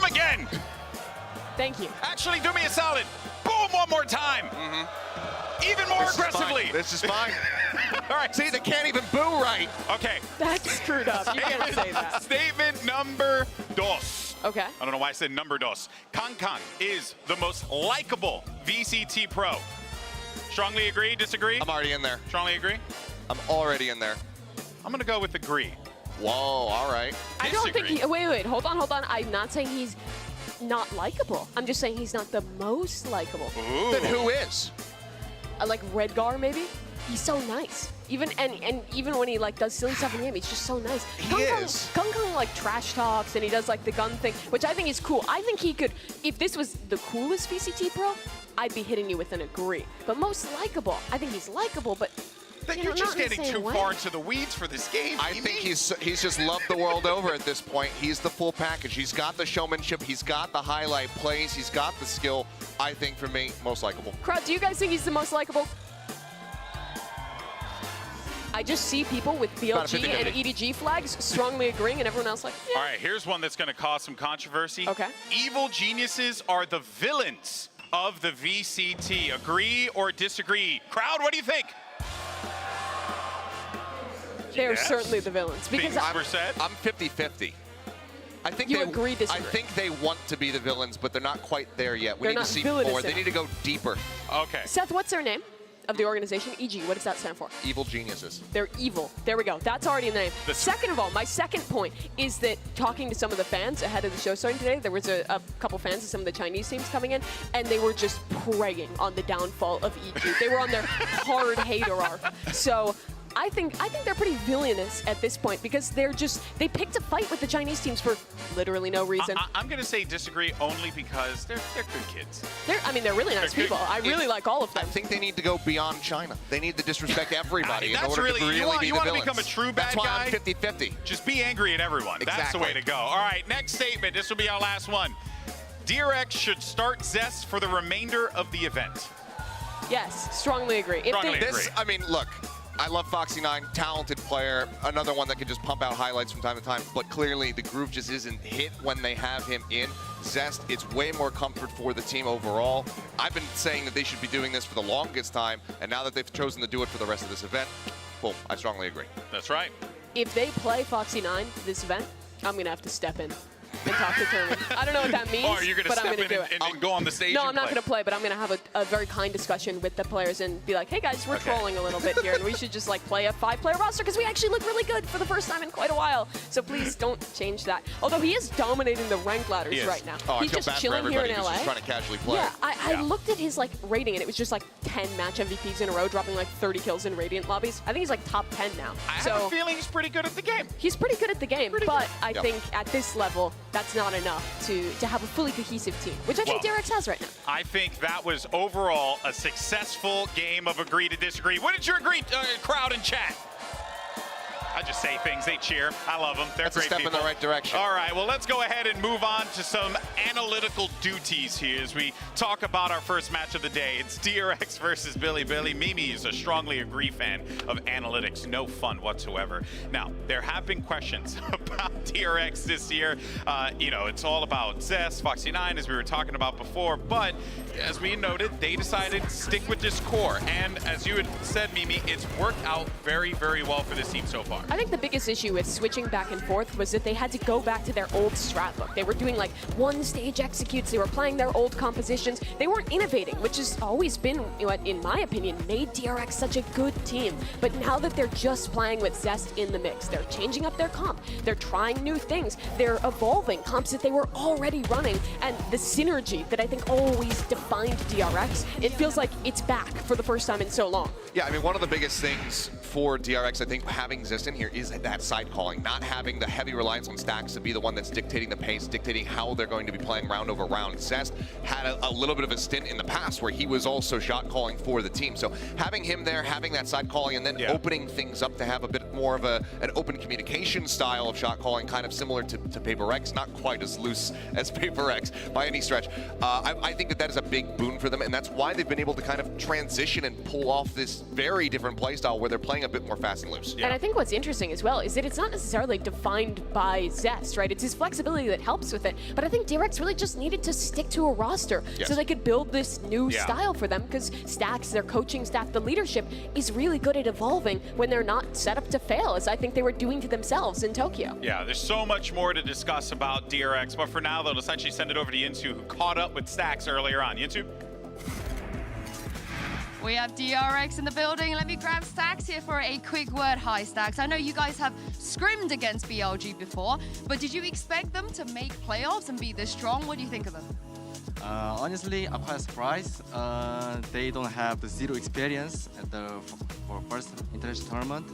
again. Thank you. Actually, do me a solid. Boom, one more time. Even more aggressively. This is fine. All right. See, they can't even boo right. Okay. That's screwed up. You can't say that. Statement number dos. Okay. I don't know why I said number dos. Kang is the most likable VCT pro. Strongly agree, disagree? I'm already in there. Strongly agree? I'm already in there. I'm going to go with agree. Whoa, all right. I don't think Disagree. wait, hold on. I'm not saying he's not likable. I'm just saying he's not the most likable. Ooh. Then who is? Like Redgar, maybe? He's so nice. Even even when he like does silly stuff in the game, he's just so nice. He is. Kang like trash talks and he does like the gun thing, which I think is cool. I think he could, if this was the coolest VCT pro, I'd be hitting you with an agree. But most likable, I think he's likable, but Then you you're know, just not in the getting same too way. far into the weeds for this game. I think he's just loved the world over at this point. He's the full package. He's got the showmanship. He's got the highlight plays. He's got the skill. I think, for me, most likable. Crowd, do you guys think he's the most likable? I just see people with About a BLG and 50-50. EDG flags strongly agreeing, and everyone else like, yeah. All right, here's one that's going to cause some controversy. Okay. Evil geniuses are the villains of the VCT. Agree or disagree? Crowd, what do you think? They're Yes. certainly the villains. Because Things were said. I'm 50-50. I think You they agree, I disagree. think they want to be the villains, but they're not quite there yet. We They're need to not see villainous more. They enough. need to go deeper. Okay. Seth, what's their name of the organization? EG, what does that stand for? Evil geniuses. They're evil. There we go. That's already in the name. The- Second of all, my second point is that talking to some of the fans ahead of the show starting today, there was a couple fans of some of the Chinese teams coming in, and they were just preying on the downfall of EG. They were on their hard hater arc. So I think they're pretty villainous at this point because they picked a fight with the Chinese teams for literally no reason. I'm going to say disagree only because they're good kids. They're really nice They're good. people. I really like all of I them. think they need to go beyond China. They need to disrespect everybody in That's order really- to you really want- be you the wanna villains. become a true bad That's why guy? I'm 50-50. Just be angry at everyone. That's the Exactly. way to go. All right, next statement. This will be our last one. DRX should start Zest for the remainder of the event. Yes, strongly agree. If Strongly they, agree. I mean, look, I love Foxy9, talented player, another one that can just pump out highlights from time to time, but clearly the groove just isn't hit when they have him in. Zest, it's way more comfort for the team overall. I've been saying that they should be doing this for the longest time, and now that they've chosen to do it for the rest of this event, boom, I strongly agree. That's right. if they play Foxy9 this event, I'm going to have to step in and talk to Turman. I don't know what that means, Or you're going to but I'm step going to in do it. and go on the stage No, and I'm not play. going to play, but I'm going to have a very kind discussion with the players and be like, hey guys, we're Okay. trolling a little bit here, and we should just like play a 5-player roster because we actually look really good for the first time in quite a while. So please don't change that. Although he is dominating the rank He ladders is. right now. Oh, He's I feel just bad for chilling here everybody in who's LA. just trying to casually play. Yeah, I Yeah. looked at his like rating and it was just like 10 match MVPs in a row, dropping like 30 kills in Radiant lobbies. I think he's like top 10 now. I so have a feeling he's pretty good at the game. he's pretty good at the game, but I Yep. think at this level, that's not enough to have a fully cohesive team, which I think Well, DRX has right now. I think that was overall a successful game of agree to disagree. What did your agree crowd in chat? I just say things, they cheer. I love them. They're That's a great step in people. the right direction. All right, well, let's go ahead and move on to some analytical duties here as we talk about our first match of the day. It's DRX versus Billy Billy. Mimi is a strongly agree fan of analytics. No fun whatsoever. Now, there have been questions about DRX this year. You know, it's all about Zest, Foxy9, as we were talking about before, but as we noted, they decided to stick with this core. And as you had said, Mimi, it's worked out very, very well for this team so far. I think the biggest issue with switching back and forth was that they had to go back to their old strat book. They were doing like one stage executes, they were playing their old compositions. They weren't innovating, which has always been, in my opinion, made DRX such a good team. But now that they're just playing with Zest in the mix, they're changing up their comp, they're trying new things, they're evolving comps that they were already running, and the synergy that I think always defined DRX, it feels like it's back for the first time in so long. Yeah, I mean, one of the biggest things for DRX, I think, having Zest in here is that side calling, not having the heavy reliance on stacks to be the one that's dictating the pace, dictating how they're going to be playing round over round. Zest had a little bit of a stint in the past where he was also shot calling for the team. So having him there, having that side calling, and then opening things up to have a bit more of an open communication style of shot calling, kind of similar to Paper X, not quite as loose as Paper X by any stretch. I think that is a big boon for them, and that's why they've been able to kind of transition and pull off this very different playstyle where they're playing a bit more fast and loose. And I think what's interesting interesting as well is that it's not necessarily defined by Zest, right? It's his flexibility that helps with it. But I think DRX really just needed to stick to a roster so they could build this new style for them, because Stax, their coaching staff, the leadership is really good at evolving when they're not set up to fail, as I think they were doing to themselves in Tokyo. Yeah, there's so much more to discuss about DRX, but for now, though, let's actually send it over to Yinsu, who caught up with Stax earlier on. Yinsu? We have DRX in the building. Let me grab Stax here for a quick word. Hi, Stax. I know you guys have scrimmed against BLG before, but did you expect them to make playoffs and be this strong? What do you think of them? Honestly, I'm quite surprised. They don't have the zero experience at the for first international tournament,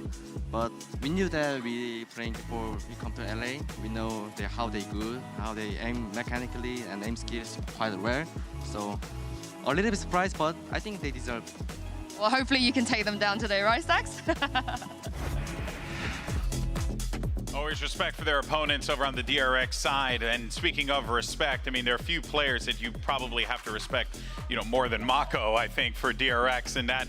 but we knew that we playing before we come to LA. We know how they good, how they aim mechanically and aim skills quite rare. So a little bit surprised, but I think they deserve it. Well, hopefully you can take them down today, right, Stax? Always respect for their opponents over on the DRX side. And speaking of respect, I mean, there are a few players that you probably have to respect, more than Mako, I think, for DRX. And that,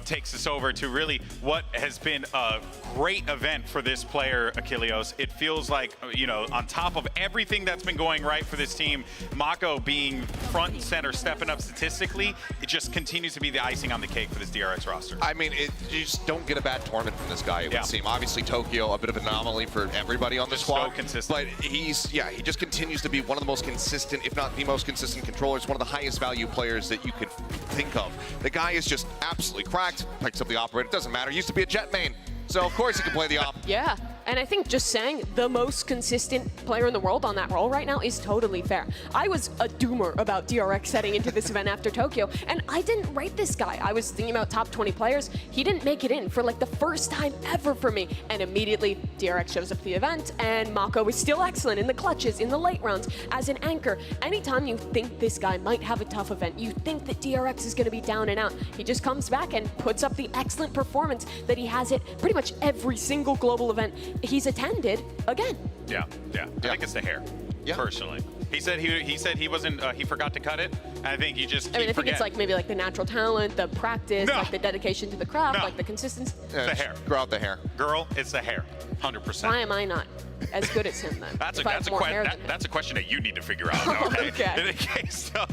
takes us over to really what has been a great event for this player, Achilleos. It feels like, on top of everything that's been going right for this team, Mako being front and center, stepping up statistically, it just continues to be the icing on the cake for this DRX roster. I mean, you just don't get a bad tournament from this guy, it would seem. Obviously, Tokyo, a bit of an anomaly for everybody on the squad. So consistent. But he just continues to be one of the most consistent, if not the most consistent controllers, one of the highest value players that you could think of. The guy is just absolutely cracked, picks up the operator, doesn't matter, he used to be a jet main. So of course he can play the op. Yeah, and I think just saying the most consistent player in the world on that role right now is totally fair. I was a doomer about DRX heading into this event after Tokyo, and I didn't rate this guy. I was thinking about top 20 players. He didn't make it in for like the first time ever for me, and immediately DRX shows up at the event, and Mako is still excellent in the clutches, in the late rounds, as an anchor. Anytime you think this guy might have a tough event, you think that DRX is going to be down and out, he just comes back and puts up the excellent performance that he has at pretty much every single global event he's attended again. Yeah. I think it's the hair, personally. He said he wasn't, he forgot to cut it. I think you just I think it's like maybe like the natural talent, the practice, like the dedication to the craft, like the consistency. Yeah, the hair. Grow out the hair. Girl, it's the hair, 100%. Why am I not as good as him then? That's a question that you need to figure out, okay? Okay. In any case, so,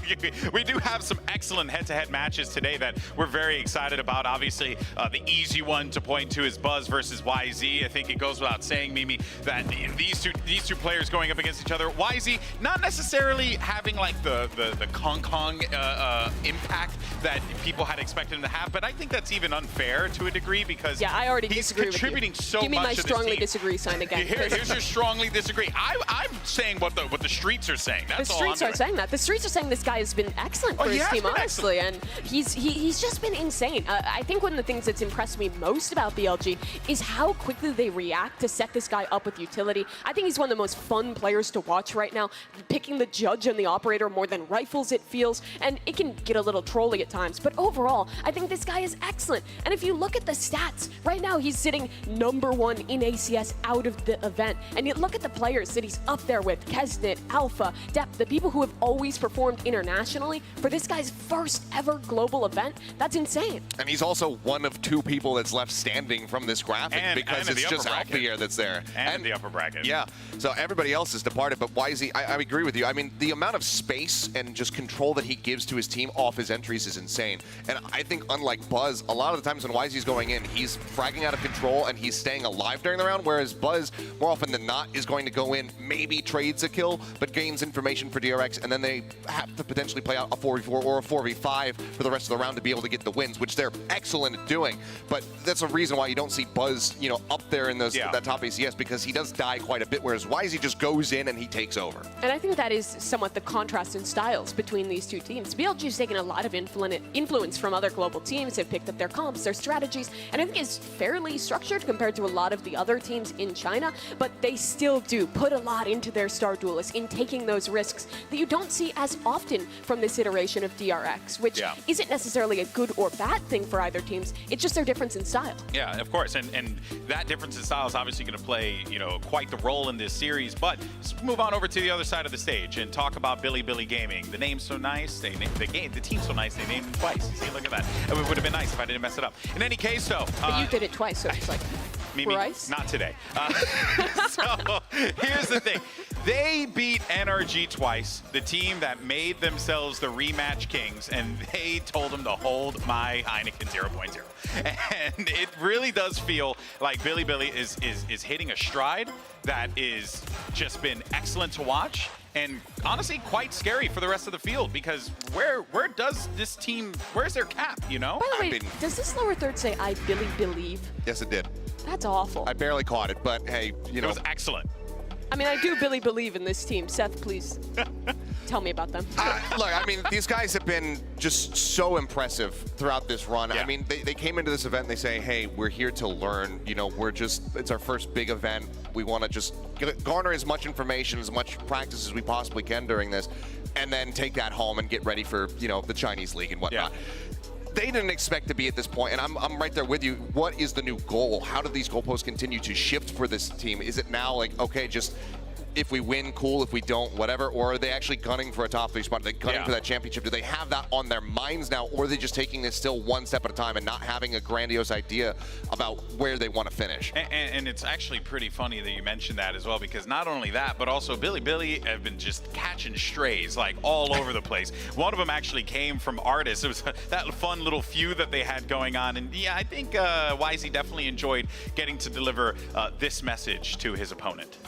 we do have some excellent head-to-head matches today that we're very excited about. Obviously, the easy one to point to is Buzz versus YZ. I think it goes without saying, Mimi, that these two players going up against each other. YZ not necessarily having like the Kong impact that people had expected him to have, but I think that's even unfair to a degree because I already he's disagree contributing with you. so much. Give me my to strongly this team. disagree sign again. Here's your strongly disagree. I'm saying what the streets are saying. That's the all I'm streets are doing. saying that. The streets are saying this guy has been excellent for his team, honestly, and he's just been insane. I think one of the things that's impressed me most about BLG is how quickly they react to set this guy up with utility. I think he's one of the most fun players to watch right now, picking the judge and the operator more than rifles, it feels, and it can get a little trolly at times, but overall, I think this guy is excellent. And if you look at the stats, right now he's sitting #1 in ACS out of the event, and you look at the players that he's up there with, Kesnit, Alpha, Depth, the people who have always performed internationally, for this guy's first ever global event, that's insane. And he's also one of 2 people that's left standing from this graphic because it's just Alpha that's there. And the upper bracket. Yeah, so everybody else has departed, but YZ, I agree with you. I mean, the amount of space and just control that he gives to his team off his entries is insane. And I think unlike Buzz, a lot of the times when YZ's going in, he's fragging out of control and he's staying alive during the round, whereas Buzz, more often than not, is going to go in, maybe trades a kill, but gains information for DRX, and then they have to potentially play out a 4v4 or a 4v5 for the rest of the round to be able to get the wins, which they're excellent at doing. But that's a reason why you don't see Buzz, up there in those that top ACS, because he does die quite a bit, whereas YZ just goes in and he takes over. And I think that is somewhat the contrast in styles between these two teams. BLG's taken a lot of influence from other global teams. They've picked up their comps, their strategies, and I think is fairly structured compared to a lot of the other teams in China, but they still do put a lot into their star duelists in taking those risks that you don't see as often from this iteration of DRX, which isn't necessarily a good or bad thing for either teams. It's just their difference in style. Yeah, of course, and that difference in style is obviously going to play, quite the role in this series. But let's move on over to the other side of the stage and talk about Billy Gaming. The name's so nice, the team's so nice, they named him twice. You see, look at that. It would have been nice if I didn't mess it up. In any case, though, but you did it twice, so it's like. Mimi, Bryce? not today. So here's the thing. They beat NRG twice, the team that made themselves the rematch kings, and they told them to hold my Heineken 0.0. And it really does feel like Billy is hitting a stride that is just been excellent to watch. And honestly, quite scary for the rest of the field, because where does this team, where's their cap, you know? By the way, does this lower third say I Billy believe? Yes, it did. That's awful. I barely caught it, but hey, you know. It was excellent. I mean, I do Billy believe in this team. Seth, please tell me about them. Look, I mean, these guys have been just so impressive throughout this run. Yeah. I mean, they came into this event and they say, hey, we're here to learn. You know, it's our first big event. We want to just garner as much information, as much practice as we possibly can during this, and then take that home and get ready for, you know, the Chinese League and whatnot. Yeah. They didn't expect to be at this point, and I'm right there with you. What is the new goal? How do these goalposts continue to shift for this team? Is it now like, okay, just if we win, cool. If we don't, whatever. Or are they actually gunning for a top 3 spot? Are they gunning for that championship? Do they have that on their minds now, or are they just taking this still one step at a time and not having a grandiose idea about where they want to finish? And it's actually pretty funny that you mentioned that as well, because not only that, but also Billy have been just catching strays like all over the place. One of them actually came from Artis. It was that fun little feud that they had going on. And yeah, I think YZ definitely enjoyed getting to deliver this message to his opponent.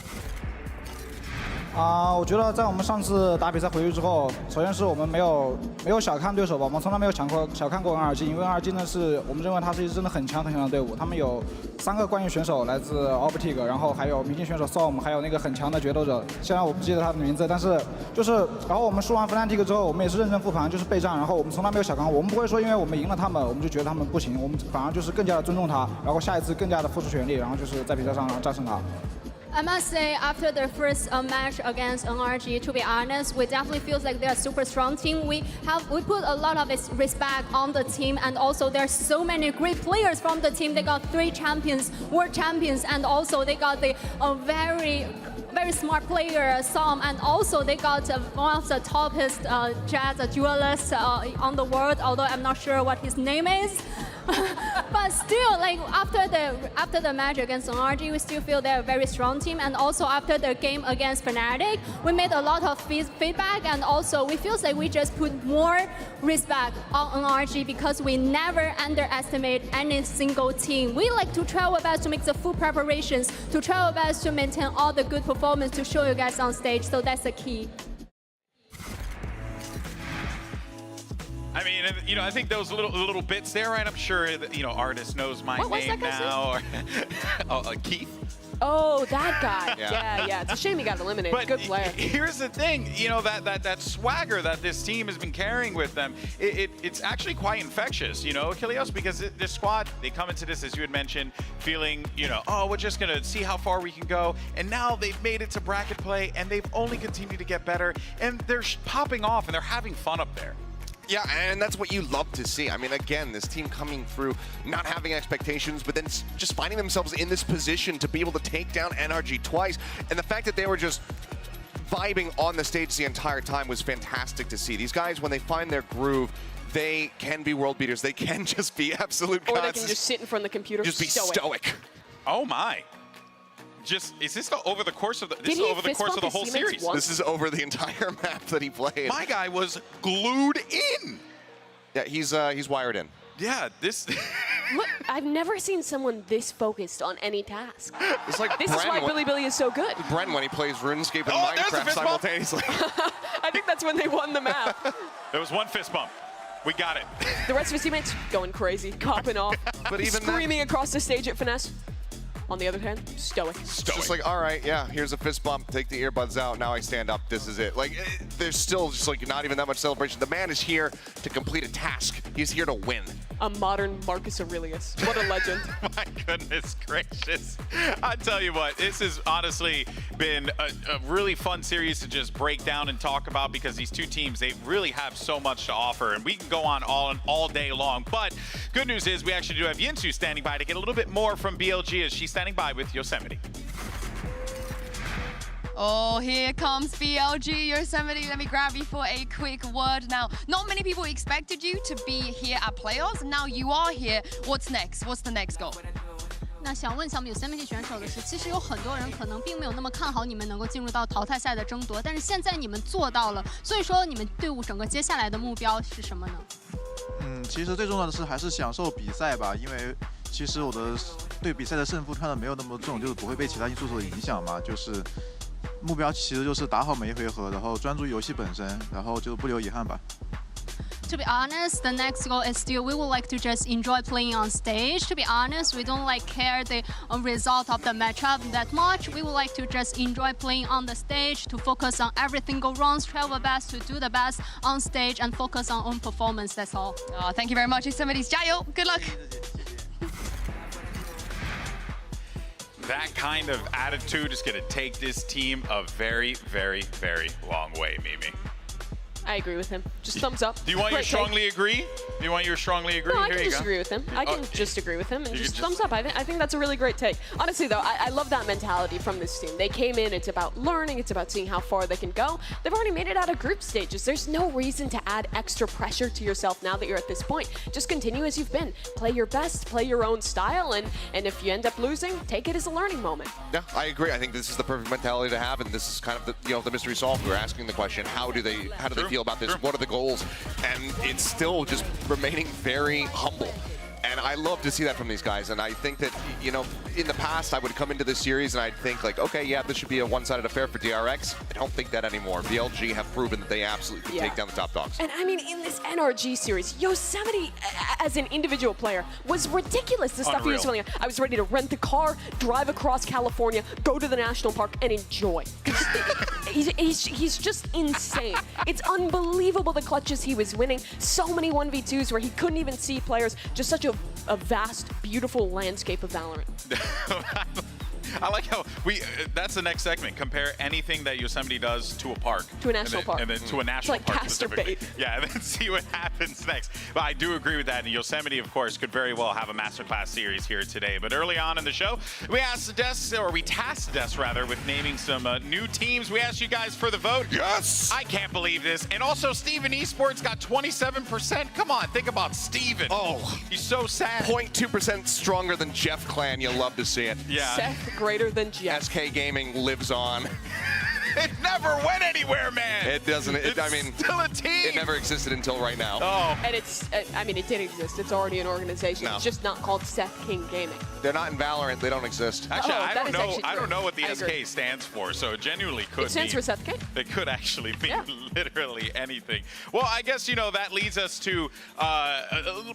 我觉得在我们上次打比赛回去之后，首先是我们没有小看对手吧，我们从来没有小看过 NRG， 因为 NRG 呢是我们认为它是一支真的很强的队伍，他们有3个冠军选手来自 Optic， 然后还有明星选手 Som， 还有那个很强的决斗者，虽然我不记得他的名字，但是然后我们输完 Fnatic 之后，我们也是认真复盘，就是备战，然后我们从来没有小看过，我们不会说因为我们赢了他们，我们就觉得他们不行，我们反而就是更加的尊重他，然后下一次更加的付出全力，然后就是在比赛上战胜他。 I must say, after the first match against NRG, to be honest, we definitely feel like they're a super strong team. We put a lot of respect on the team, and also there's so many great players from the team. They got 3 champions, world champions, and also they got the very smart player, Som, and also they got one of the toppest jazz duelists on the world, although I'm not sure what his name is. But still, like after the match against NRG, we still feel they're a very strong team. And also after the game against Fnatic, we made a lot of feedback, and also we feel like we just put more respect on NRG because we never underestimate any single team. We like to try our best to make the full preparations, to try our best to maintain all the good performance to show you guys on stage. So that's the key. I mean, you know, I think those little bits there, right? I'm sure that, you know, Artis knows my name now. Keith. Oh, that guy. Yeah. It's a shame he got eliminated. But good player. Here's the thing, you know, that swagger that this team has been carrying with them, it's actually quite infectious, you know, Achilleos, because this squad, they come into this, as you had mentioned, feeling, you know, oh, we're just going to see how far we can go. And now they've made it to bracket play, and they've only continued to get better. And they're popping off, and they're having fun up there. Yeah, and that's what you love to see. I mean, again, this team coming through, not having expectations, but then just finding themselves in this position to be able to take down NRG twice. And the fact that they were just vibing on the stage the entire time was fantastic to see. These guys, when they find their groove, they can be world beaters. They can just be absolute Or they can just sit in front of the computer, just be stoic. Oh my. Is this over the course of the whole series? This is over the entire map that he played. My guy was glued in. Yeah, he's wired in. Yeah, this. Look, I've never seen someone this focused on any task. It's like This is why Billy is so good. Bren when he plays RuneScape and Minecraft simultaneously. I think that's when they won the map. There was one fist bump. We got it. The rest of his teammates going crazy, copping off, But even screaming across the stage at Finesse. On the other hand, stoic. It's just like, all right, yeah, here's a fist bump, take the earbuds out, now I stand up, this is it. Like, there's still just like not even that much celebration. The man is here to complete a task. He's here to win. A modern Marcus Aurelius. What a legend. My goodness gracious. I tell you what, this has honestly been a really fun series to just break down and talk about, because these two teams, they really have so much to offer, and we can go on all day long. But good news is we actually do have Yinsu standing by to get a little bit more from BLG, as she's standing by with Yosemite. Oh, here comes BLG Yosemite. Let me grab you for a quick word now. Not many people expected you to be here at playoffs. Now you are here. What's next? What's the next goal? 那想问一下我们Yosemite选手的是，其实有很多人可能并没有那么看好你们能够进入到淘汰赛的争夺，但是现在你们做到了，所以说你们队伍整个接下来的目标是什么呢？其实最重要的是还是享受比赛吧，因为其实我的对比赛的胜负看得没有那么重，就是不会被其他因素所影响嘛，就是目标其实就是打好每一回合，然后专注游戏本身，然后就不留遗憾吧。To be honest, the next goal is still we would like to just enjoy playing on stage. To be honest, we don't like care the result of the matchup that much. We would like to just enjoy playing on the stage, to focus on every single rounds, try our best to do the best on stage and focus on own performance. That's all. Oh, thank you very much. Yosemite's 加油 Good luck. That kind of attitude is going to take this team a very, very, very long way, Mimi. I agree with him. Just thumbs up. Do you want your Great take. strongly agree? Do you want your strongly agree? No, I Here can you go. disagree with him. I can Oh, just agree with him and you just can thumbs up. I think that's a really great take. Honestly, though, I love that mentality from this team. They came in, it's about learning, it's about seeing how far they can go. They've already made it out of group stages. There's no reason to add extra pressure to yourself now that you're at this point. Just continue as you've been. Play your best, play your own style, and if you end up losing, take it as a learning moment. Yeah, I agree. I think this is the perfect mentality to have, and this is kind of the the mystery solved. We're asking the question: how do they feel about this? What are the goals? And it's still just remaining very humble. And I love to see that from these guys. And I think that, in the past, I would come into this series and I'd think like, okay, yeah, this should be a one-sided affair for DRX. I don't think that anymore. BLG have proven that they absolutely can take down the top dogs. And I mean, in this NRG series, Yosemite, as an individual player, was ridiculous. The stuff he was doing. I was ready to rent the car, drive across California, go to the national park, and enjoy. He's just insane. It's unbelievable the clutches he was winning. So many 1v2s where he couldn't even see players. Just such a vast, beautiful landscape of Valorant. I like how that's the next segment. Compare anything that Yosemite does to a park. To a national park. And then to a national like park caster specifically. bait. Yeah, and then see what happens next. But I do agree with that. And Yosemite, of course, could very well have a masterclass series here today. But early on in the show, we tasked Des rather, with naming some new teams. We asked you guys for the vote. Yes! I can't believe this. And also, Steven Esports got 27%. Come on, think about Steven. Oh. He's so sad. 0.2% stronger than Jeff Clan. You'll love to see it. Yeah. Seth greater than Jeff. SK Gaming lives on. It never went anywhere, man. It doesn't. It's still a team. It never existed until right now. Oh. And it's, I mean, it did exist. It's already an organization. No. It's just not called Seth King Gaming. They're not in Valorant. They don't exist. Actually, Oh, I that don't is know. actually I don't true. know what the I SK agree. stands for. So it genuinely could. It stands mean, for Seth King. It could actually mean Yeah. literally anything. Well, I guess that leads us to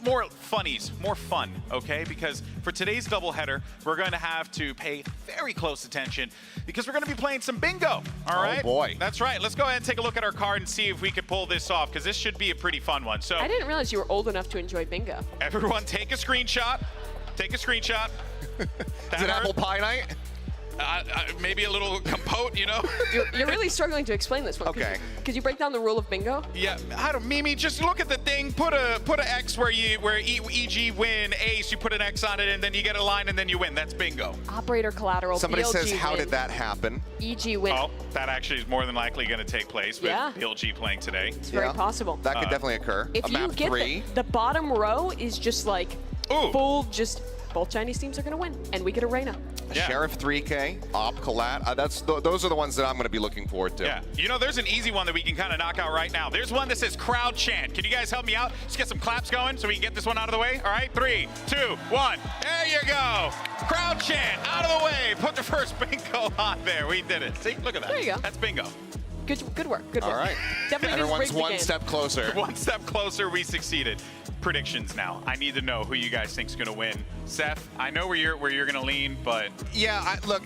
more funnies, more fun. Okay, because for today's doubleheader, we're going to have to pay very close attention because we're going to be playing some bingo. All right. Oh boy. That's right. Let's go ahead and take a look at our card and see if we can pull this off because this should be a pretty fun one. So I didn't realize you were old enough to enjoy bingo. everyone, take a screenshot. Take a screenshot. Is it apple pie night? Maybe a little compote, You're really struggling to explain this one. Okay. Could you break down the rule of bingo? Yeah, Mimi, just look at the thing. Put an X where EG win, ace, you put an X on it, and then you get a line, and then you win. That's bingo. Operator collateral. Somebody BLG says, how win. did that happen? EG win. Oh, that actually is more than likely going to take place with Yeah. BLG playing today. It's very possible. That could definitely occur. If a you map get 3. the bottom row is just like Ooh. full, just both Chinese teams are going to win, and we get a Reina. Yeah. Sheriff 3K, Op Collat. Those are the ones that I'm going to be looking forward to. Yeah, there's an easy one that we can kind of knock out right now. There's one that says crowd chant. Can you guys help me out? Just get some claps going so we can get this one out of the way. All right, 3, 2, 1. There you go. Crowd chant out of the way. Put the first bingo on there. We did it. See, look at that. There you go. That's bingo. Good work. Good work. All right. Definitely didn't Everyone's break the one game. step closer. One step closer, we succeeded. Predictions now. I need to know who you guys think's going to win. Seth, I know where you're going to lean, but Yeah, look,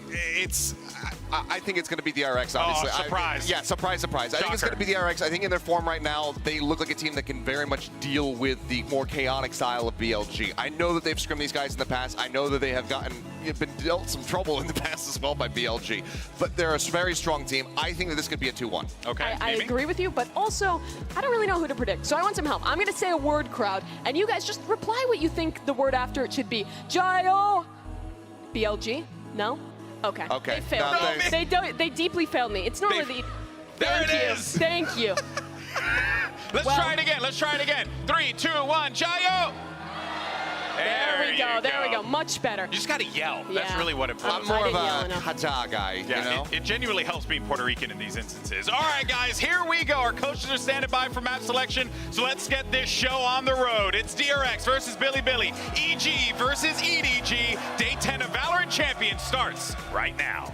I think it's going to be DRX, obviously. surprise. Surprise. I think it's going to be DRX. I think in their form right now, they look like a team that can very much deal with the more chaotic style of BLG. I know that they've scrimmed these guys in the past. I know that they have been dealt some trouble in the past as well by BLG. But they're a very strong team. I think that this could be a 2-1. okay. I Mimi? agree with you, but also, I don't really know who to predict, so I want some help. I'm going to say a word, crowd, and you guys just reply what you think the word after it should be. Jayo! BLG? No? Okay. Okay. They failed No, me. thanks. They deeply failed me. It's normally the... There Thank it you. is. Thank you. Let's Well- try it again. 3, 2, 1. Jayo! There we go. There we go. Much better. You just gotta yell. That's Yeah. really what it I'm was. more of didn't yell a enough. hata guy, Yeah, you know? it genuinely helps being Puerto Rican in these instances. All right, guys, here we go. Our coaches are standing by for map selection, so let's get this show on the road. It's DRX versus Billy, EG versus EDG. Day 10 of Valorant Champions starts right now.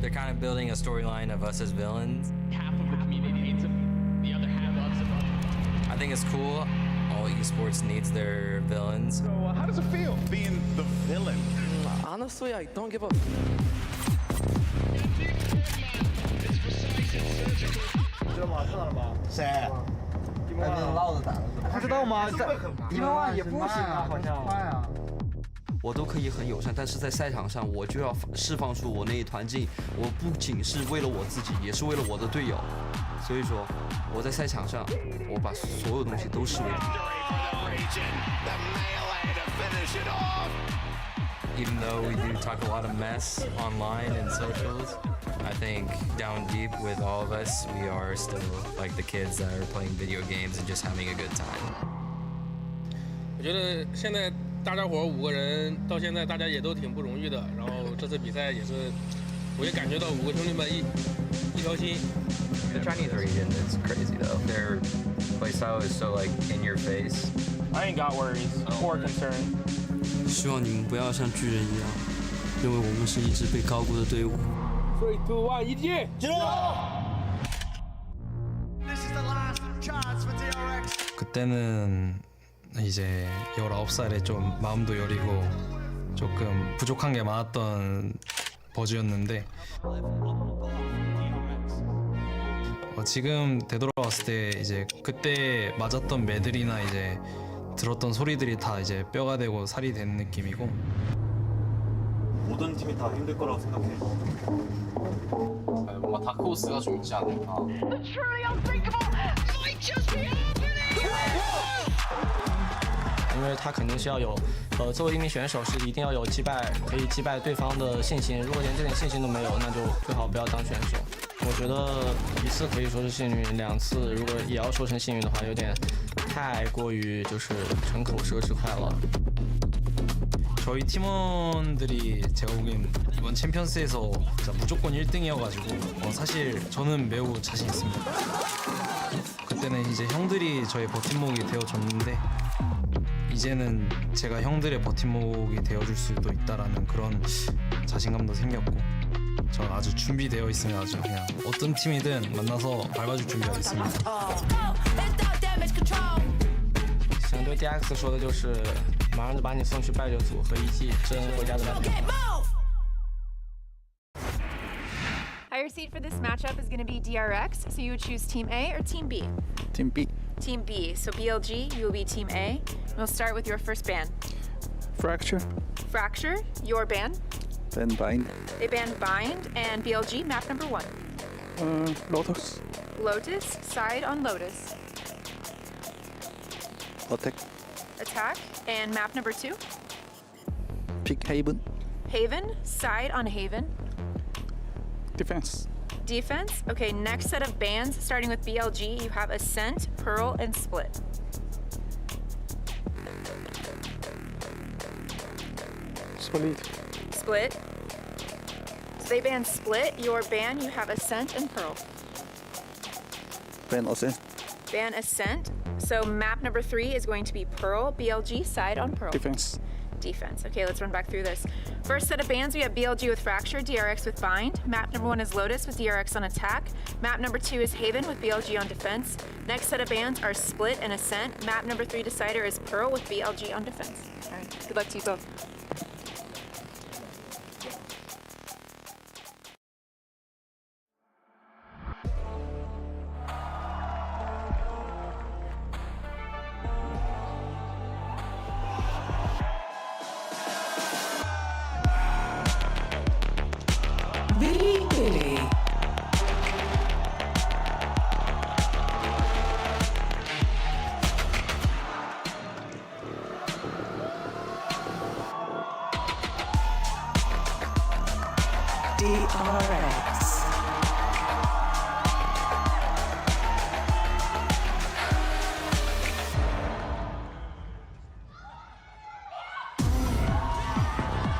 They're kind of building a storyline of us as villains. Half of the community hates him, the other half loves him. I think it's cool. All esports needs their villains. So how does it feel being the villain? Honestly, I don't give a. 知道吗？看到了吗？谁？唠着打的。不知道吗？10000也不行啊，好像。快啊！我都可以很友善，但是在赛场上我就要释放出我那一团劲。我不仅是为了我自己，也是为了我的队友。所以说，我在赛场上，我把所有东西都视为。Even though we do talk a lot of mess online and socials, I think down deep with all of us, we are still like the kids that are playing video games and just having a good time. 我觉得现在大家伙5个人到现在大家也都挺不容易的，然后这次比赛也是，我也感觉到5个兄弟们一条心。The Chinese region is crazy though. Their playstyle is so like in your face. I ain't got worries or concern. 希望你们不要像巨人一样，认为我们是一支被高估的队伍。3, 2, 1, EG! 그때는 이제 19살에 좀 마음도 여리고 조금 부족한 게 많았던 버즈였는데 지금 되돌아왔을 때 이제 그때 맞았던 매들이나 이제 들었던 소리들이 다 이제 뼈가 되고 살이 되는 느낌이고 모든 팀이 다 힘들 거라고 생각해. 뭔가 다크호스가 좀 있지 않을까. 因为他肯定是要有，作为一名选手是一定要有可以击败对方的信心。如果连这点信心都没有，那就最好不要当选手。我觉得1次可以说是幸运，2次如果也要说成幸运的话，有点太过于就是逞口舌之快了。 저희 팀원들이 제가 보기엔 이번 챔피언스에서 진짜 무조건 1등이어가지고 사실 저는 매우 자신 있습니다. 그때는 이제 형들이 저의 버팀목이 되어줬는데 이제는 제가 형들의 버팀목이 되어줄 수도 있다라는 그런 자신감도 생겼고 전 아주 준비되어 있으면 아주 그냥 어떤 팀이든 만나서 밟아줄 준비가 있습니다. 想对 DX 说的就是，马上就把你送去败者组和EG真回家的蓝天。 Higher seed for this matchup is going to be DRX, so you would choose Team A or Team B? Team B. Team B, so BLG, you will be Team A. We'll start with your first ban. Fracture. Fracture, your ban. Then Bind. They ban Bind, and BLG, map number 1. Lotus. Lotus, side on Lotus. Attack. Attack, and map number 2. Pick Haven. Haven, side on Haven. Defense. Defense, okay, next set of bans, starting with BLG, you have Ascent, Pearl, and Split. Split. Split. So they ban Split, your ban, you have Ascent and Pearl. Ban Ascent. Ban Ascent. So map number 3 is going to be Pearl, BLG, side on Pearl. Defense. defense. Okay, let's run back through this. First set of bans, we have BLG with Fracture, DRX with Bind. Map number 1 is Lotus with DRX on attack. Map number 2 is Haven with BLG on defense. Next set of bans are Split and Ascent. Map number 3 Decider is Pearl with BLG on defense. All right, good luck to you both. Billy Billy. DRX.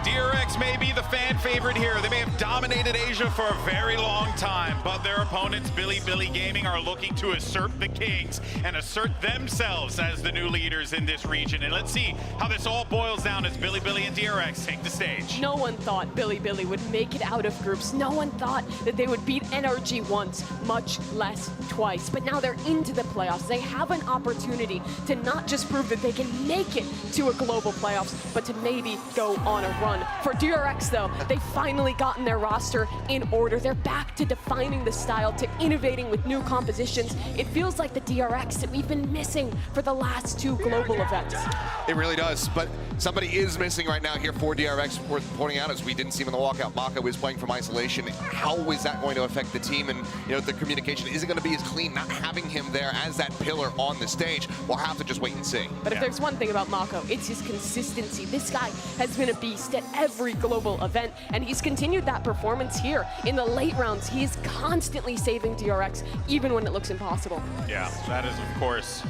DRX may be the fan favorite here. They may have dominated Asia for a very long time, but their opponents, Billy Gaming, are looking to assert the Kings and assert themselves as the new leaders in this region. And let's see how this all boils down as Billy and DRX take the stage. No one thought Billy would make it out of groups. No one thought that they would beat NRG once, much less twice. But now they're into the playoffs. They have an opportunity to not just prove that they can make it to a global playoffs, but to maybe go on a run. For DRX, though, they've finally gotten their roster in order. They're back to defining the style, to innovating with new compositions. It feels like the DRX that we've been missing for the last 2 global events. It really does, but somebody is missing right now here for DRX, worth pointing out, as we didn't see him in the walkout. Mako is playing from isolation. How is that going to affect the team? And the communication isn't going to be as clean, not having him there as that pillar on the stage. We'll have to just wait and see. But if there's one thing about Mako, it's his consistency. This guy has been a beast at every global event, and he's continued that performance here. In the late rounds, he is constantly saving DRX, even when it looks impossible. Yeah, that is, of course,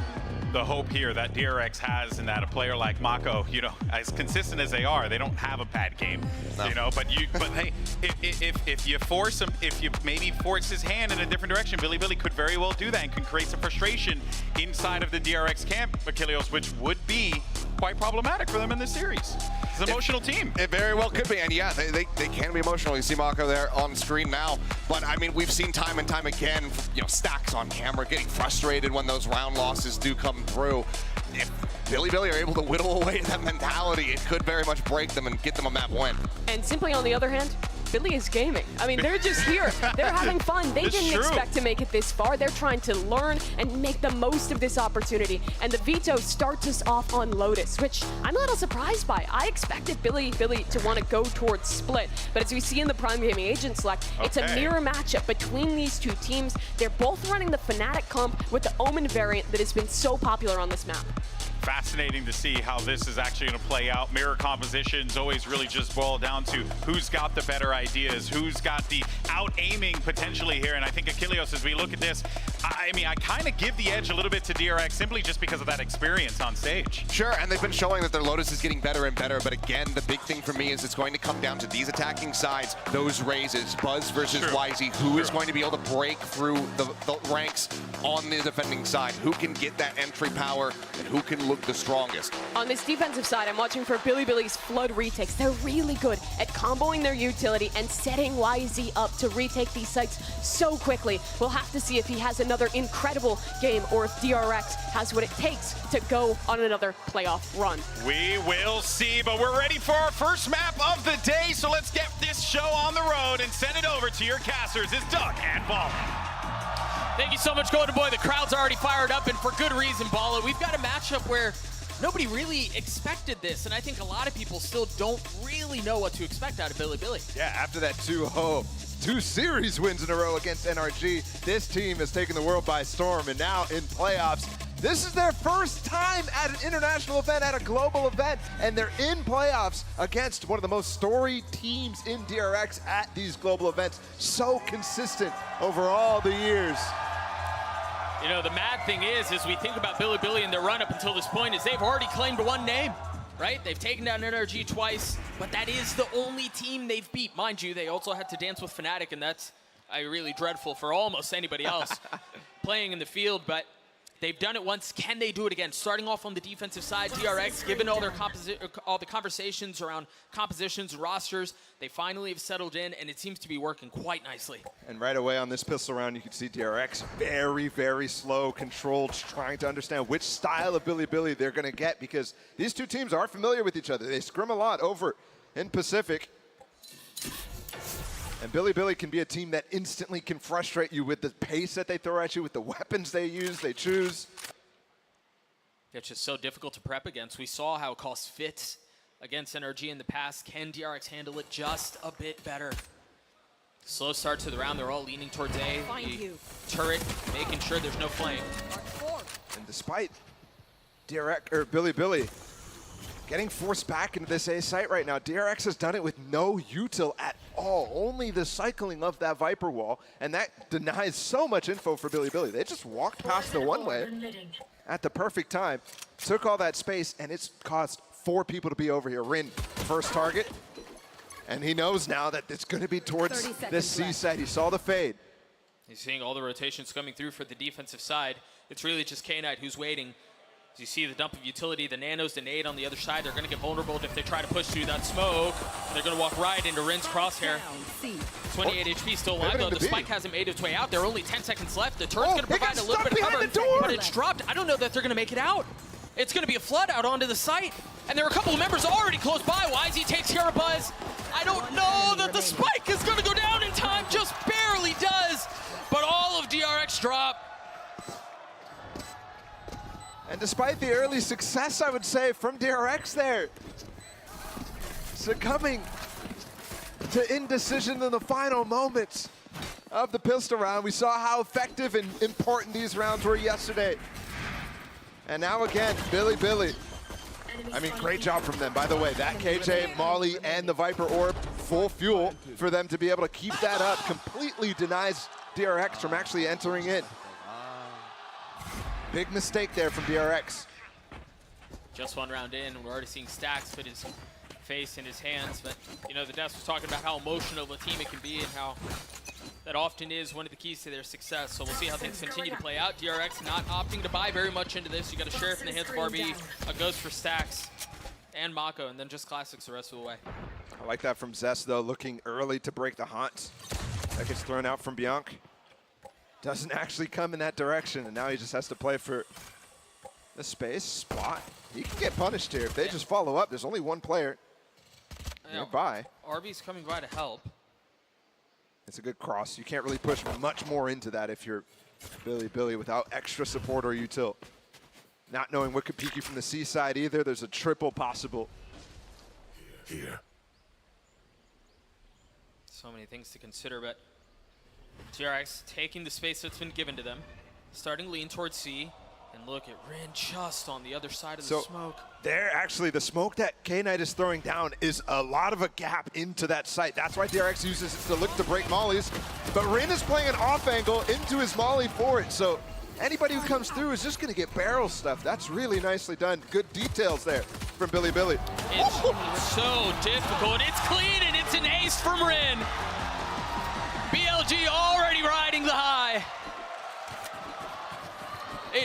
the hope here that DRX has, and that a player like Mako, as consistent as they are, they don't have a bad game, No. But hey, if you force him, if you maybe force his hand in a different direction, Billy could very well do that and can create some frustration inside of the DRX camp, Achilles, which would be quite problematic for them in this series. It's an emotional team. It very well could be, and yeah, they can be emotional. You see Mako there on screen now, but I mean, we've seen time and time again, Stacks on camera getting frustrated when those round losses do come through. If Billy are able to whittle away that mentality, it could very much break them and get them a map win. And Simply, on the other hand, Billy is gaming. I mean, they're just here. They're having fun. They didn't expect to make it this far. They're trying to learn and make the most of this opportunity. And the veto starts us off on Lotus, which I'm a little surprised by. I expected Billy to want to go towards Split. But as we see in the Prime Gaming Agent Select, it's a mirror matchup between these 2 teams. They're both running the Fnatic comp with the Omen variant that has been so popular on this map. Fascinating to see how this is actually going to play out. Mirror compositions always really just boil down to who's got the better ideas, who's got the out-aiming potentially here. And I think Achilles, as we look at this, I mean, I kind of give the edge a little bit to DRX simply just because of that experience on stage. Sure, and they've been showing that their Lotus is getting better and better, but again, the big thing for me is it's going to come down to these attacking sides, those raises, Buzz versus YZ, who is going to be able to break through the ranks on the defending side, who can get that entry power, and who can look the strongest. On this defensive side, I'm watching for Billy's Flood retakes. They're really good at comboing their utility and setting YZ up to retake these sites so quickly. We'll have to see if he has another incredible game or if DRX has what it takes to go on another playoff run. We will see, but we're ready for our first map of the day, so let's get this show on the road and send it over to your casters. It's Doug and Balla. Thank you so much, Golden Boy. The crowd's already fired up, and for good reason, Balla. We've got a matchup where nobody really expected this, and I think a lot of people still don't really know what to expect out of Billy. Yeah, after that 2 series wins in a row against NRG, this team has taken the world by storm, and now in playoffs, this is their first time at an international event, at a global event, and they're in playoffs against one of the most storied teams in DRX at these global events. So consistent over all the years. You know, the mad thing is, as we think about Billy and their run up until this point, is they've already claimed 1 name, right? They've taken down NRG twice, but that is the only team they've beat. Mind you, they also had to dance with Fnatic, and that's really dreadful for almost anybody else playing in the field, but They've done it once. Can they do it again? Starting off on the defensive side, DRX, given all the conversations around compositions and rosters, they finally have settled in, and it seems to be working quite nicely. And right away on this pistol round, you can see DRX very, very slow, controlled, trying to understand which style of Billy they're going to get, because these two teams are familiar with each other. They scrim a lot over in Pacific. And Billy can be a team that instantly can frustrate you with the pace that they throw at you, with the weapons they use, they choose. It's just so difficult to prep against. We saw how it costs fits against NRG in the past. Can DRX handle it just a bit better? Slow start to the round. They're all leaning towards A. The turret, making sure there's no flame. And despite DRX, or Billy getting forced back into this A site right now, DRX has done it with no util at all. Only the cycling of that Viper wall, and that denies so much info for Billy. They just walked past the one-way at the perfect time, took all that space, and it's caused 4 people to be over here. Rin, first target, and he knows now that it's going to be towards this C site. He saw the fade. He's seeing all the rotations coming through for the defensive side. It's really just K-Knight who's waiting. As you see the dump of utility, the nanos, the nade on the other side, they're going to get vulnerable if they try to push through that smoke. They're going to walk right into Rin's crosshair. 28 HP still alive, though. The spike hasn't made its way out. There are only 10 seconds left. The turret's going to provide a little bit of cover, but it's dropped. I don't know that they're going to make it out. It's going to be a flood out onto the site, and there are a couple of members already close by. YZ takes care of Buzz. I don't know that the spike is going to go down in time. Just barely does, but all of DRX drop. And despite the early success, I would say, from DRX there, succumbing to indecision in the final moments of the pistol round. We saw how effective and important these rounds were yesterday. And now again, Billy. I mean, great job from them. By the way, that KJ, Molly, and the Viper Orb, full fuel for them to be able to keep that up. Completely denies DRX from actually entering in. Big mistake there from DRX. Just one round in, we're already seeing Stacks put his face in his hands, but you know, the Devs was talking about how emotional a team it can be and how that often is one of the keys to their success. So we'll see how things continue to play out. DRX not opting to buy very much into this. You got a Sheriff in the hands of RB, a Ghost for Stacks, and Mako, and then just Classics the rest of the way. I like that from Zest, though, looking early to break the haunt. That gets thrown out from Bianc. Doesn't actually come in that direction, and now he just has to play for the space spot. He can get punished here if they just follow up. There's only one player nearby. RB's coming by to help. It's a good cross. You can't really push much more into that if you're Billy without extra support or util. Not knowing what could peek you from the C side either. There's a triple possible. Here. So many things to consider, but DRX taking the space that's been given to them, starting lean towards C, and look at Rin just on the other side of the smoke. There, actually, the smoke that K-Knight is throwing down is a lot of a gap into that site. That's why DRX uses it to look to break mollies. But Rin is playing an off angle into his molly for it, so anybody who comes through is just going to get barrel stuff. That's really nicely done. Good details there from Billy. It's so difficult. It's clean, and it's an ace from Rin. BLG already riding the high.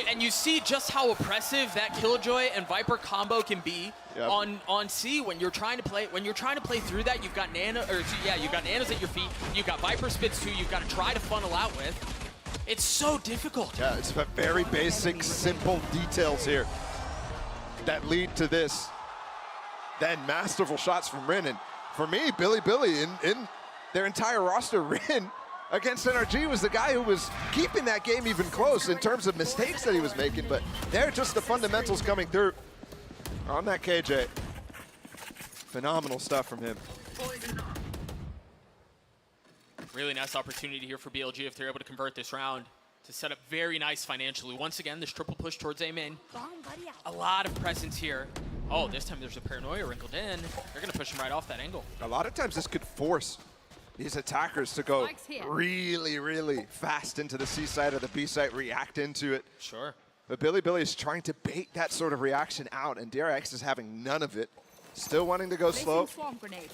And you see just how oppressive that Killjoy and Viper combo can be on C when you're trying to play through that. You've got you've got nanos at your feet. You've got Viper spits too. You've got to try to funnel out with. It's so difficult. Yeah, it's very basic, simple details here that lead to this. Then masterful shots from Rin, and for me, Billy in their entire roster, Rin against NRG was the guy who was keeping that game even close in terms of mistakes that he was making, but they're just the fundamentals coming through on that KJ. Phenomenal stuff from him. Really nice opportunity here for BLG if they're able to convert this round to set up very nice financially. Once again, this triple push towards A main. A lot of presence here. Oh, this time there's a paranoia wrinkled in. They're going to push him right off that angle. A lot of times this could force these attackers to go really fast into the C side or the B side, react into it. Sure. But Billy is trying to bait that sort of reaction out, and DRX is having none of it. Still wanting to go slow.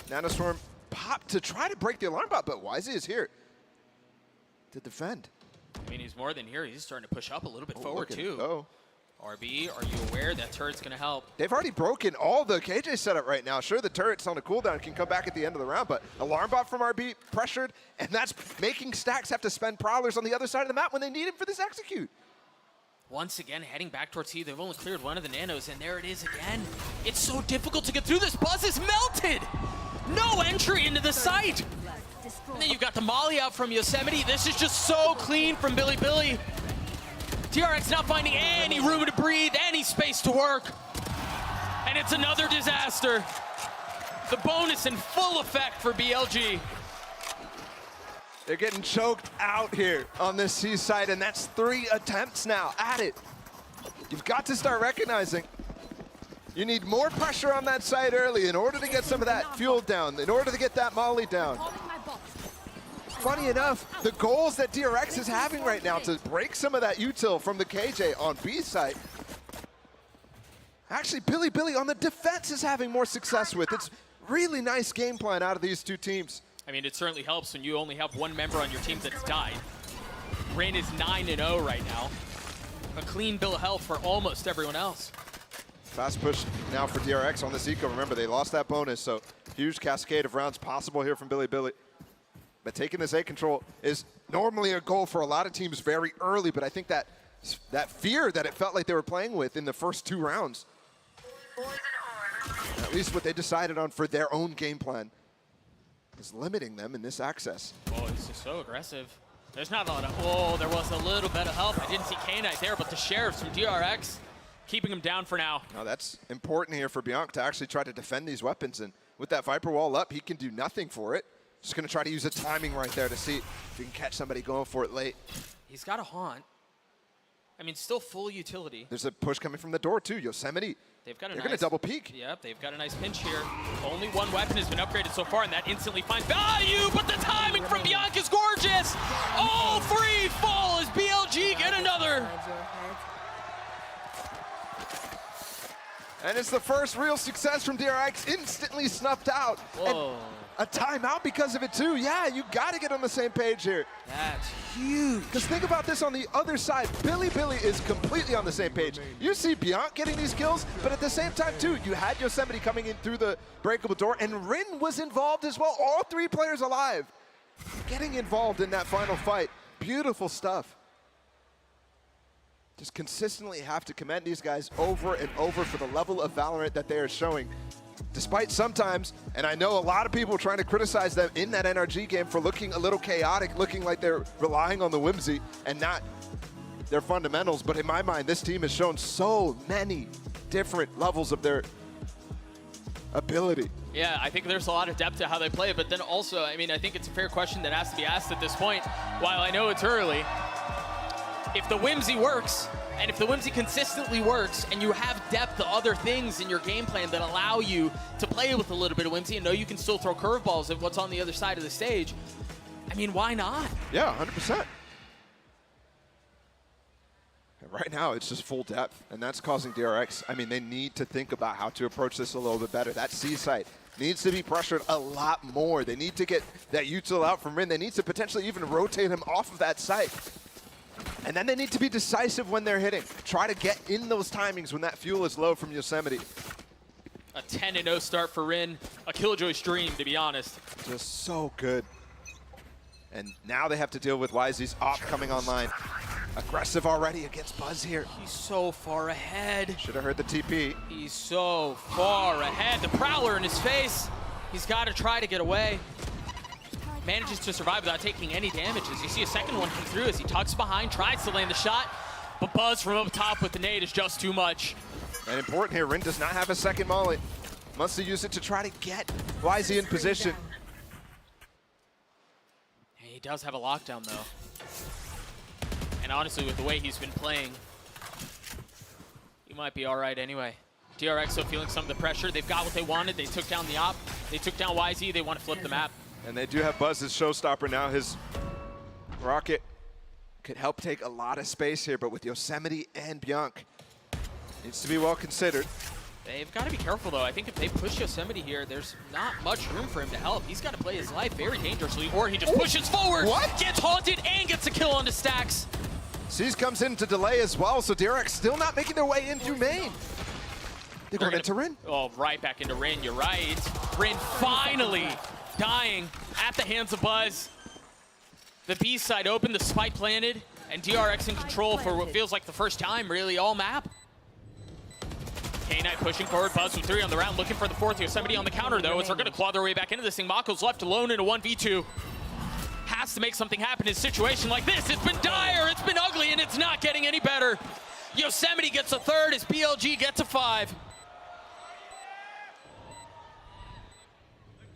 Nanoswarm pop to try to break the alarm bot, but YZ is here to defend. mean, he's more than here. He's starting to push up a little bit forward, look at too. it go. RB, are you aware that turret's going to help? They've already broken all the KJ setup right now. Sure, the turret's on a cooldown, can come back at the end of the round, but alarm bot from RB pressured, and that's making Stacks have to spend Prowlers on the other side of the map when they need him for this execute. Once again, heading back towards C. They've only cleared one of the nanos, and there it is again. It's so difficult to get through. This Buzz is melted. No entry into the site. And then you've got the molly out from Yosemite. This is just so clean from Billy. DRX not finding any room to breathe, any space to work. And it's another disaster. The bonus in full effect for BLG. They're getting choked out here on this C side, and that's 3 attempts now at it. You've got to start recognizing you need more pressure on that side early in order to get some of that fuel down, in order to get that molly down. Funny enough, the goals that DRX is having right now to break some of that util from the KJ on B side, actually Billy on the defense is having more success with. It's really nice game plan out of these two teams. I mean, it certainly helps when you only have one member on your team that's died. Rin is 9-0 right now. A clean bill of health for almost everyone else. Fast push now for DRX on this eco. Remember, they lost that bonus, so huge cascade of rounds possible here from Billy. But taking this A control is normally a goal for a lot of teams very early, but I think that fear that it felt like they were playing with in the first 2 rounds, at least what they decided on for their own game plan, is limiting them in this access. Oh, it's just so aggressive. There's not a lot of, oh, there was a little bit of help. I didn't see K-Knight there, but the sheriffs from DRX keeping him down for now. Now that's important here for Bianc to actually try to defend these weapons, and with that Viper wall up, he can do nothing for it. Just gonna try to use the timing right there to see if he can catch somebody going for it late. He's got a haunt. I mean, still full utility. There's a push coming from the door too, Yosemite. They're gonna double peek. Yep, they've got a nice pinch here. Only one weapon has been upgraded so far, and that instantly finds value, but the timing from Bianc is gorgeous! All 3 fall as BLG get another! And it's the first real success from DRX, instantly snuffed out. Whoa. A timeout because of it too. Yeah, you gotta get on the same page here. That's huge. Because think about this on the other side. Billy is completely on the same page. You see Bianc getting these kills, but at the same time too, you had Yosemite coming in through the breakable door, and Rin was involved as well. All 3 players alive, getting involved in that final fight. Beautiful stuff. Just consistently have to commend these guys over and over for the level of Valorant that they are showing. Despite sometimes, and I know a lot of people trying to criticize them in that NRG game for looking a little chaotic, looking like they're relying on the whimsy and not their fundamentals. But in my mind, this team has shown so many different levels of their ability. Yeah, I think there's a lot of depth to how they play, but then also, I mean, I think it's a fair question that has to be asked at this point. While I know it's early, if the whimsy works, and if the whimsy consistently works, and you have depth to other things in your game plan that allow you to play with a little bit of whimsy and know you can still throw curveballs at what's on the other side of the stage, I mean, why not? Yeah, 100%. Right now, it's just full depth, and that's causing DRX. I mean, they need to think about how to approach this a little bit better. That C site needs to be pressured a lot more. They need to get that util out from Rin. They need to potentially even rotate him off of that site. And then they need to be decisive when they're hitting. Try to get in those timings when that fuel is low from Yosemite. A 10-0 start for Rin. A Killjoy stream, to be honest. Just so good. And now they have to deal with YZ's op coming online. Aggressive already against Buzz here. He's so far ahead. Should have heard the TP. He's so far ahead. The Prowler in his face. He's got to try to get away. Manages to survive without taking any damage. As you see a second one come through as he tucks behind, tries to land the shot, but Buzz from up top with the nade is just too much. And important here, Rin does not have a second molly. Must use it to try to get YZ in position. He does have a lockdown though. And honestly, with the way he's been playing, he might be all right anyway. DRX still feeling some of the pressure. They've got what they wanted. They took down the op. They took down YZ. They want to flip the map. And they do have Buzz's showstopper now. His rocket could help take a lot of space here, but with Yosemite and Bianc, needs to be well considered. They've got to be careful, though. I think if they push Yosemite here, there's not much room for him to help. He's got to play his life very dangerously, or he just pushes forward, gets haunted, and gets a kill onto Stacks. C's comes in to delay as well, so DRX still not making their way into main. They're going into Rin. Oh, right back into Rin, you're right. Rin finally dying at the hands of Buzz. The B side open, the spike planted, and DRX in control for what feels like the first time, really, all map. K-Knight pushing forward, Buzz with 3 on the round, looking for the 4th. Yosemite on the counter, though, as they're going to claw their way back into this thing. Mako's left alone in a 1v2. Has to make something happen in a situation like this. It's been dire, it's been ugly, and it's not getting any better. Yosemite gets a 3rd as BLG gets a 5.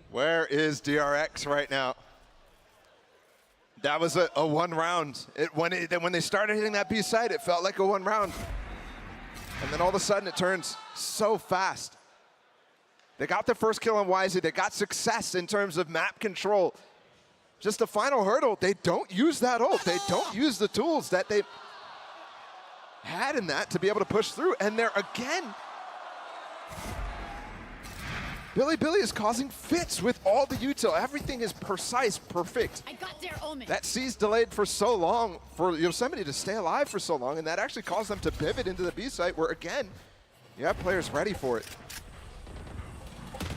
Where is DRX right now? That was a 1 round. When they started hitting that B side, it felt like a 1 round. And then all of a sudden, it turns so fast. They got their first kill on YZ. They got success in terms of map control. Just the final hurdle, they don't use that ult. They don't use the tools that they had in that to be able to push through. And they're again, Billy is causing fits with all the util. Everything is precise, perfect. I got their omen. That C's delayed for so long, for Yosemite to stay alive for so long, and that actually caused them to pivot into the B site where, again, you have players ready for it.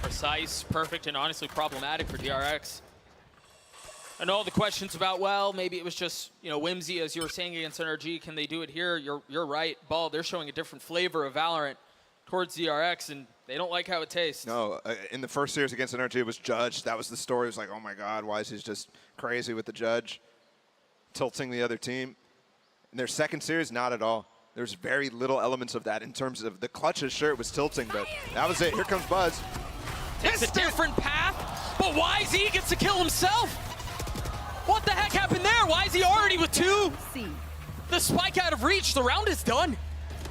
Precise, perfect, and honestly problematic for DRX. And all the questions about, well, maybe it was just, whimsy, as you were saying, against NRG. Can they do it here? You're right, Ball. They're showing a different flavor of Valorant towards DRX, and they don't like how it tastes. No, in the first series against NRG, it was Judge. That was the story. It was like, oh my God, why is he just crazy with the Judge, tilting the other team? In their second series, not at all. There's very little elements of that in terms of the clutches. Sure, it was tilting, but that was it. Here comes Buzz. Takes a different path, but YZ gets to kill himself. What the heck happened there? YZ already with 2. The spike out of reach. The round is done.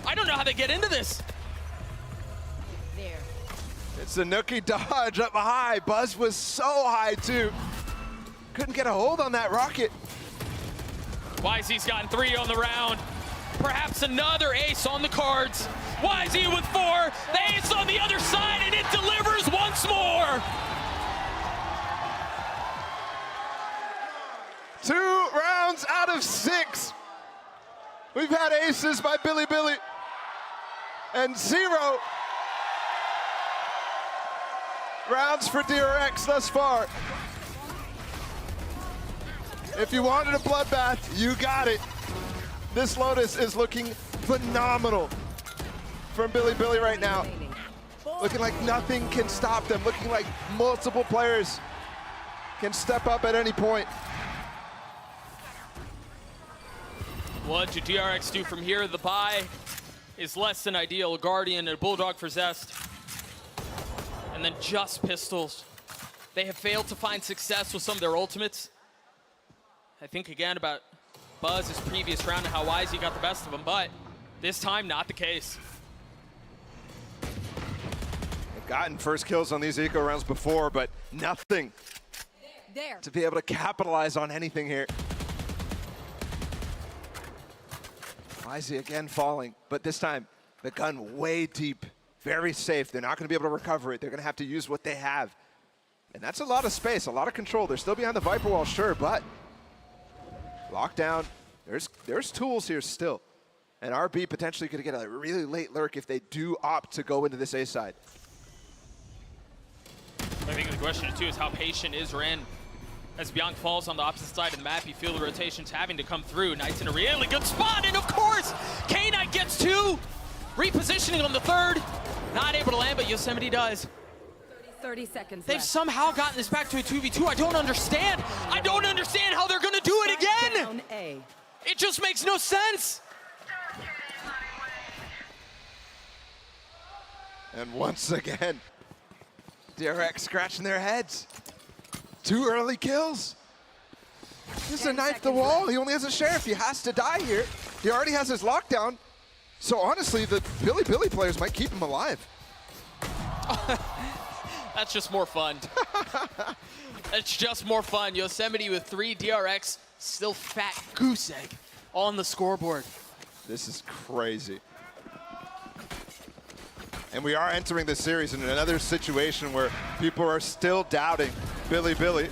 I don't know how they get into this. It's a nookie dodge up high. Buzz was so high, too. Couldn't get a hold on that rocket. YZ's gotten 3 on the round. Perhaps another ace on the cards. YZ with 4. The ace on the other side, and it delivers once more. 2 rounds out of 6. We've had aces by Billy and 0 rounds for DRX thus far. If you wanted a bloodbath, you got it. This Lotus is looking phenomenal from Billy right now. Looking like nothing can stop them. Looking like multiple players can step up at any point. What do DRX do from here? The buy is less than ideal. A Guardian and a Bulldog for Zest. And then just pistols. They have failed to find success with some of their ultimates. I think again about Buzz's previous round and how YZ got the best of him, but this time not the case. They've gotten first kills on these eco rounds before, but nothing to be able to capitalize on anything here. YZ again falling, but this time the gun way deep. Very safe. They're not going to be able to recover it. They're going to have to use what they have. And that's a lot of space, a lot of control. They're still behind the Viper wall, sure, but lockdown. There's tools here still. And RB potentially could get a really late lurk if they do opt to go into this A side. I think the question too is how patient is Ren. As Bianc falls on the opposite side of the map, you feel the rotations having to come through. Knight's in a really good spot, and of course, K-Knight gets 2. Repositioning on the 3rd. Not able to land, but Yosemite does. 30 seconds They've somehow gotten this back to a 2v2. I don't understand. I don't understand how they're going to do it again. It just makes no sense. And once again, DRX scratching their heads. 2 early kills. This is a knife the wall. He only has a sheriff. He has to die here. He already has his lockdown. So honestly, the Billy players might keep him alive. That's just more fun. That's just more fun. Yosemite with 3, DRX still fat goose egg on the scoreboard. This is crazy. And we are entering this series in another situation where people are still doubting Bilibili.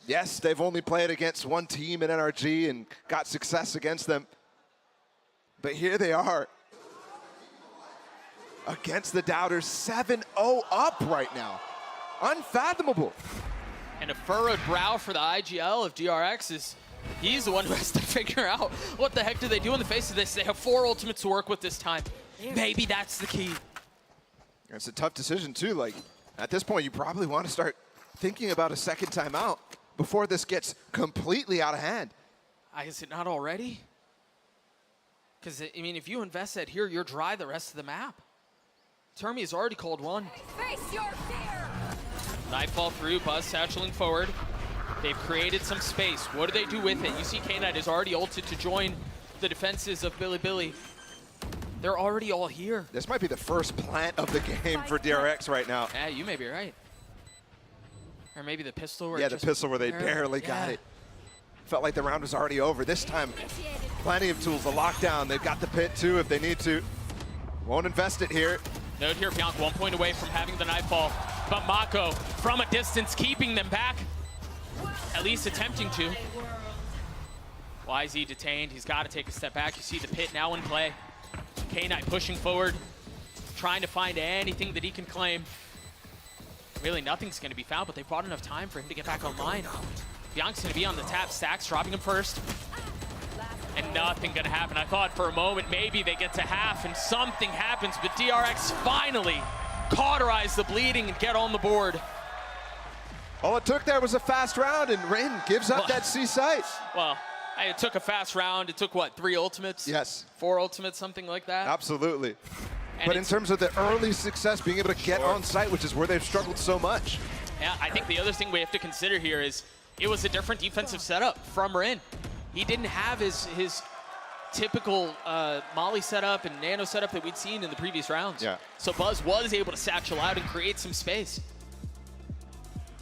Yes, they've only played against one team in NRG and got success against them. But here they are against the doubters, 7-0 up right now. Unfathomable. And a furrowed brow for the IGL of DRX is he's the one who has to figure out what the heck do they do in the face of this. They have 4 ultimates to work with this time. Maybe that's the key. It's a tough decision too. Like at this point, you probably want to start thinking about a second timeout before this gets completely out of hand. Is it not already? Because, I mean, if you invest that here, you're dry the rest of the map. Termi has already called one. Face your fear! Nightfall through, Buzz satcheling forward. They've created some space. What do they do with it? You see K-Knight is already ulted to join the defenses of Bilibili. They're already all here. This might be the first plant of the game for DRX right now. Yeah, you may be right. Or maybe the pistol where Yeah, the pistol where they barely got it. Felt like the round was already over. This time, plenty of tools. The lockdown, they've got the pit too if they need to. Won't invest it here. Note here, Pionk 1 point away from having the Nightfall. But Mako, from a distance, keeping them back. At least attempting to. YZ detained. He's got to take a step back. You see the pit now in play. K-Knight pushing forward, trying to find anything that he can claim. Really, nothing's going to be found, but they've brought enough time for him to get back online. Pionk's going to be on the tap. Stacks dropping him first. And nothing going to happen. I thought for a moment maybe they get to half and something happens, but DRX finally cauterize the bleeding and get on the board. All it took there was a fast round, and Rin gives up that C site. Well, it took a fast round. It took, what, 3 ultimates? Yes. 4 ultimates, something like that? Absolutely. And but in terms of the early success, being able to get on site, which is where they've struggled so much. Yeah, I think the other thing we have to consider here is it was a different defensive setup from Rin. He didn't have his typical Molly setup and Nano setup that we'd seen in the previous rounds. Yeah. So Buzz was able to satchel out and create some space.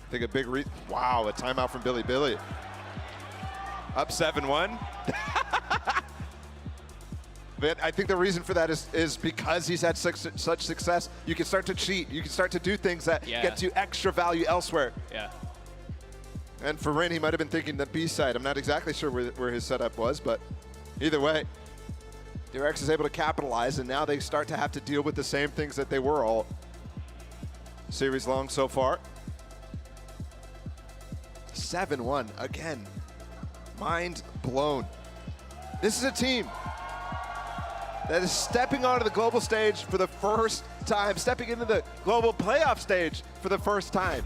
I think a big wow, a timeout from Bilibili. Up 7-1. But I think the reason for that is because he's had such success, you can start to cheat. You can start to do things that get you extra value elsewhere. Yeah. And for Rin, he might have been thinking the B side. I'm not exactly sure where his setup was, but either way, DRX is able to capitalize, and now they start to have to deal with the same things that they were all series long so far. 7-1 again. Mind blown. This is a team that is stepping onto the global stage for the first time, stepping into the global playoff stage for the first time.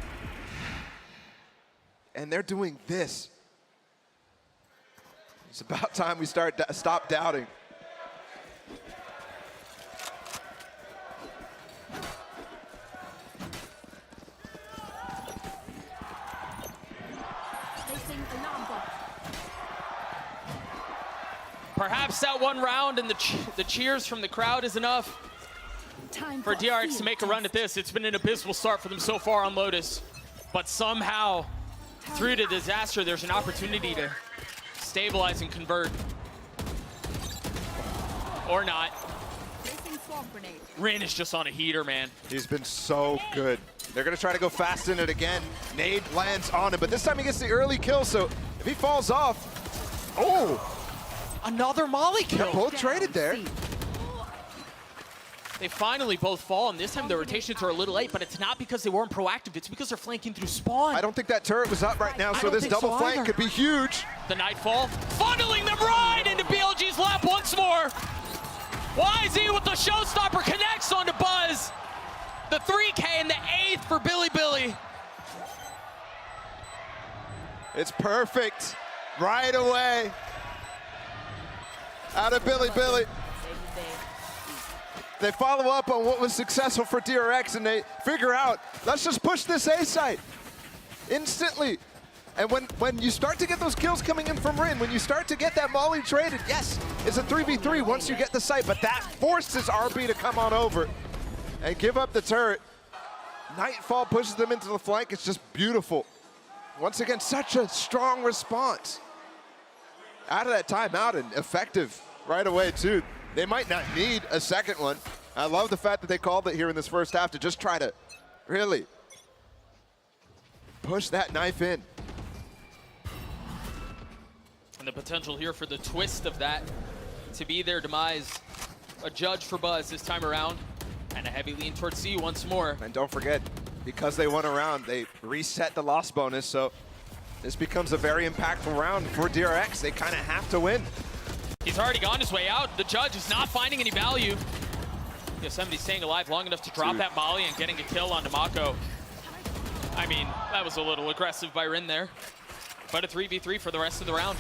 And they're doing this. It's about time we stop doubting. Perhaps that one round and the cheers from the crowd is enough for DRX to make a run at this. It's been an abysmal start for them so far on Lotus. But somehow, through the disaster, there's an opportunity to stabilize and convert. Or not. Rin is just on a heater, man. He's been so good. They're going to try to go fast in it again. Nade lands on him, but this time he gets the early kill, so if he falls off, oh! Another Molly kill. They're both traded there. They finally both fall, and this time the rotations are a little late, but it's not because they weren't proactive. It's because they're flanking through spawn. I don't think that turret was up right now, so this double flank could be huge. The Nightfall funneling them right into BLG's lap once more. YZ with the showstopper connects onto Buzz. The 3K and the 8th for Bilibili. It's perfect right away. Out of Bilibili. They follow up on what was successful for DRX, and they figure out, let's just push this A site instantly. And when you start to get those kills coming in from Rin, when you start to get that Molly traded, yes, it's a 3v3 once you get the site, but that forces RB to come on over and give up the turret. Nightfall pushes them into the flank. It's just beautiful. Once again, such a strong response. Out of that timeout and effective right away, too. They might not need a second one. I love the fact that they called it here in this first half to just try to really push that knife in. And the potential here for the twist of that to be their demise. A judge for Buzz this time around, and a heavy lean towards C once more. And don't forget, because they won a round, they reset the loss bonus, so this becomes a very impactful round for DRX. They kind of have to win. He's already gone his way out. The judge is not finding any value. Yosemite staying alive long enough to drop that molly and getting a kill on Mako. I mean, that was a little aggressive by Rin there. But a 3v3 for the rest of the round.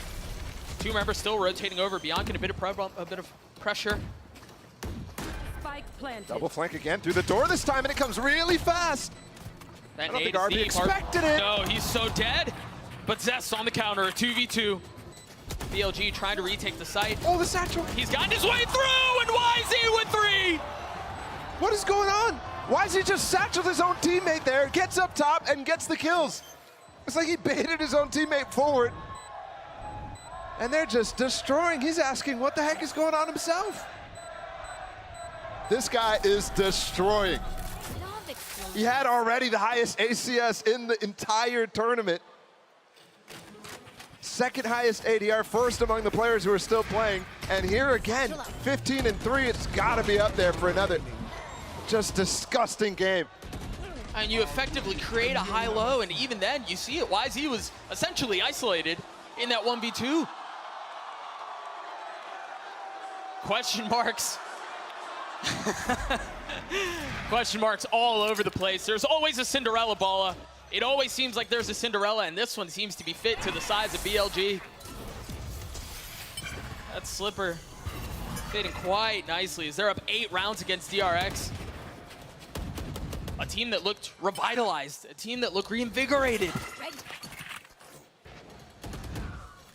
Two members still rotating over. Bianca, a bit of pressure. Spike planted. Double flank again through the door this time, and it comes really fast. That I don't think nade is RB deep. expected it. No, he's so dead. But Zest on the counter, a 2v2. BLG trying to retake the site. Oh, the satchel. He's gotten his way through, and YZ with 3. What is going on? Why is he just satcheled his own teammate there, gets up top, and gets the kills? It's like he baited his own teammate forward. And they're just destroying. He's asking what the heck is going on himself. This guy is destroying. He had already the highest ACS in the entire tournament. Second highest ADR, first among the players who are still playing. And here again, 15 and 3, it's gotta be up there for another just disgusting game. And you effectively create a high-low, and even then, you see it. YZ was essentially isolated in that 1v2. Question marks. Question marks all over the place. There's always a Cinderella Balla. It always seems like there's a Cinderella, and this one seems to be fit to the size of BLG. That Slipper fitting quite nicely as they're up 8 rounds against DRX. A team that looked revitalized, a team that looked reinvigorated.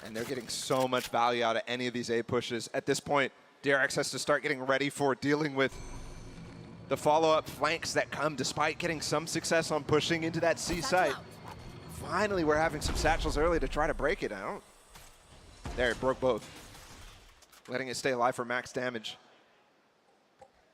And they're getting so much value out of any of these A pushes. At this point, DRX has to start getting ready for dealing with the follow-up flanks that come despite getting some success on pushing into that C site. Finally, we're having some satchels early to try to break it. There, it broke both. Letting it stay alive for max damage.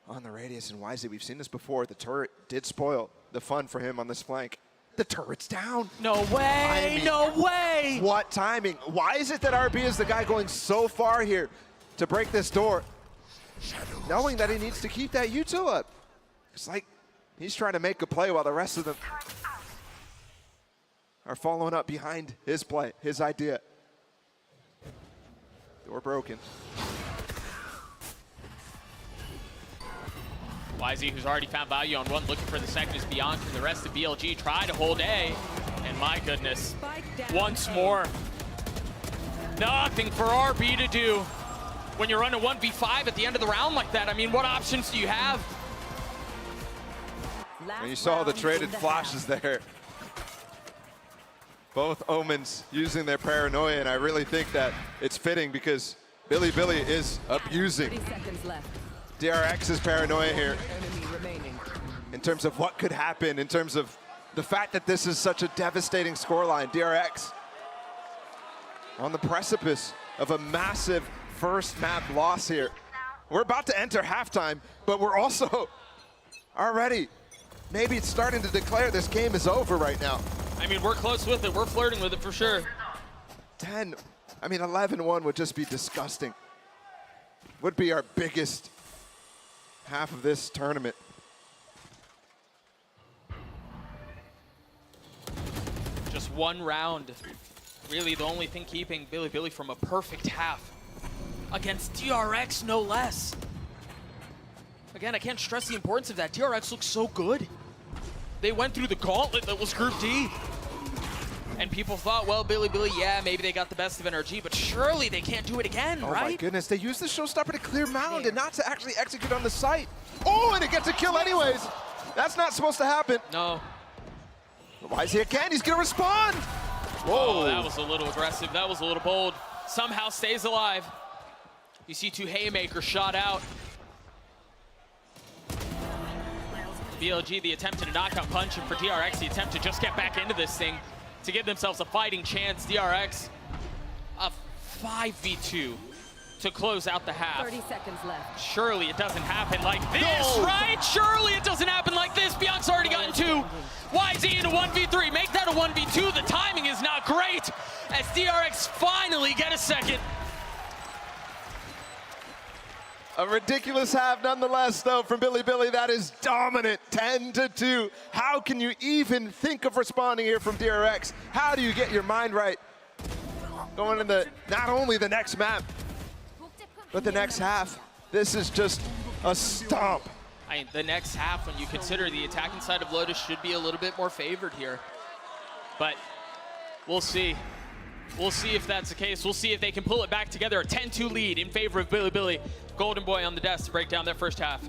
On the radius, and YZ, we've seen this before. The turret did spoil the fun for him on this flank. The turret's down. No way, no way. What timing? Why is it that RB is the guy going so far here to break this door, knowing that he needs to keep that util up? It's like he's trying to make a play while the rest of them are following up behind his play, his idea. Door broken. YZ, who's already found value on one, looking for the second is Bianca, and the rest of BLG try to hold A. And my goodness, once more, nothing for RB to do. When you're running 1v5 at the end of the round like that, I mean, what options do you have? And you saw the traded flashes there. Both Omens using their paranoia, and I really think that it's fitting because Billy is abusing 30 seconds left. DRX's paranoia here in terms of what could happen, in terms of the fact that this is such a devastating scoreline. DRX on the precipice of a massive first map loss here. We're about to enter halftime, but we're also already maybe it's starting to declare this game is over right now. I mean, we're close with it. We're flirting with it for sure. 11-1 would just be disgusting. Would be our biggest half of this tournament. Just one round. Really the only thing keeping Billy from a perfect half. Against DRX, no less. Again, I can't stress the importance of that. DRX looks so good. They went through the gauntlet that was Group D. And people thought, well, Billy, yeah, maybe they got the best of NRG, but surely they can't do it again, right? Oh my goodness, they used the showstopper to clear mound and not to actually execute on the site. Oh, and it gets a kill anyways. That's not supposed to happen. No. Why is he again? He's gonna respond. Whoa. Oh, that was a little aggressive. That was a little bold. Somehow stays alive. You see 2 haymakers shot out. BLG, the attempt at a knockout punch, and for DRX, the attempt to just get back into this thing to give themselves a fighting chance. DRX, a 5v2 to close out the half. 30 seconds left. Surely it doesn't happen like this, right? Surely it doesn't happen like this. Bianca's already gotten 2. YZ into 1v3. Make that a 1v2. The timing is not great as DRX finally get a second. A ridiculous half nonetheless, though, from Billy. That is dominant, 10-2. How can you even think of responding here from DRX? How do you get your mind right? Going into not only the next map, but the next half. This is just a stomp. I mean, the next half, when you consider the attacking side of Lotus, should be a little bit more favored here. But we'll see. We'll see if that's the case. We'll see if they can pull it back together. A 10-2 lead in favor of Billy. Golden Boy on the desk to break down that first half.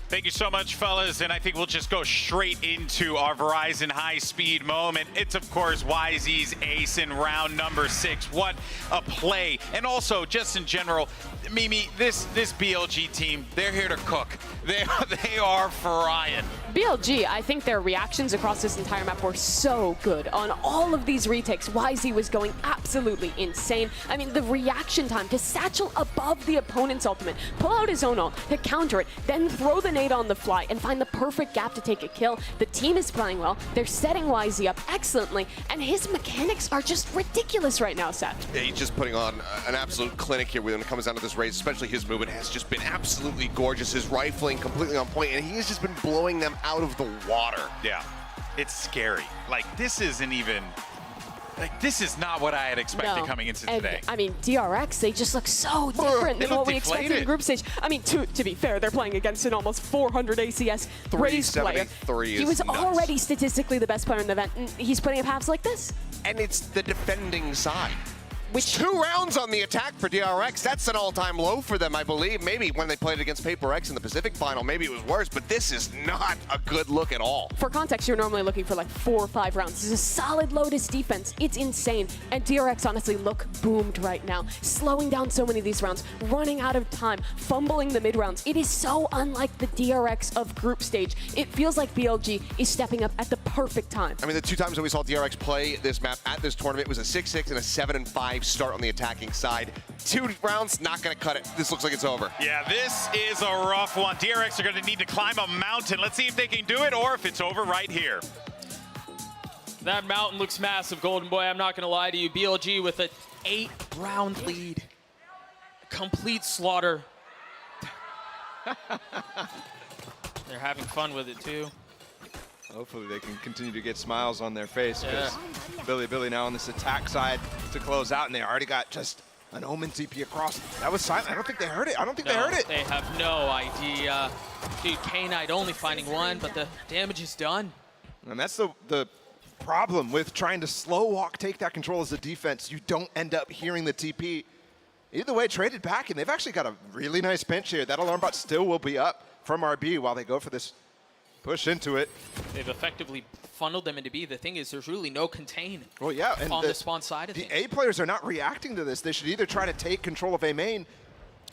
Thank you so much, fellas, and I think we'll just go straight into our Verizon high-speed moment. It's, of course, YZ's ace in round number 6. What a play. And also, just in general, Mimi, this BLG team, they're here to cook. They are frying. BLG, I think their reactions across this entire map were so good. On all of these retakes, YZ was going absolutely insane. I mean, the reaction time to satchel above the opponent's ultimate, pull out his own ult, to counter it, then throw the nade on the fly and find the perfect gap to take a kill. The team is playing well. They're setting YZ up excellently, and his mechanics are just ridiculous right now, Seth. Yeah, he's just putting on an absolute clinic here when it comes down to this race, especially his movement has just been absolutely gorgeous. His rifling completely on point, and he has just been blowing them out of the water. Yeah, it's scary. Like, this isn't even... Like, this is not what I had expected coming into today. I mean, DRX, they just look so different than what we expected in group stage. I mean, to be fair, they're playing against an almost 400 ACS Raze player. He was already statistically the best player in the event, and he's putting up halves like this. And it's the defending side. Which 2 rounds on the attack for DRX. That's an all-time low for them, I believe. Maybe when they played against Paper X in the Pacific final, maybe it was worse, but this is not a good look at all. For context, you're normally looking for like 4 or 5 rounds. This is a solid Lotus defense. It's insane. And DRX honestly look boomed right now. Slowing down so many of these rounds, running out of time, fumbling the mid rounds. It is so unlike the DRX of group stage. It feels like BLG is stepping up at the perfect time. I mean, the 2 times that we saw DRX play this map at this tournament was a 6-6 and a 7-5 start on the attacking side. 2 rounds, not gonna cut it. This looks like it's over. Yeah, this is a rough one. DRX are gonna need to climb a mountain. Let's see if they can do it or if it's over right here. That mountain looks massive, Golden Boy. I'm not gonna lie to you. BLG with an 8-round lead. Complete slaughter. They're having fun with it too. Hopefully they can continue to get smiles on their face, because Billy now on this attack side to close out, and they already got just an Omen TP across. That was silent. I don't think they heard it. I don't think they heard it. They have no idea. Dude, K-Knight only finding 1, but the damage is done. And that's the problem with trying to slow walk, take that control as a defense. You don't end up hearing the TP. Either way, traded back, and they've actually got a really nice pinch here. That alarm bot still will be up from RB while they go for this push into it. They've effectively funneled them into B. The thing is, there's really no contain and on the spawn side of the things. A players are not reacting to this. They should either try to take control of A main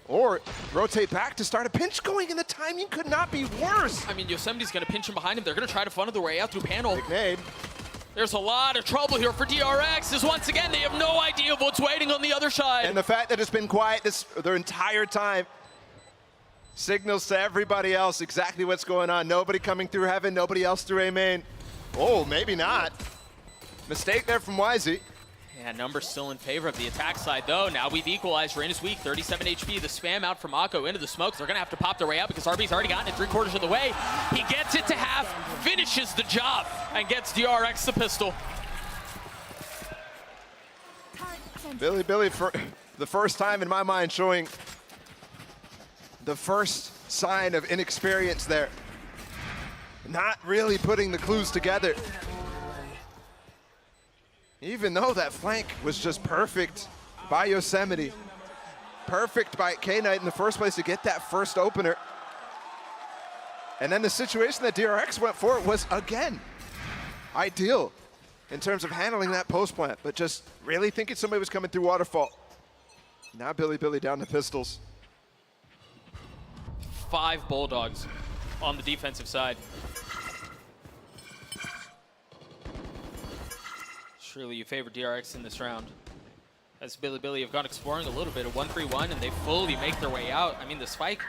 or rotate back to start a pinch going, and the timing could not be worse. I mean, Yosemite's going to pinch him behind him. They're going to try to funnel their way out through panel. Big nade. There's a lot of trouble here for DRX, as once again, they have no idea of what's waiting on the other side. And the fact that it's been quiet their entire time signals to everybody else exactly what's going on. Nobody coming through heaven, nobody else through A main. Oh, maybe not. Mistake there from YZ. Yeah, numbers still in favor of the attack side, though. Now we've equalized. Rin is weak, 37 HP. The spam out from Akko into the smokes. They're going to have to pop their way out because RB's already gotten it 3/4 of the way. He gets it to half, finishes the job, and gets DRX the pistol. Billy, for the first time in my mind, showing the first sign of inexperience there. Not really putting the clues together. Even though that flank was just perfect by Yosemite. Perfect by K-Knight in the first place to get that first opener. And then the situation that DRX went for was, again, ideal in terms of handling that post plant, but just really thinking somebody was coming through waterfall. Now Billy down to pistols. 5 Bulldogs on the defensive side. Surely you favor DRX in this round. as Billy have gone exploring a little bit of 1-3-1, and they fully make their way out. I mean, the spike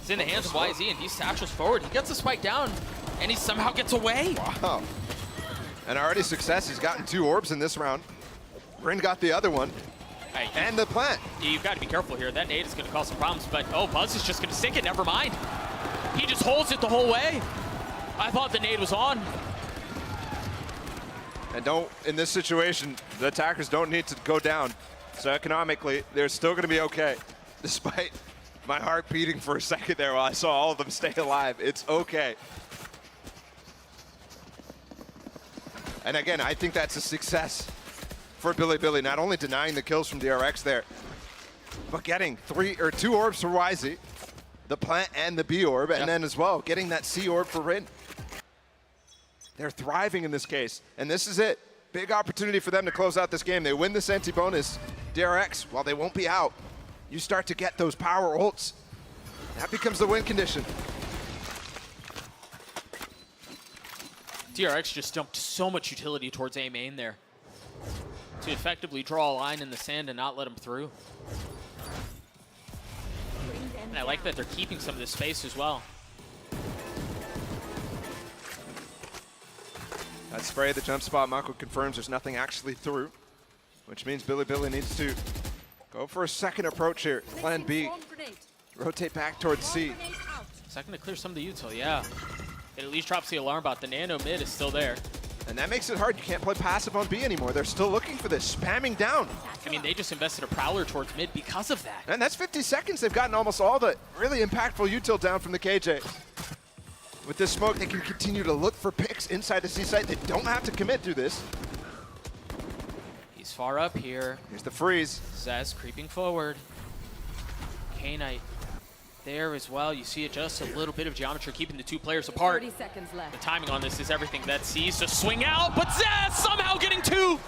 is in the hands of YZ, and he satchels forward. He gets the spike down, and he somehow gets away. Wow. And already success. He's gotten 2 orbs in this round. Rin got the other one. Hey, and the plant. You've got to be careful here. That nade is going to cause some problems, but oh, Buzz is just going to stick it. Never mind. He just holds it the whole way. I thought the nade was on. And in this situation, the attackers don't need to go down. So economically, they're still going to be okay. Despite my heart beating for a second there while I saw all of them stay alive. It's okay. And again, I think that's a success for Billy, not only denying the kills from DRX there, but getting 2 orbs for YZ, the plant and the B orb, and then as well, getting that C orb for Rin. They're thriving in this case, and this is it. Big opportunity for them to close out this game. They win the Senti bonus. DRX, while they won't be out, you start to get those power ults. That becomes the win condition. DRX just dumped so much utility towards A main there to effectively draw a line in the sand and not let him through. And I like that they're keeping some of this space as well. That spray, the jump spot, Mako confirms there's nothing actually through, which means Billy needs to go for a second approach here. Plan B, rotate back towards C. Second to clear some of the util, yeah. It at least drops the alarm bot. The nano mid is still there. And that makes it hard. You can't play passive on B anymore. They're still looking for this, spamming down. I mean, they just invested a prowler towards mid because of that. And that's 50 seconds. They've gotten almost all the really impactful util down from the KJ. With this smoke, they can continue to look for picks inside the C site. They don't have to commit through this. He's far up here. Here's the freeze. Zez creeping forward. K-Knight there as well. You see it just a little bit of geometry keeping the 2 players apart. 30 seconds left. The timing on this is everything. That sees to swing out, but Zez somehow getting 2.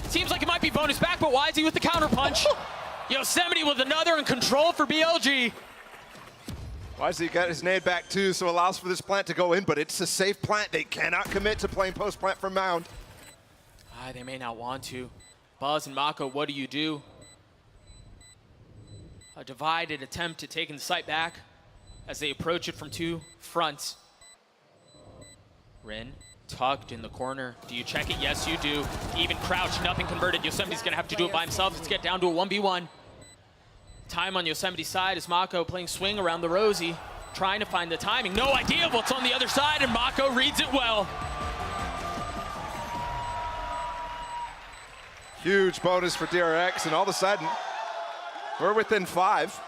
Seems like it might be bonus back, but YZ with the counter punch. Yosemite with another in control for BLG. YZ got his nade back too, so allows for this plant to go in, but it's a safe plant. They cannot commit to playing post plant from Mound. They may not want to. Buzz and Mako, what do you do? A divided attempt at taking the site back as they approach it from 2 fronts. Rin tucked in the corner. Do you check it? Yes, you do. Even crouch, nothing converted. Yosemite's gonna have to do it by himself. Let's get down to a 1v1. Time on Yosemite's side is Mako playing swing around the Rosie, trying to find the timing. No idea what's on the other side, and Mako reads it well. Huge bonus for DRX, and all of a sudden, we're within 5.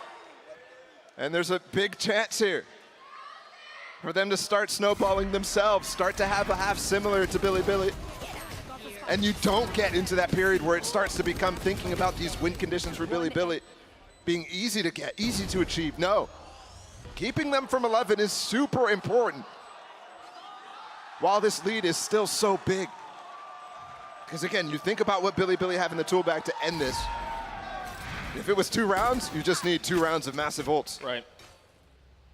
And there's a big chance here for them to start snowballing themselves, start to have a half similar to Billy. And you don't get into that period where it starts to become thinking about these win conditions for Billy being easy to get, easy to achieve. No, keeping them from 11 is super important while this lead is still so big. Because again, you think about what Billy have in the tool bag to end this. If it was 2 rounds, you just need 2 rounds of massive ults. Right.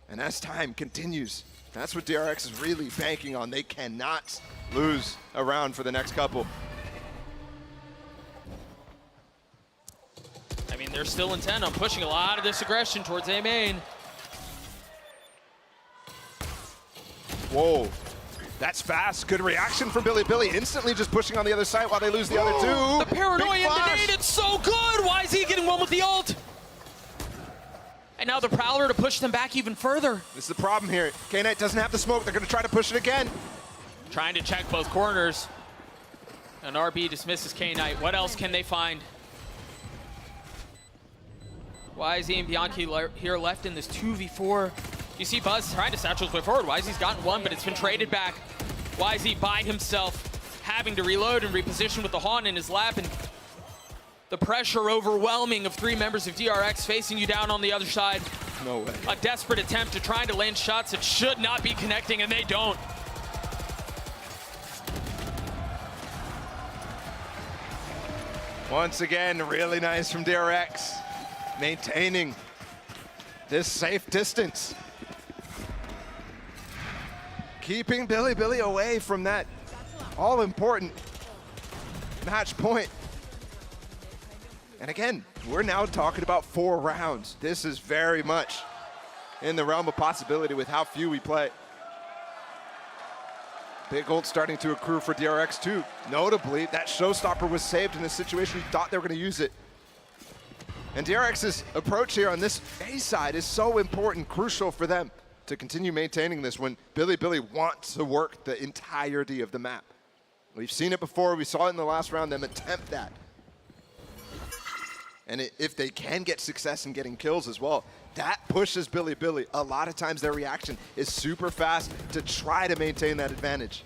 And as time continues, that's what DRX is really banking on. They cannot lose a round for the next couple. I mean, they're still intent on pushing a lot of this aggression towards A main. Whoa, that's fast. Good reaction from Billy. Instantly just pushing on the other side while they lose the other 2. The paranoia and the nade, it's so good! YZ getting one with the ult. And now the Prowler to push them back even further. This is the problem here. K-Knight doesn't have the smoke. They're going to try to push it again. Trying to check both corners. And RB dismisses K-Knight. What else can they find? YZ and Bianchi here left in this 2v4. You see Buzz trying to satchel his way forward. YZ's gotten 1, but it's been traded back. YZ by himself, having to reload and reposition with the Haunt in his lap, and the pressure overwhelming of 3 members of DRX facing you down on the other side. No way. A desperate attempt to trying to land shots that should not be connecting, and they don't. Once again, really nice from DRX. Maintaining this safe distance. Keeping Billy away from that all-important match point. And again, we're now talking about 4 rounds. This is very much in the realm of possibility with how few we play. Big ult starting to accrue for DRX too. Notably, that showstopper was saved in a situation he thought they were going to use it. And DRX's approach here on this A side is so important, crucial for them to continue maintaining this when Billy wants to work the entirety of the map. We've seen it before, we saw it in the last round, them attempt that. And if they can get success in getting kills as well, that pushes Billy. A lot of times their reaction is super fast to try to maintain that advantage.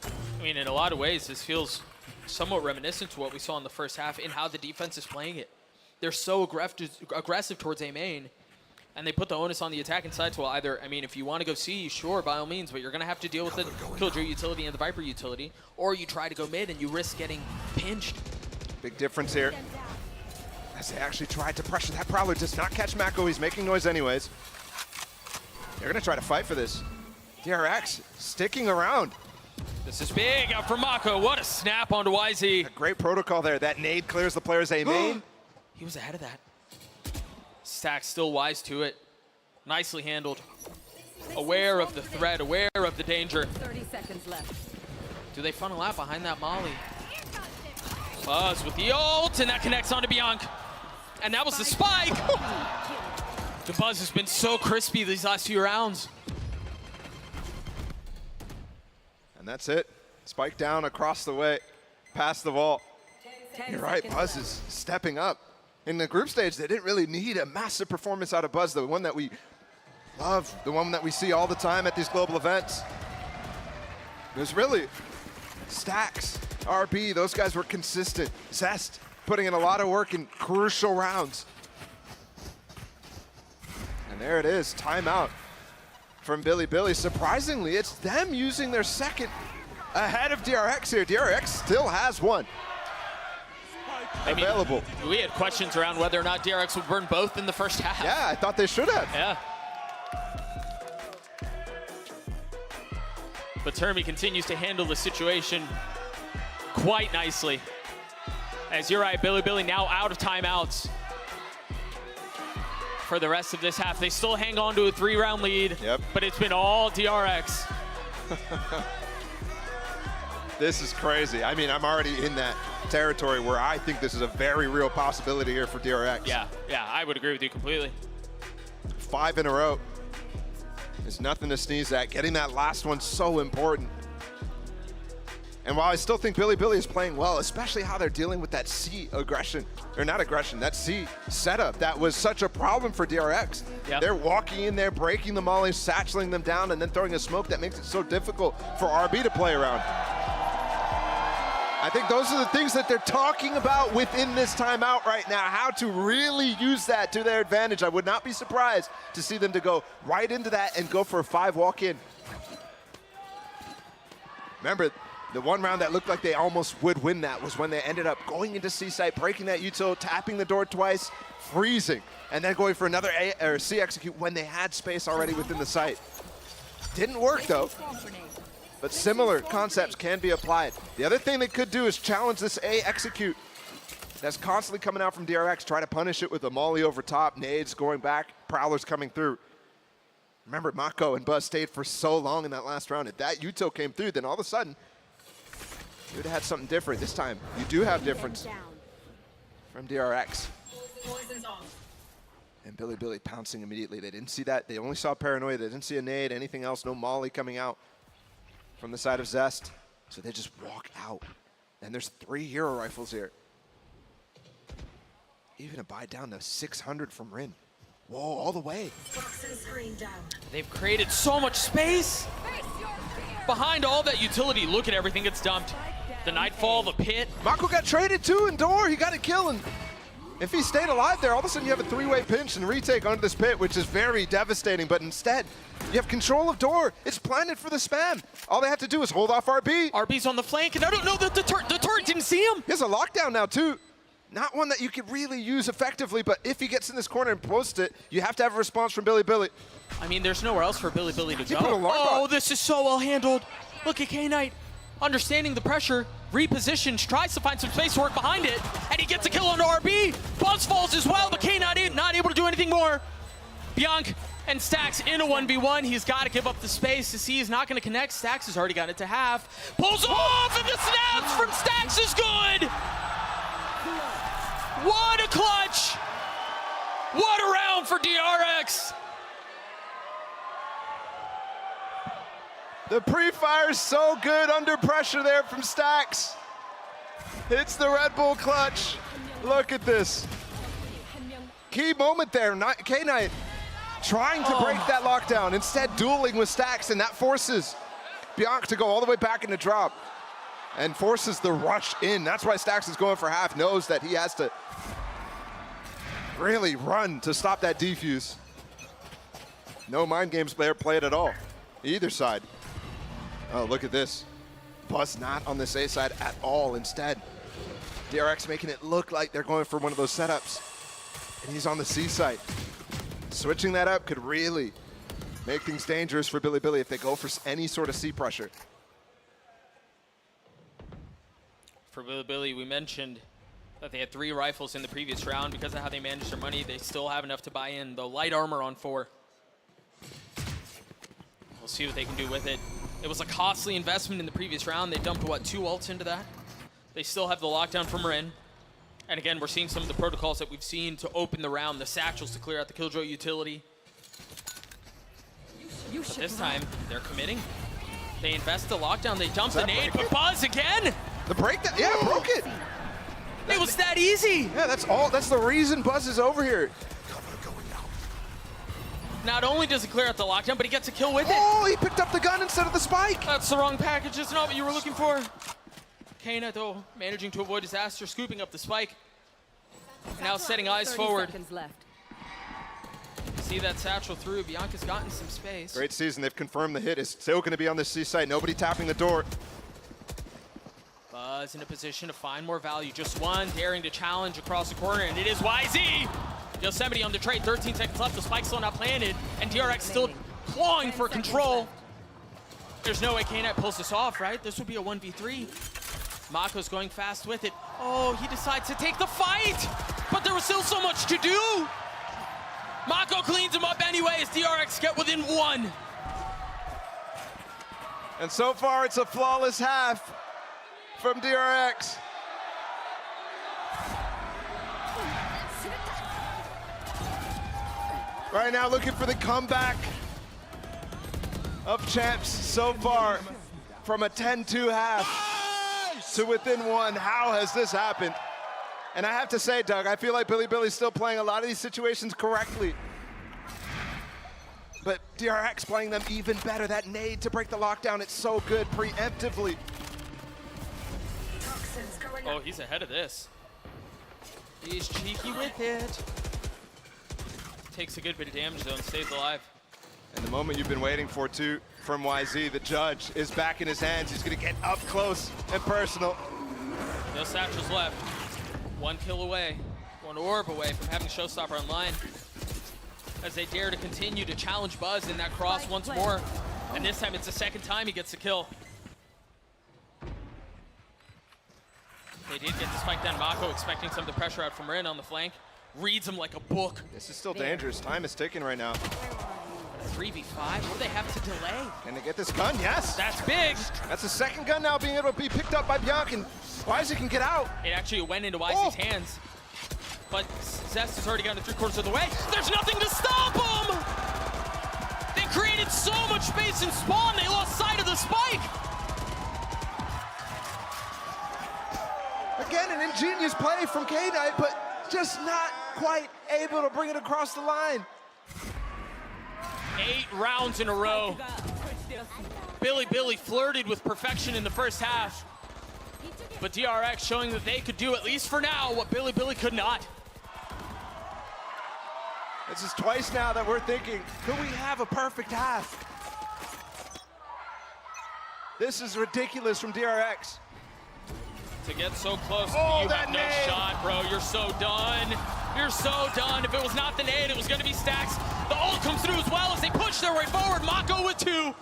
I mean, in a lot of ways, this feels somewhat reminiscent to what we saw in the first half in how the defense is playing it. They're so aggressive towards A main, and they put the onus on the attacking side to either, I mean, if you want to go C, sure, by all means, but you're going to have to deal with the Killjoy utility and the Viper utility, or you try to go mid and you risk getting pinched. Big difference here. As they actually tried to pressure that Prowler, does not catch Mako. He's making noise anyways. They're going to try to fight for this. DRX sticking around. This is big out for Mako. What a snap onto YZ. A great protocol there. That nade clears the player's A main. He was ahead of that. Stack still wise to it. Nicely handled. Aware of the threat, aware of the danger. 30 seconds left. Do they funnel out behind that Molly? Buzz with the ult, and that connects onto Bianca. And that was the spike. The Buzz has been so crispy these last few rounds. And that's it. Spike down across the way, past the wall. You're right, Buzz is stepping up. In the group stage, they didn't really need a massive performance out of Buzz, the one that we love, the one that we see all the time at these global events. It was really Stacks, RB, those guys were consistent. Zest putting in a lot of work in crucial rounds. And there it is, timeout from Billy. Surprisingly, it's them using their second ahead of DRX here. DRX still has one available. We had questions around whether or not DRX would burn both in the first half. Yeah, I thought they should have. Yeah. But Termi continues to handle the situation quite nicely. As you're right, Billy now out of timeouts for the rest of this half. They still hang on to a 3-round lead, but it's been all DRX. This is crazy. I mean, I'm already in that territory where I think this is a very real possibility here for DRX. Yeah, I would agree with you completely. 5 in a row. There's nothing to sneeze at. Getting that last one so important. And while I still think Billy is playing well, especially how they're dealing with that C aggression, or not aggression, that C setup that was such a problem for DRX. Yep. They're walking in there, breaking the mollies, satcheling them down, and then throwing a smoke that makes it so difficult for RB to play around. I think those are the things that they're talking about within this timeout right now, how to really use that to their advantage. I would not be surprised to see them to go right into that and go for a 5 walk-in. Remember, the one round that looked like they almost would win that was when they ended up going into C-site, breaking that util, tapping the door twice, freezing, and then going for another A or C execute when they had space already within the site. Didn't work though. But similar concepts can be applied. The other thing they could do is challenge this A execute that's constantly coming out from DRX, try to punish it with a molly over top, nades going back, prowlers coming through. Remember, Mako and Buzz stayed for so long in that last round. If that util came through, then all of a sudden, you would have had something different. This time, you do have difference from DRX. And Billy pouncing immediately. They didn't see that. They only saw Paranoia. They didn't see a nade, anything else, no molly coming out from the side of Zest. So they just walk out. And there's 3 hero rifles here. Even a buy down to 600 from Rin. Whoa, all the way. They've created so much space behind all that utility. Look at everything that's dumped. The Nightfall, the pit. Mako got traded too in door. He got a kill, and if he stayed alive there, all of a sudden you have a 3-way pinch and retake onto this pit, which is very devastating. But instead, you have control of door. It's planted for the spam. All they have to do is hold off RB. RB's on the flank, and I don't know that the turret didn't see him. He has a lockdown now too. Not one that you could really use effectively, but if he gets in this corner and posts it, you have to have a response from Billy. I mean, there's nowhere else for Billy to He go. put a alarm Oh, bot. this is so well handled. Look at K-Knight understanding the pressure. repositions, tries to find some space to work behind it, and he gets a kill on RB. Buzz falls as well, but K9 not able to do anything more. Bianc and Stax in a 1v1. He's got to give up the space to see he's not going to connect. Stax has already got it to half. Pulls off, and the snaps from Stax is good. What a clutch. What a round for DRX. The pre-fire's so good under pressure there from Stax. Hits the Red Bull clutch. Look at this. Key moment there, K9 trying to break that lockdown, instead dueling with Stax, and that forces Bianc to go all the way back into drop and forces the rush in. That's why Stax is going for half, knows that he has to really run to stop that defuse. No mind games player played at all, either side. Oh, look at this. Buzz not on this A side at all. Instead, DRX making it look like they're going for one of those setups, and he's on the C side. Switching that up could really make things dangerous for Bilibili if they go for any sort of C pressure. For Bilibili, we mentioned that they had 3 rifles in the previous round. Because of how they managed their money, they still have enough to buy in the light armor on 4. We'll see what they can do with it. It was a costly investment in the previous round. They dumped, what, 2 ults into that? They still have the lockdown from Marin. And again, we're seeing some of the protocols that we've seen to open the round, the satchels to clear out the Killjoy utility. But this time, they're committing. They invest the lockdown, they dump the nade, but Buzz again! The breakdown, yeah, broke it! It was that easy! Yeah, that's the reason Buzz is over here. Not only does he clear out the lockdown, but he gets a kill with it. Oh, he picked up the gun instead of the spike! That's the wrong package, it's not what you were looking for. Kana, though, managing to avoid disaster, scooping up the spike. Now setting eyes forward. See that satchel through. Bianca's gotten some space. Great season. They've confirmed the hit is still going to be on the C side. Nobody tapping the door. Buzz in a position to find more value. Just one daring to challenge across the corner, and it is YZ. Yosemite on the trade. 13 seconds left. The spike's still not planted, and DRX still clawing for control. There's no way K9 pulls this off, right? This would be a 1v3. Mako's going fast with it. Oh, he decides to take the fight, but there was still so much to do. Mako cleans him up anyway as DRX get within 1. And so far, it's a flawless half from DRX. Right now, looking for the comeback of champs so far from a 10-2 half to within 1. How has this happened? And I have to say, Doug, I feel like Bilibili's still playing a lot of these situations correctly. But DRX playing them even better. That nade to break the lockdown, it's so good preemptively. Oh, he's ahead of this. He's cheeky with it. Takes a good bit of damage though and stays alive. And the moment you've been waiting for too from YZ, the judge is back in his hands. He's gonna get up close and personal. No satchels left. 1 kill away, 1 orb away from having Showstopper online. As they dare to continue to challenge Buzz in that cross once more. And this time it's the second time he gets the kill. They did get the spike down. Mako expecting some of the pressure out from Rin on the flank. Reads him like a book. This is still dangerous. Time is ticking right now. 3v5, what do they have to delay? Can they get this gun? Yes. That's big. That's the second gun now being able to be picked up by Bianc, and YZ can get out. It actually went into YZ's hands. But Zest has already gotten 3/4 of the way. There's nothing to stop him! They created so much space in spawn, they lost sight of the spike! Again, an ingenious play from K9, but just not quite able to bring it across the line. 8 rounds in a row. Bilibili flirted with perfection in the first half. But DRX showing that they could do, at least for now, what Bilibili could not. This is twice now that we're thinking, could we have a perfect half? This is ridiculous from DRX. To get so close, oh, you have no nade. shot, bro. You're so done. You're so done. If it was not the nade, it was going to be Stax. The ult comes through as well as they push their way forward. Mako with 2.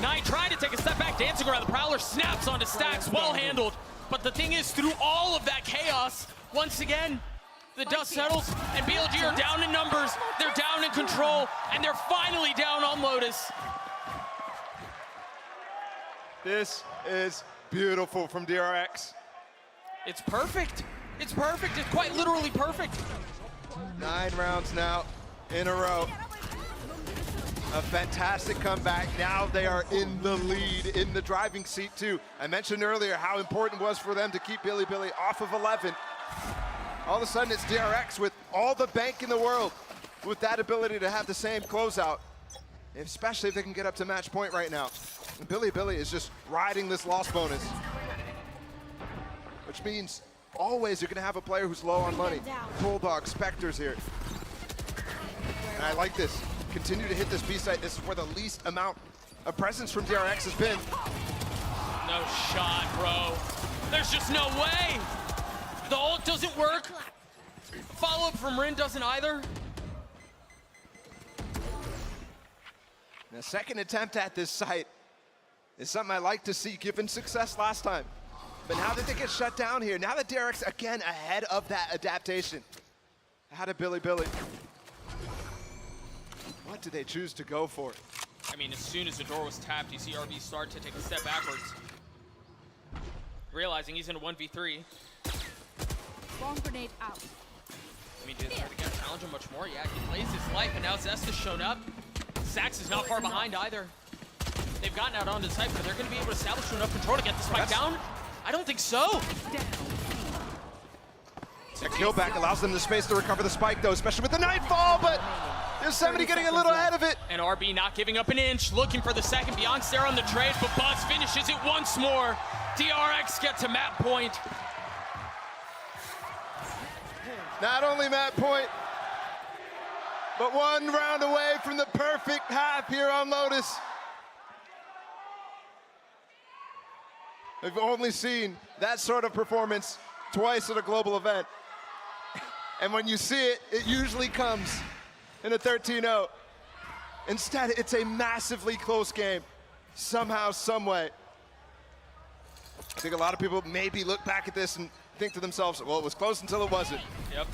Nine trying to take a step back, dancing around the Prowler, snaps onto Stacks, well handled. But the thing is, through all of that chaos, once again, the dust settles, and BLG are down in numbers, they're down in control, and they're finally down on Lotus. This is beautiful from DRX. It's perfect. It's perfect. It's quite literally perfect. 9 rounds now in a row. A fantastic comeback. Now they are in the lead, in the driving seat too. I mentioned earlier how important it was for them to keep Bilibili off of 11. All of a sudden it's DRX with all the bank in the world, with that ability to have the same closeout, especially if they can get up to match point right now. And Bilibili is just riding this loss bonus, which means always you're gonna have a player who's low on money. Bulldog, Spectres here. And I like this. Continue to hit this B site. This is where the least amount of presence from DRX has been. No shot, bro. There's just no way. The ult doesn't work. Follow-up from Rin doesn't either. The second attempt at this site is something I like to see, given success last time. But now that they get shut down here, now that DRX again ahead of that adaptation, ahead of Bilibili. What did they choose to go for? I mean, as soon as the door was tapped, you see RB start to take a step backwards. Realizing he's in a 1v3. Bomb grenade out. I mean, did they try to get challenge him much more? Yeah, he plays his life, and now Zest has shown up. Sax is not far behind either. They've gotten out onto the site, but they're going to be able to establish enough control to get the spike down? I don't think so. That kill back allows them the space to recover the spike, though, especially with the Nightfall, but there's somebody getting a little ahead of it. And RB not giving up an inch, looking for the second. Beyond's there on the trade, but Buzz finishes it once more. DRX get to map point. Not only map point, but 1 round away from the perfect half here on Lotus. We've only seen that sort of performance twice at a global event. And when you see it, it usually comes in a 13-0. Instead, it's a massively close game, somehow, some way. I think a lot of people maybe look back at this and think to themselves, well, it was close until it wasn't. Yep.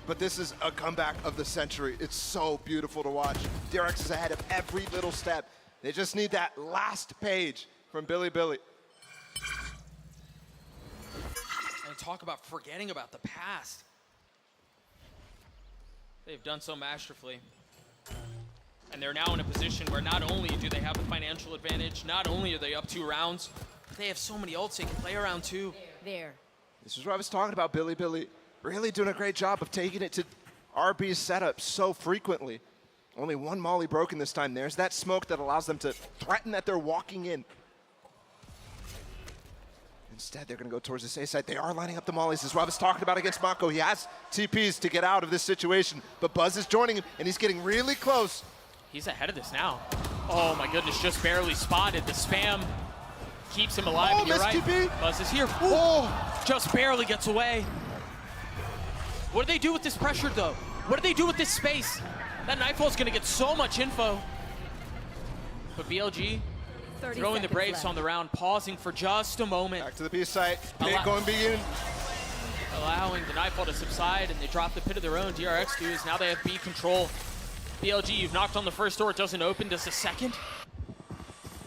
But this is a comeback of the century. It's so beautiful to watch. DRX is ahead of every little step. They just need that last page from Bilibili. And talk about forgetting about the past. They've done so masterfully. And they're now in a position where not only do they have the financial advantage, not only are they up 2 rounds, but they have so many ults they can play around too. There. This is what I was talking about, Bilibili. Really doing a great job of taking it to RB's setup so frequently. Only 1 molly broken this time. There's that smoke that allows them to threaten that they're walking in. Instead, they're going to go towards this A side. They are lining up the mollies. This is what I was talking about against Mako. He has TPs to get out of this situation, but Buzz is joining him, and he's getting really close. He's ahead of this now. Oh my goodness, just barely spotted. The spam keeps him alive, and you're right. TP. Buzz is here. Ooh, just barely gets away. What do they do with this pressure, though? What do they do with this space? That Nightfall's going to get so much info. But BLG throwing the brakes on the round, pausing for just a moment. Back to the B site. Pit going B in. Allowing the Nightfall to subside, and they drop the pit of their own. DRX dudes, now they have B control. BLG, you've knocked on the first door, it doesn't open. Does the second?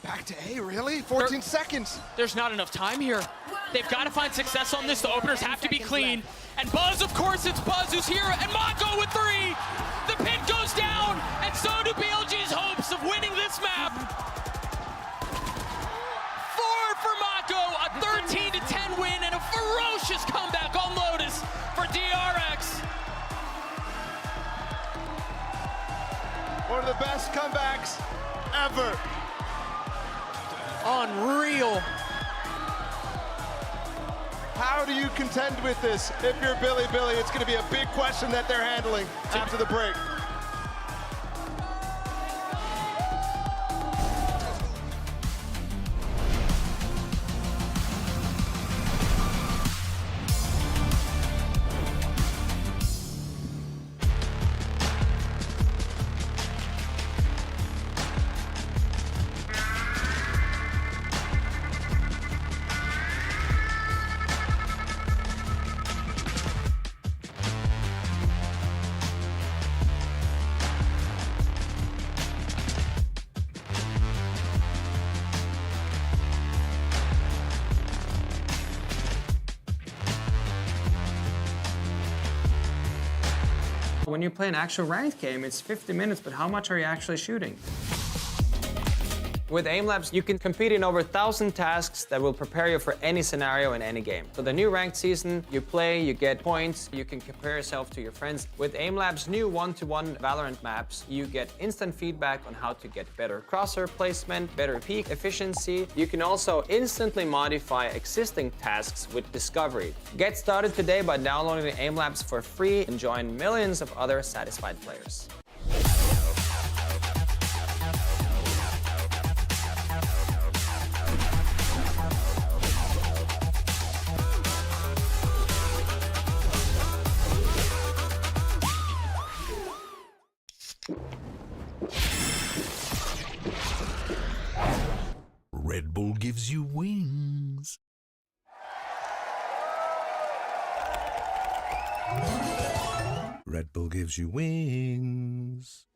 Back to A, really? 14 seconds. There's not enough time here. They've got to find success on this. The openers have to be clean. And Buzz, of course, it's Buzz who's here, and Mako with 3. The pit goes down, and so do BLG's hopes of winning this map. 4 for Mako, a 13-10 win, and a ferocious comeback on Lotus for DRX. One of the best comebacks ever. Unreal. How do you contend with this if you're Bilibili? It's going to be a big question that they're handling after the break. When you play an actual ranked game, it's 50 minutes, but how much are you actually shooting? With Aim Labs, you can compete in over 1,000 tasks that will prepare you for any scenario in any game. So the new ranked season, you play, you get points, you can compare yourself to your friends. With Aim Labs' new one-to-one Valorant maps, you get instant feedback on how to get better crosshair placement, better peak efficiency. You can also instantly modify existing tasks with Discovery. Get started today by downloading Aim Labs for free and join millions of other satisfied players. Red Bull gives you wings. Red Bull gives you wings.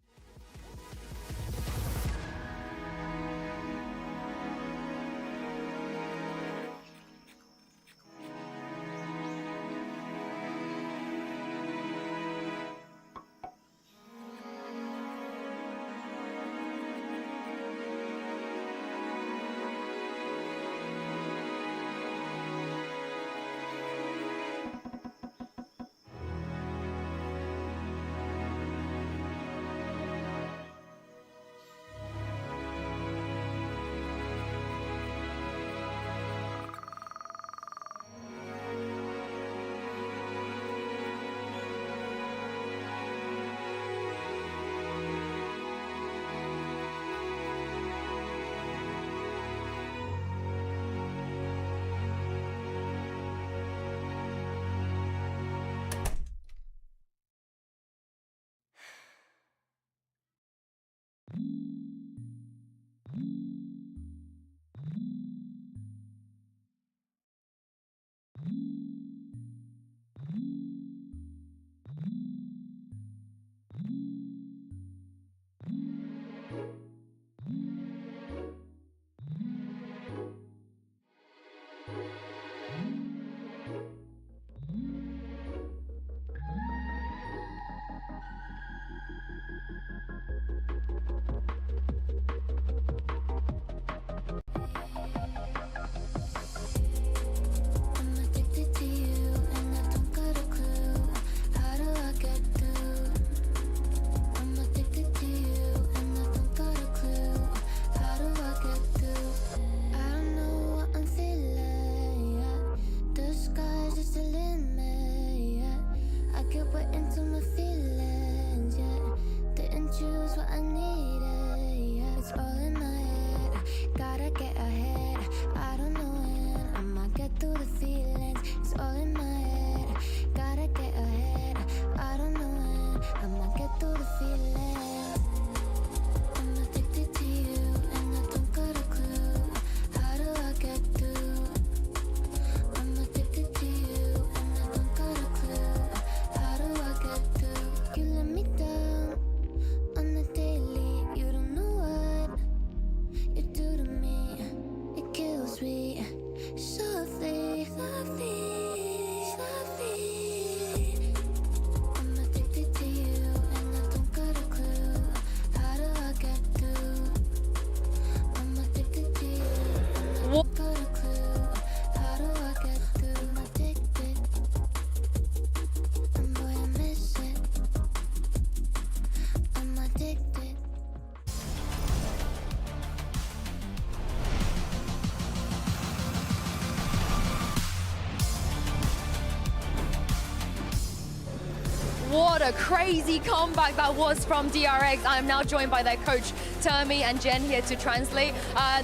What a crazy comeback that was from DRX. I'm now joined by their coach, Termi and Jen here to translate.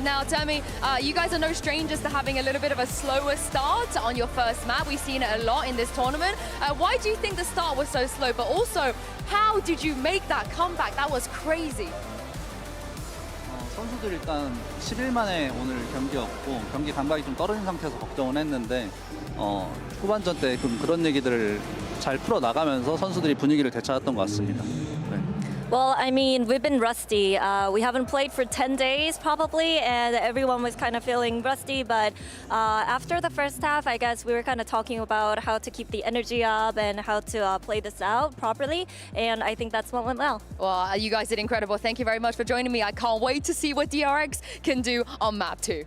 Now, Termi, you guys are no strangers to having a little bit of a slower start on your first map. We've seen it a lot in this tournament. Why do you think the start was so slow? But also, how did you make that comeback? That was crazy. 선수들 일단 10일 만에 오늘 경기였고 경기 감각이 좀 떨어진 상태에서 걱정을 했는데 후반전 때 그런 얘기들을 잘 풀어나가면서 선수들이 분위기를 되찾았던 것 같습니다. 네. Well, I mean, we've been rusty. We haven't played for 10 days probably, and everyone was kind of feeling rusty. But after the first half, I guess we were kind of talking about how to keep the energy up and how to play this out properly. And I think that's what went well. Well, you guys did incredible. Thank you very much for joining me. I can't wait to see what DRX can do on map 2.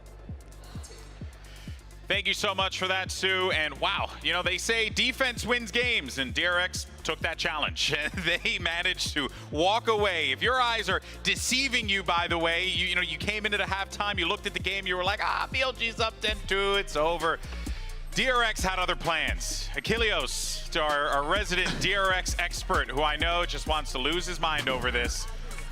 Thank you so much for that, Sue. And wow, you know, they say defense wins games, and DRX took that challenge. They managed to walk away. If your eyes are deceiving you, by the way, you know, you came into the halftime, you looked at the game, you were like, BLG's up 10-2, it's over. DRX had other plans. Achilleos, to our resident DRX expert, who I know just wants to lose his mind over this.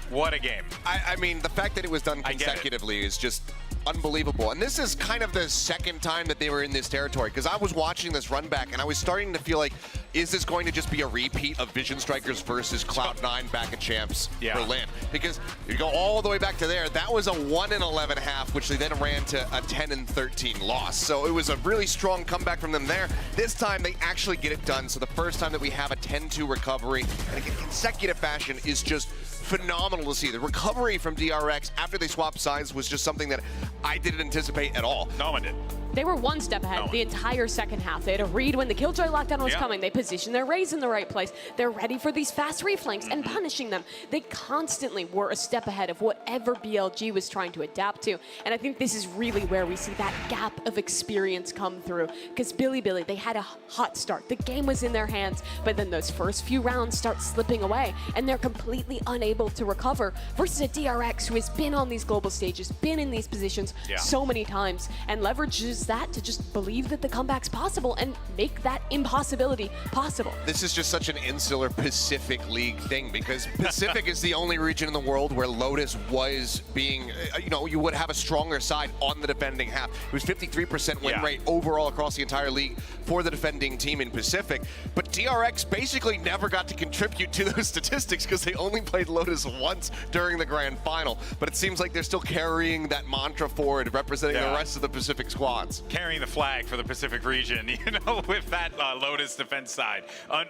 What a game. I mean, the fact that it was done consecutively is just unbelievable. And this is kind of the second time that they were in this territory, because I was watching this run back and I was starting to feel like, is this going to just be a repeat of Vision Strikers versus Cloud9 back at Champs Berlin? Because you go all the way back to there, that was a 1-11 half, which they then ran to a 10-13 loss. So it was a really strong comeback from them there. This time they actually get it done. So the first time that we have a 10-2 recovery in a consecutive fashion is just phenomenal to see. The recovery from DRX after they swapped sides was just something that I didn't anticipate at all. No one did. They were one step ahead the entire second half. They had a read when the Killjoy lockdown was coming. They positioned their Rays in the right place. They're ready for these fast reflanks and punishing them. They constantly were a step ahead of whatever BLG was trying to adapt to. And I think this is really where we see that gap of experience come through. Because Billy, they had a hot start. The game was in their hands, but then those first few rounds start slipping away, and they're completely unable to recover versus a DRX who has been on these global stages, been in these positions so many times, and leverages that to just believe that the comeback's possible and make that impossibility possible. This is just such an insular Pacific League thing, because Pacific is the only region in the world where Lotus was being, you know, you would have a stronger side on the defending half. It was 53% win rate overall across the entire league for the defending team in Pacific, but DRX basically never got to contribute to those statistics because they only played Lotus once during the grand final. But it seems like they're still carrying that mantra forward, representing the rest of the Pacific squads. Carrying the flag for the Pacific region, you know, with that Lotus defense side.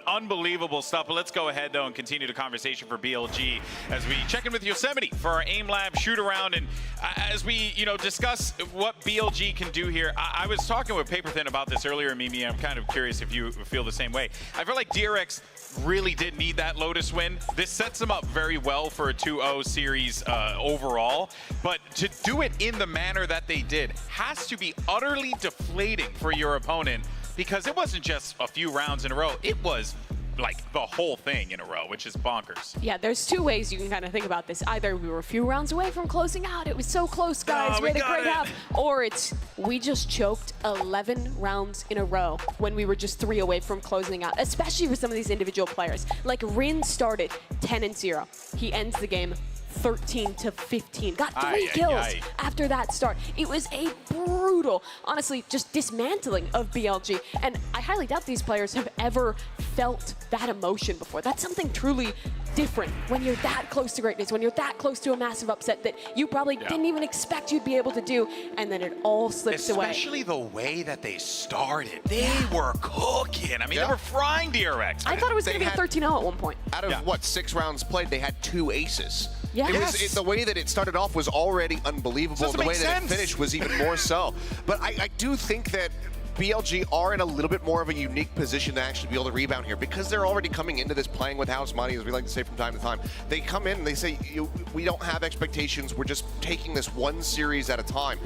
Unbelievable stuff. But let's go ahead, though, and continue the conversation for BLG as we check in with Yosemite for our AIM Lab shoot around. And as we, you know, discuss what BLG can do here, I was talking with Paperthin about this earlier, Mimi. I'm kind of curious if you feel the same way. I feel like DRX really did need that Lotus win. This sets them up very well for a 2-0 series overall, but to do it in the manner that they did has to be utterly deflating for your opponent, because it wasn't just a few rounds in a row, it was like the whole thing in a row, which is bonkers. Yeah, there's two ways you can kind of think about this. Either we were a few rounds away from closing out, it was so close, guys, we had a great half, or it's we just choked 11 rounds in a row when we were just 3 away from closing out, especially for some of these individual players. Like Rin started 10-0. He ends the game 13-15. Got 3 kills after that start. It was a brutal, honestly, just dismantling of BLG. And I highly doubt these players have ever felt that emotion before. That's something truly different when you're that close to greatness, when you're that close to a massive upset that you probably didn't even expect you'd be able to do, and then it all slips away. Especially the way that they started. They were cooking. I mean, they were frying DRX. I thought it was going to be a 13-0 at one point. Out of, what, 6 rounds played, they had 2 aces. Yeah. The way that it started off was already unbelievable. The way that it finished was even more so. But I do think that BLG are in a little bit more of a unique position to actually be able to rebound here, because they're already coming into this playing with house money, as we like to say from time to time. They come in and they say, we don't have expectations, we're just taking this one series at a time.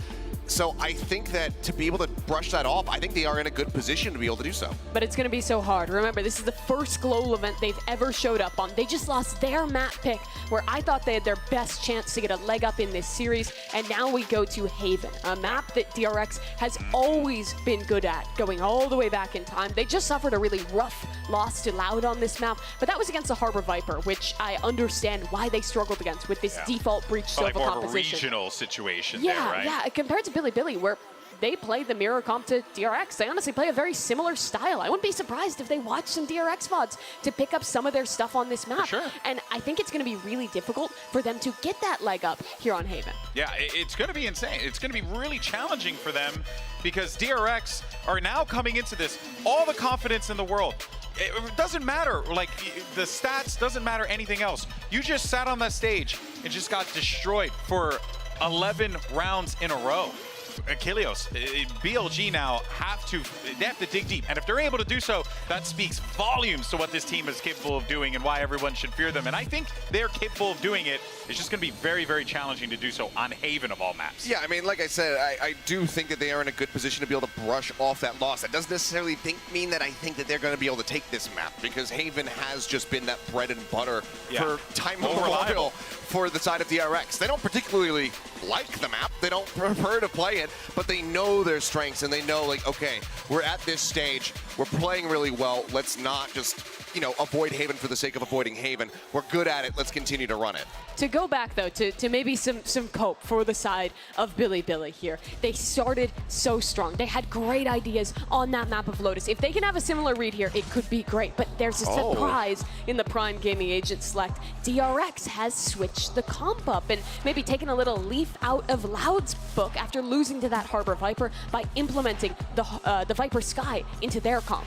So I think that to be able to brush that off, I think they are in a good position to be able to do so. But it's going to be so hard. Remember, this is the first global event they've ever showed up on. They just lost their map pick, where I thought they had their best chance to get a leg up in this series. And now we go to Haven, a map that DRX has always been good at, going all the way back in time. They just suffered a really rough loss to Loud on this map, but that was against the Harbor Viper, which I understand why they struggled against with this default breach Sova more composition. Of a regional situation there, right? Yeah, compared to Billy, where they play the mirror comp to DRX. They honestly play a very similar style. I wouldn't be surprised if they watch some DRX VODs to pick up some of their stuff on this map. And I think it's going to be really difficult for them to get that leg up here on Haven. Yeah, it's going to be insane. It's going to be really challenging for them, because DRX are now coming into this all the confidence in the world. It doesn't matter, like, the stats doesn't matter anything else. You just sat on that stage and just got destroyed for 11 rounds in a row. Achilleos, BLG now they have to dig deep, and if they're able to do so, that speaks volumes to what this team is capable of doing and why everyone should fear them. And I think they're capable of doing it. It's just going to be very, very challenging to do so on Haven of all maps. Yeah, I mean, like I said, I do think that they are in a good position to be able to brush off that loss. That doesn't necessarily mean that I think that they're going to be able to take this map, because Haven has just been that bread and butter for time immemorial for the side of DRX. They don't particularly like the map. They don't prefer to play it, but they know their strengths, and they know, like, okay, we're at this stage. We're playing really well. Let's not just, you know, avoid Haven for the sake of avoiding Haven. We're good at it. Let's continue to run it. To go back, though, to maybe some cope for the side of Billy here. They started so strong. They had great ideas on that map of Lotus. If they can have a similar read here, it could be great. But there's a surprise in the Prime Gaming Agent select. DRX has switched the comp up and maybe taken a little leaf out of Loud's book after losing to that Harbor Viper by implementing the Viper Sky into their comp.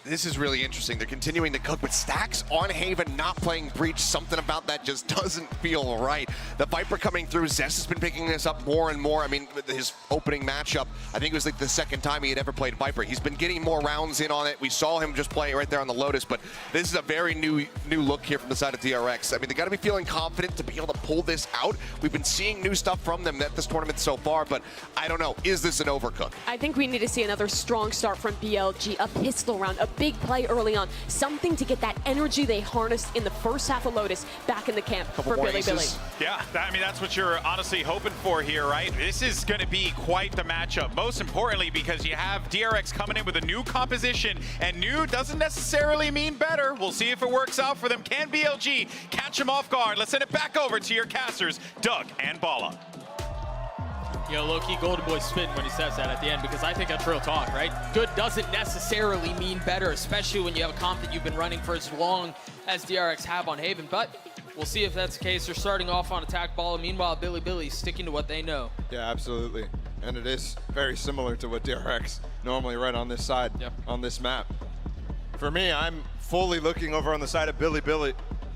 This is really interesting. They're continuing to cook with Stacks on Haven, not playing Breach. Something about that just doesn't feel right. The Viper coming through, Zest has been picking this up more and more. I mean, with his opening matchup, I think it was like the second time he had ever played Viper. He's been getting more rounds in on it. We saw him just play right there on the Lotus, but this is a very new look here from the side of DRX. I mean, they got to be feeling confident to be able to pull this out. We've been seeing new stuff from them at this tournament so far, but I don't know. Is this an overcook? I think we need to see another strong start from BLG, a pistol round, a big play early on, something to get that energy they harnessed in the first half of Lotus back in the camp for Billy. Yeah, I mean, that's what you're honestly hoping for here, right? This is going to be quite the matchup, most importantly because you have DRX coming in with a new composition, and new doesn't necessarily mean better. We'll see if it works out for them. Can BLG catch them off guard? Let's send it back over to your casters, Doug and Bala. You know, low-key Golden Boy spitting when he says that at the end, because I think that's real talk, right? Good doesn't necessarily mean better, especially when you have a comp that you've been running for as long as DRX have on Haven, but we'll see if that's the case. They're starting off on attack ball. Meanwhile, Billy's sticking to what they know. Yeah, absolutely. And it is very similar to what DRX normally run on this side, on this map. For me, I'm fully looking over on the side of Billy.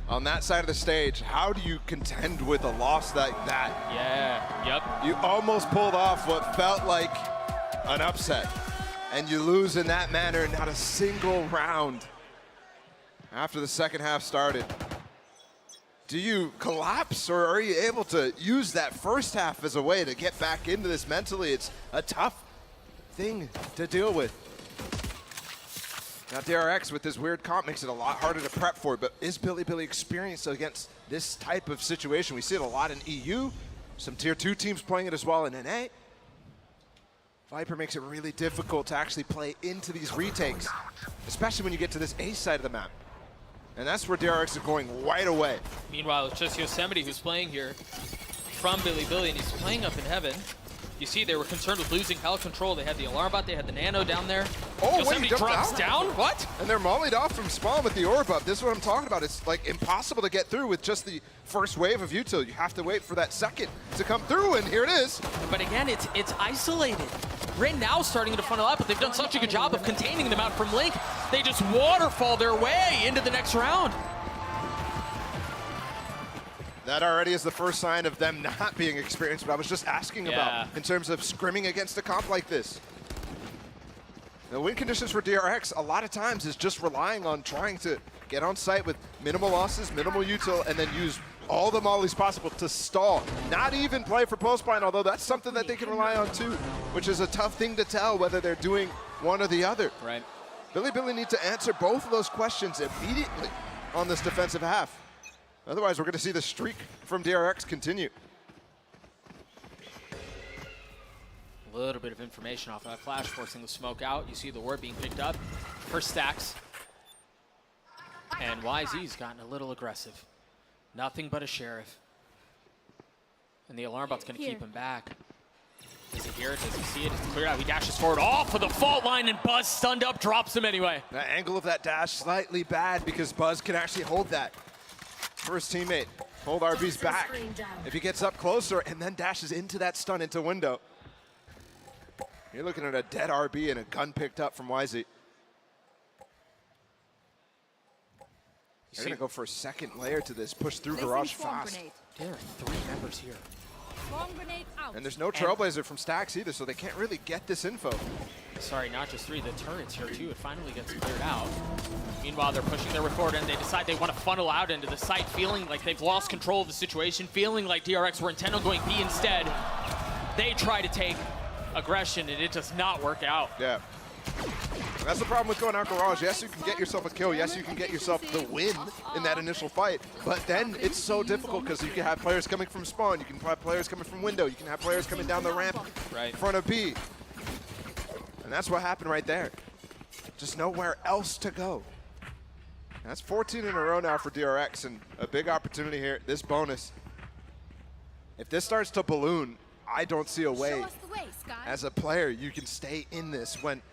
On that side of the stage, how do you contend with a loss like that? Yeah, yep. You almost pulled off what felt like an upset, and you lose in that manner, not a single round after the second half started. Do you collapse, or are you able to use that first half as a way to get back into this mentally? It's a tough thing to deal with. Now DRX with this weird comp makes it a lot harder to prep for, but is Billy experienced against this type of situation? We see it a lot in EU, some tier 2 teams playing it as well in NA. Viper makes it really difficult to actually play into these retakes, especially when you get to this A side of the map. And that's where DRX is going right away. Meanwhile, it's just Yosemite who's playing here from Billy, and he's playing up in heaven. You see, they were concerned with losing Hell Control. They had the alarm bot, they had the Nano down there. Oh, Yosemite wait, he drops down? What? And they're mollied off from spawn with the orb up. This is what I'm talking about. It's like impossible to get through with just the first wave of util. You have to wait for that second to come through, and here it is. But again, it's isolated. Rin now starting to funnel out, but they've done such a good job of containing them out from Link. They just waterfall their way into the next round. That already is the first sign of them not being experienced, but I was just asking about in terms of scrimming against a comp like this. The win conditions for DRX a lot of times is just relying on trying to get on site with minimal losses, minimal util, and then use all the mollies possible to stall. Not even play for post blind, although that's something that they can rely on too, which is a tough thing to tell whether they're doing one or the other. Right. Billy need to answer both of those questions immediately on this defensive half. Otherwise, we're going to see the streak from DRX continue. A little bit of information off that flash, forcing the smoke out. You see the ward being picked up for Stacks. And YZ's gotten a little aggressive. Nothing but a sheriff. And the alarm bot's going to keep him back. Does he hear it? Does he see it? It's cleared out. He dashes forward off of the fault line, and Buzz stunned up, drops him anyway. The angle of that dash slightly bad because Buzz can actually hold that. First teammate, hold RB's back. If he gets up closer and then dashes into that stun into window, you're looking at a dead RB and a gun picked up from YZ. They're gonna go for a second layer to this, push through Garage fast. There are 3 members here. And there's no Trailblazer from Stacks either, so they can't really get this info. Sorry, not just 3, the turrets here too. It finally gets cleared out. Meanwhile, they're pushing their way forward and they decide they want to funnel out into the site, feeling like they've lost control of the situation, feeling like DRX were intent on going B instead. They try to take aggression and it does not work out. Yeah. That's the problem with going out Garage. Yes, you can get yourself a kill. Yes, you can get yourself the win in that initial fight. But then it's so difficult because you can have players coming from spawn. You can have players coming from window. You can have players coming down the ramp in front of B. And that's what happened right there. Just nowhere else to go. And that's 14 in a row now for DRX and a big opportunity here. This bonus. If this starts to balloon, I don't see a way as a player you can stay in this when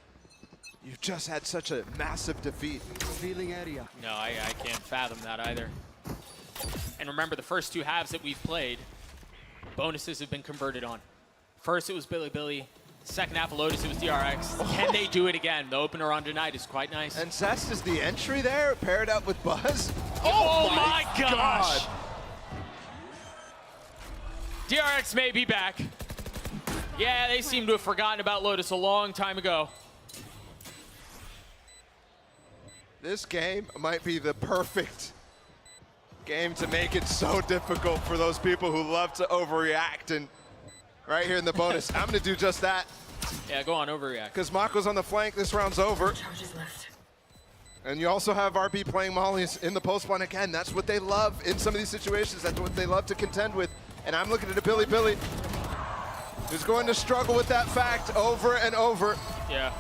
you've just had such a massive defeat. Feeling area. No, I can't fathom that either. And remember, the first 2 halves that we've played, bonuses have been converted on. First it was Billy. Second half of Lotus, it was DRX. Can they do it again? The opener on tonight is quite nice. And Zest is the entry there, paired up with Buzz. Oh my gosh! DRX may be back. Yeah, they seem to have forgotten about Lotus a long time ago. This game might be the perfect game to make it so difficult for those people who love to overreact. And right here in the bonus, I'm going to do just that. Yeah, go on, overreact. Because Mako's on the flank, this round's over. And you also have RB playing mollies in the post line again. That's what they love in some of these situations. That's what they love to contend with. And I'm looking at a Billy who's going to struggle with that fact over and over. Yeah.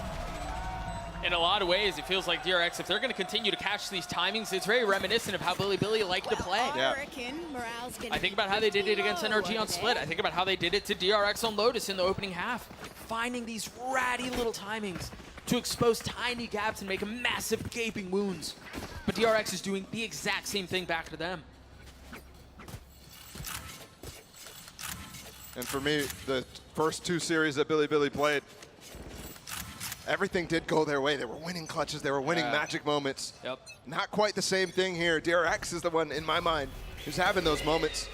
In a lot of ways, it feels like DRX, if they're going to continue to catch these timings, it's very reminiscent of how Billy liked to play. Yeah. I think about how they did it against NRG on Split. I think about how they did it to DRX on Lotus in the opening half. Finding these ratty little timings to expose tiny gaps and make massive gaping wounds. But DRX is doing the exact same thing back to them. And for me, the first 2 series that Billy played, everything did go their way. They were winning clutches. They were winning magic moments. Yep. Not quite the same thing here. DRX is the one, in my mind, who's having those moments.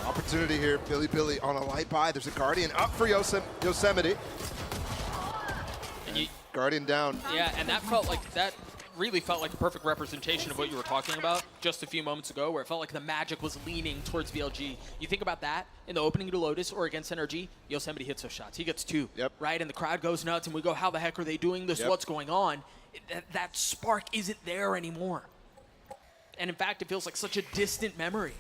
Opportunity here. Billy on a light buy. There's a Guardian up for Yosemite. And Guardian down. Yeah, and that really felt like the perfect representation of what you were talking about just a few moments ago, where it felt like the magic was leaning towards VLG. You think about that in the opening to Lotus or against NRG, Yosemite hits those shots. He gets 2, right? And the crowd goes nuts, and we go, how the heck are they doing this? What's going on? That spark isn't there anymore. And in fact, it feels like such a distant memory.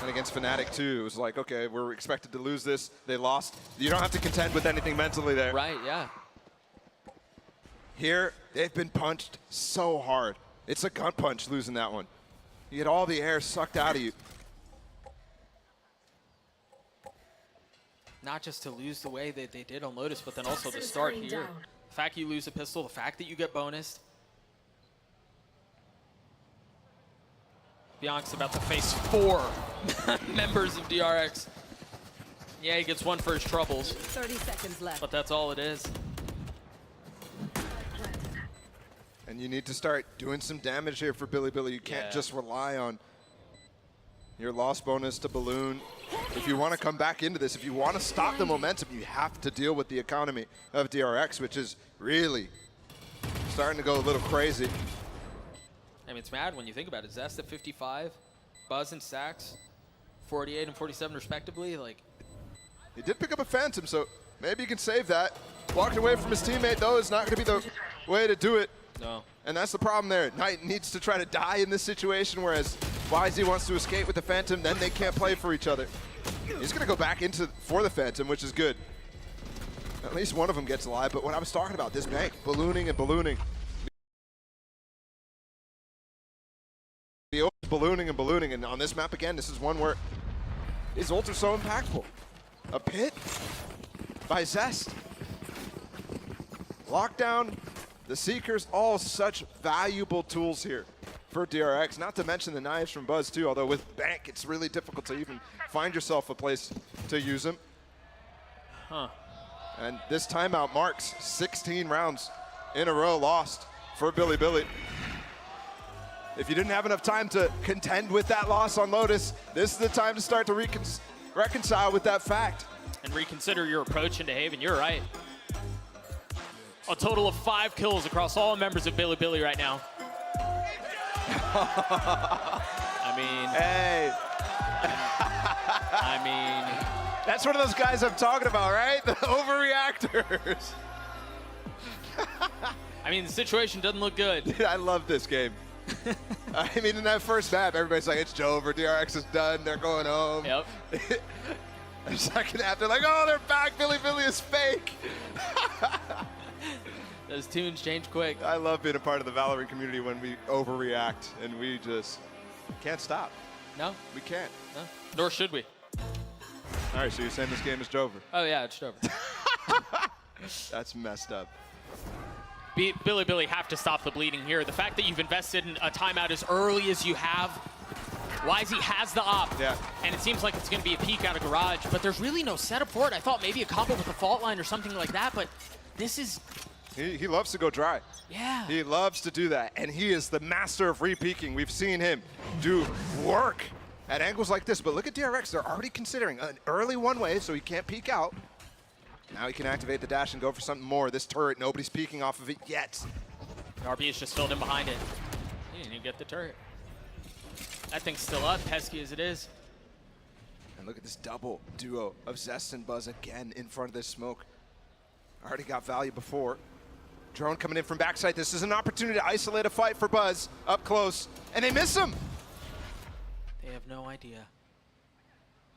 And against Fnatic too, it was like, okay, we're expected to lose this. They lost. You don't have to contend with anything mentally there. Right, yeah. Here, they've been punched so hard. It's a gut punch losing that one. You get all the air sucked out of you. Not just to lose the way that they did on Lotus, but then also to start here. The fact you lose a pistol, the fact that you get bonused. Bianca's about to face 4 members of DRX. Yeah, he gets 1 for his troubles. 30 seconds left. But that's all it is. And you need to start doing some damage here for Billy. You can't just rely on your loss bonus to Balloon. If you want to come back into this, if you want to stop the momentum, you have to deal with the economy of DRX, which is really starting to go a little crazy. I mean, it's mad when you think about it. Zest at 55, Buzz and Stacks, 48 and 47 respectively. Like, he did pick up a Phantom, so maybe he can save that. Walked away from his teammate, though, is not going to be the way to do it. No. And that's the problem there. Knight needs to try to die in this situation, whereas YZ wants to escape with the Phantom, then they can't play for each other. He's going to go back for the Phantom, which is good. At least one of them gets alive, but what I was talking about, this bank, ballooning and ballooning. The ult is ballooning and ballooning, and on this map again, this is one where his ults are so impactful. A pit by Zest. Lockdown, the Seekers, all such valuable tools here for DRX, not to mention the knives from Buzz too, although with Bank, it's really difficult to even find yourself a place to use them. Huh. And this timeout marks 16 rounds in a row lost for Billy. If you didn't have enough time to contend with that loss on Lotus, this is the time to start to reconcile with that fact. And reconsider your approach into Haven. You're right. A total of 5 kills across all members of Billy right now. I mean... Hey. I mean... That's one of those guys I'm talking about, right? The overreactors. I mean, the situation doesn't look good. Dude, I love this game. I mean, in that first map, everybody's like, it's over, DRX is done, they're going home. Yep. The second half, they're like, oh, they're back, Billy is fake. Those tunes change quick. I love being a part of the Valorant community when we overreact and we just can't stop. No. We can't. No. Nor should we. All right, so you're saying this game is Jover? Oh, yeah, it's Jover. That's messed up. Billy have to stop the bleeding here. The fact that you've invested in a timeout as early as you have, YZ has the op, and it seems like it's going to be a peek out of garage, but there's really no setup for it. I thought maybe a combo with the fault line or something like that, but this is... He loves to go dry. Yeah. He loves to do that, and he is the master of re-peeking. We've seen him do work at angles like this, but look at DRX. They're already considering an early one-way, so he can't peek out. Now he can activate the dash and go for something more. This turret, nobody's peeking off of it yet. RB has just filled in behind it. He didn't even get the turret. That thing's still up, pesky as it is. And look at this double duo of Zest and Buzz again in front of this smoke. Already got value before. Drone coming in from backside. This is an opportunity to isolate a fight for Buzz up close, and they miss him. They have no idea.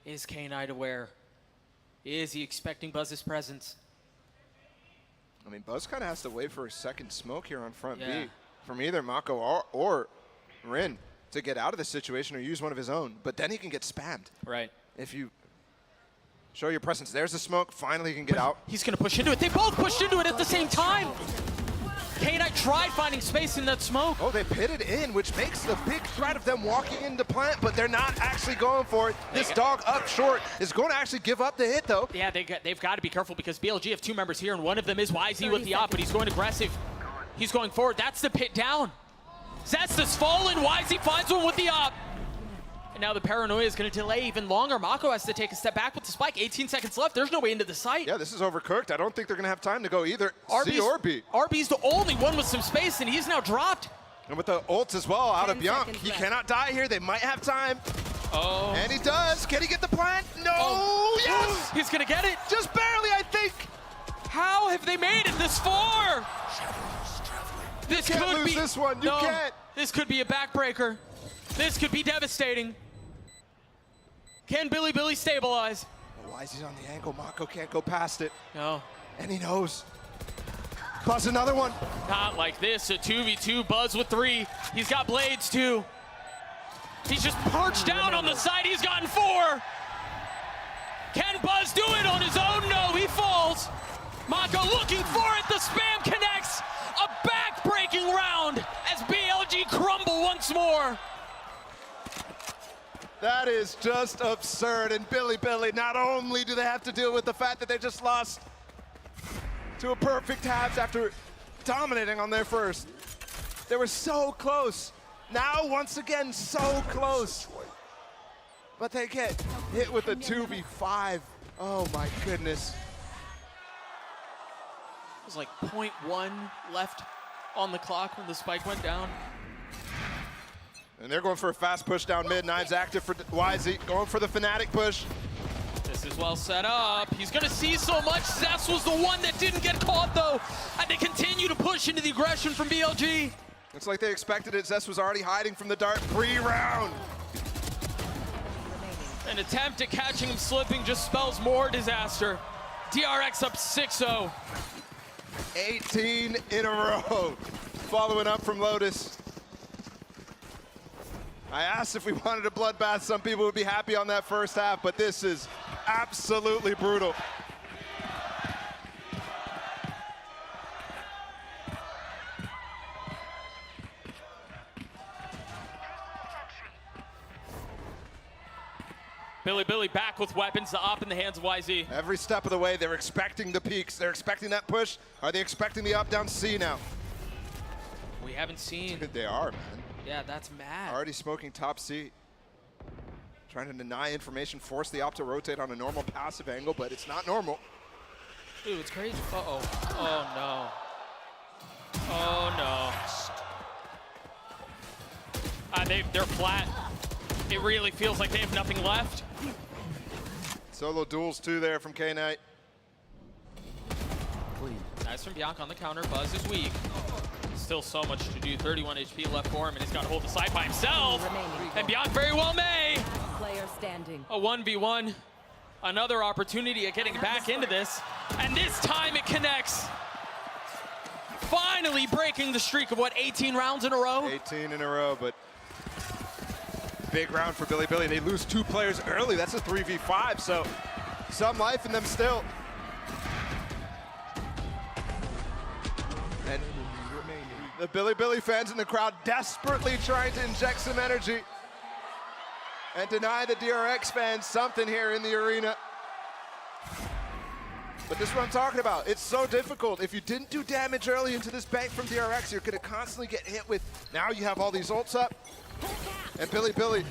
Is K9 aware? Is he expecting Buzz's presence? I mean, Buzz kind of has to wait for a second smoke here on front Yeah. B from either Mako or Rin to get out of the situation or use one of his own. But then he can get spammed. Right. If you show your presence. There's the smoke. Finally, he can get out. He's going to push into it. They both pushed into it at the same time. K9 tried finding space in that smoke. Oh, they pitted in, which makes the big threat of them walking into plant, but they're not actually going for it. This dog up short is going to actually give up the hit, though. Yeah, they've got to be careful because BLG have 2 members here, and one of them is YZ with the op, but he's going aggressive. He's going forward. That's the pit down. Zest has fallen. YZ finds one with the op. And now the paranoia is going to delay even longer. Mako has to take a step back with the spike. 18 seconds left. There's no way into the site. Yeah, this is overcooked. I don't think they're going to have time to go either. C or B. RB's the only one with some space, and he's now dropped. And with the ults as well out of Bianc, he cannot die here. They might have time. Oh. And he does. Can he get the plant? No. Oh. Yes. He's going to get it. Just barely, I think. How have they made it this far? This you can't could lose be this one. You can't. This could be a backbreaker. This could be devastating. Can Billy stabilize? Oh, YZ's on the ankle. Mako can't go past it. No. And he knows. Plus another one. Not like this. A 2v2. Buzz with 3. He's got blades too. He's just perched down on the side. He's gotten 4. Can Buzz do it on his own? No, he falls. Mako looking for it. The spam connects. A back-breaking round as BLG crumble once more. That is just absurd. And Billy, not only do they have to deal with the fact that they just lost to a perfect halves after dominating on their first. They were so close. Now, once again, so close. But they get hit with a 2v5. Oh my goodness. It was like 0.1 left on the clock when the spike went down. And they're going for a fast push down mid. Knives active for YZ, going for the Fnatic push. This is well set up. He's going to see so much. Zest was the one that didn't get caught, though. And they continue to push into the aggression from BLG. It's like they expected it. Zest was already hiding from the dart pre-round. An attempt at catching him slipping just spells more disaster. DRX up 6-0. 18 in a row. Following up from Lotus. I asked if we wanted a bloodbath. Some people would be happy on that first half, but this is absolutely brutal. Billy back with weapons, the op in the hands of YZ. Every step of the way, they're expecting the peaks. They're expecting that push. Are they expecting the up down C now? We haven't seen. They are, man. Yeah, that's mad. Already smoking top C. Trying to deny information, force the op to rotate on a normal passive angle, but it's not normal. Dude, it's crazy. Uh-oh. Oh, no. Oh, no. They're flat. It really feels like they have nothing left. Solo duels, too, there from K-Knight. Nice from Bianca on the counter. Buzz is weak. Still so much to do. 31 HP left for him, and he's got to hold the side by himself. And Bianca very well may. Player standing. A 1v1. Another opportunity at getting back into this. And this time it connects. Finally breaking the streak of, what, 18 rounds in a row? 18 in a row, but big round for Bilibili. They lose 2 players early. That's a 3v5, so some life in them still. And the Bilibili fans in the crowd desperately trying to inject some energy and deny the DRX fans something here in the arena. But this is what I'm talking about. It's so difficult. If you didn't do damage early into this bank from DRX, you're going to constantly get hit with, now you have all these ults up. And Bilibili,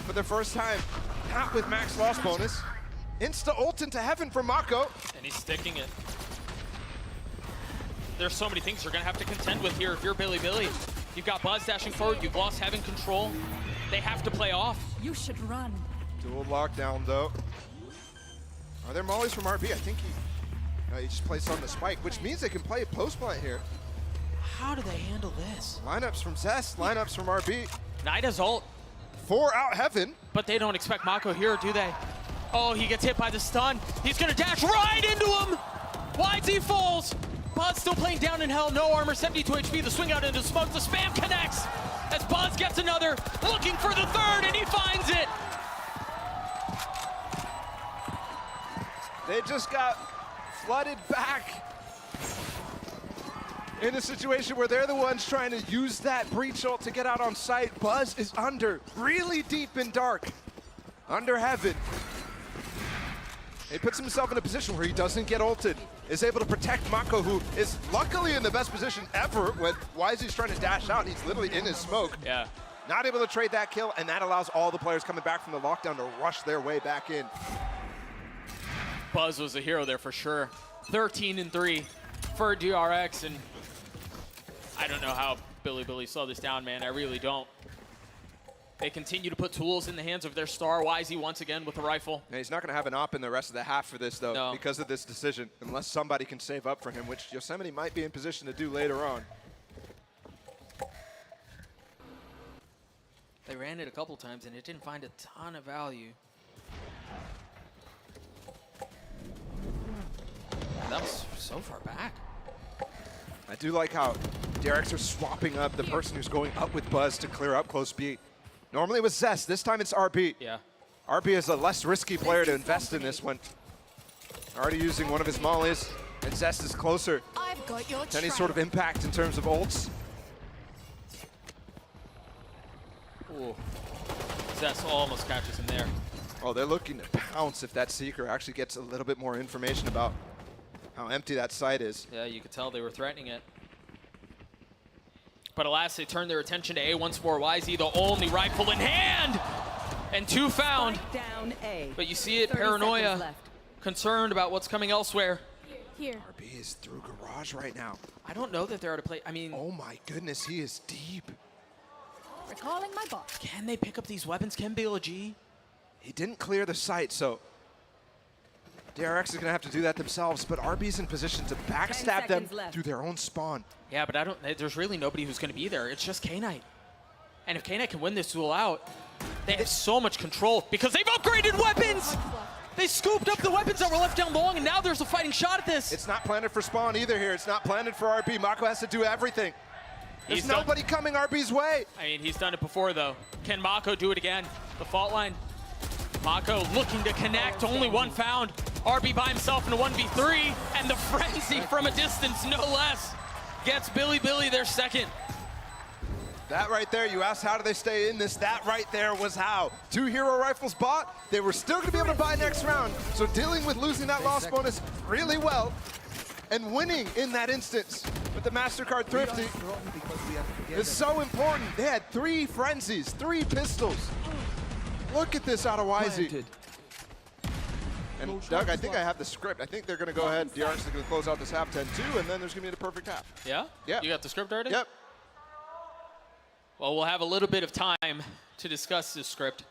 for the first time, not with max loss bonus, insta-ult into heaven for Mako. And he's sticking it. There's so many things you're going to have to contend with here if you're Bilibili. You've got Buzz dashing forward. You've lost Heaven control. They have to play off. You should run. Dual lockdown, though. Are there mollies from RB? I think he just placed on the spike, which means they can play post plant here. How do they handle this? Lineups from Zest, lineups from RB. Knight has ult. 4 out Heaven. But they don't expect Mako here, do they? Oh, he gets hit by the stun. He's going to dash right into him. YZ falls. Buzz still playing down in hell. No armor, 72 HP. The swing out into smoke. The spam connects as Buzz gets another. Looking for the third, and he finds it. They just got flooded back in a situation where they're the ones trying to use that breach ult to get out on site. Buzz is under, really deep and dark, under Heaven. He puts himself in a position where he doesn't get ulted, is able to protect Mako, who is luckily in the best position ever when YZ's trying to dash out. He's literally in his smoke. Yeah. Not able to trade that kill, and that allows all the players coming back from the lockdown to rush their way back in. Buzz was a hero there for sure. 13-3 for DRX, and I don't know how Bilibili slowed this down, man. I really don't. They continue to put tools in the hands of their star. YZ once again with the rifle. And he's not going to have an op in the rest of the half for this, though, No. because of this decision, unless somebody can save up for him, which Yosemite might be in position to do later on. They ran it a couple times, and it didn't find a ton of value. That was so far back. I do like how DRX are swapping up the person who's going up with Buzz to clear up close B. Normally it was Zest, this time it's RB. Yeah. RB is a less risky player to invest in this one. Already using one of his mollies, and Zest is closer to any sort of impact in terms of ults. Ooh. Zest almost catches him there. Oh, they're looking to pounce if that Seeker actually gets a little bit more information about how empty that site is. Yeah, you could tell they were threatening it. But alas, they turned their attention to A once more. YZ, the only rifle in hand! And 2 found. Down A. But you see it, paranoia, concerned about what's coming elsewhere. Here. RB is through garage right now. I don't know that they're out of play. I mean, oh my goodness, he is deep. Recalling my boss. Can they pick up these weapons? Can BLG? He didn't clear the site, so DRX is going to have to do that themselves, but RB's in position to backstab them through their own spawn. Yeah, but there's really nobody who's going to be there. It's just K-Knight. And if K-Knight can win this duel out, they have so much control because they've upgraded weapons! They scooped up the weapons that were left down long, and now there's a fighting shot at this. It's not planted for spawn either here. It's not planted for RB. Mako has to do everything. There's nobody coming RB's way. I mean, he's done it before, though. Can Mako do it again? The fault line. Mako looking to connect. Only one found. RB by himself in a 1v3. And the frenzy from a distance, no less, gets Bilibili their second. That right there, you asked how do they stay in this, that right there was how. 2 hero rifles bought, they were still gonna be able to buy next round. So dealing with losing that loss bonus really well and winning in that instance with the MasterCard Thrifty is so important. They had 3 frenzies, 3 pistols. Look at this out of YZ. And Doug, I think I have the script. I think they're going to go ahead. DRX is going to close out this half 10-2, and then there's going to be the perfect half. Yeah? Yeah. You got the script already? Yep. Well, we'll have a little bit of time to discuss this script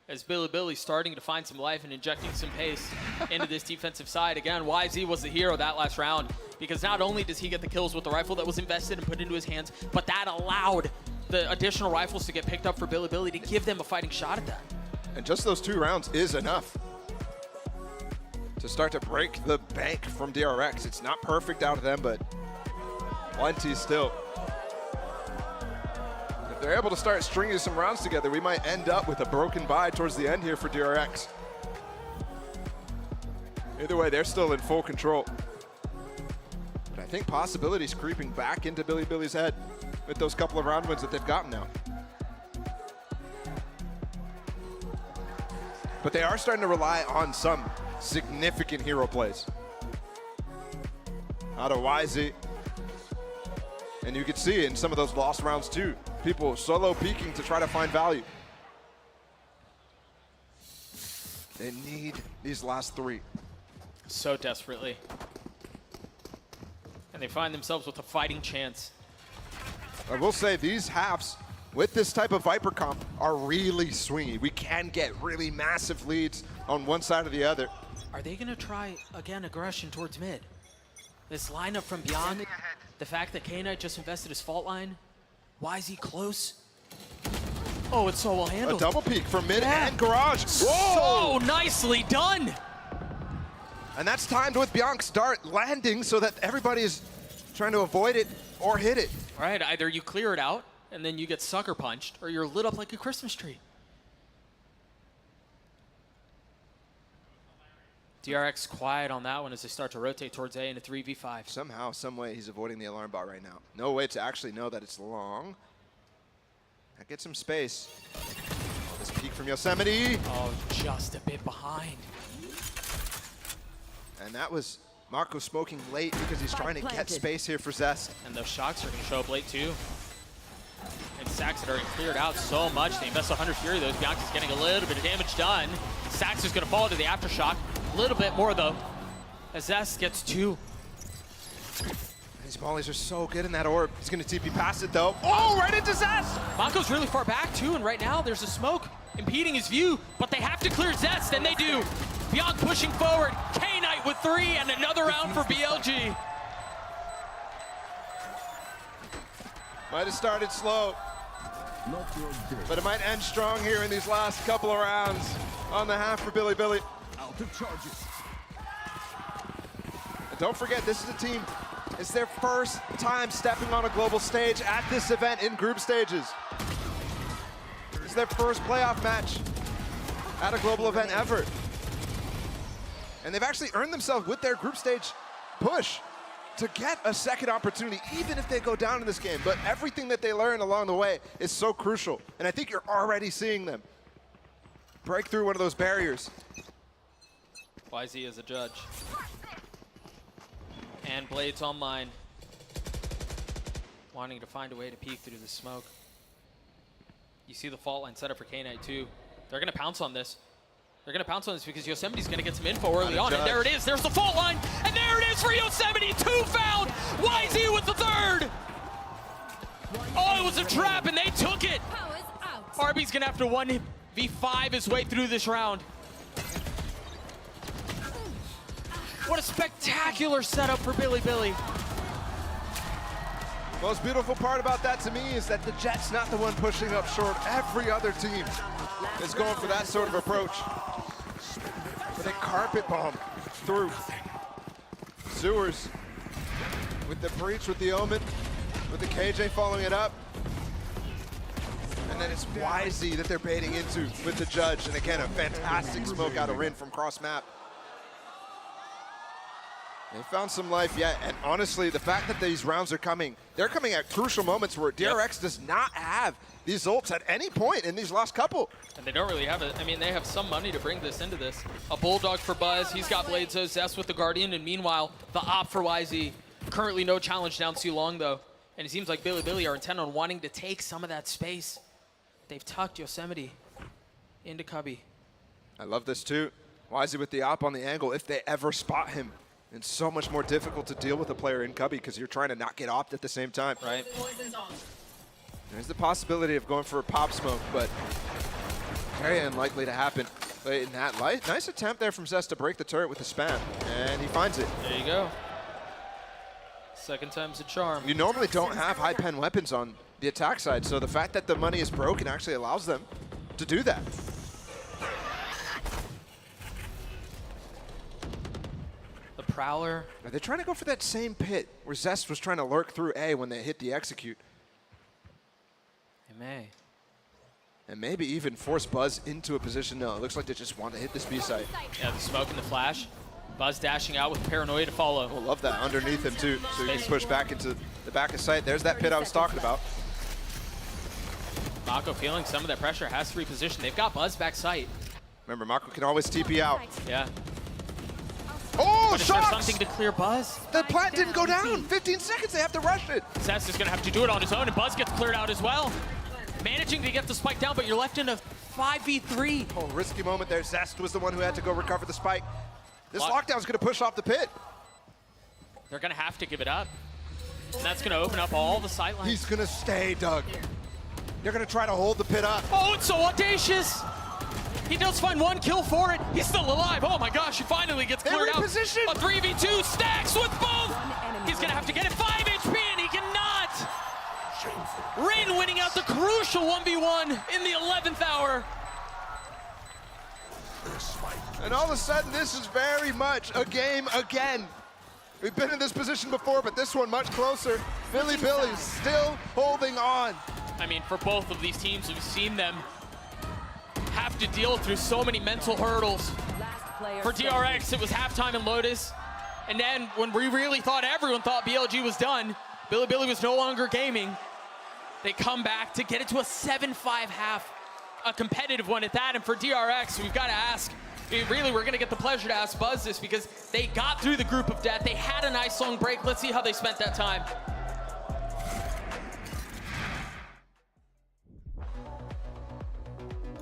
as Billy's starting to find some life and injecting some pace into this defensive side. Again, YZ was the hero that last round because not only does he get the kills with the rifle that was invested and put into his hands, but that allowed the additional rifles to get picked up for Billy to give them a fighting shot at that. And just those 2 rounds is enough to start to break the bank from DRX. It's not perfect out of them, but plenty still. If they're able to start stringing some rounds together, we might end up with a broken bye towards the end here for DRX. Either way, they're still in full control. But I think possibilities creeping back into Billy's head with those couple of round wins that they've gotten now. But they are starting to rely on some significant hero plays out of YZ. And you can see in some of those lost rounds too, people solo peeking to try to find value. They need these last 3. So desperately. And they find themselves with a fighting chance. I will say these halves with this type of Viper comp are really swingy. We can get really massive leads on one side or the other. Are they going to try, again, aggression towards mid? This lineup from Beyond, the fact that K-Knight just invested his fault line, YZ close. Oh, it's so well handled. A double peek from mid and garage. Whoa! So nicely done! And that's timed with Bianca's dart landing so that everybody is trying to avoid it or hit it. Right, either you clear it out and then you get sucker punched, or you're lit up like a Christmas tree. DRX quiet on that one as they start to rotate towards A in a 3v5. Somehow, some way, he's avoiding the alarm bot right now. No way to actually know that it's long. That gets some space. This peek from Yosemite. Oh, just a bit behind. And that was Marco smoking late because he's trying to get space here for Zest. And those shots are going to show up late too. And Sax had already cleared out so much. They invest 100 Fury, though. Bianca's getting a little bit of damage done. Sax is going to fall to the aftershock. A little bit more, though, as Zest gets 2. These mollies are so good in that orb. He's going to TP past it, though. Oh, right into Zest! Monko's really far back, too, and right now there's a smoke impeding his view, but they have to clear Zest, and they do. Beyond pushing forward. K-Knight with 3, and another round for BLG. Might have started slow, but it might end strong here in these last couple of rounds on the half for Billy. Out of charges. And don't forget, this is a team, it's their first time stepping on a global stage at this event in group stages. It's their first playoff match at a global event ever. And they've actually earned themselves with their group stage push to get a second opportunity, even if they go down in this game. But everything that they learn along the way is so crucial. And I think you're already seeing them break through one of those barriers. YZ is a judge. And Blades online. Wanting to find a way to peek through the smoke. You see the fault line set up for K-Knight too. They're going to pounce on this. They're going to pounce on this because Yosemite's going to get some info early on. And there it is. There's the fault line. And there it is for Yosemite. 2 found. YZ with the 3rd. Oh, it was a trap, and they took it. RB's going to have to 1v5 his way through this round. What a spectacular setup for Billy. Most beautiful part about that to me is that the Jet's not the one pushing up short. Every other team is going for that sort of approach. But they carpet bomb through. Sewers with the breach, with the Omen, with the KJ following it up. And then it's YZ that they're baiting into with the Judge. And again, a fantastic smoke out of Rin from cross map. They found some life yet, and honestly, the fact that these rounds are coming, they're coming at crucial moments where DRX does not have these ults at any point in these last couple. And they don't really have it. I mean, they have some money to bring this into this. A Bulldog for Buzz, he's got Blades, Zest with the Guardian, and meanwhile, the op for YZ Currently no challenge down too long though. And it seems like Bilibili are intent on wanting to take some of that space. They've tucked Yosemite into Cubby. I love this too. Wisely with the op on the angle if they ever spot him. It's so much more difficult to deal with a player in Cubby because you're trying to not get opt at the same time. Right. There's the possibility of going for a pop smoke, but very unlikely to happen. But in that light, nice attempt there from Zest to break the turret with the spam, and he finds it. There you go. Second time's a charm. You normally don't have high pen weapons on the attack side, so the fact that the money is broken actually allows them to do that. The Prowler. Are they trying to go for that same pit where Zest was trying to lurk through A when they hit the execute? They may. And maybe even force Buzz into a position. No, it looks like they just want to hit this B site. Yeah, the smoke and the flash. Buzz dashing out with Paranoia to follow. Oh, love that underneath him too, so he can push back into the back of sight. There's that pit I was talking about. Mako feeling some of that pressure, has to reposition. They've got Buzz back sight. Remember, Mako can always TP out. Yeah. Oh, but is there shots! something to clear Buzz? The plant didn't go down. 15 seconds, they have to rush it. Zest is going to have to do it on his own, and Buzz gets cleared out as well. Managing to get the spike down, but you're left in a 5v3. Oh, risky moment there. Zest was the one who had to go recover the spike. This lockdown is going to push off the pit. They're going to have to give it up. And that's going to open up all the sight lines. He's going to stay, Doug. They're going to try to hold the pit up. Oh, it's so audacious. He does find one kill for it. He's still alive. Oh my gosh, he finally gets cleared out. A 3v2, stacks with both. He's going to have to get it. 5 HP, and he cannot. Rin winning out the crucial 1v1 in the 11th hour. And all of a sudden, this is very much a game again. We've been in this position before, but this one much closer. Billy's still holding on. I mean, for both of these teams, we've seen them have to deal through so many mental hurdles. For DRX, it was halftime in Lotus. And then when we really thought everyone thought BLG was done, Billy was no longer gaming. They come back to get it to a 7-5 half, a competitive one at that. And for DRX, we've got to ask, really, we're going to get the pleasure to ask Buzz this because they got through the group of death. They had a nice long break. Let's see how they spent that time.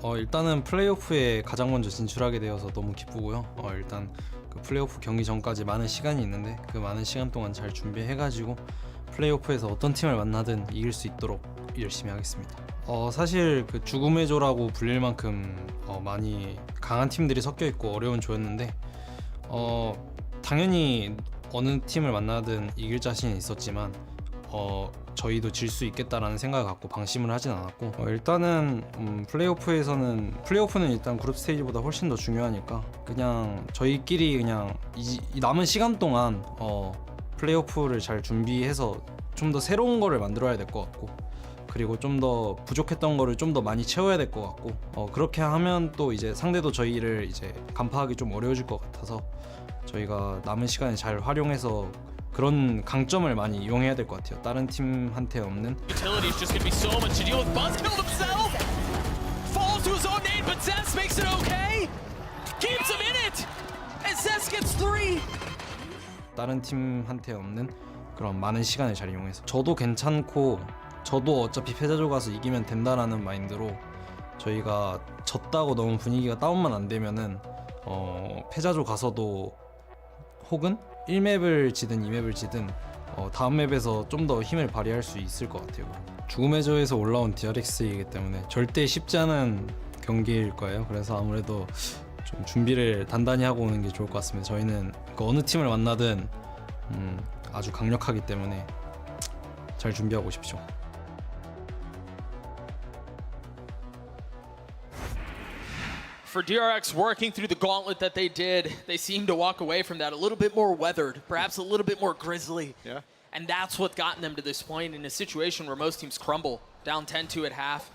일단은 플레이오프에 가장 먼저 진출하게 되어서 너무 기쁘고요. 일단 그 플레이오프 경기 전까지 많은 시간이 있는데 그 많은 시간 동안 잘 준비해가지고 플레이오프에서 어떤 팀을 만나든 이길 수 있도록 열심히 하겠습니다. 사실 그 죽음의 조라고 불릴 만큼 많이 강한 팀들이 섞여 있고 어려운 조였는데 당연히 어느 팀을 만나든 이길 자신이 있었지만 저희도 질 수 있겠다라는 생각을 갖고 방심을 하진 않았고 일단은 플레이오프는 일단 그룹 스테이지보다 훨씬 더 중요하니까 그냥 저희끼리 그냥 이 남은 시간 동안 플레이오프를 잘 준비해서 좀 더 새로운 거를 만들어야 될 것 같고 그리고 좀 더 부족했던 거를 좀 더 많이 채워야 될 것 같고 그렇게 하면 또 이제 상대도 저희를 이제 간파하기 좀 어려워질 것 같아서 저희가 남은 시간을 잘 활용해서 그런 강점을 많이 이용해야 될 것 같아요. 다른 팀한테 없는. Utility's just gonna be so much to deal with. Buzz killed himself. Falls to his own nade, but Zest makes it okay. Keeps him in it. And Zest gets 3. 다른 팀한테 없는 그런 많은 시간을 잘 이용해서 저도 괜찮고 저도 어차피 패자조 가서 이기면 된다라는 마인드로 저희가 졌다고 너무 분위기가 다운만 안 되면은 패자조 가서도 혹은 1맵을 지든 2맵을 지든 다음 맵에서 좀 더 힘을 발휘할 수 있을 것 같아요. 죽음의 조에서 올라온 DRX이기 때문에 절대 쉽지 않은 경기일 거예요. 그래서 아무래도 좀 준비를 단단히 하고 오는 게 좋을 것 같습니다. 저희는 어느 팀을 만나든 아주 강력하기 때문에 잘 준비하고 오십시오. For DRX working through the gauntlet that they did, they seemed to walk away from that a little bit more weathered, perhaps a little bit more grisly. Yeah. And that's what gotten them to this point in a situation where most teams crumble, down 10-2 at half.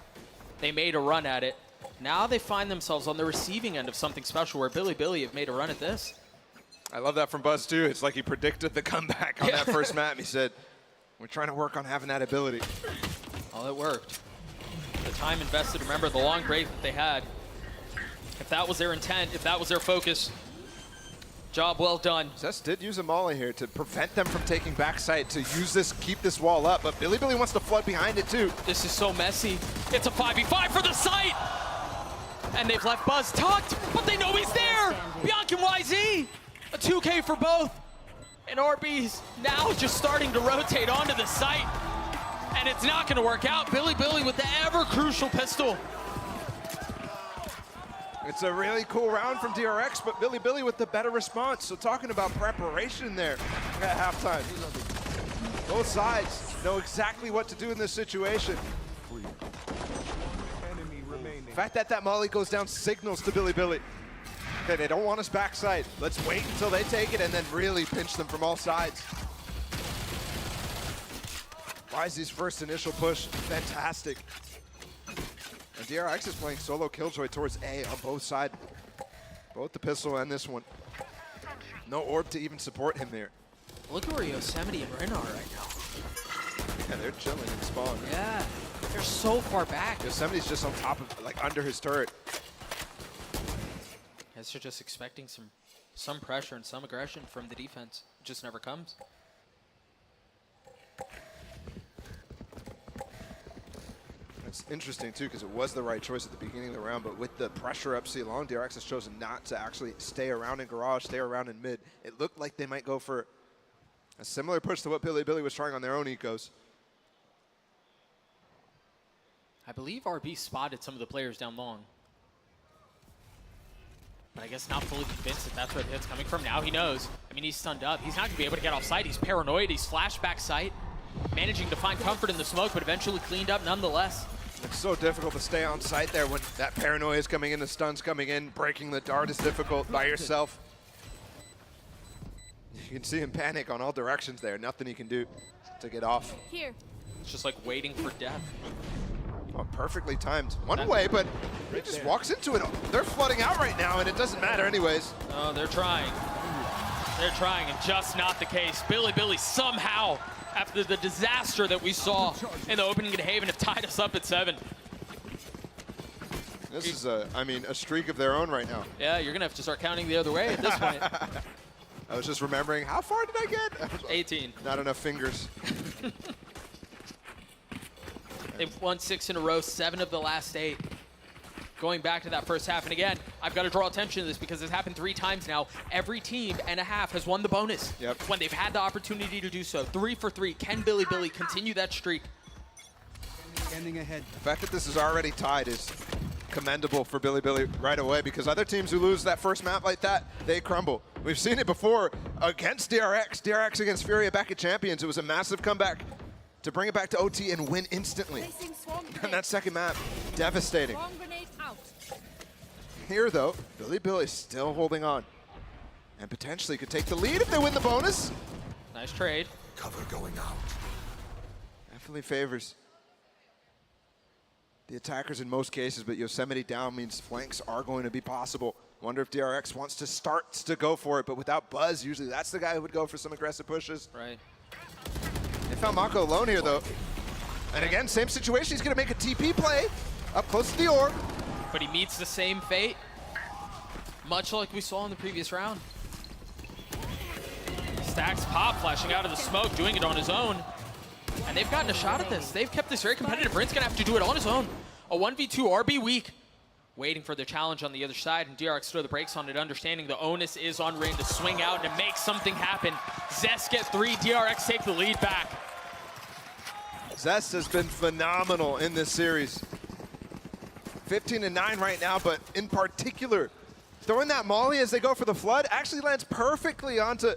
They made a run at it. Now they find themselves on the receiving end of something special where Billy have made a run at this. I love that from Buzz too. It's like he predicted the comeback on that first map. He said, we're trying to work on having that ability. Oh, it worked. The time invested, remember the long break that they had. If that was their intent, if that was their focus, Job well done. Zest did use a molly here to prevent them from taking backside, to use this, keep this wall up, but Billy wants to flood behind it too. This is so messy. It's a 5v5 for the site! And they've left Buzz tucked, but they know he's there! Bianca and YZ! A 2K for both. And RB's now just starting to rotate onto the site. And it's not gonna work out. Billy with the ever crucial pistol. It's a really cool round from DRX, but Billy with the better response. So talking about preparation there at halftime. Both sides know exactly what to do in this situation. The fact that molly goes down signals to Billy. Okay, they don't want us backside. Let's wait until they take it and then really pinch them from all sides. YZ's first initial push, fantastic. And DRX is playing solo Killjoy towards A on both sides. Both the pistol and this one. No orb to even support him there. Look at where Yosemite and Ren are right now. Yeah, they're chilling in spawn. Yeah, they're so far back. Yosemite's just on top of, like, under his turret. Guys are just expecting some pressure and some aggression from the defense. It just never comes. It's interesting too, because it was the right choice at the beginning of the round, but with the pressure up C long, DRX has chosen not to actually stay around in garage, stay around in mid. It looked like they might go for a similar push to what Billy was trying on their own ecos. I believe RB spotted some of the players down long. But I guess not fully convinced that that's where the hit's coming from. Now he knows. I mean, he's stunned up. He's not going to be able to get off site. He's paranoid. He's flashback sight. Managing to find comfort in the smoke, but eventually cleaned up nonetheless. It's so difficult to stay on site there when that paranoia is coming in, the stun's coming in, breaking the dart is difficult by yourself. You can see him panic on all directions there. Nothing he can do to get off. Here. It's just like waiting for death. Oh, perfectly timed. One way, but he just walks into it. They're flooding out right now, and it doesn't matter anyways. Oh, they're trying. They're trying, and just not the case. Billy somehow, after the disaster that we saw in the opening at Haven, have tied us up at 7. This is a streak of their own right now. Yeah, you're going to have to start counting the other way at this point. I was just remembering, how far did I get? 18. Not enough fingers. They've won 6 in a row, 7 of the last 8. Going back to that first half, and again, I've got to draw attention to this because it's happened 3 times now. Every team and a half has won the bonus when they've had the opportunity to do so. 3 for 3. Can Billy continue that streak? Ending ahead. The fact that this is already tied is commendable for Billy right away, because other teams who lose that first map like that, they crumble. We've seen it before against DRX against Furia back at Champions. It was a massive comeback to bring it back to OT and win instantly. And that second map, devastating. Here though, Billy's still holding on and potentially could take the lead if they win the bonus. Nice trade. Cover going out. Definitely favors the attackers in most cases, but Yosemite down means flanks are going to be possible. Wonder if DRX wants to start to go for it, but without Buzz, usually that's the guy who would go for some aggressive pushes. Right. They found Mako alone here though. And again, same situation, he's gonna make a TP play up close to the orb. But he meets the same fate, much like we saw in the previous round. Stacks pop, flashing out of the smoke, doing it on his own. And they've gotten a shot at this. They've kept this very competitive. Brent's gonna have to do it on his own. A 1v2 RB weak. Waiting for the challenge on the other side, and DRX throw the brakes on it, understanding the onus is on Rin to swing out and make something happen. Zest get 3, DRX take the lead back. Zest has been phenomenal in this series. 15-9 right now, but in particular, throwing that molly as they go for the flood actually lands perfectly onto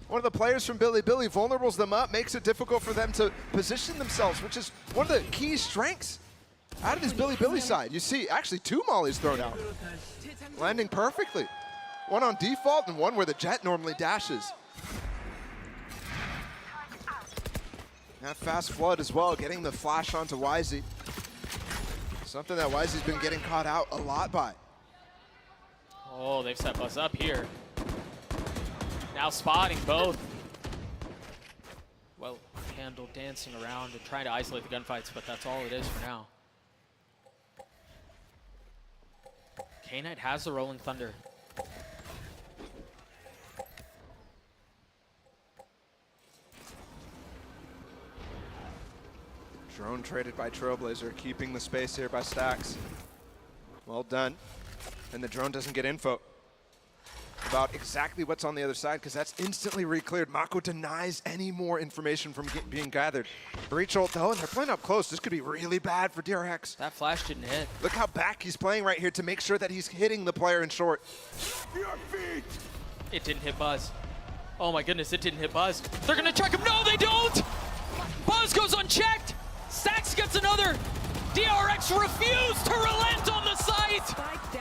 one of the players from Billy. Vulnerables them up, makes it difficult for them to position themselves, which is one of the key strengths out of this Billy side. You see actually 2 mollies thrown out, landing perfectly. One on default and one where the Jet normally dashes. That fast flood as well, getting the flash onto YZ. Something that YZ's been getting caught out a lot by. Oh, they've set Buzz up here. Now spotting both. Well handled, dancing around and trying to isolate the gunfights, but that's all it is for now. K-Knight has the Rolling Thunder. Drone traded by Trailblazer, keeping the space here by Stax. Well done. And the drone doesn't get info about exactly what's on the other side, because that's instantly re-cleared. Mako denies any more information from being gathered. Breach ult though, and they're playing up close. This could be really bad for DRX. That flash didn't hit. Look how back he's playing right here to make sure that he's hitting the player in short. It didn't hit Buzz. Oh my goodness, it didn't hit Buzz. They're gonna check him. No, they don't! Buzz goes unchecked. Stax gets another. DRX refused to relent on the site.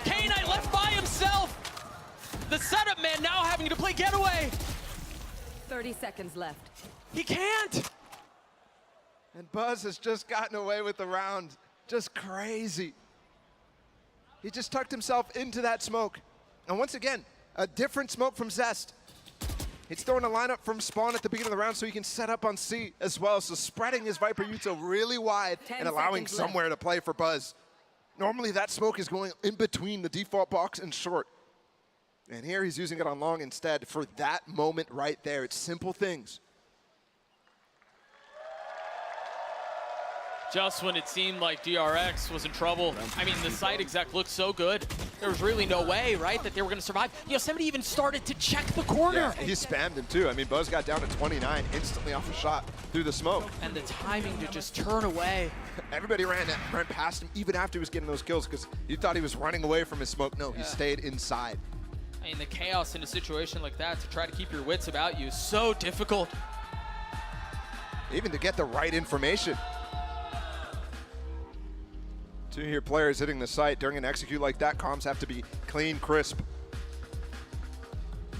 K-Knight left by himself. The setup man now having to play getaway. 30 seconds left. He can't. And Buzz has just gotten away with the round. Just crazy. He just tucked himself into that smoke. And once again, a different smoke from Zest. He's throwing a lineup from spawn at the beginning of the round so he can set up on C as well. So spreading his Viper Util really wide and allowing somewhere to play for Buzz. Normally that smoke is going in between the default box and short. And here he's using it on long instead for that moment right there. It's simple things. Just when it seemed like DRX was in trouble. I mean, the site exec looked so good. There was really no way, right, that they were going to survive. Yosemite even started to check the corner. Yeah, he spammed him too. I mean, Buzz got down to 29 instantly off a shot through the smoke. And the timing to just turn away. Everybody ran past him even after he was getting those kills because you thought he was running away from his smoke. No, he stayed inside. I mean, the chaos in a situation like that to try to keep your wits about you is so difficult. Even to get the right information. Two here players hitting the site during an execute like that. Comms have to be clean, crisp.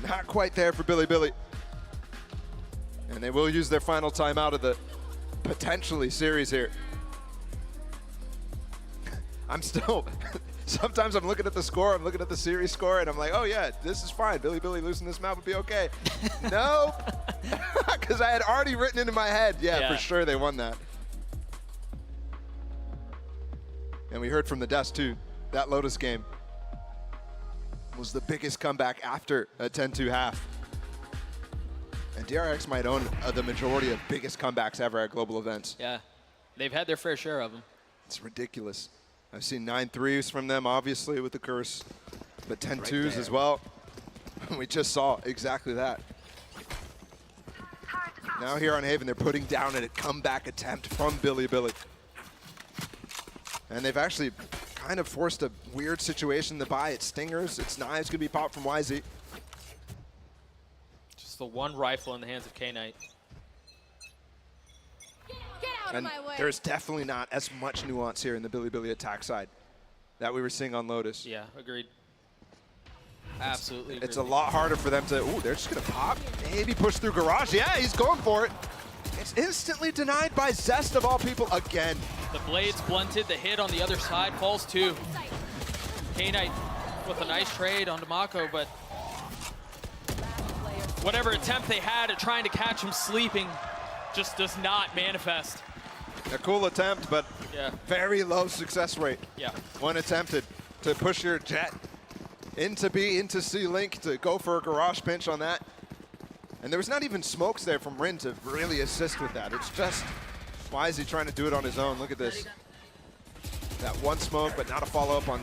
Not quite there for Billy. And they will use their final timeout of the potentially series here. I'm still, sometimes I'm looking at the score, I'm looking at the series score, and I'm like, oh yeah, this is fine. Billy losing this map would be okay. No, because I had already written it in my head. Yeah, for sure they won that. And we heard from the desk too, that Lotus game was the biggest comeback after a 10-2 half. And DRX might own the majority of biggest comebacks ever at global events. Yeah, they've had their fair share of them. It's ridiculous. I've seen 9 threes from them, obviously, with the curse, but 10 twos as well. We just saw exactly that. Now here on Haven, they're putting down a comeback attempt from Billy. And they've actually kind of forced a weird situation to buy. It's Stingers, it's knives, gonna be popped from YZ. Just the one rifle in the hands of K-Knight. And there's definitely not as much nuance here in the Billy attack side that we were seeing on Lotus. Yeah, agreed. Absolutely agreed. It's a lot harder for them to, ooh, they're just gonna pop, maybe push through Garage. Yeah, he's going for it. It's instantly denied by Zest of all people again. The blades blunted, the hit on the other side falls too. K-Knight with a nice trade onto Mako, but whatever attempt they had at trying to catch him sleeping just does not manifest. A cool attempt, but very low success rate. Yeah. When attempted to push your jet into B, into C link to go for a garage pinch on that. And there was not even smokes there from Rin to really assist with that. It's just, why is he trying to do it on his own? Look at this. That one smoke, but not a follow-up on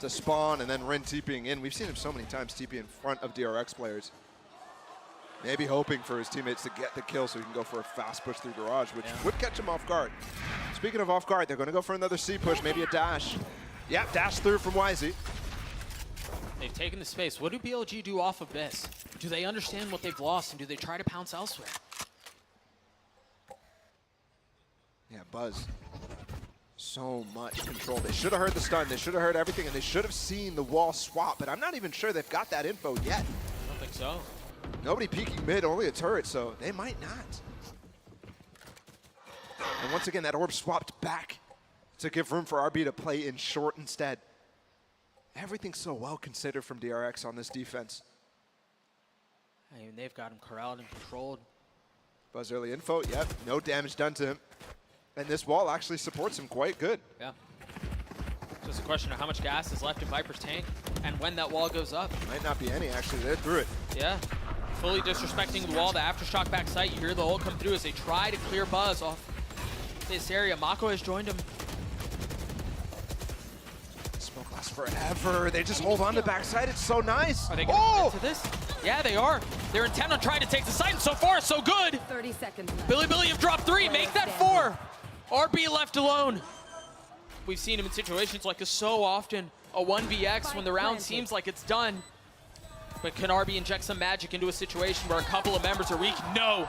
to spawn, and then Rin TPing in. We've seen him so many times TP in front of DRX players. Maybe hoping for his teammates to get the kill so he can go for a fast push through Garage, which would catch him off guard. Speaking of off guard, they're going to go for another C push, maybe a dash. Yep, dash through from YZ. They've taken the space. What do BLG do off of this? Do they understand what they've lost, and do they try to pounce elsewhere? Yeah, Buzz. So much control. They should have heard the stun. They should have heard everything, and they should have seen the wall swap, but I'm not even sure they've got that info yet. I don't think so. Nobody peeking mid, only a turret, so they might not. And once again, that orb swapped back to give room for RB to play in short instead. Everything's so well considered from DRX on this defense. I mean, they've got him corralled and controlled. Buzz early info, yep, no damage done to him. And this wall actually supports him quite good. Yeah. Just a question of how much gas is left in Viper's tank and when that wall goes up. Might not be any, actually. They're through it. Yeah. Fully disrespecting the wall, the Aftershock back sight. You hear the ult come through as they try to clear Buzz off this area. Mako has joined him. Smoke lasts forever. They just hold on to backside. It's so nice. Are they going to get to this? Yeah, they are. They're intent on trying to take the site, and so far, so good. 30 seconds left. Billy have dropped 3. Make that 4. RB left alone. We've seen him in situations like this so often. A 1vx when the round seems like it's done. But can RB inject some magic into a situation where a couple of members are weak? No.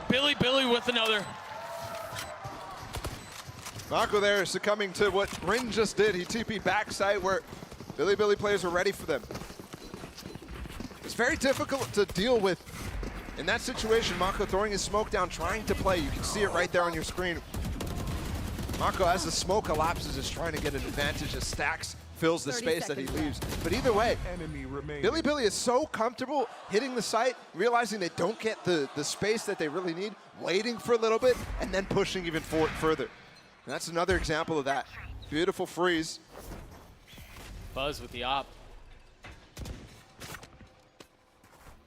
Billy with another. Mako there succumbing to what Rin just did. He TP'd backside where Billy players are ready for them. It's very difficult to deal with in that situation. Mako throwing his smoke down, trying to play. You can see it right there on your screen. Mako, as the smoke elapses, is trying to get an advantage as Stacks fills the space that he leaves. But either way, Billy is so comfortable hitting the site, realizing they don't get the space that they really need, waiting for a little bit, and then pushing even further. And that's another example of that. Beautiful freeze. Buzz with the op.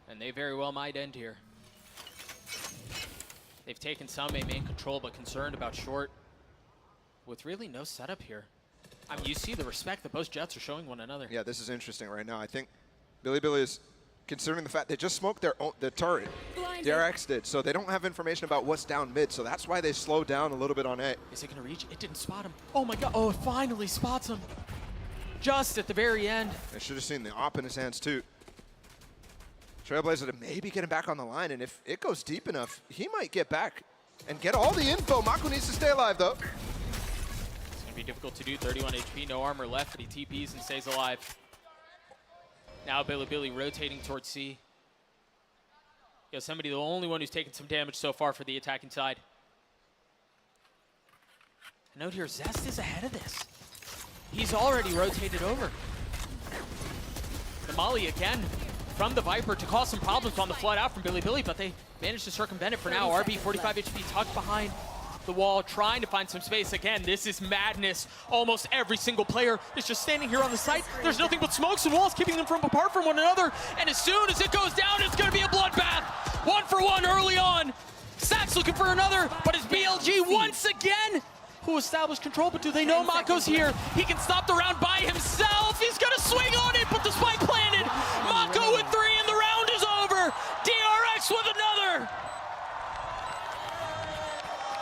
And they very well might end here. They've taken some A main control, but concerned about short with really no setup here. I mean, you see the respect that both Jets are showing one another. Yeah, this is interesting right now. I think Billy is considering the fact they just smoked the turret. DRX did, so they don't have information about what's down mid, so that's why they slowed down a little bit on A. Is it going to reach? It didn't spot him. Oh my god. Oh, it finally spots him. Just at the very end. They should have seen the op in his hands too. Trailblazer to maybe get him back on the line, and if it goes deep enough, he might get back and get all the info. Mako needs to stay alive though. It's going to be difficult to do. 31 HP, no armor left, but he TPs and stays alive. Now Billy rotating towards C. Yosemite, the only one who's taken some damage so far for the attacking side. Note here, Zest is ahead of this. He's already rotated over. The Molly again from the Viper to cause some problems on the flood out from Billy, but they managed to circumvent it for now. RB 45 HP tucked behind the wall, trying to find some space. Again, this is madness. Almost every single player is just standing here on the site. There's nothing but smokes and walls keeping them apart from one another. And as soon as it goes down, it's going to be a bloodbath. 1 for 1 early on. Sax looking for another, but it's BLG once again who established control. But do they know Mako's here? He can stop the round by himself. He's going to swing on it, but the spike planted. Mako with 3 and the round is over. DRX with another.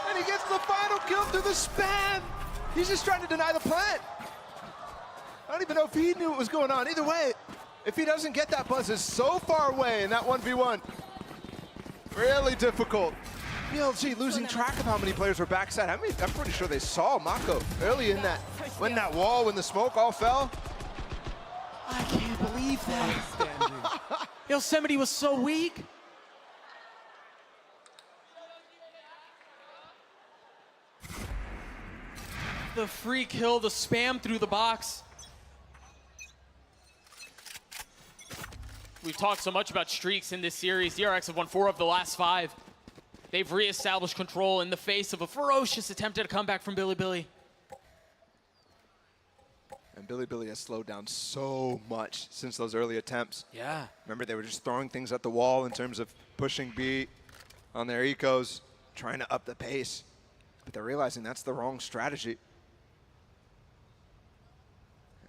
And he gets the final kill through the spam. He's just trying to deny the plant. I don't even know if he knew what was going on. Either way, if he doesn't get that, Buzz is so far away in that 1v1. Really difficult. BLG losing track of how many players were backside. I mean, I'm pretty sure they saw Mako early in that, when that wall, when the smoke all fell. I can't believe that. Yosemite was so weak. The free kill, the spam through the box. We've talked so much about streaks in this series. DRX have won 4 of the last 5. They've reestablished control in the face of a ferocious attempt at a comeback from Billy. And Billy has slowed down so much since those early attempts. Yeah. Remember, they were just throwing things at the wall in terms of pushing B on their ecos, trying to up the pace. But they're realizing that's the wrong strategy.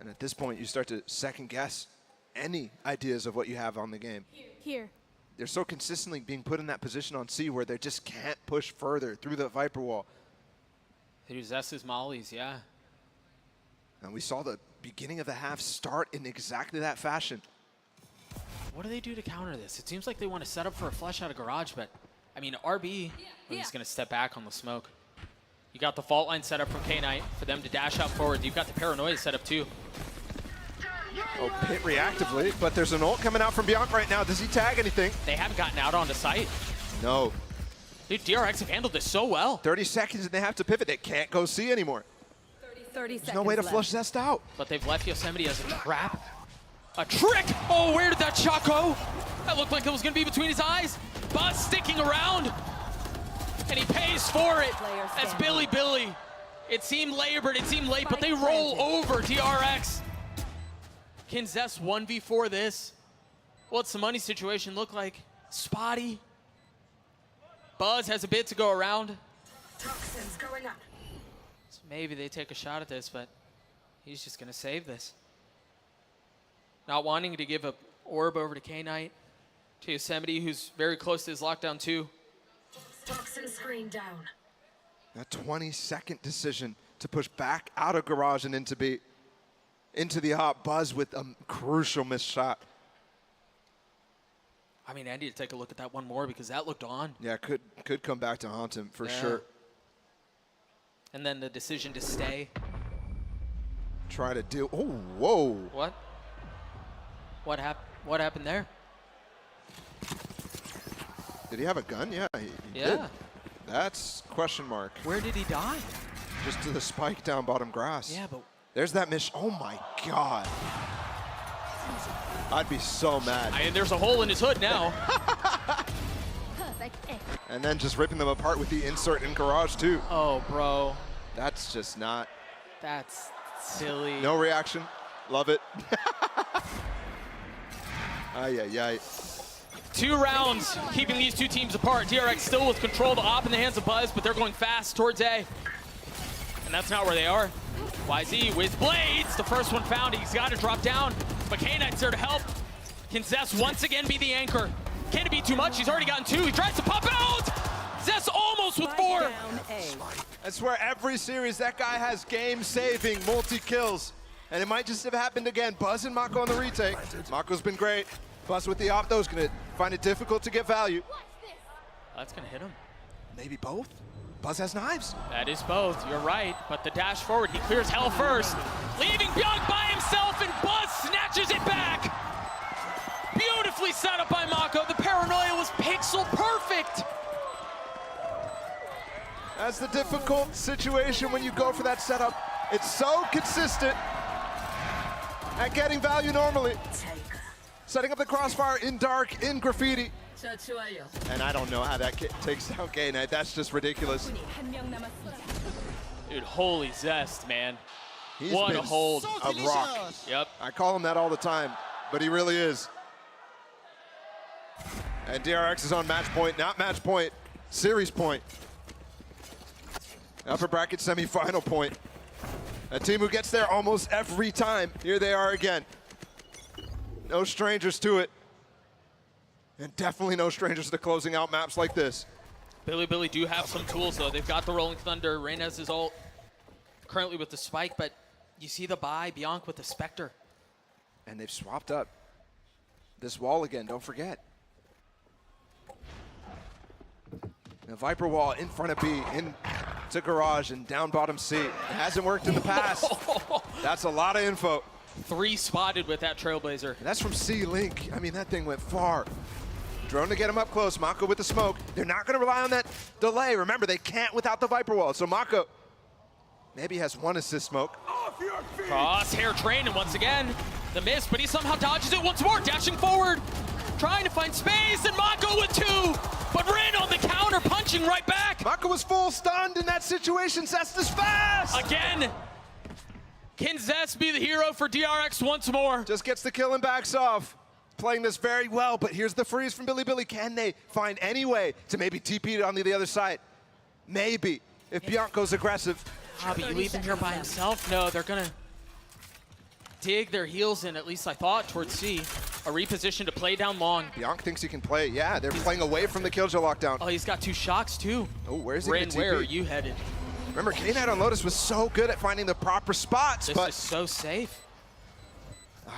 And at this point, you start to second guess any ideas of what you have on the game. Here. They're so consistently being put in that position on C where they just can't push further through the Viper wall. They use S's mollies, yeah. And we saw the beginning of the half start in exactly that fashion. What do they do to counter this? It seems like they want to set up for a flush out of garage, but I mean, RB is going to step back on the smoke. You got the fault line set up from K-Knight for them to dash out forward. You've got the paranoia set up too. Oh, pit reactively, but there's an ult coming out from Bianca right now. Does he tag anything? They haven't gotten out onto site. No. Dude, DRX have handled this so well. 30 seconds and they have to pivot. They can't go C anymore. 30 There's no way to flush Zest out. But they've left Yosemite as a trap. A trick! Oh, where did that shot go? That looked like it was going to be between his eyes. Buzz sticking around. And he pays for it. That's Billy. It seemed labored, it seemed late, but they roll over DRX. Can Zest 1v4 this? What's the money situation look like? Spotty. Buzz has a bit to go around. Toxins going up. So maybe they take a shot at this, but he's just gonna save this. Not wanting to give a orb over to K-Knight, to Yosemite, who's very close to his lockdown too. Toxin screen down. A 20-second decision to push back out of garage and into B. Into the op. Buzz with a crucial missed shot. I mean, I need to take a look at that one more because that looked on. Yeah, could come back to haunt him for Yeah. sure. And then the decision to stay. Try to deal. Oh, whoa. What? What happened there? Did he have a gun? Yeah, he Yeah. did. That's question mark. Where did he die? Just to the spike down bottom grass. Yeah, but there's that miss. Oh my God. I'd be so mad. and there's a hole in his hood now. And then just ripping them apart with the insert in garage too. Oh, bro. That's just not. That's silly. No reaction. Love it. Ay, ay, ay. 2 rounds keeping these two teams apart. DRX still with control of the op in the hands of Buzz, but they're going fast towards A. And that's not where they are. YZ with blades. The first one found. He's got to drop down. But K-Knight's there to help. Can Zess once again be the anchor? Can it be too much? He's already gotten 2. He tries to pop out. Zess almost with 4. I swear every series that guy has game-saving multi-kills. And it might just have happened again. Buzz and Mako on the retake. Mako's been great. Buzz with the op, though, is going to find it difficult to get value. That's going to hit him. Maybe both? Buzz has knives. That is both. You're right. But the dash forward, he clears hell first. Leaving Byung by himself, and Buzz snatches it back. Beautifully set up by Mako. The paranoia was pixel perfect. That's the difficult situation when you go for that setup. It's so consistent at getting value normally. Setting up the crossfire in dark, in graffiti. And I don't know how that takes down K-Knight. That's just ridiculous. Dude, holy zest, man. He's what been a hold. A rock. Yep. I call him that all the time, but he really is. And DRX is on match point, not match point, series point. Upper bracket semifinal point. A team who gets there almost every time. Here they are again. No strangers to it. And definitely no strangers to closing out maps like this. Billy do have some tools, though. They've got the Rolling Thunder. Reynez is ult currently with the Spike, but you see the buy, Bianc with the Spectre. And they've swapped up this wall again, don't forget. The Viper wall in front of B, into garage and down bottom C. It hasn't worked in the past. That's a lot of info. 3 spotted with that Trailblazer. And that's from C-Link. I mean, that thing went far. Drone to get him up close. Mako with the smoke. They're not going to rely on that delay. Remember, they can't without the Viper wall. So Mako maybe has 1 assist smoke. Crosshair train, and once again, the miss, but he somehow dodges it once more, dashing forward, trying to find space, and Mako with 2, but Rin on the counter, punching right back. Mako was full stunned in that situation. Zest is fast. Again. Can Zest be the hero for DRX once more? Just gets the kill and backs off. Playing this very well, but here's the freeze from Billy. Can they find any way to maybe TP it on the other side? Maybe, if Bianc goes aggressive. Ah, but you leave him here by himself? No, they're gonna dig their heels in, at least I thought, towards C. A reposition to play down long. Bianc thinks he can play. Yeah, they're playing away from the Killjoy lockdown. Oh, he's got 2 shocks too. Oh, where's he Rin, gonna TP? where are you headed? Remember, K-Knight on Lotus was so good at finding the proper spots, This but is so safe.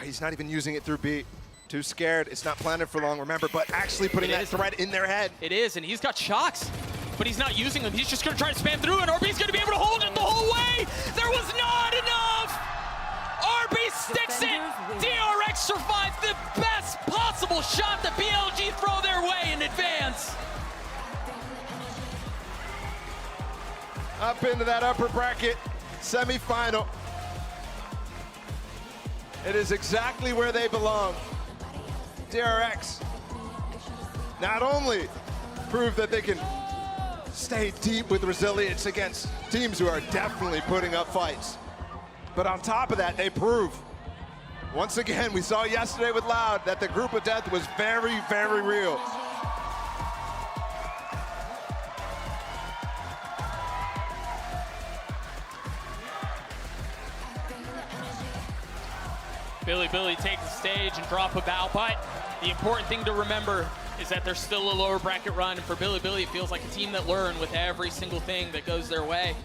he's not even using it through B. Too scared. It's not planted for long, remember, but actually putting that threat in their head. It is, and he's got shocks, but he's not using them. He's just going to try to spam through, and RB's going to be able to hold it the whole way. There was not enough. RB sticks it. DRX survives the best possible shot that BLG throw their way in advance. Up into that upper bracket semifinal. It is exactly where they belong. DRX not only prove that they can stay deep with resilience against teams who are definitely putting up fights, but on top of that, they prove, once again, we saw yesterday with Loud, that the group of death was very, very real. Billy take the stage and drop a bow, but the important thing to remember is that there's still a lower bracket run, and for Billy, it feels like a team that learn with every single thing that goes their way.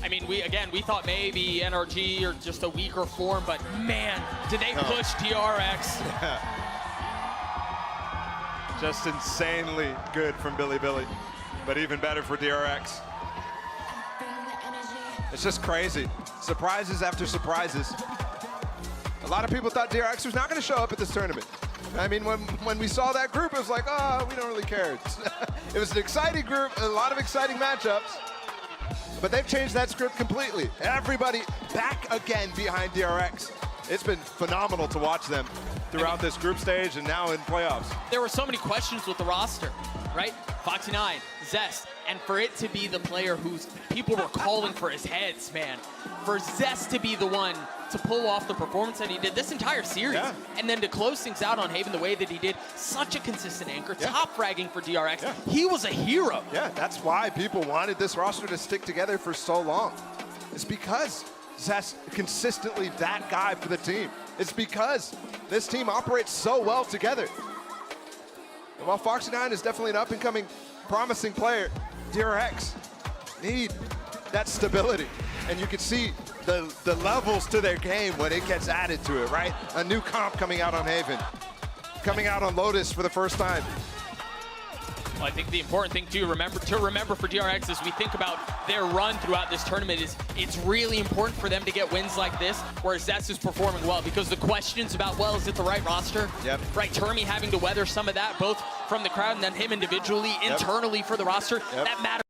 I mean, we thought maybe NRG or just a weaker form, but man, did they push DRX. Just insanely good from Billy, but even better for DRX. It's just crazy. Surprises after surprises. A lot of people thought DRX was not going to show up at this tournament. I mean, when we saw that group, it was like, oh, we don't really care. It was an exciting group, a lot of exciting matchups, but they've changed that script completely. Everybody back again behind DRX. It's been phenomenal to watch them throughout this group stage and now in playoffs. There were so many questions with the roster, right? Foxy9, Zest, and for it to be the player who's people were calling for his heads, man. For Zest to be the one to pull off the performance that he did this entire series, and then to close things out on Haven the way that he did, such a consistent anchor, top fragging for DRX. He was a hero. Yeah, that's why people wanted this roster to stick together for so long. It's because Zest consistently that guy for the team. It's because this team operates so well together. And while Foxy9 is definitely an up-and-coming, promising player, DRX need that stability. And you can see the levels to their game when it gets added to it, right? A new comp coming out on Haven, coming out on Lotus for the first time. Well, I think the important thing to remember for DRX as we think about their run throughout this tournament is it's really important for them to get wins like this where Zest is performing well, because the questions about, well, is it the right roster? Right, Termi having to weather some of that, both from the crowd and then him individually, internally for the roster, that matters.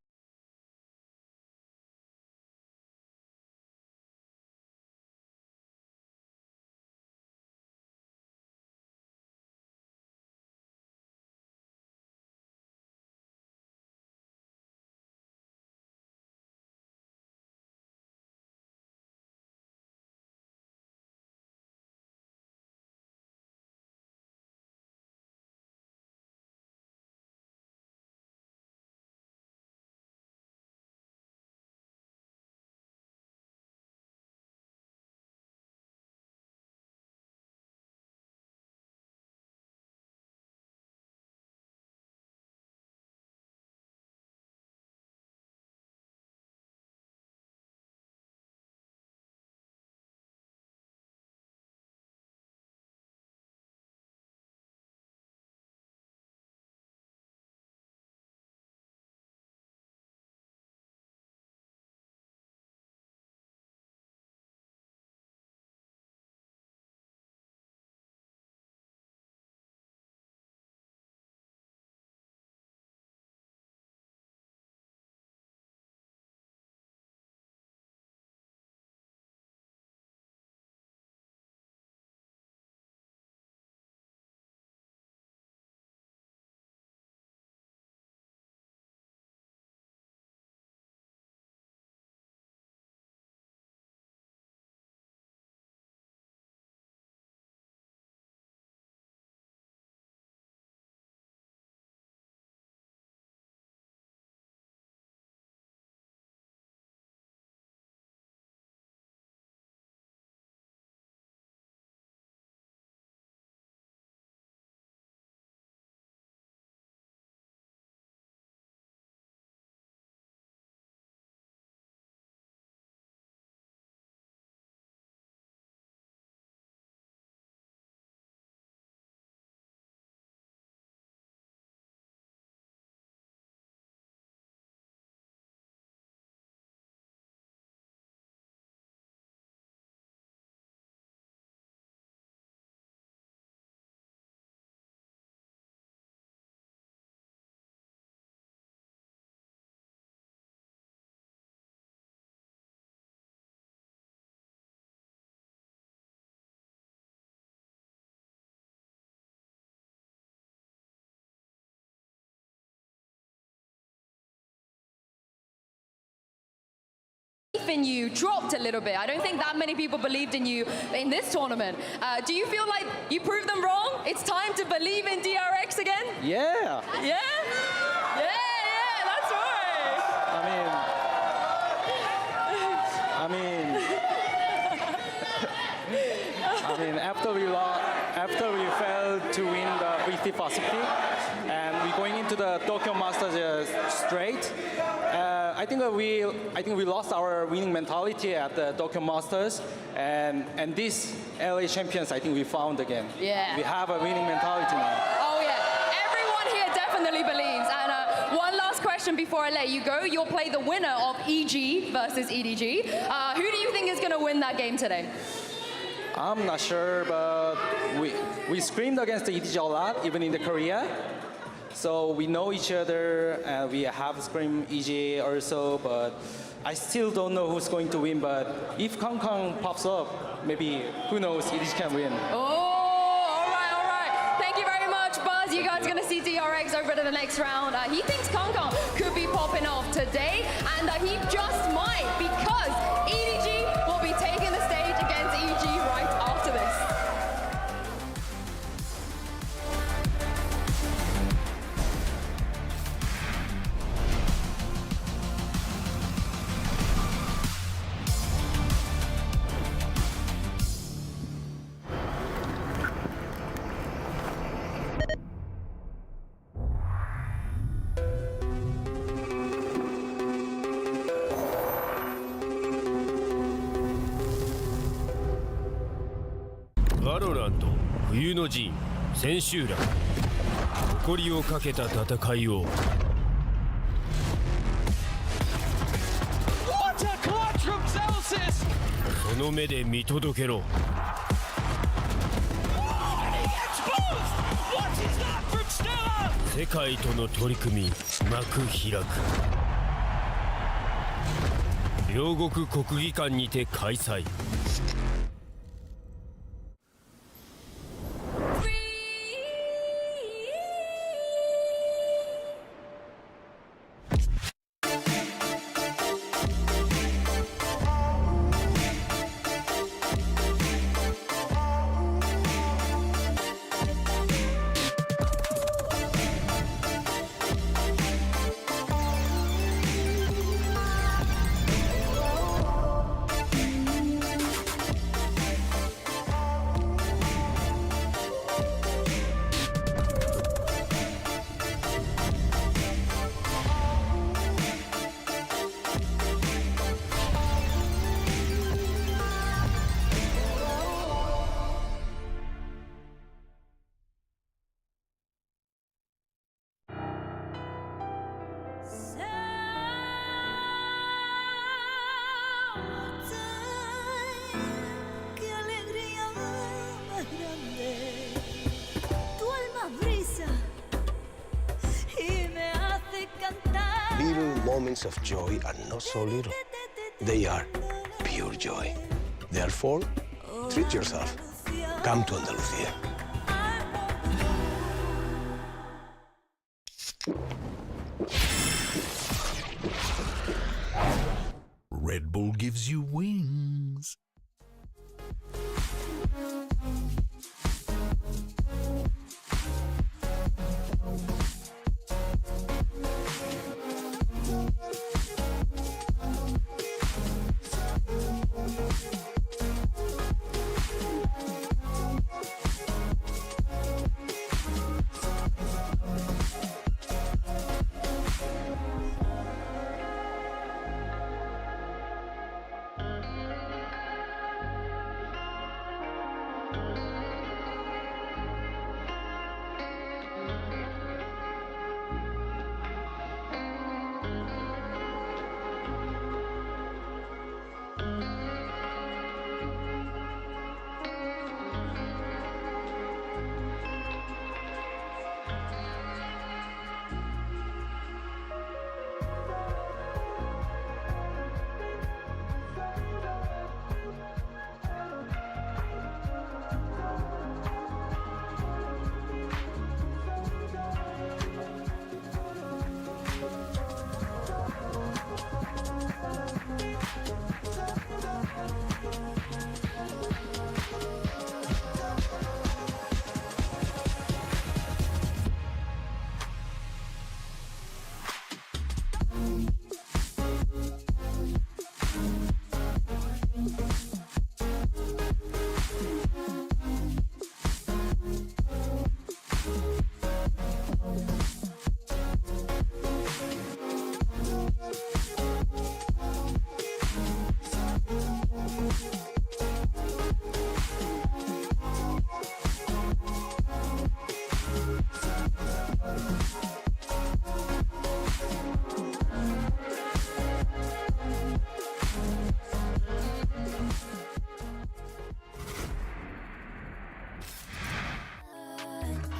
In you dropped a little bit. I don't think that many people believed in you in this tournament. Do you feel like you proved them wrong? It's time to believe in DRX again? Yeah. Yeah? Yeah, that's right. I mean, after we failed to win the VT Pacific, and we're going into the Tokyo Masters straight. I think we lost our winning mentality at the Tokyo Masters, and this LA Champions, I think we found again. Yeah. We have a winning mentality now. Oh yeah, everyone here definitely believes. And one last question before I let you go. You'll play the winner of EG versus EDG. Who do you think is going to win that game today? I'm not sure, but we screamed against the EDG a lot, even in the Korea. So we know each other, and we have screamed EG also, but I still don't know who's going to win. But if Kong Kong pops up, maybe, who knows, EDG can win. Oh, all right. Thank you very much, Buzz. You guys are going to see DRX over to the next round. He thinks Kong Kong could be popping off today, and he just might, because EDG will be taking the stage against EG right after this. valorant 冬の陣千秋楽誇りをかけた戦いを What a clutch from Celsius! その目で見届けろ What is that from Stella? 世界との取り組み幕開く両国国技館にて開催 Little moments of joy are not so little. They are pure joy. Therefore, treat yourself. Come to Andalusia. Red Bull gives you wings.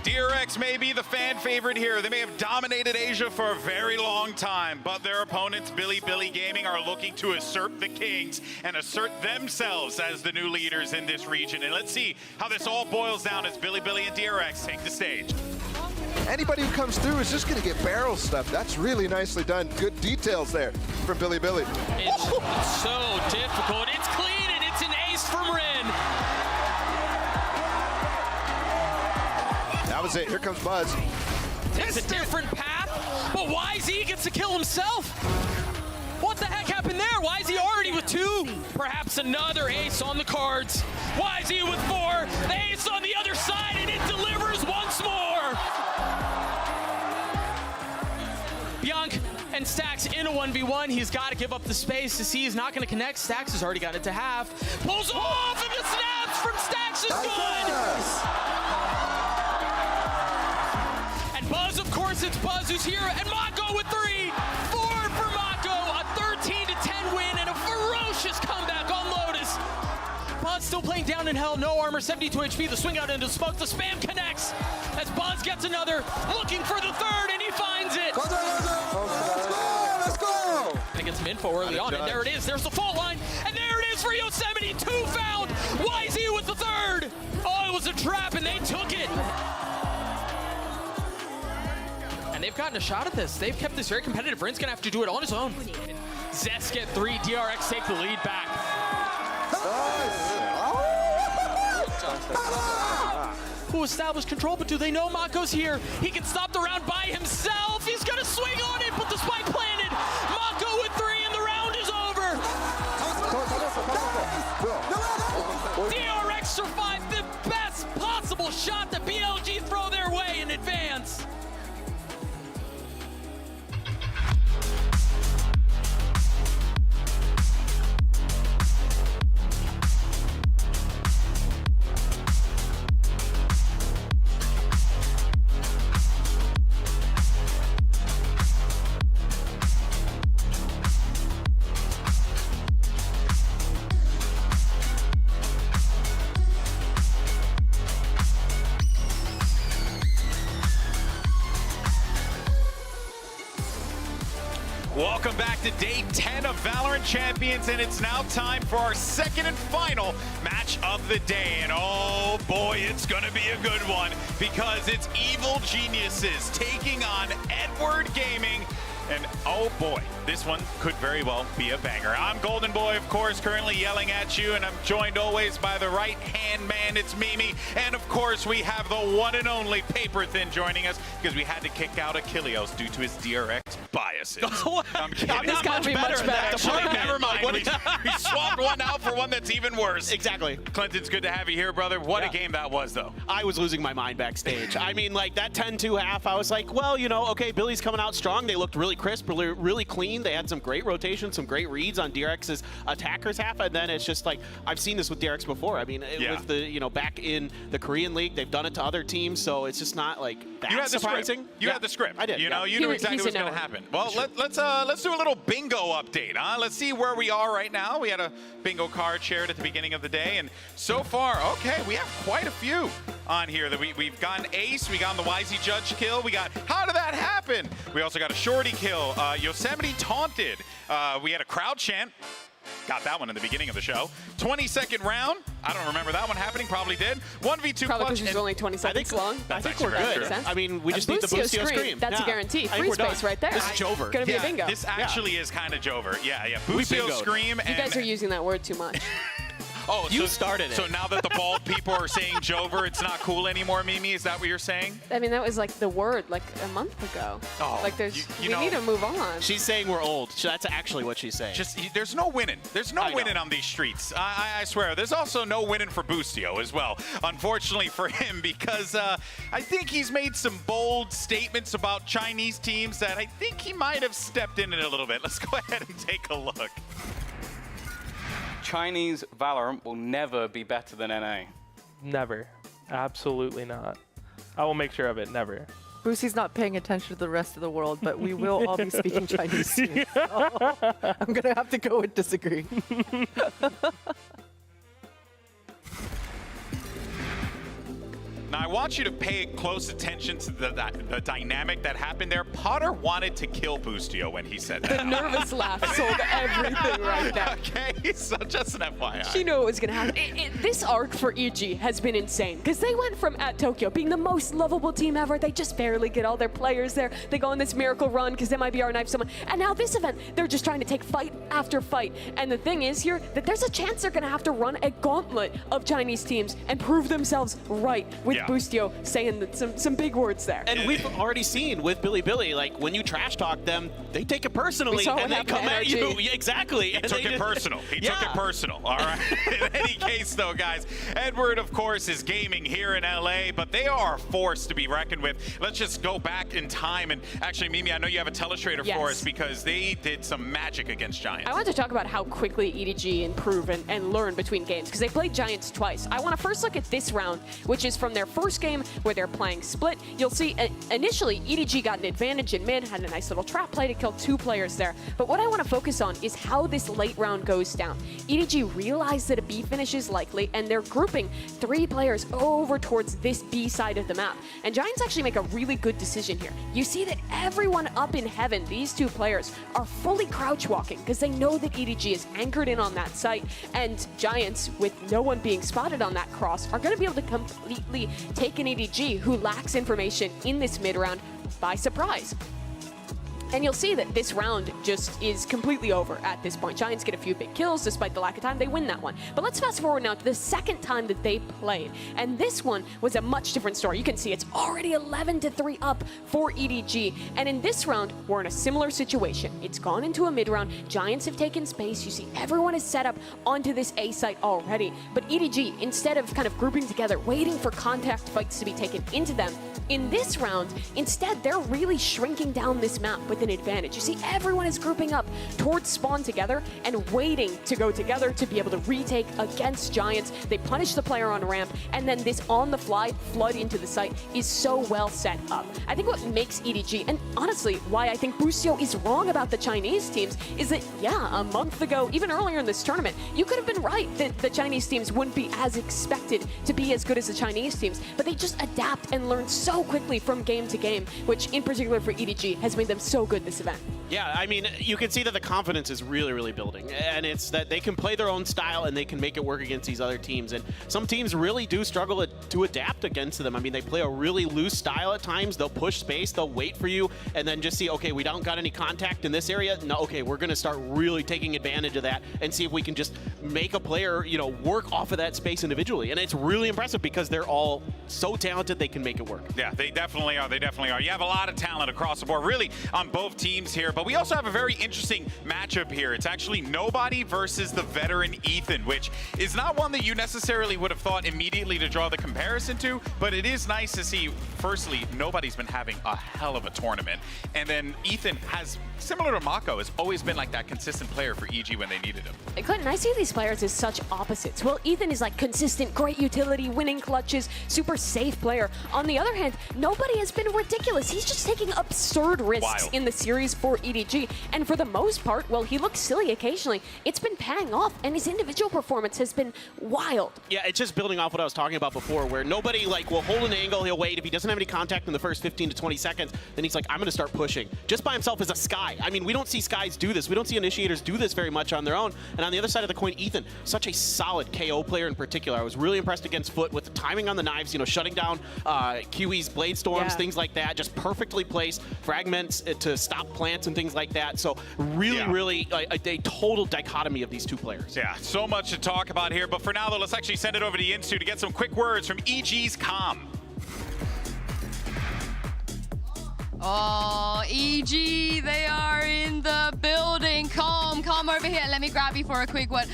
DRX may be the fan favorite here. They may have dominated Asia for a very long time, but their opponents, Bilibili Gaming, are looking to assert the kings and assert themselves as the new leaders in this region. And let's see how this all boils down as Bilibili and DRX take the stage. Anybody who comes through is just going to get barrel stuff. That's really nicely done. Good details there from Bilibili. It's so difficult. It's clean, and it's an ace from Rin. That was it. Here comes Buzz. It's a different path, but YZ gets to kill himself. What the heck happened there? YZ already with 2. Perhaps another ace on the cards. YZ with 4. The ace on the other side, and it delivers once more. Bianc and Stax in a 1v1. He's got to give up the space to see he's not going to connect. Stax has already got it to half. Pulls off, and the snaps from Stax is good. Buzz, of course, it's Buzz who's here, and Mako with 3. 4 for Mako, a 13-10 win, and a ferocious comeback on Lotus. Buzz still playing down in hell, no armor, 72 HP, the swing out into smoke, the spam connects, as Buzz gets another, looking for the 3rd, and he finds it. Let's go! And it gets some info early on, and there it is, there's the fault line, and there it is for Yosemite, 2 found, YZ with the 3rd. Oh, it was a trap, and they took it. And they've gotten a shot at this. They've kept this very competitive. Rin's gonna have to do it on his own. Zest get 3, DRX take the lead back. Who established control, but do they know Mako's here? He can stop the round by himself. He's gonna swing on it, but the spike planted. Mako with 3, and the round is over. DRX survived the best possible shot that BLG throw their way in advance. Welcome back to day 10 of Valorant Champions, and it's now time for our second and final match of the day. And oh boy, it's gonna be a good one, because it's Evil Geniuses taking on Edward Gaming. And oh boy, this one could very well be a banger. I'm Golden Boy, of course, currently yelling at you, and I'm joined always by the right-hand man, it's Mimi. And of course, we have the one and only Paper Thin joining us, because we had to kick out Achilleos due to his DRX biases. I'm kidding. I'm not much better. Actually, never mind. We swapped one out for one that's even worse. Exactly. Clinton's good to have you here, brother. What a game that was, though. I was losing my mind backstage. I mean, like, that 10-2 half, I was like, well, you know, okay, Billy's coming out strong. They looked really crisp, really clean. They had some great rotations, some great reads on DRX's attackers half, and then it's just like, I've seen this with DRX before. I mean, with the, you know, back in the Korean League, they've done it to other teams, so it's just not like that surprising. You had the script. I did. You know, you knew exactly what's going to happen. Well, let's do a little bingo update, huh? Let's see where we are right now. We had a bingo card shared at the beginning of the day, and so far, okay, we have quite a few on here. That we've gotten Ace, we got the YZ Judge kill, we got How Did That Happen? We also got a Shorty kill, Yosemite taunted. We had a crowd chant. Got that one in the beginning of the show. 22nd round. I don't remember that one happening. Probably did. 1v2 Probably clutch. because it's only 20 seconds long. I think we're good. I mean, we just need the Boostio scream. That's a guarantee. Free space right there. This is Jover. Gonna be a bingo. This actually is kind of Jover. Yeah. Boostio scream. You guys are using that word too much. Oh, you started it. So now that the bald people are saying Jover, it's not cool anymore, Mimi? Is that what you're saying? I mean, that was like the word like a month ago. Oh, like we need to move on. She's saying we're old. That's actually what she's saying. There's no winning. There's no winning on these streets. I swear. There's also no winning for Boostio as well. Unfortunately for him, because I think he's made some bold statements about Chinese teams that I think he might have stepped in it a little bit. Let's go ahead and take a look. Chinese Valorant will never be better than NA. Never. Absolutely not. I will make sure of it. Never. Brucey's not paying attention to the rest of the world, but we will all be speaking Chinese soon. So I'm going to have to go and disagree. Now, I want you to pay close attention to the dynamic that happened there. Potter wanted to kill Boostio when he said that. The nervous laugh sold everything right there. Okay, so just an FYI. She knew it was going to happen. This arc for EG has been insane because they went from at Tokyo being the most lovable team ever. They just barely get all their players there. They go on this miracle run because they might be R-Knife someone. And now this event, they're just trying to take fight after fight. And the thing is here that there's a chance they're going to have to run a gauntlet of Chinese teams and prove themselves right with Boostio saying some big words there. And we've already seen with Billy, like when you trash talk them, they take it personally and they come at you. Yeah, exactly. He took it personal. He took it personal. All right. In any case, though, guys, Edward, of course, is gaming here in LA, but they are a force to be reckoned with. Let's just go back in time. And actually, Mimi, I know you have a telestrator for us because they did some magic against Giants. I want to talk about how quickly EDG improve and learn between games because they played Giants twice. I want to first look at this round, which is from their first game where they're playing split. You'll see initially EDG got an advantage in mid, had a nice little trap play to kill 2 players there. But what I want to focus on is how this late round goes down. EDG realized that a B finish is likely, and they're grouping 3 players over towards this B side of the map. And Giants actually make a really good decision here. You see that everyone up in heaven, these 2 players, are fully crouch walking because they know that EDG is anchored in on that site, and Giants, with no one being spotted on that cross, are going to be able to completely take an EDG who lacks information in this mid round by surprise. And you'll see that this round just is completely over at this point. Giants get a few big kills despite the lack of time. They win that one. But let's fast forward now to the second time that they played. And this one was a much different story. You can see it's already 11-3 up for EDG. And in this round, we're in a similar situation. It's gone into a mid round. Giants have taken space. You see everyone is set up onto this A site already. But EDG, instead of kind of grouping together, waiting for contact fights to be taken into them, in this round, instead, they're really shrinking down this map with an advantage. You see, everyone is grouping up towards spawn together and waiting to go together to be able to retake against Giants. They punish the player on ramp, and then this on-the-fly flood into the site is so well set up. I think what makes EDG, and honestly, why I think Boostio is wrong about the Chinese teams, is that, yeah, a month ago, even earlier in this tournament, you could have been right that the Chinese teams wouldn't be as expected to be as good as the Chinese teams, but they just adapt and learn so quickly from game to game, which in particular for EDG has made them so good this event. Yeah, I mean, you can see that the confidence is really, really building. And it's that they can play their own style and they can make it work against these other teams. And some teams really do struggle to adapt against them. I mean, they play a really loose style at times. They'll push space, they'll wait for you, and then just see, okay, we don't got any contact in this area. No, okay, we're going to start really taking advantage of that and see if we can just make a player, you know, work off of that space individually. And it's really impressive because they're all so talented, they can make it work. Yeah, they definitely are. They definitely are. You have a lot of talent across the board, really, on both teams here. But we also have a very interesting matchup here. It's actually Nobody versus the veteran Ethan, which is not one that you necessarily would have thought immediately to draw the comparison to, but it is nice to see, firstly, Nobody's been having a hell of a tournament. And then Ethan has, similar to Mako, has always been like that consistent player for EG when they needed him. Clinton, I see these players as such opposites. Well, Ethan is like consistent, great utility, winning clutches, super safe player. On the other hand, Nobody has been ridiculous. He's just taking absurd risks in the series for EDG. And for the most part, well, he looks silly occasionally. It's been paying off, and his individual performance has been wild. Yeah, it's just building off what I was talking about before, where Nobody like will hold an angle, he'll wait. If he doesn't have any contact in the first 15 to 20 seconds, then he's like, I'm going to start pushing. Just by himself as a Sky. I mean, we don't see Skies do this. We don't see Initiators do this very much on their own. And on the other side of the coin, Ethan, such a solid KO player in particular. I was really impressed against Foot with the timing on the knives, you know, shutting down Kiwi's Blade Storms, things like that, just perfectly placed fragments to stop plants and things like that. So really, really a total dichotomy of these two players. Yeah, so much to talk about here. But for now, though, let's actually send it over to Yinsu to get some quick words from EG's comm. Oh, EG, they are in the building. Come over here. Let me grab you for a quick one.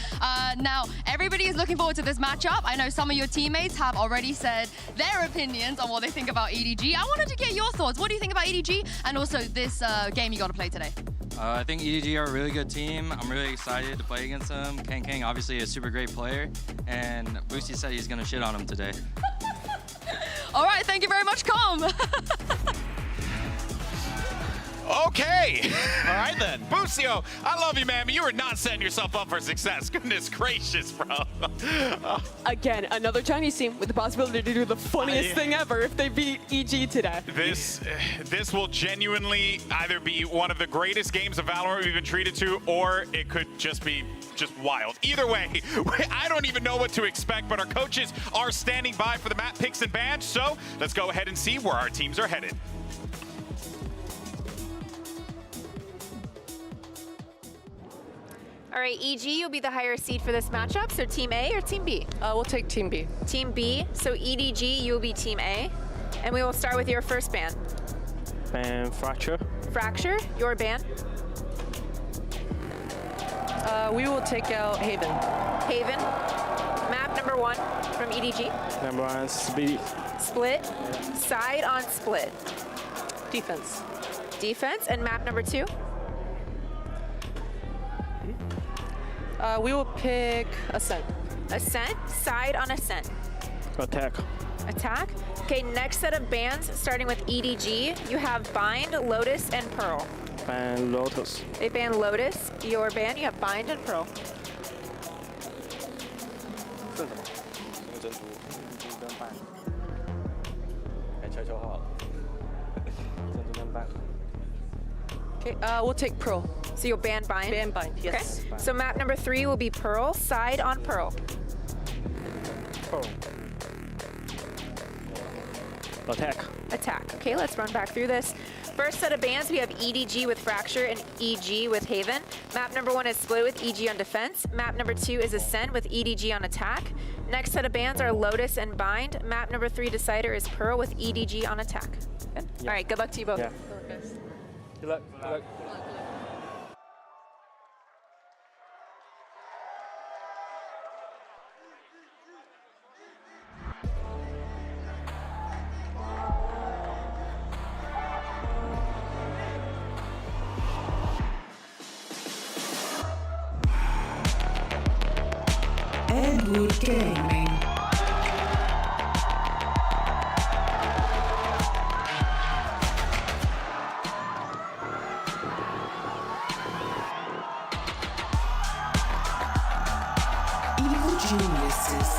Now, everybody is looking forward to this matchup. I know some of your teammates have already said their opinions on what they think about EDG. I wanted to get your thoughts. What do you think about EDG and also this game you got to play today? I think EDG are a really good team. I'm really excited to play against them. Kang obviously a super great player, and Boosty said he's going to shit on him today. All right, thank you very much, Com. Okay. All right, then. Busio, I love you, man, but you are not setting yourself up for success. Goodness gracious, bro. Again, another Chinese team with the possibility to do the funniest thing ever if they beat EG today. This will genuinely either be one of the greatest games of Valorant we've been treated to, or it could just be wild. Either way, I don't even know what to expect, but our coaches are standing by for the map picks and bans, so let's go ahead and see where our teams are headed. All right, EG, you'll be the higher seed for this matchup. So Team A or Team B? We'll take Team B. Team B. So EDG, you'll be Team A. And we will start with your first ban. Ban Fracture. Fracture, your ban. We will take out Haven. Haven. Map number 1 from EDG. Number 1, Split. Split. Side on Split. Defense. Defense. And map number 2? We will pick Ascent. Ascent. Side on Ascent. Attack. Attack. Okay, next set of bans, starting with EDG. You have Bind, Lotus, and Pearl. Ban Lotus. They ban Lotus. Your ban, you have Bind and Pearl. Okay, we'll take Pearl. So you'll ban Bind? Ban Bind, yes. Okay. So map number 3 will be Pearl, side on Pearl. Pearl. Attack. Attack. Okay, let's run back through this. First set of bans, we have EDG with Fracture and EG with Haven. Map number 1 is Split with EG on Defense. Map number 2 is Ascent with EDG on Attack. Next set of bans are Lotus and Bind. Map number 3 Decider is Pearl with EDG on Attack. Good? Yeah. All right, good luck to you both. Yeah. Good luck. Good luck. Edward Gaming. Evil Geniuses.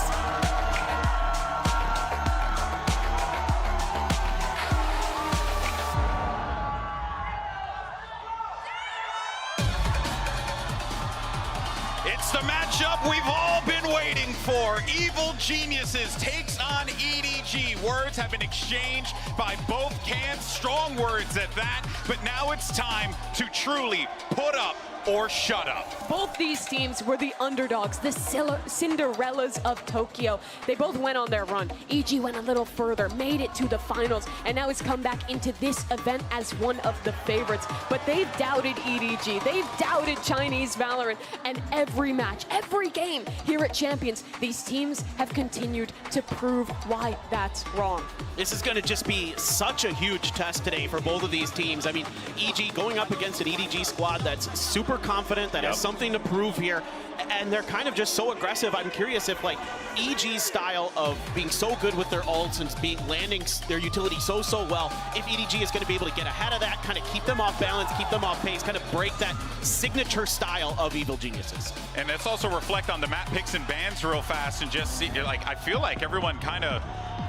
It's the matchup we've all been waiting for. Evil Geniuses takes on EDG. Words have been exchanged by both camps, strong words at that, but now it's time to truly put up or shut up. Both these teams were the underdogs, the Cinderellas of Tokyo. They both went on their run. EG went a little further, made it to the finals, and now has come back into this event as one of the favorites. But they've doubted EDG, they've doubted Chinese Valorant, and every match, every game here at Champions, these teams have continued to prove why that's wrong. This is going to just be such a huge test today for both of these teams. I mean, EG going up against an EDG squad that's super confident, that has something to prove here, and they're kind of just so aggressive. I'm curious if, like, EG's style of being so good with their ults and landing their utility so well, if EDG is going to be able to get ahead of that, kind of keep them off balance, keep them off pace, kind of break that signature style of Evil Geniuses. And let's also reflect on the map picks and bans real fast and just see, like, I feel like everyone kind of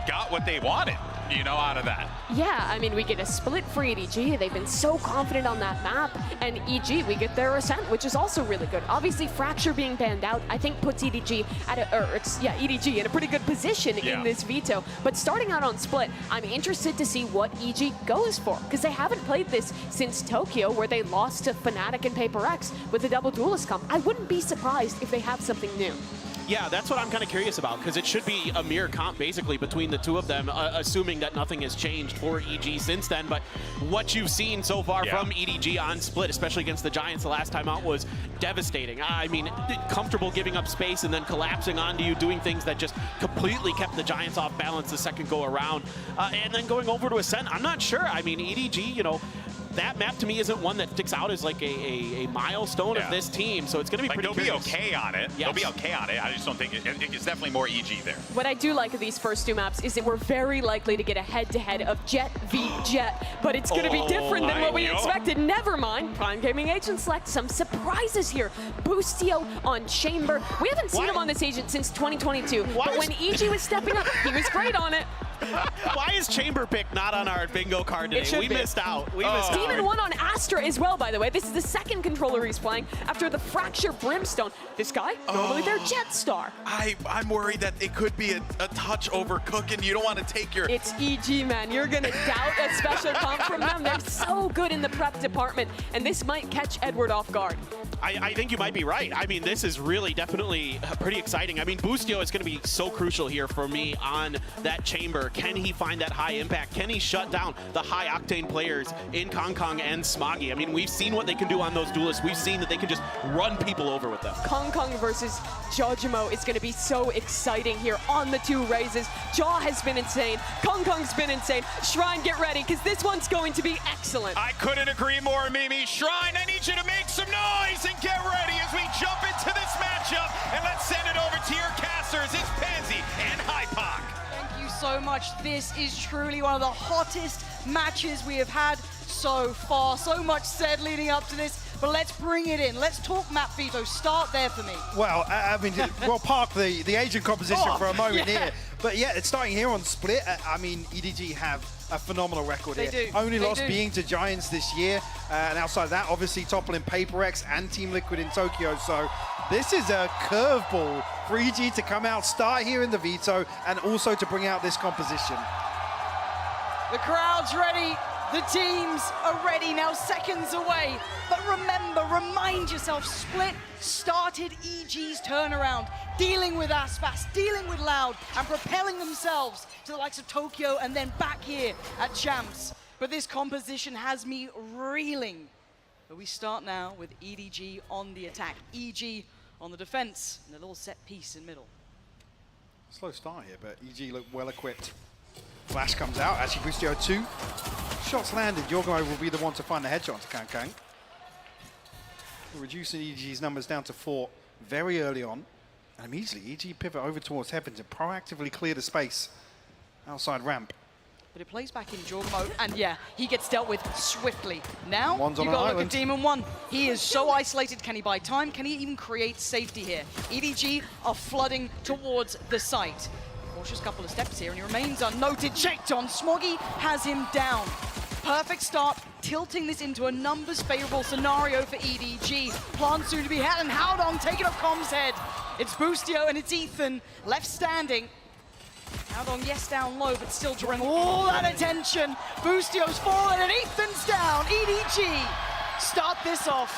got what they wanted, you know, out of that. Yeah, I mean, we get a split for EDG. They've been so confident on that map. And EG, we get their Ascent, which is also really good. Obviously, Fracture being banned out, I think puts EDG at EDG in a pretty good position in this veto. But starting out on Split, I'm interested to see what EG goes for, because they haven't played this since Tokyo, where they lost to Fnatic and Paper X with the double duelist comp. I wouldn't be surprised if they have something new. Yeah, that's what I'm kind of curious about, because it should be a mere comp basically between the two of them, assuming that nothing has changed for EG since then. But what you've seen so far from EDG on Split, especially against the Giants the last time out, was devastating. I mean, comfortable giving up space and then collapsing onto you, doing things that just completely kept the Giants off balance the second go around. And then going over to Ascent, I'm not sure. I mean, EDG, you know, that map to me isn't one that sticks out as like a milestone of this team, so it's going to be pretty They'll be okay on it. They'll be okay on it. I just don't think it's definitely more EG there. What I do like of these first two maps is that we're very likely to get a head-to-head of Jet v Jet, but it's going to be different than what we expected selected, never mind. Prime Gaming agent select some surprises here. Boostio on Chamber. We haven't seen him on this agent since 2022, but when EG was stepping up, he was great on it. Why is Chamber pick not on our bingo card today? We missed out. We missed out. Demon 1 on Astra as well, by the way. This is the second controller he's playing after the Fracture Brimstone. This guy, normally their Jetstar. I'm worried that it could be a touch overcooking. You don't want to take your... It's EG, man. You're going to doubt a special comp from them. They're so good in the prep department, and this might catch Edward off guard. I think you might be right. I mean, this is really definitely pretty exciting. I mean, Boostio is going to be so crucial here for me on that Chamber. Can he find that high impact? Can he shut down the high-octane players in Kong and Smoggy? I mean, we've seen what they can do on those duelists. We've seen that they can just run people over with them. Kong versus Jojimo is going to be so exciting here on the two raises. Jaw has been insane. Kong's been insane. Shrine, get ready, because this one's going to be excellent. I couldn't agree more, Mimi. Shrine, I need you to make some noise and get ready as we jump into this matchup. And let's send it over to your casters. It's Pansy and Hypoc. Thank you so much. This is truly one of the hottest matches we have had so far. So much said leading up to this, but let's bring it in. Let's talk map veto. Start there for me. Well, I mean, we'll park the agent composition for a moment here. But yeah, it's starting here on Split. I mean, EDG have a phenomenal record They here. do. Only They lost do. being to Giants this year. And outside of that, obviously toppling PaperX and Team Liquid in Tokyo. So this is a curveball for EG to come out, start here in the veto, and also to bring out this composition. The crowd's ready. The teams are ready now, seconds away. But remember, remind yourself, Split started EG's turnaround, dealing with Aspas, dealing with Loud, and propelling themselves to the likes of Tokyo and then back here at Champs. But this composition has me reeling. But we start now with EDG on the attack, EG on the defense, and a little set piece in middle. Slow start here, but EG look well equipped. Flash comes out, actually Boostio 2. Shots landed, Yorgo will be the one to find the headshot to Kang. Reducing EG's numbers down to 4 very early on. And immediately EG pivot over towards Heaven to proactively clear the space outside ramp. But it plays back in Jorg mode, and yeah, he gets dealt with swiftly. Now, One's you on an gotta look at island. Demon 1. He is so isolated. Can he buy time? Can he even create safety here? EDG are flooding towards the site. Cautious couple of steps here, and he remains unnoted. Checked on. Smoggy has him down. Perfect start, tilting this into a numbers favorable scenario for EDG. Plant soon to be had, and Howdong taking off Com's head. It's Boostio and it's Ethan left standing. Howdong, yes, down low, but still drawing all that attention. Boostio's fallen and Ethan's down. EDG start this off.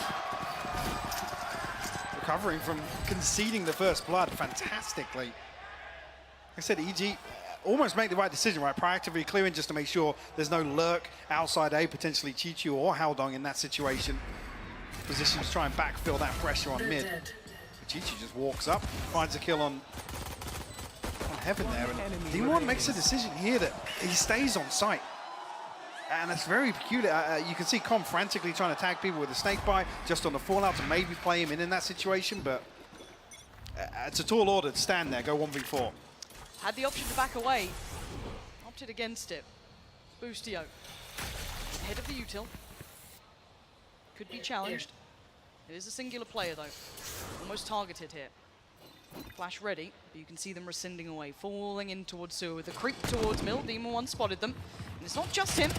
Recovering from conceding the first blood fantastically. Like I said, EG almost make the right decision, right? Proactively clearing just to make sure there's no lurk outside A, potentially Chichu or Howdong in that situation. Positions try and backfill that pressure on mid. Chichu just walks up, finds a kill on Heaven there, and D1 makes a decision here that he stays on site. And it's very peculiar. You can see Com frantically trying to tag people with a snake bite just on the fallout to maybe play him in that situation, but it's a tall order to stand there, go 1v4. Had the option to back away, opted against it. Boostio, ahead of the util. Could be challenged. It is a singular player though, almost targeted here. Flash ready, but you can see them rescinding away, falling in towards sewer with a creep towards middle. Demon 1 spotted them, and it's not just him.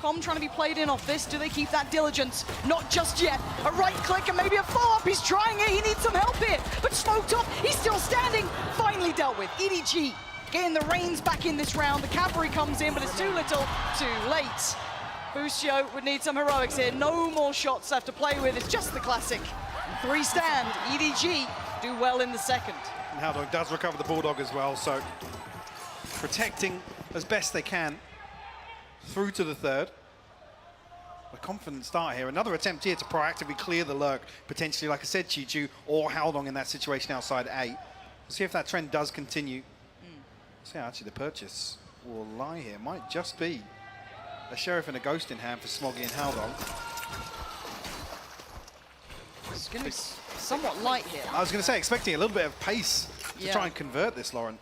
Com trying to be played in off this. Do they keep that diligence? Not just yet. A right click and maybe a follow-up. He's trying it. He needs some help here. But smoked up. He's still standing. Finally dealt with. EDG getting the reins back in this round. The cavalry comes in, but it's too little, too late. Boostio would need some heroics here. No more shots left to play with. It's just the classic. 3 stand. EDG do well in the second. And Howdong does recover the Bulldog as well, so protecting as best they can through to the third. A confident start here. Another attempt here to proactively clear the lurk, potentially, like I said, Chichu or Howdong in that situation outside A. We'll see if that trend does continue. See how actually the purchase will lie here. Might just be a Sheriff and a Ghost in hand for Smoggy and Howdong. It's going to be somewhat light here. I was going to say, expecting a little bit of pace to Yeah. try and convert this, Lauren.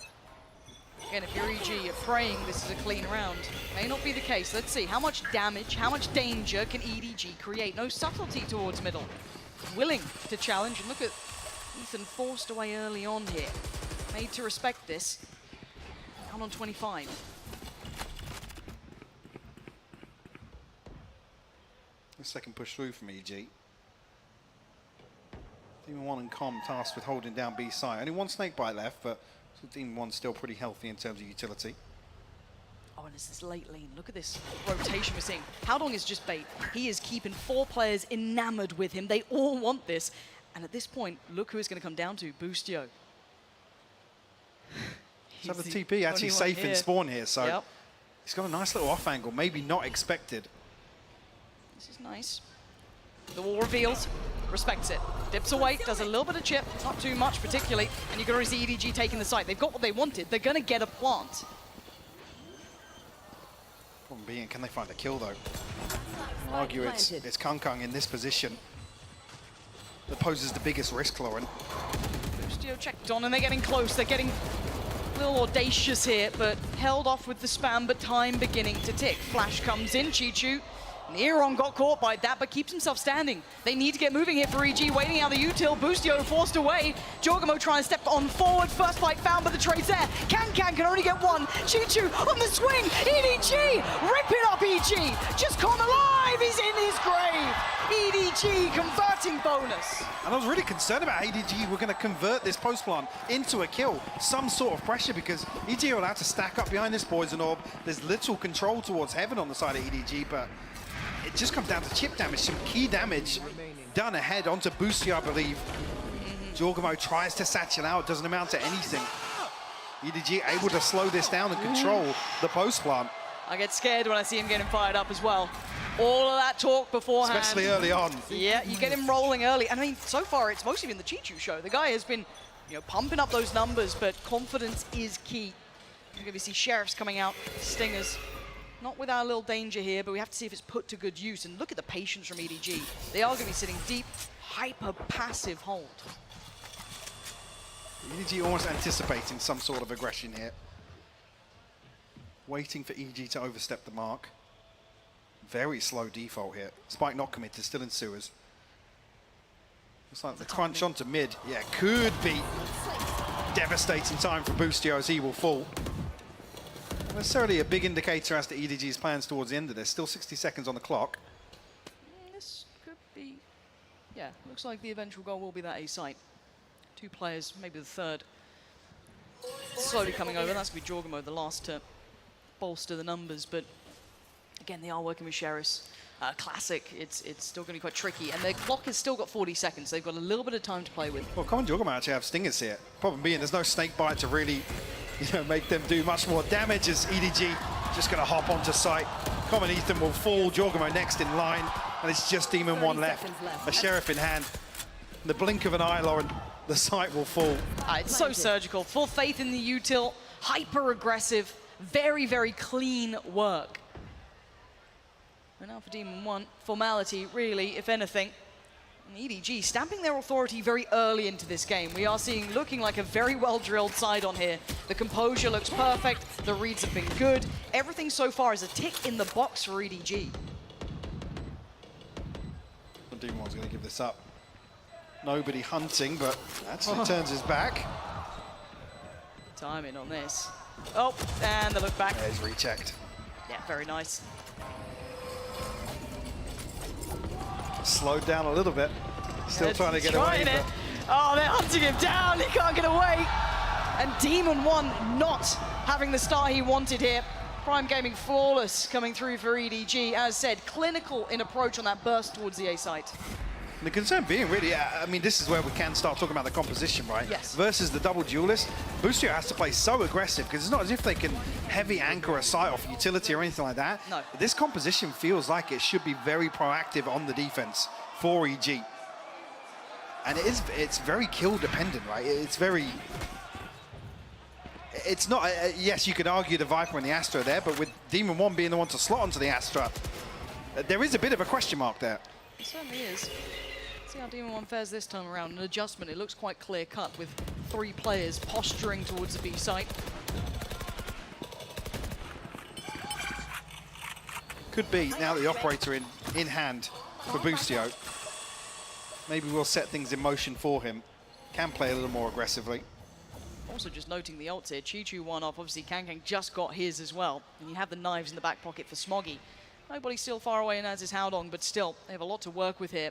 Again, if you're EG, you're praying this is a clean round. May not be the case. Let's see. How much damage, how much danger can EDG create? No subtlety towards middle. Willing to challenge. And look at Ethan forced away early on here. Made to respect this. Down on 25. The second push through from EG. Demon 1 and Com tasked with holding down B side. Only one snakebite left, but Demon 1's still pretty healthy in terms of utility. Oh, and it's this late lane. Look at this rotation we're seeing. Haodong is just bait. He is keeping 4 players enamored with him. They all want this. And at this point, look who it's going to come down to. Boostio. So the TP actually safe in spawn here, so he's got a nice little off angle, maybe not expected. This is nice. The wall reveals, respects it. Dips away, does a little bit of chip, not too much particularly, and you're going to see EDG taking the site. They've got what they wanted. They're going to get a plant. Problem being, can they find a kill though? Argue it's Kung in this position that poses the biggest risk, Lauren. Boostio checked on, and they're getting close. They're getting a little audacious here, but held off with the spam, but time beginning to tick. Flash comes in, Chichu. Neron got caught by that, but keeps himself standing. They need to get moving here for EG, waiting out the util. Boostio forced away. Jorgamo trying to step on forward. First fight found, but the trade's there. Can only get one. Chichu on the swing. EDG, rip it up EG. Just come alive, he's in his grave. EDG converting bonus. And I was really concerned about EDG were going to convert this post plant into a kill. Some sort of pressure, because EDG are allowed to stack up behind this poison orb. There's little control towards heaven on the side of EDG, but it just comes down to chip damage, some key damage done ahead onto Boostio, I believe. Jorgamo tries to satchel out, doesn't amount to anything. EDG able to slow this down and control the post plant. I get scared when I see him getting fired up as well. All of that talk beforehand. Especially early on. Yeah, you get him rolling early. I mean, so far it's mostly been the Chichu show. The guy has been, pumping up those numbers, but confidence is key. You're going to see Sheriffs coming out, Stingers. Not without a little danger here, but we have to see if it's put to good use. And look at the patience from EDG. They are going to be sitting deep, hyper-passive hold. EDG almost anticipating some sort of aggression here. Waiting for EG to overstep the mark. Very slow default here. Spike not committed, still in sewers. Looks like the crunch onto mid. Yeah, could be devastating time for Boostio as he will fall. Not necessarily a big indicator as to EDG's plans towards the end of this. Still 60 seconds on the clock. This could be... Yeah, looks like the eventual goal will be that A site. 2 players, maybe the third. Slowly coming over. That's going to be Jorgamo, the last to bolster the numbers, but again, they are working with Sheriffs. Classic, it's still going to be quite tricky, and their clock has still got 40 seconds. They've got a little bit of time to play with. Well, Common Jorgamo actually have stingers here. Problem being, there's no snake bite to really, make them do much more damage, as EDG just going to hop onto site. Common Ethan will fall, Jorgamo next in line, and it's just Demon 1 left. A Sheriff in hand. In the blink of an eye, Lauren, the site will fall. It's so surgical. Full faith in the util, hyper-aggressive, very, very clean work. And now for Demon 1, formality, really, if anything. And EDG stamping their authority very early into this game. We are seeing looking like a very well-drilled side on here. The composure looks perfect, the reads have been good. Everything so far is a tick in the box for EDG. Demon 1's going to give this up. Nobody hunting, but actually turns his back. Timing on this. Oh, and the look back. There's rechecked. Yeah, very nice. Slowed down a little bit. Still trying to get away. Oh, they're hunting him down. He can't get away. And Demon 1 not having the start he wanted here. Prime Gaming flawless coming through for EDG. As said, clinical in approach on that burst towards the A site. And the concern being really, I mean, this is where we can start talking about the composition, right? Yes. Versus the double duelist, Boostio has to play so aggressive, because it's not as if they can heavy anchor a site off utility or anything like that. No. This composition feels like it should be very proactive on the defense for EG. And it's very kill dependent, right? It's not, yes, you could argue the Viper and the Astra there, but with Demon 1 being the one to slot onto the Astra, there is a bit of a question mark there. It certainly is. See how Demon 1 fares this time around. An adjustment, it looks quite clear-cut with 3 players posturing towards the B site. Could be, now that the operator in hand for Boostio, maybe we'll set things in motion for him. Can play a little more aggressively. Also just noting the ults here, Chi-Chu one off, obviously Kang just got his as well. And you have the knives in the back pocket for Smoggy. Nobody's still far away, and as is Howdong, but still, they have a lot to work with here.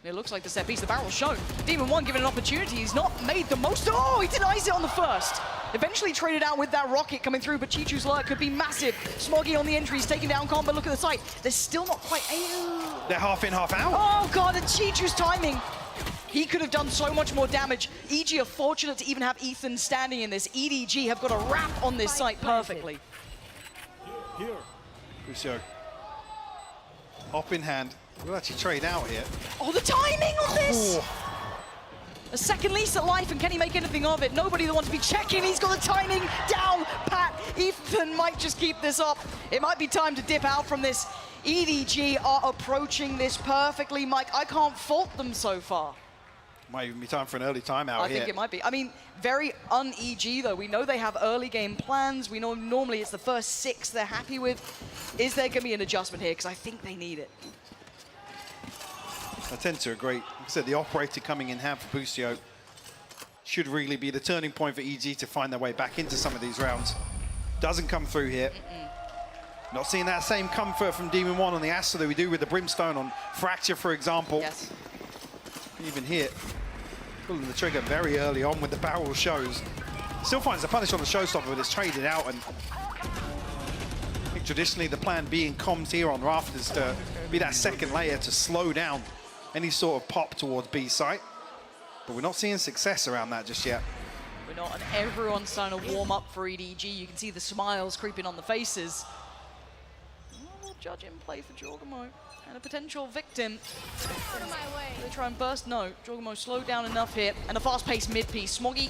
And it looks like the set piece, the barrel's shown. Demon 1 given an opportunity, he's not made the most. Oh, he denies it on the first. Eventually traded out with that rocket coming through, but Chi-Chu's lurk could be massive. Smoggy on the entry, he's taking down Combo, look at the site. They're still not quite, they're half in, half out. Oh God, and Chi-Chu's timing. He could have done so much more damage. EG are fortunate to even have Ethan standing in this. EDG have got a wrap on this site perfectly. Boostio. Hop in hand. We'll actually trade out here. Oh, the timing on this! A second lease at life, and can he make anything of it? Nobody that wants to be checking. He's got the timing down pat. Ethan might just keep this up. It might be time to dip out from this. EDG are approaching this perfectly, Mike. I can't fault them so far. Might even be time for an early timeout I here. think it might be. I mean, very un-EG though. We know they have early game plans. We know normally it's the first 6 they're happy with. Is there going to be an adjustment here? Because I think they need it. I tend to agree. Like I said, the operator coming in hand for Boostio should really be the turning point for EG to find their way back into some of these rounds. Doesn't come through here. Not seeing that same comfort from Demon 1 on the Astra that we do with the Brimstone on Fracture, for example. Yes. Even here, pulling the trigger very early on with the barrel shows. Still finds the punish on the showstopper, but it's traded out. And I think traditionally the plan being comms here on Rafters to be that second layer to slow down any sort of pop towards B site. But we're not seeing success around that just yet. We're not, and everyone's starting to warm up for EDG. You can see the smiles creeping on the faces. We'll judge him play for Jorgamo. And a potential victim. They try and burst. No, Jorgamo slowed down enough here. And a fast-paced mid-piece. Smoggy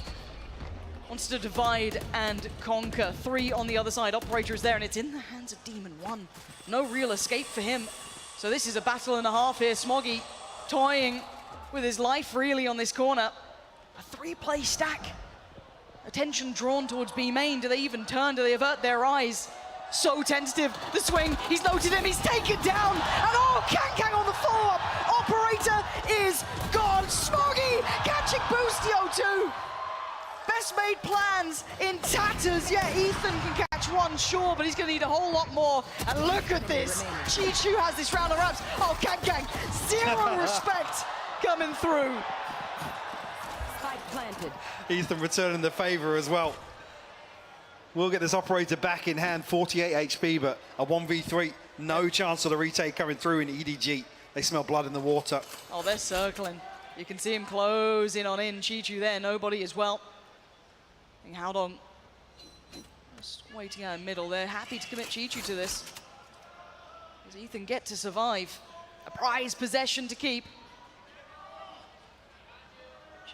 wants to divide and conquer. 3 on the other side. Operator is there, and it's in the hands of Demon 1. No real escape for him. So this is a battle and a half here. Smoggy toying with his life, really, on this corner. A 3-play stack. Attention drawn towards B main. Do they even turn? Do they avert their eyes? So tentative, the swing, he's noted him, he's taken down, and oh, Kang on the follow-up, operator is gone, Smoggy catching Boostio too. Best made plans in tatters, yeah, Ethan can catch one, sure, but he's gonna need a whole lot more, and look at this, Chi-Chu has this round of wraps, oh, Kang, 0 respect coming through. Spike planted. Ethan returning the favor as well. We'll get this operator back in hand, 48 HP, but a 1v3, no chance of the retake coming through in EDG. They smell blood in the water. Oh, they're circling. You can see him close in on in. Chi-Chu there, nobody as well. And Howdong just waiting out in middle. They're happy to commit Chi-Chu to this. Does Ethan get to survive? A prized possession to keep.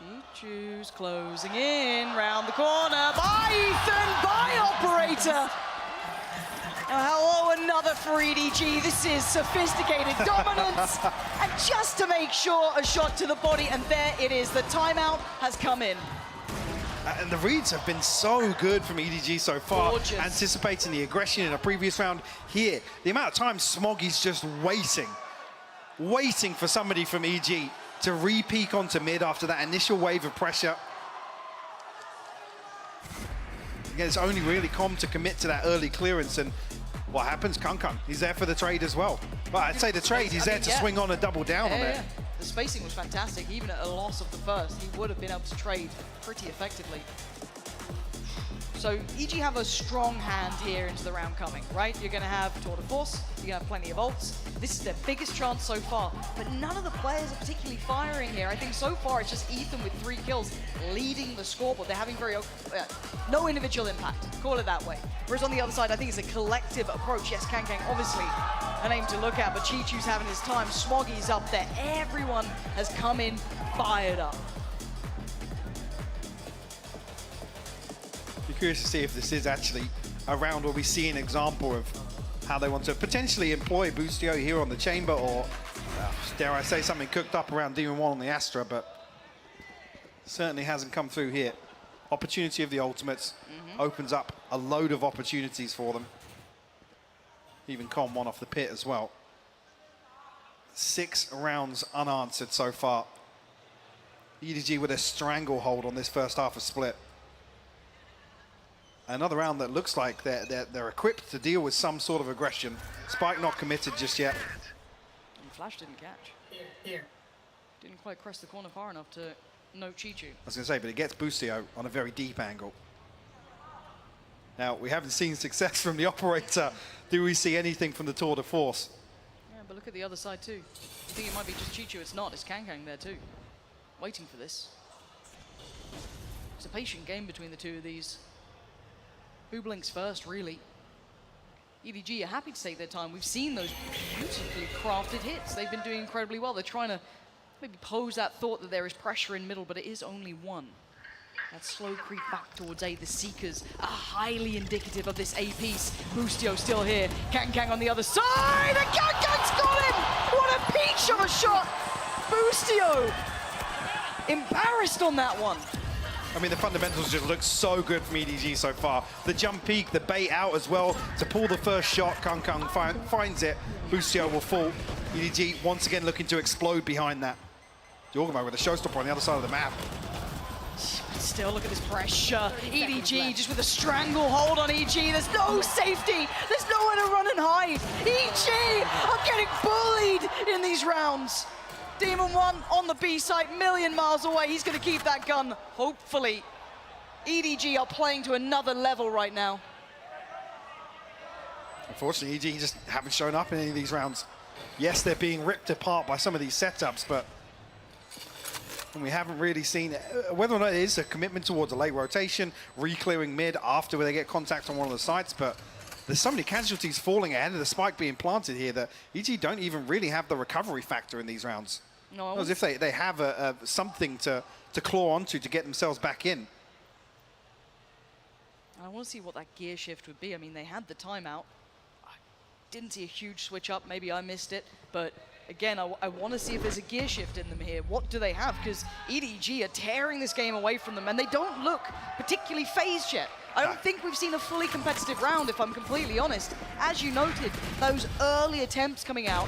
Chi-Chu's closing in, round the corner, by Ethan, by operator. Hello, another for EDG. This is sophisticated dominance. And just to make sure, a shot to the body, and there it is. The timeout has come in. And the reads have been so good from EDG so far. Gorgeous. Anticipating the aggression in a previous round. Here, the amount of time Smoggy's just waiting for somebody from EG to re-peak onto mid after that initial wave of pressure. Again, it's only really Com to commit to that early clearance, and what happens? Kang, he's there for the trade as well. But I'd say the trade, he's there to swing on and double down on it. Yeah. The spacing was fantastic. Even at a loss of the first, he would have been able to trade pretty effectively. So EG have a strong hand here into the round coming, right? You're going to have Tour de Force, you're going to have plenty of ults. This is their biggest chance so far, but none of the players are particularly firing here. I think so far it's just Ethan with 3 kills leading the scoreboard. They're having no individual impact, call it that way. Whereas on the other side, I think it's a collective approach. Yes, Kang obviously a name to look at, but Chi-Chu's having his time. Smoggy's up there. Everyone has come in fired up. Be curious to see if this is actually a round where we see an example of how they want to potentially employ Boostio here on the chamber, or dare I say something cooked up around Demon 1 on the Astra, but certainly hasn't come through here. Opportunity of the ultimates opens up a load of opportunities for them. Even con one off the pit as well. 6 rounds unanswered so far. EDG with a stranglehold on this first half of split. Another round that looks like they're equipped to deal with some sort of aggression. Spike not committed just yet. And Flash didn't catch. Didn't quite cross the corner far enough to note Chichu. I was going to say, but it gets Boostio on a very deep angle. Now, we haven't seen success from the operator. Do we see anything from the tour de force? Yeah, but look at the other side too. You think it might be just Chichu? It's not. It's Kankang there too. Waiting for this. It's a patient game between the two of these. Who blinks first, really? EDG are happy to take their time. We've seen those beautifully crafted hits. They've been doing incredibly well. They're trying to maybe pose that thought that there is pressure in middle, but it is only one. That slow creep back towards A. The Seekers are highly indicative of this A piece. Boostio still here. Kankang on the other side, and Kankang's got him! What a peach of a shot! Boostio embarrassed on that one. I mean, the fundamentals just look so good from EDG so far. The jump peak, the bait out as well to pull the first shot. Kankang finds it. Boostio will fall. EDG once again looking to explode behind that. Jorgamo with a showstopper on the other side of the map. Still, look at this pressure. EDG just with a stranglehold on EG. There's no safety. There's nowhere to run and hide. EG are getting bullied in these rounds. Demon 1 on the B site, million miles away. He's going to keep that gun, hopefully. EDG are playing to another level right now. Unfortunately, EDG just haven't shown up in any of these rounds. Yes, they're being ripped apart by some of these setups, but we haven't really seen whether or not it is a commitment towards a late rotation, re-clearing mid after they get contact on one of the sites, but there's so many casualties falling ahead of the spike being planted here that EG don't even really have the recovery factor in these rounds. No, as if they have something to claw onto to get themselves back in. I want to see what that gear shift would be. I mean, they had the timeout. I didn't see a huge switch up. Maybe I missed it. But again, I want to see if there's a gear shift in them here. What do they have? Because EDG are tearing this game away from them, and they don't look particularly phased yet. I don't think we've seen a fully competitive round, if I'm completely honest. As you noted, those early attempts coming out.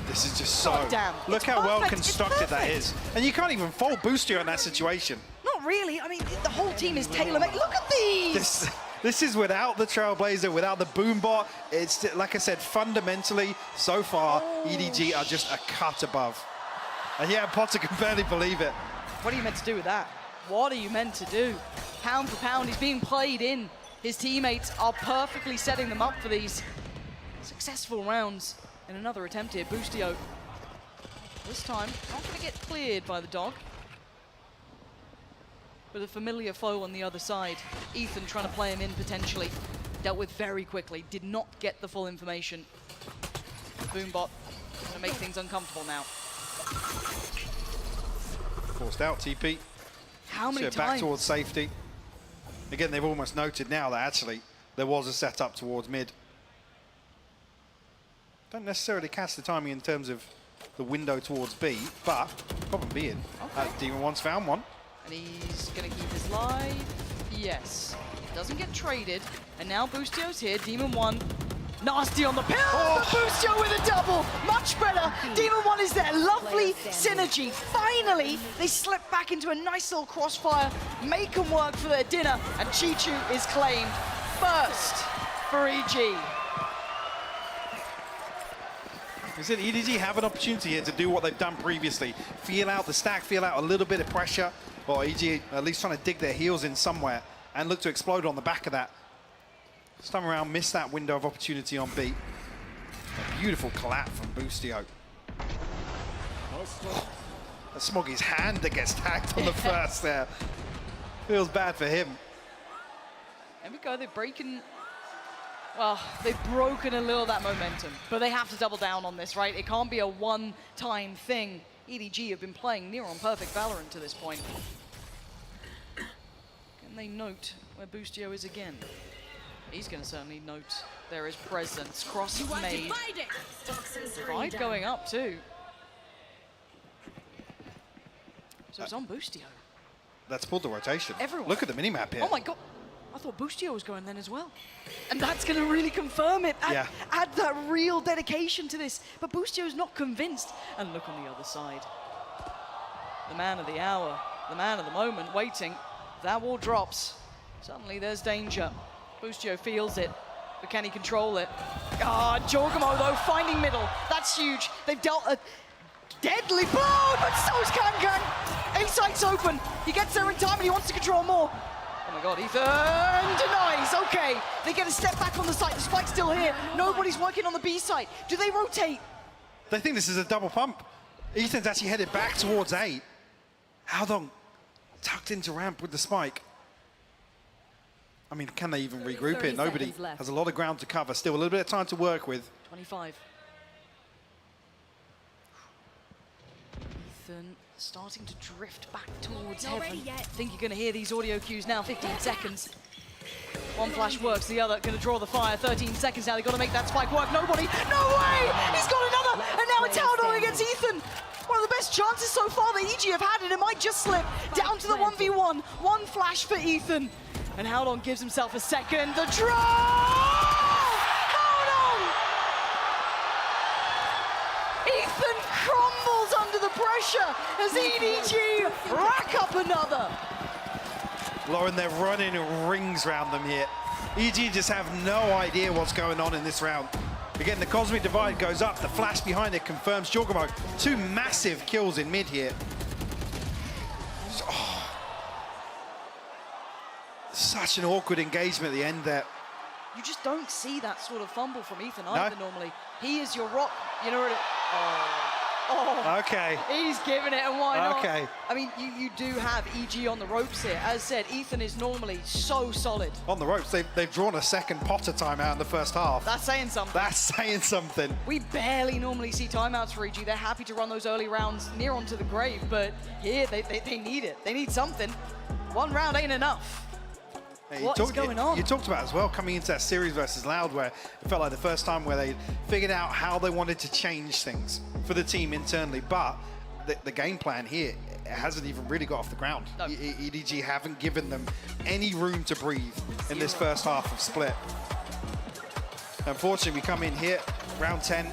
This is just so... damn. Look how well constructed that is. And you can't even fault Boostio in that situation. Not really. I mean, the whole team is tailor-made. Look at these! This is without the Trailblazer, without the Boombot. It's, like I said, fundamentally, so far, EDG are just a cut above. And yeah, Potter can barely believe it. What are you meant to do with that? What are you meant to do? Pound for pound, he's being played in. His teammates are perfectly setting them up for these successful rounds. In another attempt here, Boostio. This time, not going to get cleared by the dog. But a familiar foe on the other side. Ethan trying to play him in potentially. Dealt with very quickly, did not get the full information. Boombot going to make things uncomfortable now. Forced out, TP. How many so times? Back towards safety. Again, they've almost noted now that actually there was a setup towards mid. Don't necessarily catch the timing in terms of the window towards B, but problem being, Demon 1's found one. And he's going to keep his life. Yes. Doesn't get traded. And now Boostio's here. Demon 1. Nasty on the pill. Oh. Boostio with a double. Much better. Demon 1 is there. Lovely synergy. Finally, they slip back into a nice little crossfire. Make them work for their dinner. And Chichu is claimed first for EG. I said EDG have an opportunity here to do what they've done previously. Feel out the stack, feel out a little bit of pressure. Or EG at least trying to dig their heels in somewhere and look to explode on the back of that. This time around, missed that window of opportunity on B. A beautiful collapse from Boostio. That's Smoggy's hand that gets tagged on the first there. Feels bad for him. There we go, they're breaking... Well, they've broken a little of that momentum, but they have to double down on this, right? It can't be a one-time thing. EDG have been playing near on perfect Valorant to this point. Can they note where Boostio is again? He's going to certainly note there is presence. Cross made. Divide going up too. So it's on Boostio. That's pulled the rotation. Everyone. Look at the minimap here. Oh my god. I thought Boostio was going then as well. And that's going to really confirm it. Add that real dedication to this. But Boostio's not convinced. And look on the other side. The man of the hour, the man of the moment, waiting. That wall drops. Suddenly there's danger. Boostio feels it, but can he control it? Ah, Jorgamo though, finding middle. That's huge. They've dealt a deadly blow, but so's KanKang. A site's open. He gets there in time and he wants to control more. Oh my god, Ethan denies. Okay, they get a step back on the site. The spike's still here. Nobody's working on the B site. Do they rotate? They think this is a double pump. Ethan's actually headed back towards A. Haldong tucked into ramp with the spike. I mean, can they even regroup it? Nobody has a lot of ground to cover. Still a little bit of time to work with. 25. Ethan starting to drift back towards heaven. I think you're going to hear these audio cues now. 15 seconds. One flash works, the other going to draw the fire. 13 seconds now. They've got to make that spike work. Nobody. No way! He's got another. And now it's Haldong against Ethan. One of the best chances so far that EG have had, and it might just slip down to the 1v1. One flash for Ethan. And Haldong gives himself a second. The draw! Haldong! Ethan crumbles under the pressure as EDG rack up another. Lauren, they're running rings around them here. EG just have no idea what's going on in this round. Again, the Cosmic Divide goes up. The flash behind it confirms Jorgamo. 2 massive kills in mid here. Such an awkward engagement at the end there. You just don't see that sort of fumble from Ethan either normally. He is your rock. You know what Okay. He's giving it, and why not? Okay. I mean, you do have EG on the ropes here. As said, Ethan is normally so solid. On the ropes, they've drawn a second Potter timeout in the first half. That's saying something. That's saying something. We barely normally see timeouts for EG. They're happy to run those early rounds near onto the grave, but here they need it. They need something. One round ain't enough. What's going on? You talked about as well coming into that series versus Loud, where it felt like the first time where they figured out how they wanted to change things for the team internally, but the game plan here hasn't even really got off the ground. No. EDG haven't given them any room to breathe in this first half of Split. Unfortunately, we come in here, round 10.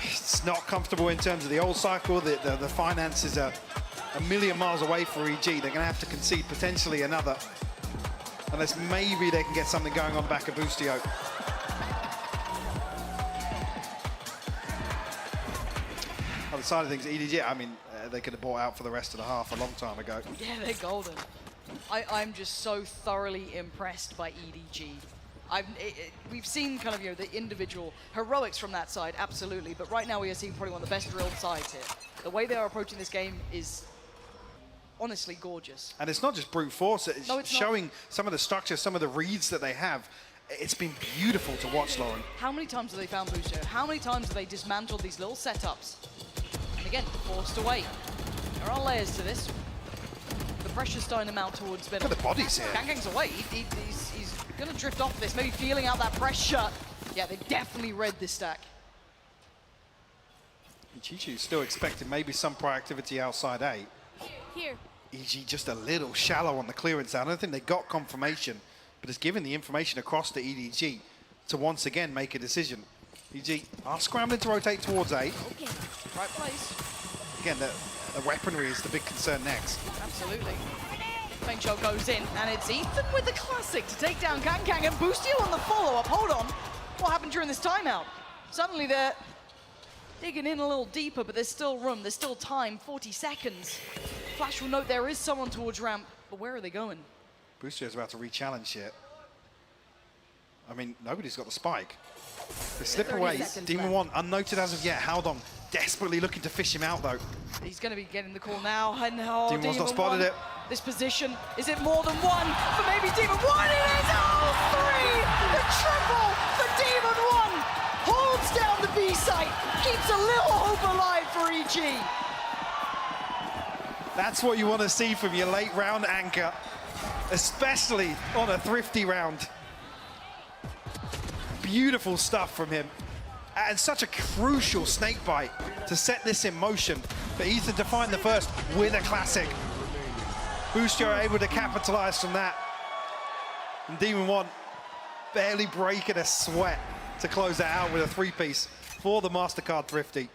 It's not comfortable in terms of the old cycle. The finances are a million miles away for EG. They're going to have to concede potentially another, unless maybe they can get something going on the back of Boostio. On the side of things, EDG, I mean, they could have bought out for the rest of the half a long time ago. Yeah, they're golden. I'm just so thoroughly impressed by EDG. We've seen kind of, you know, the individual heroics from that side, absolutely, but right now we are seeing probably one of the best drilled sides here. The way they are approaching this game is honestly gorgeous. And it's not just brute force, it's showing some of the structure, some of the reads that they have. It's been beautiful to watch, Lauren. How many times have they found Boostio? How many times have they dismantled these little setups? And again, forced away. There are layers to this. The pressure's starting to mount towards middle. Look at the bodies here. KanKang's away. He's going to drift off this, maybe feeling out that pressure. Yeah, they definitely read this stack. Chichu's still expecting maybe some proactivity outside A. Here. EG just a little shallow on the clearance. I don't think they got confirmation, but it's given the information across to EDG to once again make a decision. EG are scrambling to rotate towards A. Okay, right place. Again, the weaponry is the big concern next. Absolutely. Feng Shou goes in, and it's Ethan with the classic to take down KanKang, and Boostio on the follow-up. Hold on. What happened during this timeout? Suddenly they're digging in a little deeper, but there's still room, there's still time, 40 seconds. Flash will note there is someone towards ramp, but where are they going? Boostio's about to re-challenge here. I mean, nobody's got the spike. They slip away. Demon 1 unnoted as of yet. Haldong desperately looking to fish him out, though. He's going to be getting the call now. And Demon 1's not spotted it. This position, is it more than one for maybe Demon 1? It is all three! The triple for Demon 1! Holds down the B site, keeps a little hope alive for EG. That's what you want to see from your late round anchor, especially on a thrifty round. Beautiful stuff from him. And such a crucial snake bite to set this in motion for Ethan to find the first with a classic. Boostio are able to capitalize from that. And Demon One barely breaking a sweat to close that out with a three-piece for the MasterCard Thrifty.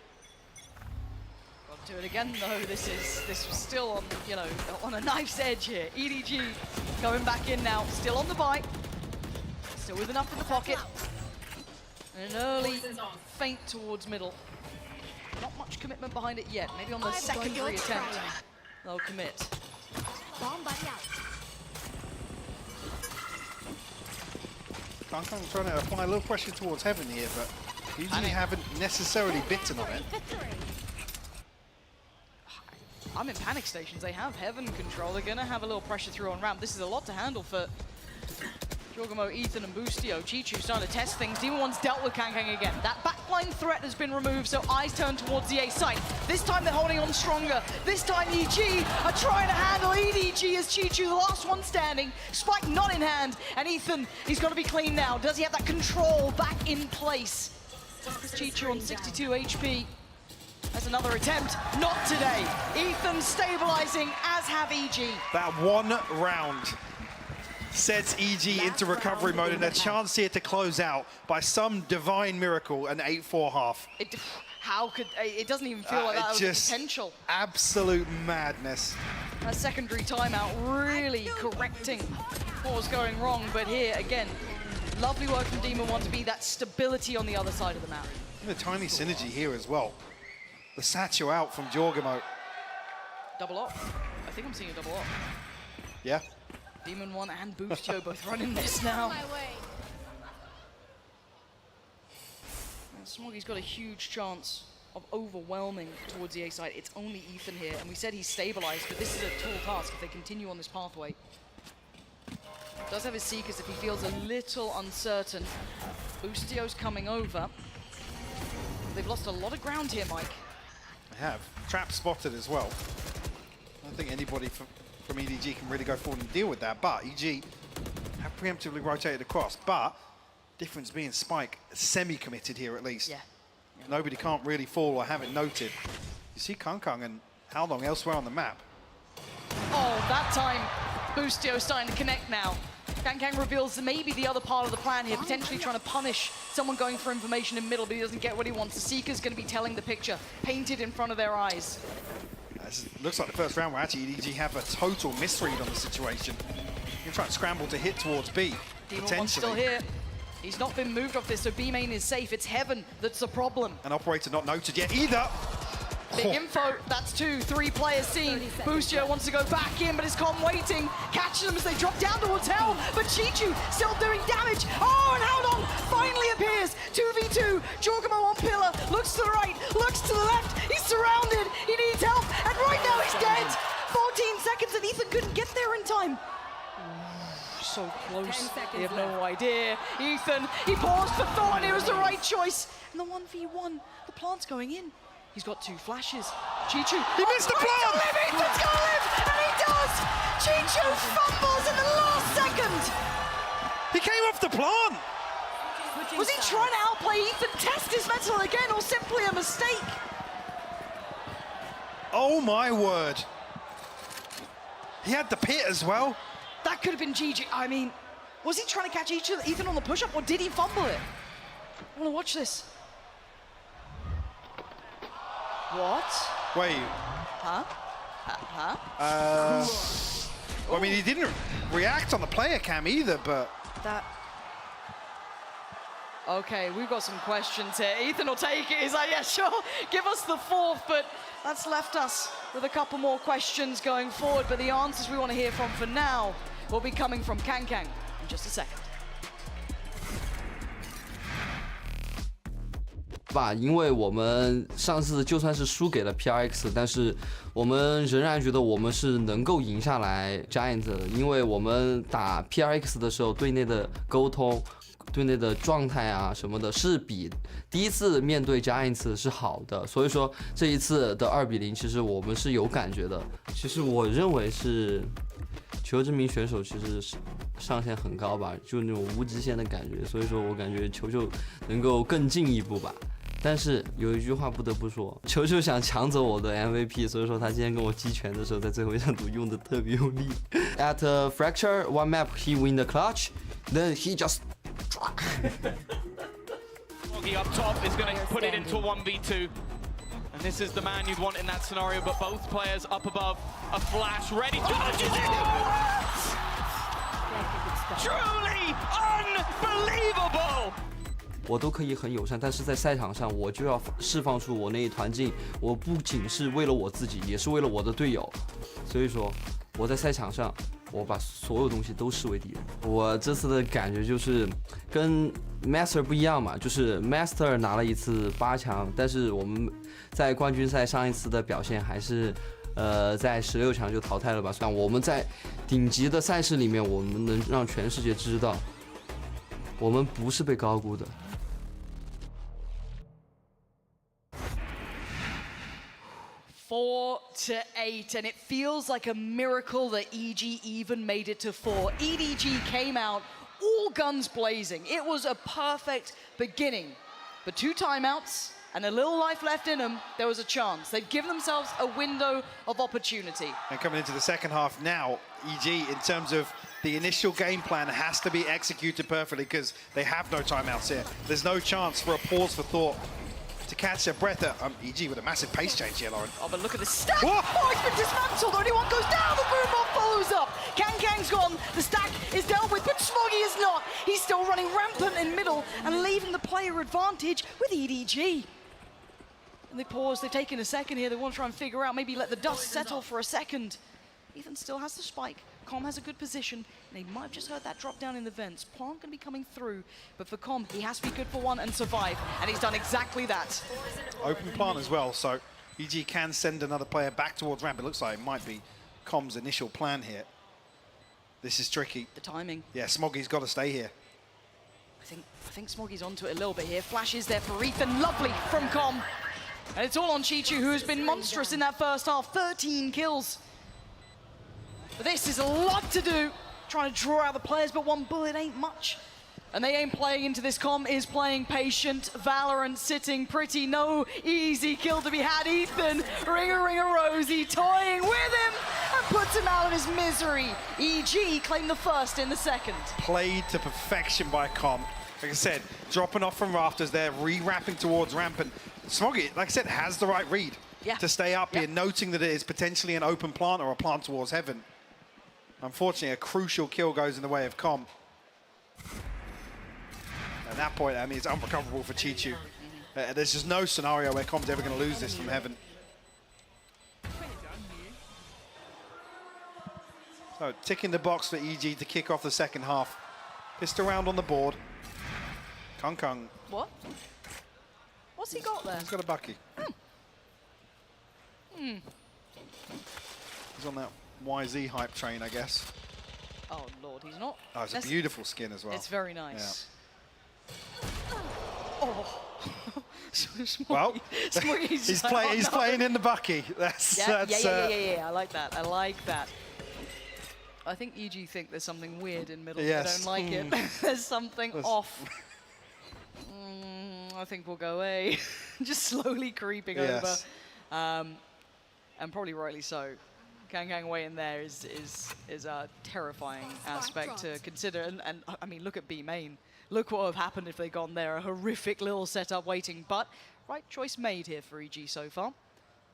Got to do it again though. This was still on, you know, on a knife's edge here. EDG going back in now, still on the bite, still with enough in the pocket. And an early feint towards middle. Not much commitment behind it yet. Maybe on the secondary attempt they'll commit. I'm trying to apply a little pressure towards Heaven here, but EG haven't necessarily bitten on it. I'm in panic stations. They have Heaven control. They're going to have a little pressure through on ramp. This is a lot to handle for Jorgamo, Ethan, and Boostio. Chichu starting to test things. Demon One's dealt with Kangkang again. That backline threat has been removed, so eyes turn towards the A site. This time they're holding on stronger. This time EG are trying to handle EDG as Chichu, the last one standing. Spike not in hand, and Ethan, he's got to be clean now. Does he have that control back in place? Chichu on 62 HP. That's another attempt. Not today. Ethan stabilizing, as have EG. That one round sets EG into recovery mode and a chance here to close out by some divine miracle an 8-4 half. How could it doesn't even feel like that was just potential. Absolute madness. A secondary timeout really correcting what was going wrong, but here again, lovely work from Demon One to be that stability on the other side of the map. And a tiny synergy here as well. The satchel out from Jorgamo. Double off. I think I'm seeing a double off. Yeah. Demon One and Boostio both running this now. Smoggy's got a huge chance of overwhelming towards the A side. It's only Ethan here, and we said he's stabilized, but this is a tall task if they continue on this pathway. Does have his Seekers if he feels a little uncertain. Boostio's coming over. They've lost a lot of ground here, Mike. They have. Trap spotted as well. I don't think anybody from EDG can really go forward and deal with that, but EG have preemptively rotated across, but difference being Spike semi-committed here at least. Yeah. Nobody can't really fall or have it noted. You see Kangkang and How Long elsewhere on the map. Oh, that time Boostio starting to connect now. Kangkang reveals maybe the other part of the plan here, potentially trying to punish someone going for information in middle, but he doesn't get what he wants. The Seeker's going to be telling the picture, painted in front of their eyes. Looks like the first round where actually EDG have a total misread on the situation. You're trying to scramble to hit towards B, Demon One's still here. He's not been moved off this, so B main is safe. It's Heaven that's the problem. An operator not noted yet either. Big info, that's 2, 3 players seen. Boostio wants to go back in, but is Con waiting. Catches them as they drop down towards Hell, but Chichu still doing damage. Oh, and How Long finally appears. 2v2, Jorgamo on pillar, looks to the right, looks to the left. He's surrounded, he needs help, and right now he's dead. 14 seconds, and Ethan couldn't get there in time. So close, they have no idea. Ethan, he paused for thought, and it was the right choice. And the 1v1, the plant's going in. He's got 2 flashes. Chichu, he missed the plant! Ethan's gonna live, and he does! Chichu fumbles in the last second! He came off the plant! Was he trying to outplay Ethan, test his metal again, or simply a mistake? Oh my word. He had the pit as well. That could have been GG. I mean, was he trying to catch Ethan on the push-up, or did he fumble it? I want to watch this. What? Wait. Huh? Well, I mean, he didn't react on the player cam either, but... That... Okay, we've got some questions here. Ethan will take it. He's like, yeah, sure, give us the 4th, but that's left us with a couple more questions going forward. But the answers we want to hear from for now will be coming from Kangkang in just a second. 吧，因为我们上次就算是输给了 PRX， 但是我们仍然觉得我们是能够赢下来 Giants 的，因为我们打 PRX 的时候，队内的沟通、队内的状态啊什么的，是比第一次面对 Giants 是好的，所以说这一次的2-0，其实我们是有感觉的。其实我认为是球这名选手其实上限很高吧，就那种无极限的感觉，所以说我感觉球能够更进一步吧。但是有一句话不得不说，球球想抢走我的 MVP， 所以说他今天跟我击拳的时候，在最后一场赌用的特别用力。At Fracture one map, he win the clutch, then he just. Smoggy up top is going to put it into a 1v2. And this is the man you'd want in that scenario, but both players up above, a flash ready. Dodges it! Truly unbelievable! 我都可以很友善，但是在赛场上我就要释放出我那一团劲。我不仅是为了我自己，也是为了我的队友。所以说，我在赛场上，我把所有东西都视为敌人。我这次的感觉就是跟 Master 不一样嘛，就是 Master 拿了一次8强，但是我们在冠军赛上一次的表现还是。在16强就淘汰了吧？算我们在顶级的赛事里面，我们能让全世界知道，我们不是被高估的。4 to 8, and it feels like a miracle that EG even made it to 4. EDG came out all guns blazing. It was a perfect beginning, but 2 timeouts. And a little life left in them, there was a chance. They've given themselves a window of opportunity. And coming into the second half now, EG, in terms of the initial game plan, has to be executed perfectly because they have no timeouts here. There's no chance for a pause for thought to catch their breath. EG with a massive pace change here, Lauren. Oh, but look at the stack. Whoa! Oh, it's been dismantled. Only one goes down. The Boombot follows up. Kang's gone. The stack is dealt with, but Smoggy is not. He's still running rampant in middle and leaving the player advantage with EDG. And they pause, they've taken a second here, they want to try and figure out, maybe let the dust settle for a second. Ethan still has the spike, Com has a good position, and they might have just heard that drop down in the vents. Plant going to be coming through, but for Com, he has to be good for one and survive, and he's done exactly that. Open plant as well, so EG can send another player back towards ramp. It looks like it might be Com's initial plan here. This is tricky. The timing. Yeah, Smoggy's got to stay here. I think Smoggy's onto it a little bit here. Flash is there for Ethan, lovely from Com. And it's all on Chichu, who has been monstrous in that first half, 13 kills. But this is a lot to do, trying to draw out the players, but 1 bullet ain't much. And they ain't playing into this. Com is playing patient. Valorant sitting pretty, no easy kill to be had. Ethan, ringer Rosie, toying with him and puts him out of his misery. EG claimed the first in the second. Played to perfection by Com. Like I said, dropping off from rafters there, re-wrapping towards ramp, and Smoggy, like I said, has the right read to stay up here, noting that it is potentially an open plant or a plant towards heaven. Unfortunately, a crucial kill goes in the way of Com. At that point, I mean, it's unrecoverable for Chichu. There's just no scenario where Com's ever going to lose this from heaven. So, ticking the box for EG to kick off the second half. Pissed around on the board. Kung. What? What's he got there? He's got a bucky. He's on that YZ hype train, I guess. Oh, Lord, he's not. Oh, it's a beautiful skin as well. It's very nice. Yeah. Oh. Well, he's playing in the bucky. Yeah. I like that. I like that. I think EG think there's something weird in middle. Yes. I don't like it. There's something off. I think we'll go away. Just slowly creeping over. And probably rightly so. Kang way in there is a terrifying aspect to consider. And I mean, look at B main. Look what would have happened if they'd gone there. A horrific little setup waiting. But right choice made here for EG so far.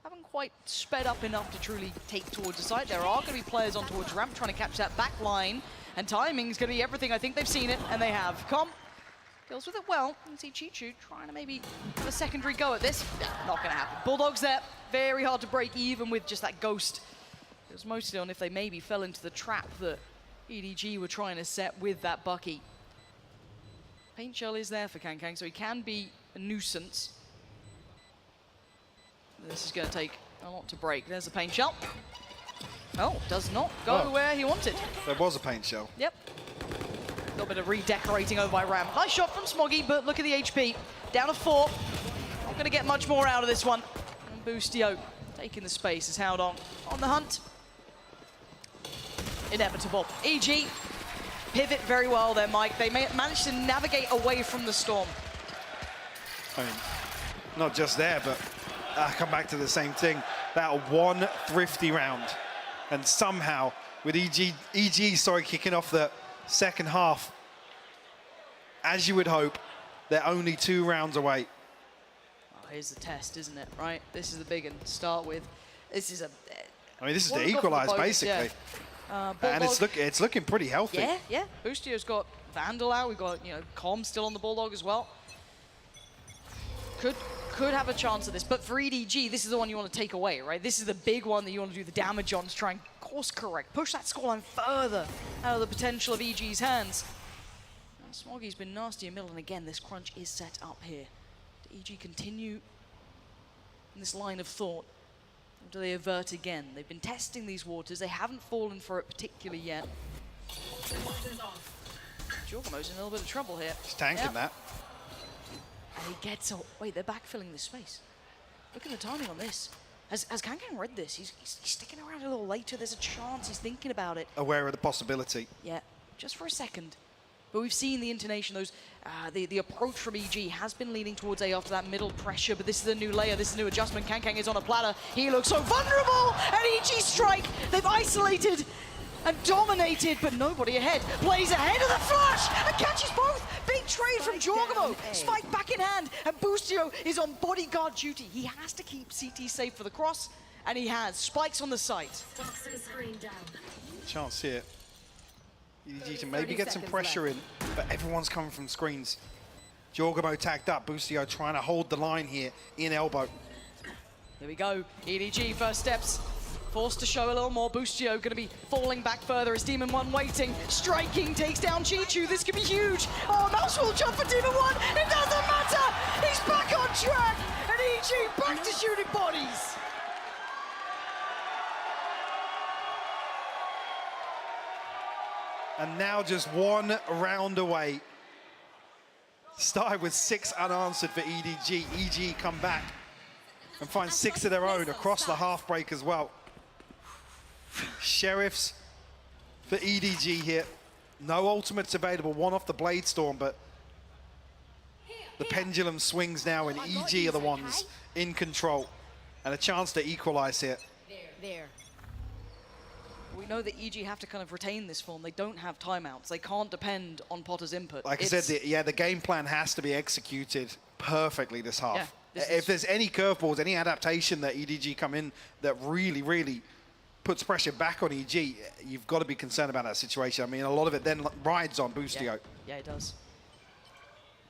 Haven't quite sped up enough to truly take towards the site. There are going to be players on towards ramp trying to catch that back line. And timing's going to be everything. I think they've seen it, and they have. Com deals with it well. You can see Chichu trying to maybe have a secondary go at this. Not going to happen. Bulldog's there. Very hard to break even with just that ghost. It was mostly on if they maybe fell into the trap that EDG were trying to set with that Bucky. Paint shell is there for Kang, so he can be a nuisance. This is going to take a lot to break. There's the paint shell. Oh, does not go where he wanted. There was a paint shell. Yep. A little bit of redecorating over by Ram. Nice shot from Smoggy, but look at the HP. Down to 4. Not going to get much more out of this one. And Boostio taking the space is held on the hunt. Inevitable. EG pivot very well there, Mike. They managed to navigate away from the storm. I mean, not just there, but I come back to the same thing. That one thrifty round. And somehow, with EG kicking off the second half, as you would hope, they're only 2 rounds away. Oh, here's the test, isn't it, right? This is the big one to start with. This is a... I mean, this is to equalize, basically. Yeah. And it's looking pretty healthy. Yeah, yeah. Boostio's got Vandal out. We've got, Com still on the Bulldog as well. Could have a chance of this, but for EDG, this is the one you want to take away, right? This is the big one that you want to do the damage on, to try and course correct, push that scoreline further out of the potential of EG's hands. And Smoggy's been nasty in middle, and again, this crunch is set up here. Do EG continue in this line of thought? Or do they avert again? They've been testing these waters. They haven't fallen for it particularly yet. Jorgamo's in a little bit of trouble here. He's tanking that. And he gets... wait, they're backfilling this space. Look at the timing on this. Has Kankang read this? He's sticking around a little later. There's a chance he's thinking about it. Aware of the possibility. Yeah, just for a second. But we've seen the intonation, the approach from EG has been leaning towards A after that middle pressure, but this is a new layer, this is a new adjustment. Kankang is on a platter. He looks so vulnerable! And EG strike! They've isolated and dominated, but nobody ahead. Plays ahead of the flash and catches both. Big trade from Jorgamo. Spike back in hand, and Boostio is on bodyguard duty. He has to keep CT safe for the cross, and he has. Spikes on the site. Chance here. EDG to maybe get some pressure in, but everyone's coming from screens. Jorgamo tagged up. Boostio trying to hold the line here in elbow. Here we go. EDG first steps. Forced to show a little more. Boostio going to be falling back further as Demon 1 waiting. Striking, takes down Chichu. This could be huge. Oh, Mouse will jump for Demon 1. It doesn't matter. He's back on track. And EG back to shooting bodies. And now just 1 round away. Started with 6 unanswered for EDG. EG come back and find 6 of their own across the half break as well. Sheriffs for EDG here. No ultimates available, 1 off the Blade Storm, but the pendulum swings now and EG are the ones in control. And a chance to equalize here. There. We know that EG have to kind of retain this form. They don't have timeouts. They can't depend on Potter's input. Like I said, the game plan has to be executed perfectly this half. Yeah, if there's any curveballs, any adaptation that EDG come in that really puts pressure back on EG, you've got to be concerned about that situation. I mean, a lot of it then rides on Boostio. Yeah, it does.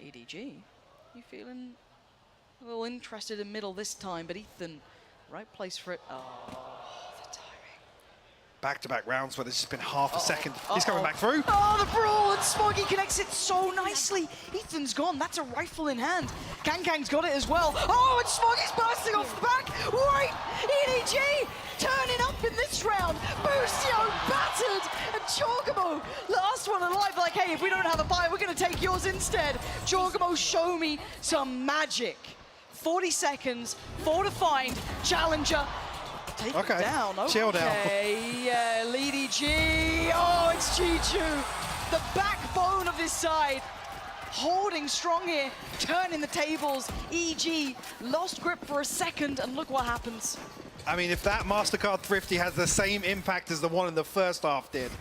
EDG, you feeling a little interested in middle this time, but Ethan, right place for it. Oh, the timing. Back-to-back rounds where there's just been half a second. He's coming back through. Oh, the brawl, and Smoggy connects it so nicely. Ethan's gone, that's a rifle in hand. Kankang's got it as well. Oh, and Smoggy's bursting off the back. Wait, EDG turning up in this round. Boostio battered, and Jorgamo, last one alive, like, hey, if we don't have a buy, we're gonna take yours instead. Jorgamo, show me some magic. 40 seconds, 4 to find, challenger. Take it down. Okay. Chill down. Yeah, Leady G. Oh, it's Chichu. The backbone of this side. Holding strong here, turning the tables. EG lost grip for a second, and look what happens. I mean, if that MasterCard Thrifty has the same impact as the one in the first half did,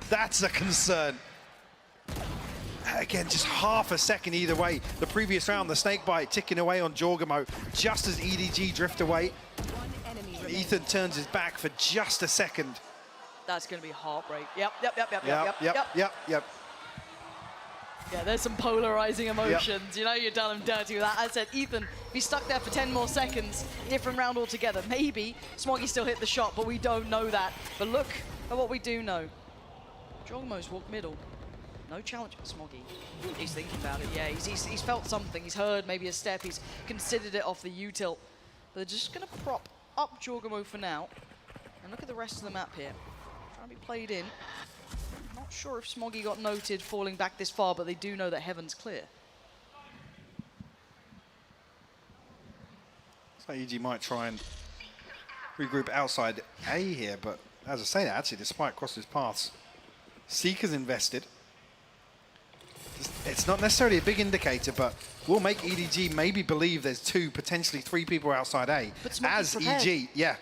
that's a concern. Again, just half a second either way. The previous round, the snakebite ticking away on Jorgamo just as EDG drift away. Ethan turns his back for just a second. That's going to be heartbreak. Yep. Yeah, there's some polarizing emotions. Yep. You know, you've done him dirty with that. I said, Ethan, if he's stuck there for 10 more seconds, different round altogether. Maybe Smoggy still hit the shot, but we don't know that. But look at what we do know. Jorgamo's walked middle. No challenge for Smoggy. He's thinking about it, yeah. He's felt something. He's heard maybe a step. He's considered it off the U-tilt. But they're just going to prop up Jorgamo for now. And look at the rest of the map here. Trying to be played in. Not sure if Smoggy got noted falling back this far, but they do know that heaven's clear. So EG might try and regroup outside A here, but as I say that, actually, despite crossed his paths, Seeker's invested. It's not necessarily a big indicator, but will make EDG maybe believe there's 2, potentially 3 people outside A. But Smoggy's as prepared. EG,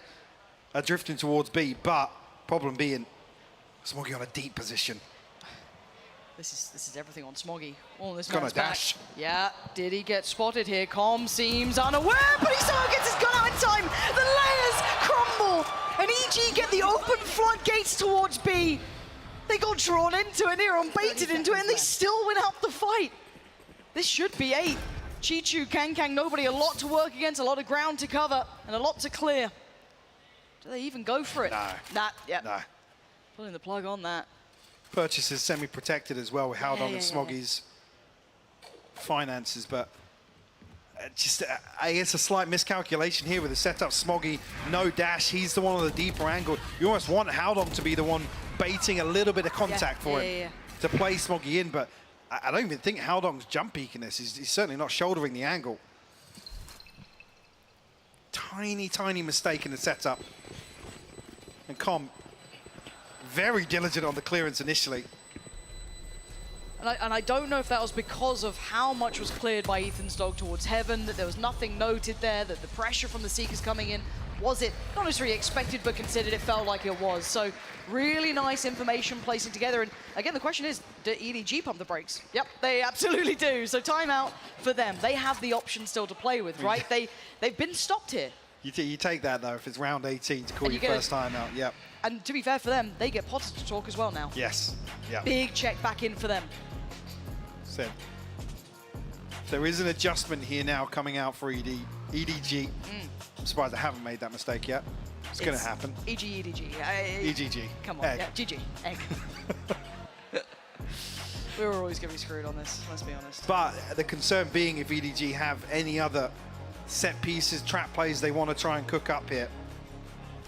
are drifting towards B, but problem being Smoggy on a deep position. This is everything on Smoggy. Oh, this Gonna man's back. dash. Yeah, did he get spotted here? Com seems unaware, but he somehow gets his gun out in time. The layers crumble, and EG get the open floodgates towards B. They got drawn into it, they're baited into it, and they still win out the fight. This should be 8. Chichu, Kang, nobody, a lot to work against, a lot of ground to cover, and a lot to clear. Do they even go for it? No. Yep. No. Pulling the plug on that. Purchase is semi-protected as well with Haldon and Smoggy's finances, but just, I guess, a slight miscalculation here with the setup. Smoggy, no dash. He's the one on the deeper angle. You almost want Haldon to be the one baiting a little bit of contact for him to play Smoggy in, but I don't even think Haldon's jump peeking this. He's certainly not shouldering the angle. Tiny mistake in the setup. And Com, very diligent on the clearance initially. And I don't know if that was because of how much was cleared by Ethan's dog towards Heaven, that there was nothing noted there, that the pressure from the Seekers coming in, was it not necessarily expected but considered? It felt like it was. So really nice information placing together. And again, the question is, do EDG pump the brakes? Yep, they absolutely do. So timeout for them. They have the option still to play with, right? They've been stopped here. You take that, though, if it's round 18 to call your first time out. Yep. And to be fair for them, they get Potter to talk as well now. Yes. Yeah. Big check back in for them. So there is an adjustment here now coming out for EDG. I'm surprised I haven't made that mistake yet. It's going to happen. EDG. EGG. Come on, Egg. yeah, GG. Egg. We were always going to be screwed on this, let's be honest. But the concern being if EDG have any other set pieces, trap plays they want to try and cook up here.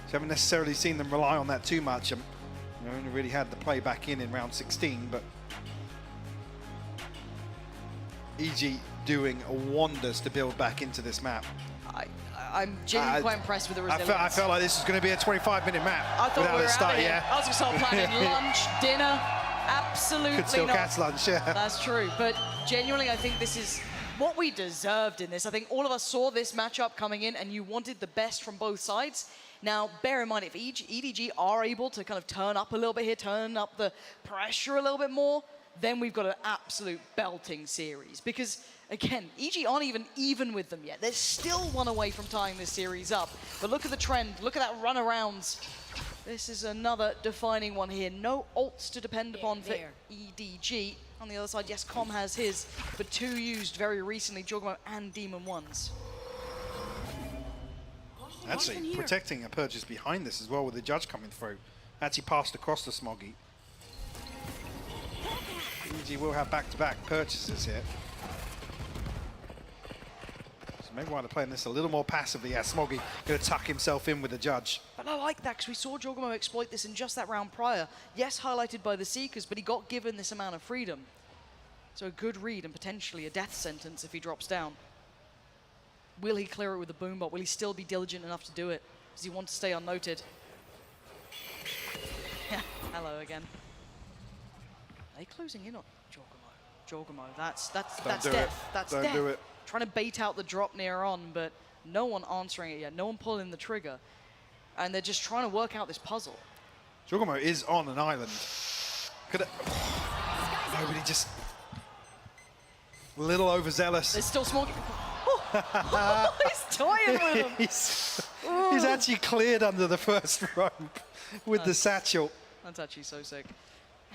So I haven't necessarily seen them rely on that too much. I only really had the play back in round 16, but EG doing wonders to build back into this map. I'm genuinely quite impressed with the resilience. I felt like this was going to be a 25-minute map. I thought without we were a start, out of here. I was going to start planning lunch, dinner. Absolutely Could still not. catch lunch, yeah. That's true. But genuinely, I think this is what we deserved in this. I think all of us saw this matchup coming in, and you wanted the best from both sides. Now, bear in mind, if EDG are able to kind of turn up a little bit here, turn up the pressure a little bit more, then we've got an absolute belting series. Because, again, EG aren't even with them yet. They're still one away from tying this series up. But look at the trend. Look at that runarounds. This is another defining one here. No ults to depend upon for EDG. On the other side, yes, Com has his, but 2 used very recently, Jorgamo and Demon Ones. Actually, protecting a purchase behind this as well with the judge coming through. Actually passed across to Smoggy. EG will have back-to-back purchases here. So maybe why they're playing this a little more passively. Yeah, Smoggy going to tuck himself in with the judge. But I like that because we saw Jorgamo exploit this in just that round prior. Yes, highlighted by the Seekers, but he got given this amount of freedom. So a good read and potentially a death sentence if he drops down. Will he clear it with a boombot? Will he still be diligent enough to do it? Does he want to stay unnoted? Yeah, hello again. Are they closing in on Jorgamo? That's death. That's Don't death. do it. Trying to bait out the drop near on, but no one answering it yet. No one pulling the trigger. And they're just trying to work out this puzzle. Jorgamo is on an island. Nobody just a little overzealous. There's still small. Oh, he's toying with him. He's actually cleared under the first rope with the satchel. That's actually so sick.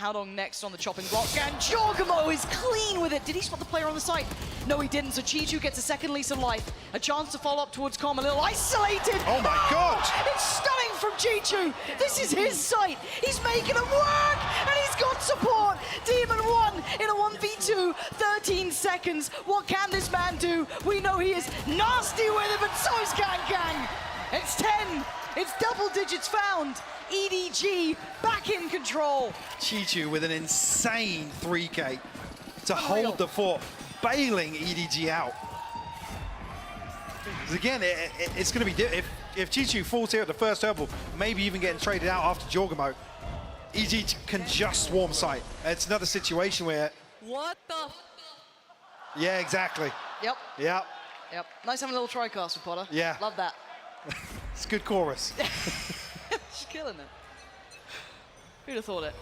Haldong next on the chopping block, and Jorgamo is clean with it. Did he spot the player on the site? No, he didn't, so Chichu gets a second lease of life. A chance to follow up towards Com, a little isolated. Oh my God! It's stunning from Chichu. This is his site. He's making it work, and he's got support. Demon 1 in a 1v2, 13 seconds. What can this man do? We know he is nasty with it, but so is Kang. It's 10. It's double digits found. EDG back in control. Chichu with an insane 3K to hold the fort, bailing EDG out. Because again, it's going to be if Chichu falls here at the first herbal, maybe even getting traded out after Jorgamo, EDG can just swarm site. It's another situation where What the? Yeah, exactly. Yep. Yep. Yep. Nice having a little tricast with Potter. Yeah. Love that. It's a good chorus. She's killing it. Who'd have thought it?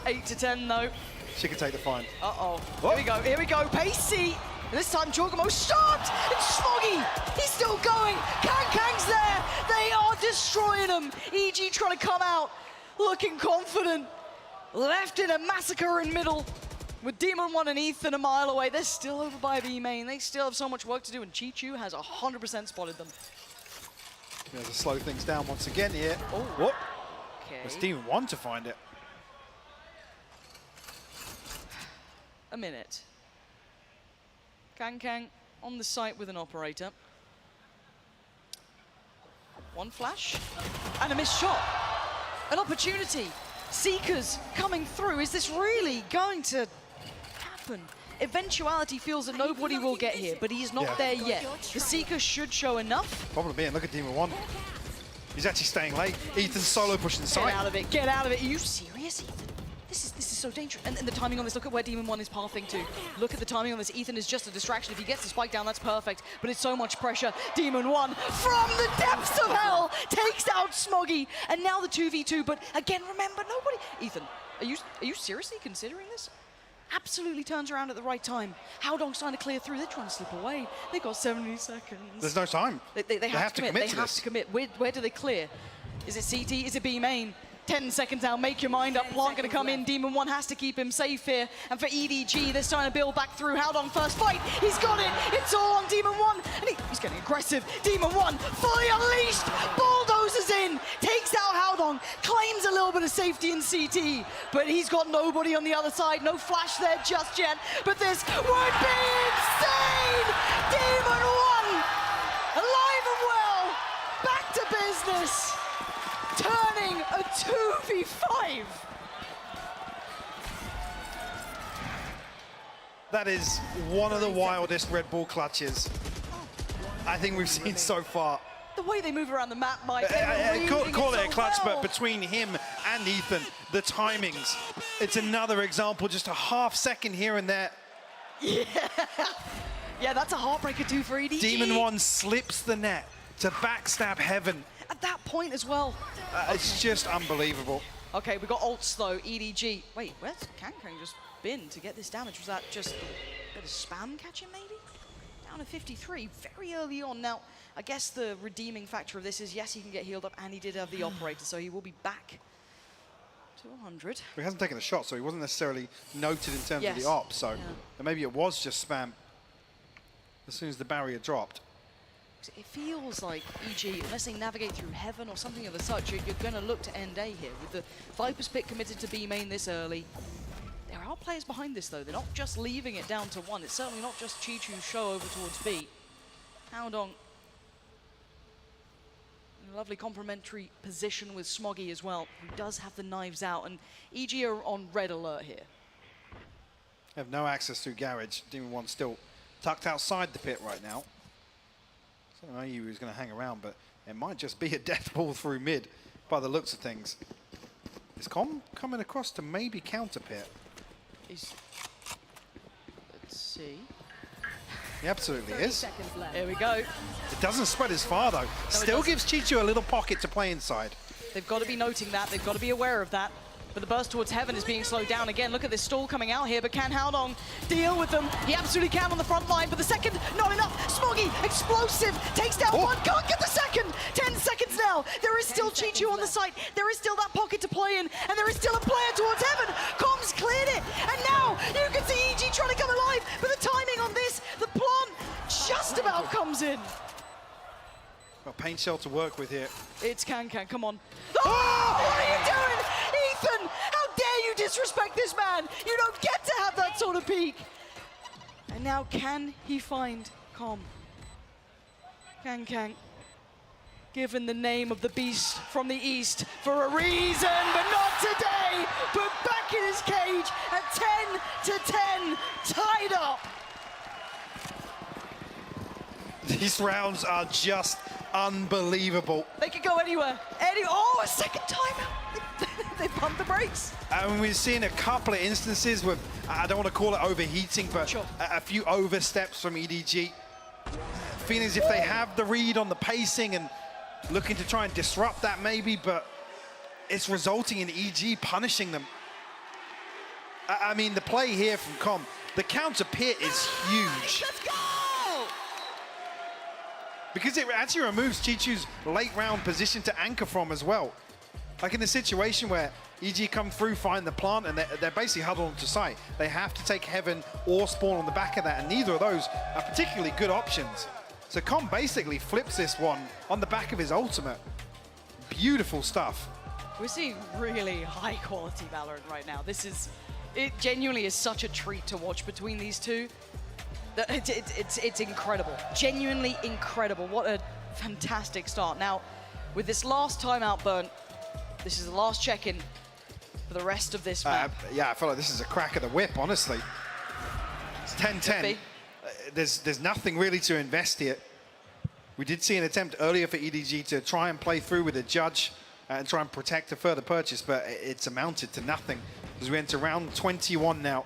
8 to 10 though. She can take the fine. Uh-oh. Here we go. Here we go. Pacey. And this time Jorgamo stopped. And Smoggy. He's still going. Kang's there. They are destroying him. EG trying to come out. Looking confident. Left in a massacre in middle. With Demon 1 and Ethan a mile away, they're still over by B main. They still have so much work to do, and Chichu has 100% spotted them. He has to slow things down once again here. Oh. Whoop. Okay. It's Demon 1 to find it. A minute. Kang on the site with an operator. One flash and a missed shot. An opportunity. Seekers coming through. Is this really going to happen? Eventuality feels that nobody will get here, but he's not there yet. The Seeker should show enough. Problem being, look at Demon 1. He's actually staying late. Ethan's solo pushing the side. Get out of it, get out of it. Are you serious, Ethan? This is so dangerous. And the timing on this, look at where Demon 1 is pathing to. Look at the timing on this. Ethan is just a distraction. If he gets the spike down, that's perfect. But it's so much pressure. Demon 1 from the depths of hell takes out Smoggy. And now the 2v2, but again, remember, nobody... Ethan, are you seriously considering this? Absolutely turns around at the right time. Howdong's trying to clear through. They're trying to slip away. They've got 70 seconds. There's no time. They have to commit. They have to commit. Where do they clear? Is it CT? Is it B main? 10 seconds now, make your mind up. Plant gonna come in. Demon 1 has to keep him safe here. And for EDG, they're starting to build back through. Howdong first fight. He's got it. It's all on Demon 1. And he's getting aggressive. Demon 1 fully unleashed. Bulldozes in. Takes out Howdong. Claims a little bit of safety in CT. But he's got nobody on the other side. No flash there just yet. But this would be insane. Demon 1 alive and well. Back to business. Turning a 2v5. That is one of the wildest Red Bull clutches I think we've seen so far. The way they move around the map, Mike. Call it a clutch, but between him and Ethan, the timings, it's another example, just a half second here and there. Yeah, yeah, that's a heartbreaker too for EDG. Demon 1 slips the net to backstab Heaven. At that point as well. It's just unbelievable. Okay, we got ults though, EDG. Wait, where's Kang just been to get this damage? Was that just a bit of spam catching maybe? Down to 53, very early on. Now, I guess the redeeming factor of this is, yes, he can get healed up, and he did have the operator, so he will be back to 100. He hasn't taken a shot, so he wasn't necessarily noted in terms of the op, so maybe it was just spam as soon as the barrier dropped. It feels like EG, unless they navigate through Heaven or something of the such, you're going to look to end A here. With the Viper's Pit committed to B main this early. There are players behind this though. They're not just leaving it down to 1. It's certainly not just Chichu's show over towards B. Howdong in a lovely complementary position with Smoggy as well, who does have the knives out. And EG are on red alert here. Have no access through garage. Demon 1 still tucked outside the pit right now. I don't know he was going to hang around, but it might just be a death ball through mid by the looks of things. Is Com coming across to maybe counter pit? Let's see. He absolutely is. Here we go. It doesn't spread as far though. Still gives Chichu a little pocket to play inside. They've got to be noting that. They've got to be aware of that. But the burst towards Heaven is being slowed down again. Look at this stall coming out here, but can Howdong deal with them? He absolutely can on the front line, but the second, not enough. Smoggy, explosive, takes down one, can't get the second. 10 seconds now. There is still Chichu on the site. There is still that pocket to play in, and there is still a player towards Heaven. Comms cleared it, and now you can see EG trying to come alive, but the timing on this, the plant just about comes in. Got paint shell to work with here. It's Can, come on. Oh, what are you doing? Ethan, how dare you disrespect this man? You don't get to have that sort of peak. And now can he find Com? Kang, given the name of the beast from the east for a reason, but not today. Put back in his cage at 10 to 10, tied up. These rounds are just unbelievable. They could go anywhere. Oh, a second timeout. They pumped the brakes. And we've seen a couple of instances with, I don't want to call it overheating, but a few oversteps from EDG. Feeling as if they have the read on the pacing and looking to try and disrupt that maybe, but it's resulting in EG punishing them. I mean, the play here from Com, the counter pit is huge. Let's go! Because it actually removes Chichu's late round position to anchor from as well. Like in the situation where EG come through, find the plant, and they're basically huddled onto site. They have to take Heaven or Spawn on the back of that, and neither of those are particularly good options. So Com basically flips this one on the back of his ultimate. Beautiful stuff. We're seeing really high quality Valorant right now. It genuinely is such a treat to watch between these two. It's incredible, genuinely incredible. What a fantastic start. Now, with this last timeout burn, this is the last check-in for the rest of this map. Yeah, I feel like this is a crack of the whip, honestly. It's 10-10. There's nothing really to invest here. We did see an attempt earlier for EDG to try and play through with a judge and try and protect a further purchase, but it's amounted to nothing as we enter round 21 now.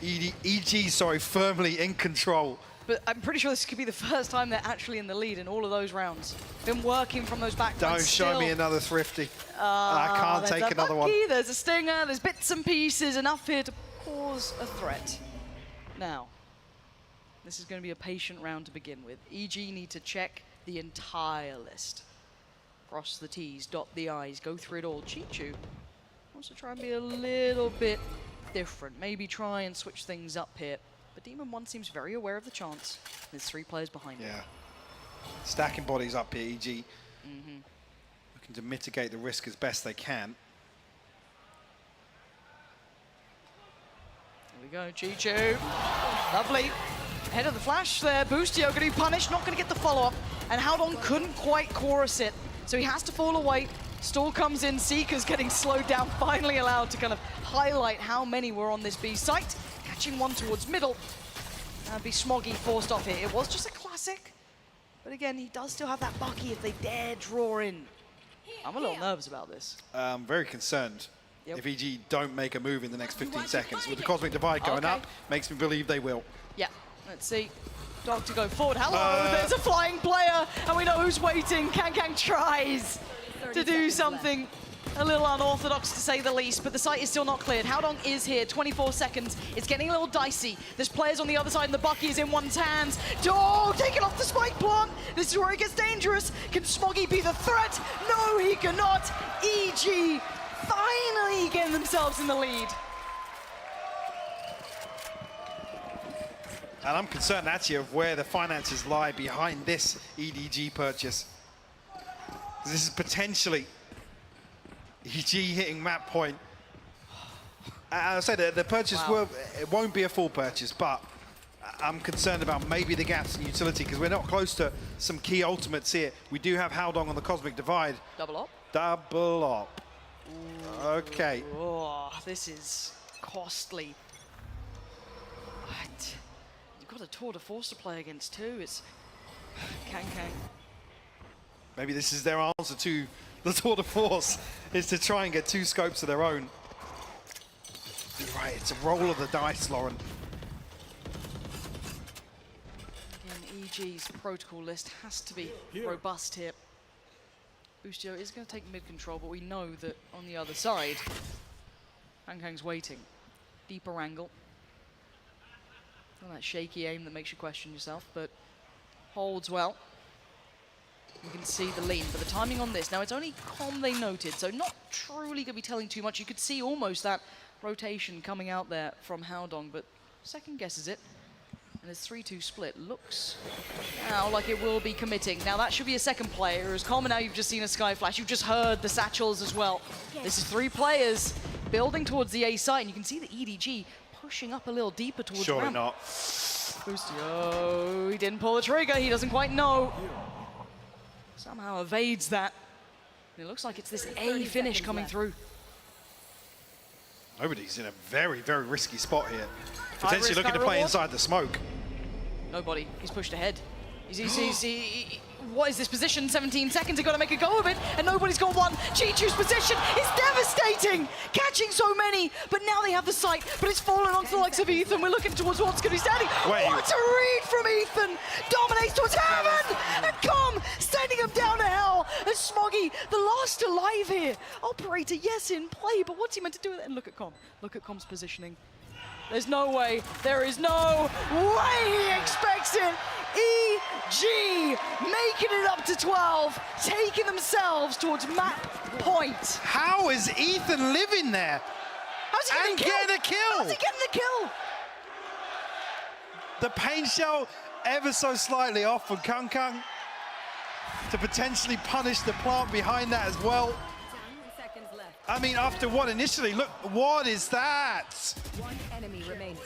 EG, firmly in control. But I'm pretty sure this could be the first time they're actually in the lead in all of those rounds. Been working from those back Don't show me another Thrifty. I can't take another one. There's a Stinger, there's bits and pieces, enough here to cause a threat. Now, this is going to be a patient round to begin with. EG need to check the entire list. Cross the T's, dot the I's, go through it all. Chichu wants to try and be a little bit different. Maybe try and switch things up here. But Demon 1 seems very aware of the chance. There's 3 players behind him. Yeah. Stacking bodies up here, EG. Looking to mitigate the risk as best they can. Here we go, Chichu. Lovely. Ahead of the flash there. Boostio going to be punished, not going to get the follow-up. And Howdong couldn't quite chorus it. So he has to fall away. Stall comes in, Seeker's getting slowed down, finally allowed to kind of highlight how many were on this B site. Catching one towards middle. Be Smoggy forced off here. It was just a classic. But again, he does still have that Bucky if they dare draw in. I'm a little nervous about this. I'm very concerned if EG don't make a move in the next 15 seconds. With the Cosmic Divide going up, makes me believe they will. Yeah, let's see. Dog to go forward. Hello, there's a flying player, and we know who's waiting. Kang tries to do something a little unorthodox, to say the least, but the site is still not cleared. Howdong is here, 24 seconds. It's getting a little dicey. There's players on the other side, and the Bucky is in one's hands. Oh, taking off the spike plant. This is where it gets dangerous. Can Smoggy be the threat? No, he cannot. EG finally getting themselves in the lead. And I'm concerned actually of where the finances lie behind this EDG purchase. This is potentially EG hitting map point. I say that the purchase it won't be a full purchase, but I'm concerned about maybe the gaps in utility because we're not close to some key ultimates here. We do have Howdong on the Cosmic Divide. Double up. Double up. Okay. Oh, this is costly. What? You've got a tour de force to play against too. It's Kang. Maybe this is their answer to the tour de force, is to try and get 2 scopes of their own. You're right, it's a roll of the dice, Lauren. Again, EG's protocol list has to be robust here. Boostio is going to take mid control, but we know that on the other side, Kang's waiting. Deeper angle. Not that shaky aim that makes you question yourself, but holds well. You can see the lean, but the timing on this, now it's only Com they noted, so not truly going to be telling too much. You could see almost that rotation coming out there from Howdong, but second guesses it. And this 3-2 split looks now like it will be committing. Now that should be a second player, as Com, now you've just seen a Sky Flash. You've just heard the satchels as well. This is 3 players building towards the A site, and you can see the EDG pushing up a little deeper towards the ramp. Surely not. Boostio, he didn't pull the trigger, he doesn't quite know. Somehow evades that. And it looks like it's this A finish coming through. Nobody's in a very, very risky spot here. Potentially looking to play inside the smoke. Nobody. He's pushed ahead. what is this position? 17 seconds, they've got to make a go of it, and nobody's got one. Chi-Chu's position is devastating, catching so many, but now they have the sight, but it's fallen onto the likes of Ethan. We're looking towards what's going to be standing. Wait. What a read from Ethan! Dominates towards heaven, and Com sending him down to hell. And Smoggy, the last alive here. Operator, yes, in play, but what's he meant to do with it? And look at Com. Look at Com's positioning. There's no way. There is no way he expects it. EG making it up to 12, taking themselves towards map point. How is Ethan living there? How's he getting a kill? How's he getting the kill? The pain shell ever so slightly off from Kung Kung to potentially punish the plant behind that as well. I mean, after what initially, look, what is that? One enemy remaining.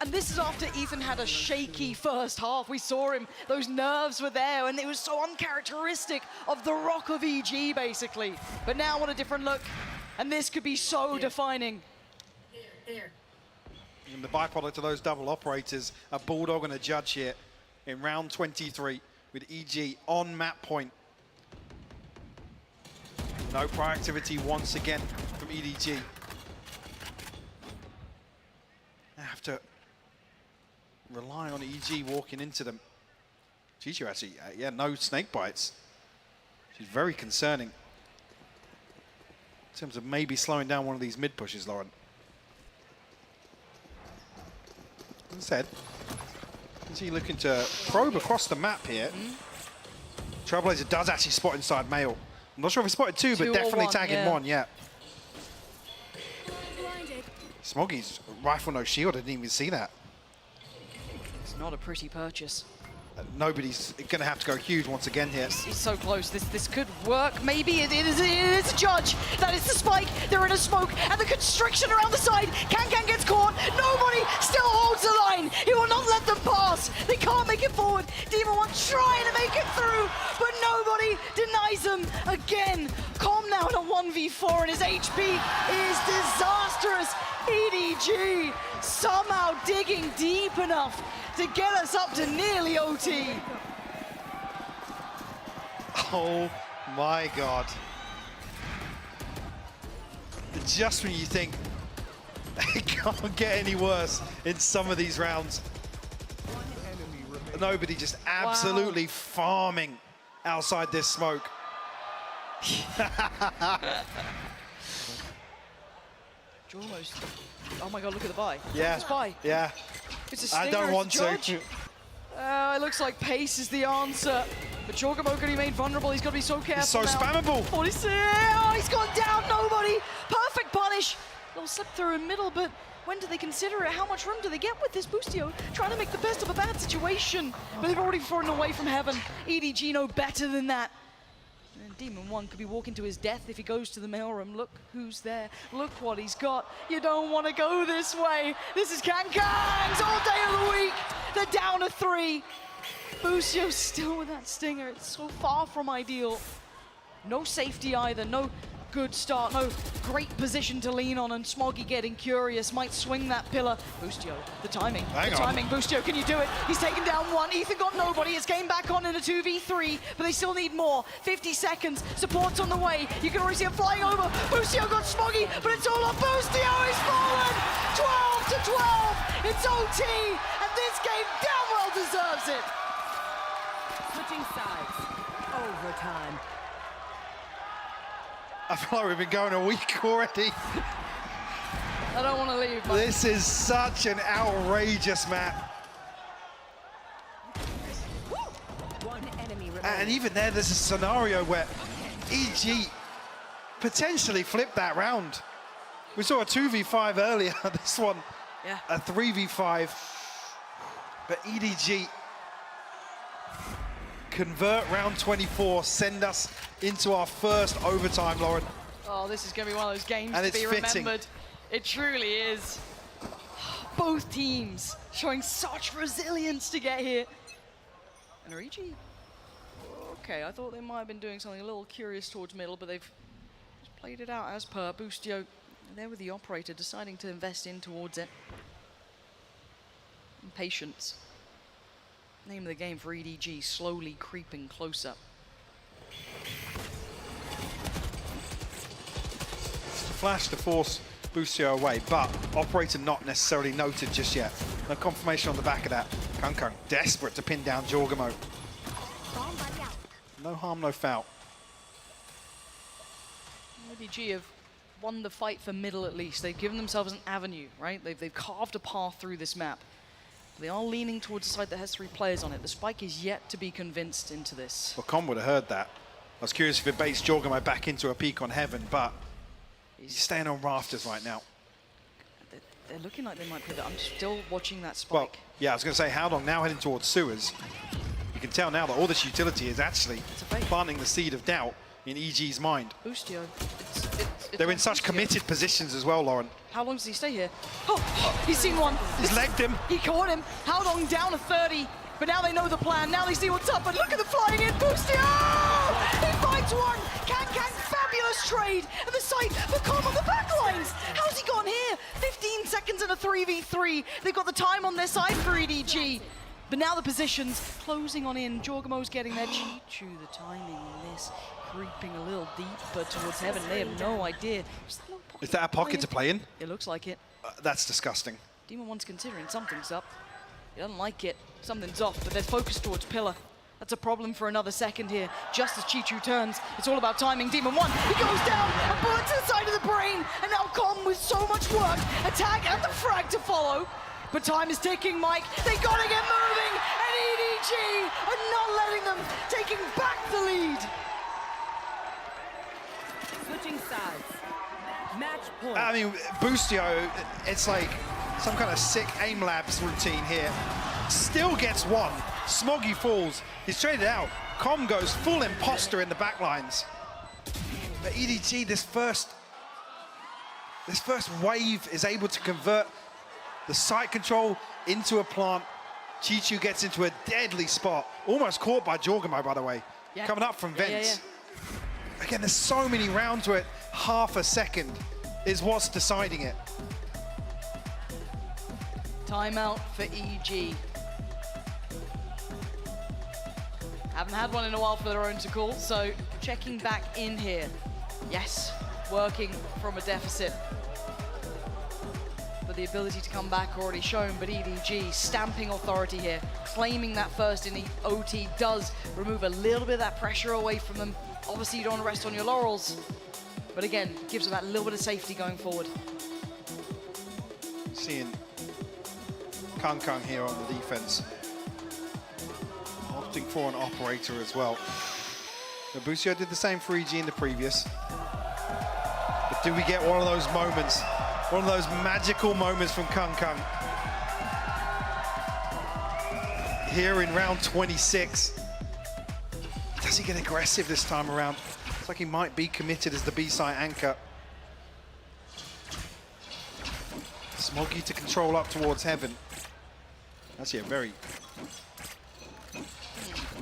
And this is after Ethan had a shaky first half. We saw him, those nerves were there, and it was so uncharacteristic of the rock of EG, basically. But now on a different look, and this could be so defining. And the byproduct of those double operators, a Bulldog and a Judge here in round 23 with EG on map point. No proactivity once again from EDG. They have to rely on EG walking into them. Chi-Chu actually, yeah, no snake bites. She's very concerning in terms of maybe slowing down one of these mid pushes, Lauren. As I said, is he looking to probe across the map here? Trailblazer does actually spot inside Mail. I'm not sure if he spotted two, but definitely tagging one, yeah. Smoggy's rifle no shield, I didn't even see that. It's not a pretty purchase. Nobody's going to have to go huge once again here. He's so close. This could work. Maybe it is a Judge. That is the spike. They're in a smoke, and the constriction around the side. Can gets caught. Nobody still holds the line. He will not let them pass. They can't make it forward. Demon One trying to make it through, but nobody denies him again. Com now in a 1v4, and his HP is disastrous. EDG somehow digging deep enough to get us up to nearly OT. Oh my God. Just when you think it can't get any worse in some of these rounds. Nobody just absolutely farming outside this smoke. Almost. Oh my God, look at the buy. Yeah. It's buy. Yeah. It's a stinger, I don't want to. It looks like pace is the answer. But Chocobo going to be made vulnerable. He's got to be so careful. He's so now. spammable. 46. Oh, he's gone down. Nobody. Perfect punish. They'll slip through in middle, but when do they consider it? How much room do they get with this Boostio? Trying to make the best of a bad situation. But they've already fallen away from heaven. EDG know better than that. And Demon One could be walking to his death if he goes to the mailroom. Look who's there. Look what he's got. You don't want to go this way. This is Kankangs all day of the week. They're down to 3. Boostio still with that stinger. It's so far from ideal. No safety either. No good start. No great position to lean on. And Smoggy getting curious. Might swing that pillar. Boostio, the timing. Hang the on. timing. Boostio, can you do it? He's taken down one. Ethan got nobody. It's game back on in a 2v3. But they still need more. 50 seconds. Support's on the way. You can already see him flying over. Boostio got Smoggy. But it's all on Boostio. He's fallen. 12 to 12. It's OT. And this game damn well deserves it. Switching sides. Overtime. I feel like we've been going a week already. I don't want to leave. But This is such an outrageous map. One enemy remaining. And even there's a scenario where EG potentially flipped that round. We saw a 2v5 earlier, this one a 3v5. But EDG convert round 24, send us into our first overtime, Lauren. oh, this is going to be one of those games And to it's be fitting. remembered. It truly is. Both teams showing such resilience to get here. And Rigi, okay, I thought they might have been doing something a little curious towards middle, but they've just played it out as per. Boostio there with the operator deciding to invest in towards it. And patience. Name of the game for EDG, slowly creeping closer. Flash to force Boostio away, but operator not necessarily noted just yet. No confirmation on the back of that. Kung desperate to pin down Jorgamo. No harm, no foul. EDG have won the fight for middle at least. They've given themselves an avenue, right? They've carved a path through this map. They are leaning towards a side that has 3 players on it. The Spike is yet to be convinced into this. Well, Con would have heard that. I was curious if it baits Jorgamo back into a peak on Heaven, but he's staying on rafters right now. They're looking like they might pivot. I'm still watching that Spike. Well, yeah, I was going to say, Howdong now heading towards sewers. You can tell now that all this utility is actually planting the seed of doubt in EG's mind. Boostio. They're in such committed positions as well, Lauren. How long does he stay here? Oh, he's seen one. He's legged him. He caught him. How long down to 30? But now they know the plan. Now they see what's up. But look at the flying in. Boostio! He finds one. Kang, fabulous trade. And the sight for Con on the back lines. How's he gone here? 15 seconds and a 3v3. They've got the time on their side for EDG. But now the positions closing on in. Jorgamo's getting there. Chichu, the timing in this. Creeping a little deeper towards Heaven. They have no idea. Is that a pocket to play in? It looks like it. That's disgusting. Demon One's considering something's up. He doesn't like it. Something's off, but they're focused towards Pillar. That's a problem for another second here. Just as Chichu turns, it's all about timing. Demon One, he goes down, a bullet to the side of the brain, and now Con with so much work, attack and the frag to follow. But time is ticking, Mike. They gotta get moving, and EDG are not letting them, taking back the lead. Switching sides. Match point. I mean, Boostio, it's like some kind of sick aim labs routine here. Still gets one. Smoggy falls. He's traded out. Com goes full imposter in the backlines. But EDG, this first wave is able to convert the site control into a plant. Chichu gets into a deadly spot. Almost caught by Jorgamo, by the way. Yeah. Coming up from vents. Yeah. Again, there's so many rounds to it. Half a second is what's deciding it. Timeout for EG. Haven't had one in a while for their own to call, so checking back in here. Yes, working from a deficit. But the ability to come back already shown, but EDG stamping authority here, claiming that first in the OT does remove a little bit of that pressure away from them. Obviously you don't want to rest on your laurels, but again, gives them that little bit of safety going forward. Seeing Kung here on the defense. Opting for an operator as well. Boostio did the same for EG in the previous. But do we get one of those moments? One of those magical moments from Kung. Here in round 26. Does he get aggressive this time around? Looks like he might be committed as the B-side anchor. Smoggy to control up towards Heaven. Actually a very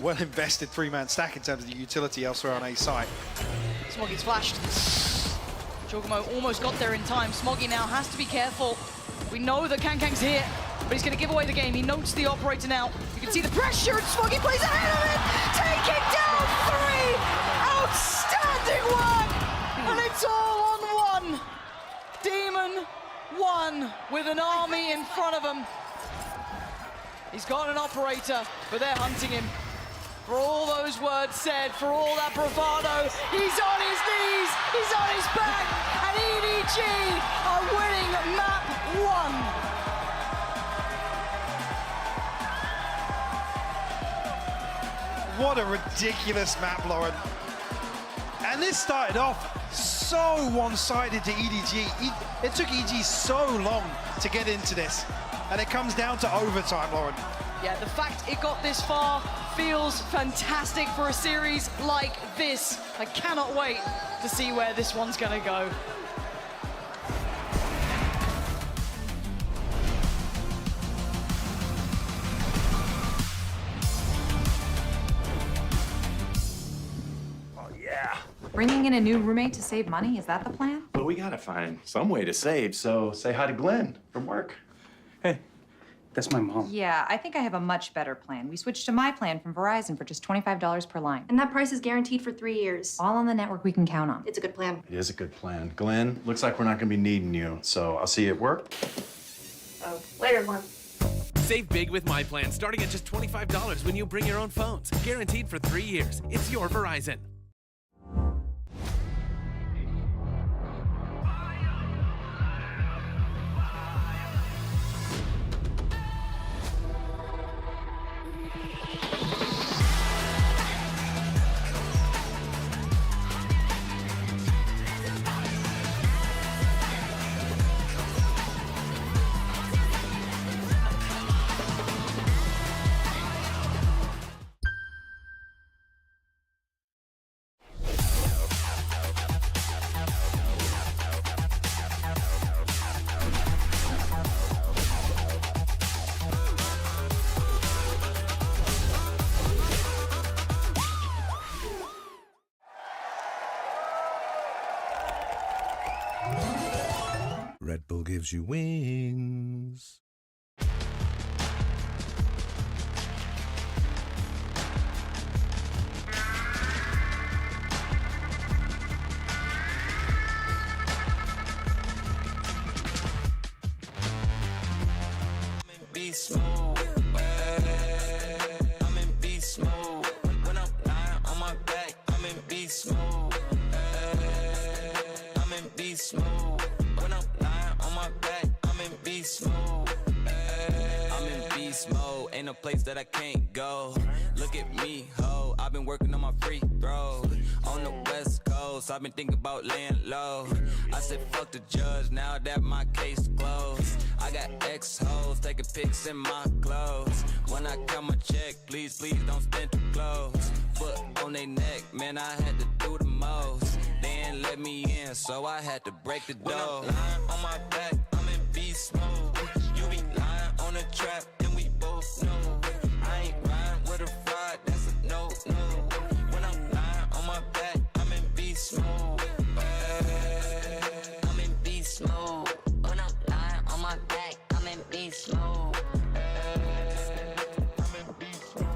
well-invested 3-man stack in terms of the utility elsewhere on A side. Smoggy's flashed. Jorgamo almost got there in time. Smoggy now has to be careful. We know that Kang's here, but he's going to give away the game. He notes the operator now. You can see the pressure, and Smoggy plays ahead of it, taking down 3! Outstanding work! And it's all on one. Demon One with an army in front of him. He's got an operator, but they're hunting him. For all those words said, for all that bravado, he's on his knees, he's on his back, and EDG are winning map 1. What a ridiculous map, Lauren. And this started off so one-sided to EDG. It took EG so long to get into this. And it comes down to overtime, Lauren. Yeah, the fact it got this far feels fantastic for a series like this. I cannot wait to see where this one's gonna go. Bringing in a new roommate to save money, is that the plan? Well, we gotta find some way to save, so say hi to Glenn from work. Hey, That's my mom. Yeah, I think I have a much better plan. We switched to my plan from Verizon for just $25 per line. And that price is guaranteed for 3 years. All on the network we can count on. It's a good plan. It is a good plan. Glenn, looks like we're not gonna be needing you, so I'll see you at work. Oh, later, Glenn. Save big with My Plan, starting at just $25 when you bring your own phones. Guaranteed for 3 years. It's your Verizon. Red Bull gives you wings. Beast mode. I'm in beast mode. When I'm lying on my back, I'm in beast mode. I'm in beast mode. When I'm lying on my back, I'm in beast mode. I'm in beast mode. Ain't no place that I can't go. Look at me, ho. I've been working on my free throws. On the West Coast, I've been thinking about laying low. I said, fuck the judge, now that my case closed. I got ex-hoes taking pics in my clothes. When I count my check, please, please don't spend too close. Foot on they neck, man, I had to do the most. They ain't let me in, so I had to break the door. When I'm lying on my back, I'm in beast mode. You be lying on the trap, and we both know. I ain't riding with a fraud, that's a no-no. When I'm lying on my back, I'm in beast mode. I'm in beast mode. When I'm lying on my back, I'm in beast mode. I'm in beast mode.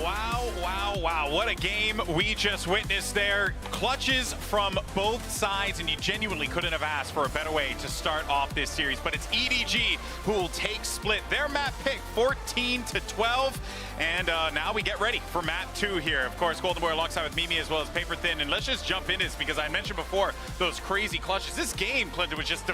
Wow, wow, wow. What a game we just witnessed there. Clutches from both sides, and you genuinely couldn't have asked for a better way to start off this series. But it's EDG who will take split. Their map pick 14-12. And now we get ready for map 2 here. Of course, Golden Boy alongside with Mimi as well as Paper Thin. And let's just jump into this because I mentioned before those crazy clutches. This game, Clinton, was just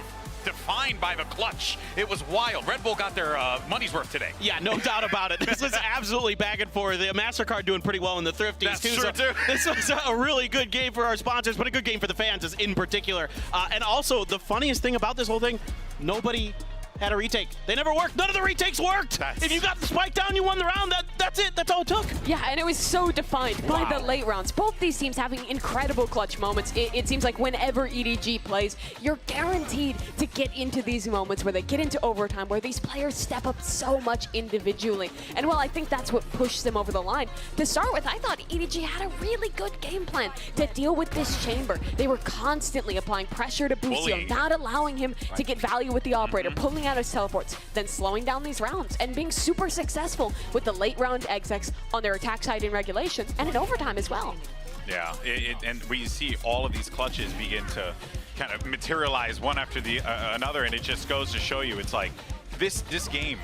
defined by the clutch. It was wild. Red Bull got their money's worth today. Yeah, no doubt about it. This was absolutely back and forth. The MasterCard doing pretty well in the Thrifties, That's too. true, too. This was a really good game for our sponsors, but a good game for the fans in particular. And also, the funniest thing about this whole thing, nobody had a retake. They never worked. None of the retakes worked. If you got the spike down, you won the round. That's it. That's all it took. Yeah, and it was so defined by the late rounds. Both these teams having incredible clutch moments. It seems like whenever EDG plays, you're guaranteed to get into these moments where they get into overtime, where these players step up so much individually. And well, I think that's what pushed them over the line. To start with, I thought EDG had a really good game plan to deal with this chamber. They were constantly applying pressure to Busio, not allowing him to get value with the operator, pulling out his teleports, then slowing down these rounds and being super successful with the late round execs on their attack side in regulation and in overtime as well. Yeah, and we see all of these clutches begin to kind of materialize one after the another, and it just goes to show you, it's like, this game,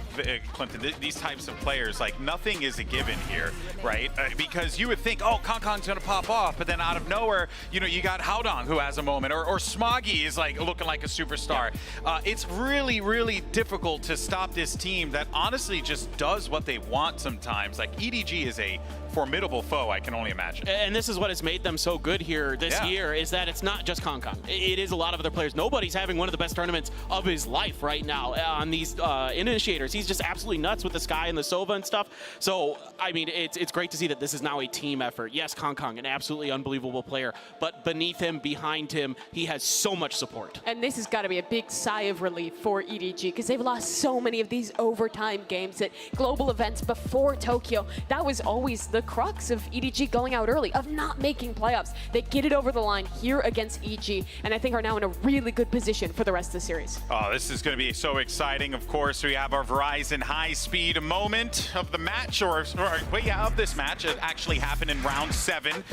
Clinton, these types of players, like nothing is a given here, right? Because you would think, oh, Kongkong's gonna pop off, but then out of nowhere, you know, you got Haodong who has a moment, or Smoggy is like looking like a superstar. It's really, really difficult to stop this team that honestly just does what they want sometimes. Like EDG is a formidable foe, I can only imagine. And this is what has made them so good here this year, is that it's not just Kong Kong. It is a lot of other players. Nobody's having one of the best tournaments of his life right now on these initiators. He's just absolutely nuts with the Sky and the Sova and stuff. So, I mean, it's great to see that this is now a team effort. Yes, Kong Kong, an absolutely unbelievable player, but beneath him, behind him, he has so much support. And this has got to be a big sigh of relief for EDG because they've lost so many of these overtime games at global events before Tokyo. That was always the crux of EDG going out early, of not making playoffs. They get it over the line here against EG, and I think are now in a really good position for the rest of the series. Oh, this is going to be so exciting. Of course, we have our Verizon high-speed moment of the match, or of this match. It actually happened in round 7,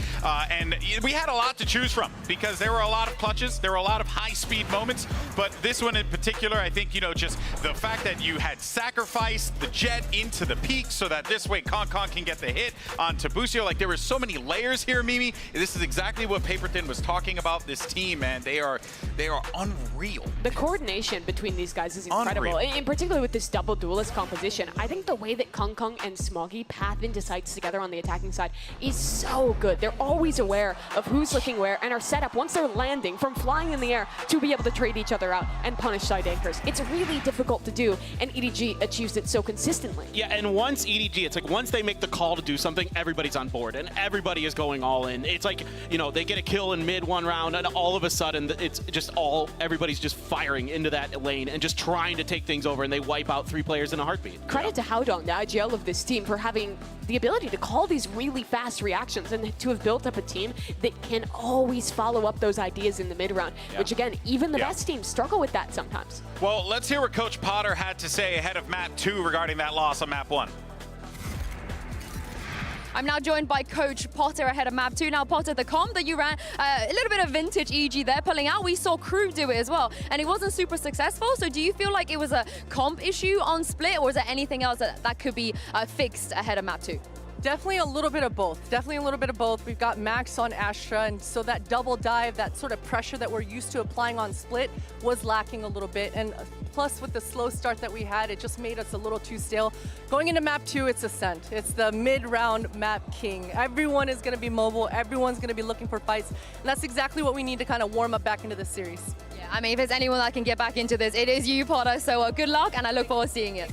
and we had a lot to choose from because there were a lot of clutches, there were a lot of high-speed moments, but this one in particular, I think, you know, just the fact that you had sacrificed the jet into the peak so that this way Kong Kong can get the hit onto Busio. Like, there were so many layers here, Mimi. This is exactly what Paper Thin was talking about. This team, man, they are unreal. The coordination between these guys is incredible. In particular with this double duelist composition. I think the way that Kong Kong and Smoggy path into sites together on the attacking side is so good. They're always aware of who's looking where and are set up once they're landing from flying in the air to be able to trade each other out and punish side anchors. It's really difficult to do, and EDG achieves it so consistently. Yeah, and once EDG, it's like once they make the call to do something, everybody's on board and everybody is going all in. It's like, you know, they get a kill in mid one round and all of a sudden it's just everybody's just firing into that lane and just trying to take things over, and they wipe out 3 players in a heartbeat. Credit to Haodong, the IGL of this team, for having the ability to call these really fast reactions and to have built up a team that can always follow up those ideas in the mid round, which again, even the best teams struggle with that sometimes. Well, let's hear what Coach Potter had to say ahead of map 2 regarding that loss on map 1. I'm now joined by Coach Potter ahead of map 2. Now, Potter, the comp that you ran, a little bit of vintage EG there pulling out. We saw Crew do it as well, and it wasn't super successful. So do you feel like it was a comp issue on split, or is there anything else that could be fixed ahead of map 2? Definitely a little bit of both. Definitely a little bit of both. We've got Max on Astra, and so that double dive, that sort of pressure that we're used to applying on split was lacking a little bit. And plus with the slow start that we had, it just made us a little too stale. Going into map 2, it's Ascent. It's the mid-round map king. Everyone is gonna be mobile. Everyone's gonna be looking for fights. And that's exactly what we need to kind of warm up back into this series. Yeah, I mean, if there's anyone that can get back into this, it is you, Potter. So good luck, and I look forward to seeing it.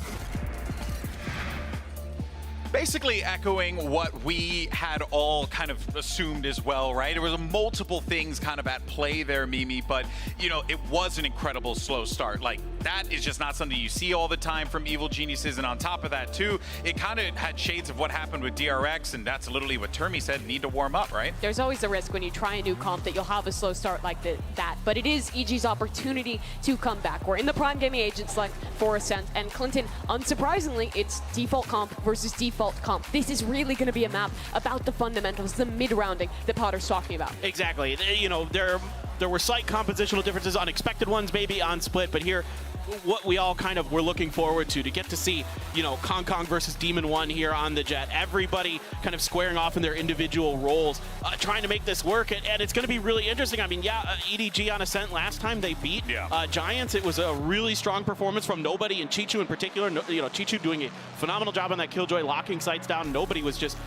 Basically echoing what we had all kind of assumed as well, right? There was multiple things kind of at play there, Mimi, but, you know, it was an incredible slow start. Like, That is just not something you see all the time from Evil Geniuses. And on top of that, too, it kind of had shades of what happened with DRX, and that's literally what Termi said, need to warm up, right? There's always a risk when you try a new comp that you'll have a slow start like that, but it is EG's opportunity to come back. We're in the Prime Gaming Agent select for Ascent, and Clinton, unsurprisingly, it's default comp versus default comp. This is really going to be a map about the fundamentals, the mid-rounding that Potter's talking about. Exactly. You know, there were slight compositional differences, unexpected ones maybe on Split, but here, what we all kind of were looking forward to get to see, you know, Kong versus Demon 1 here on the Jet. Everybody kind of squaring off in their individual roles, trying to make this work, and it's going to be really interesting. I mean, yeah, EDG on Ascent last time they beat Giants. It was a really strong performance from nobody, and Chichu in particular. You know, Chichu doing a phenomenal job on that Killjoy, locking sights down. Nobody was just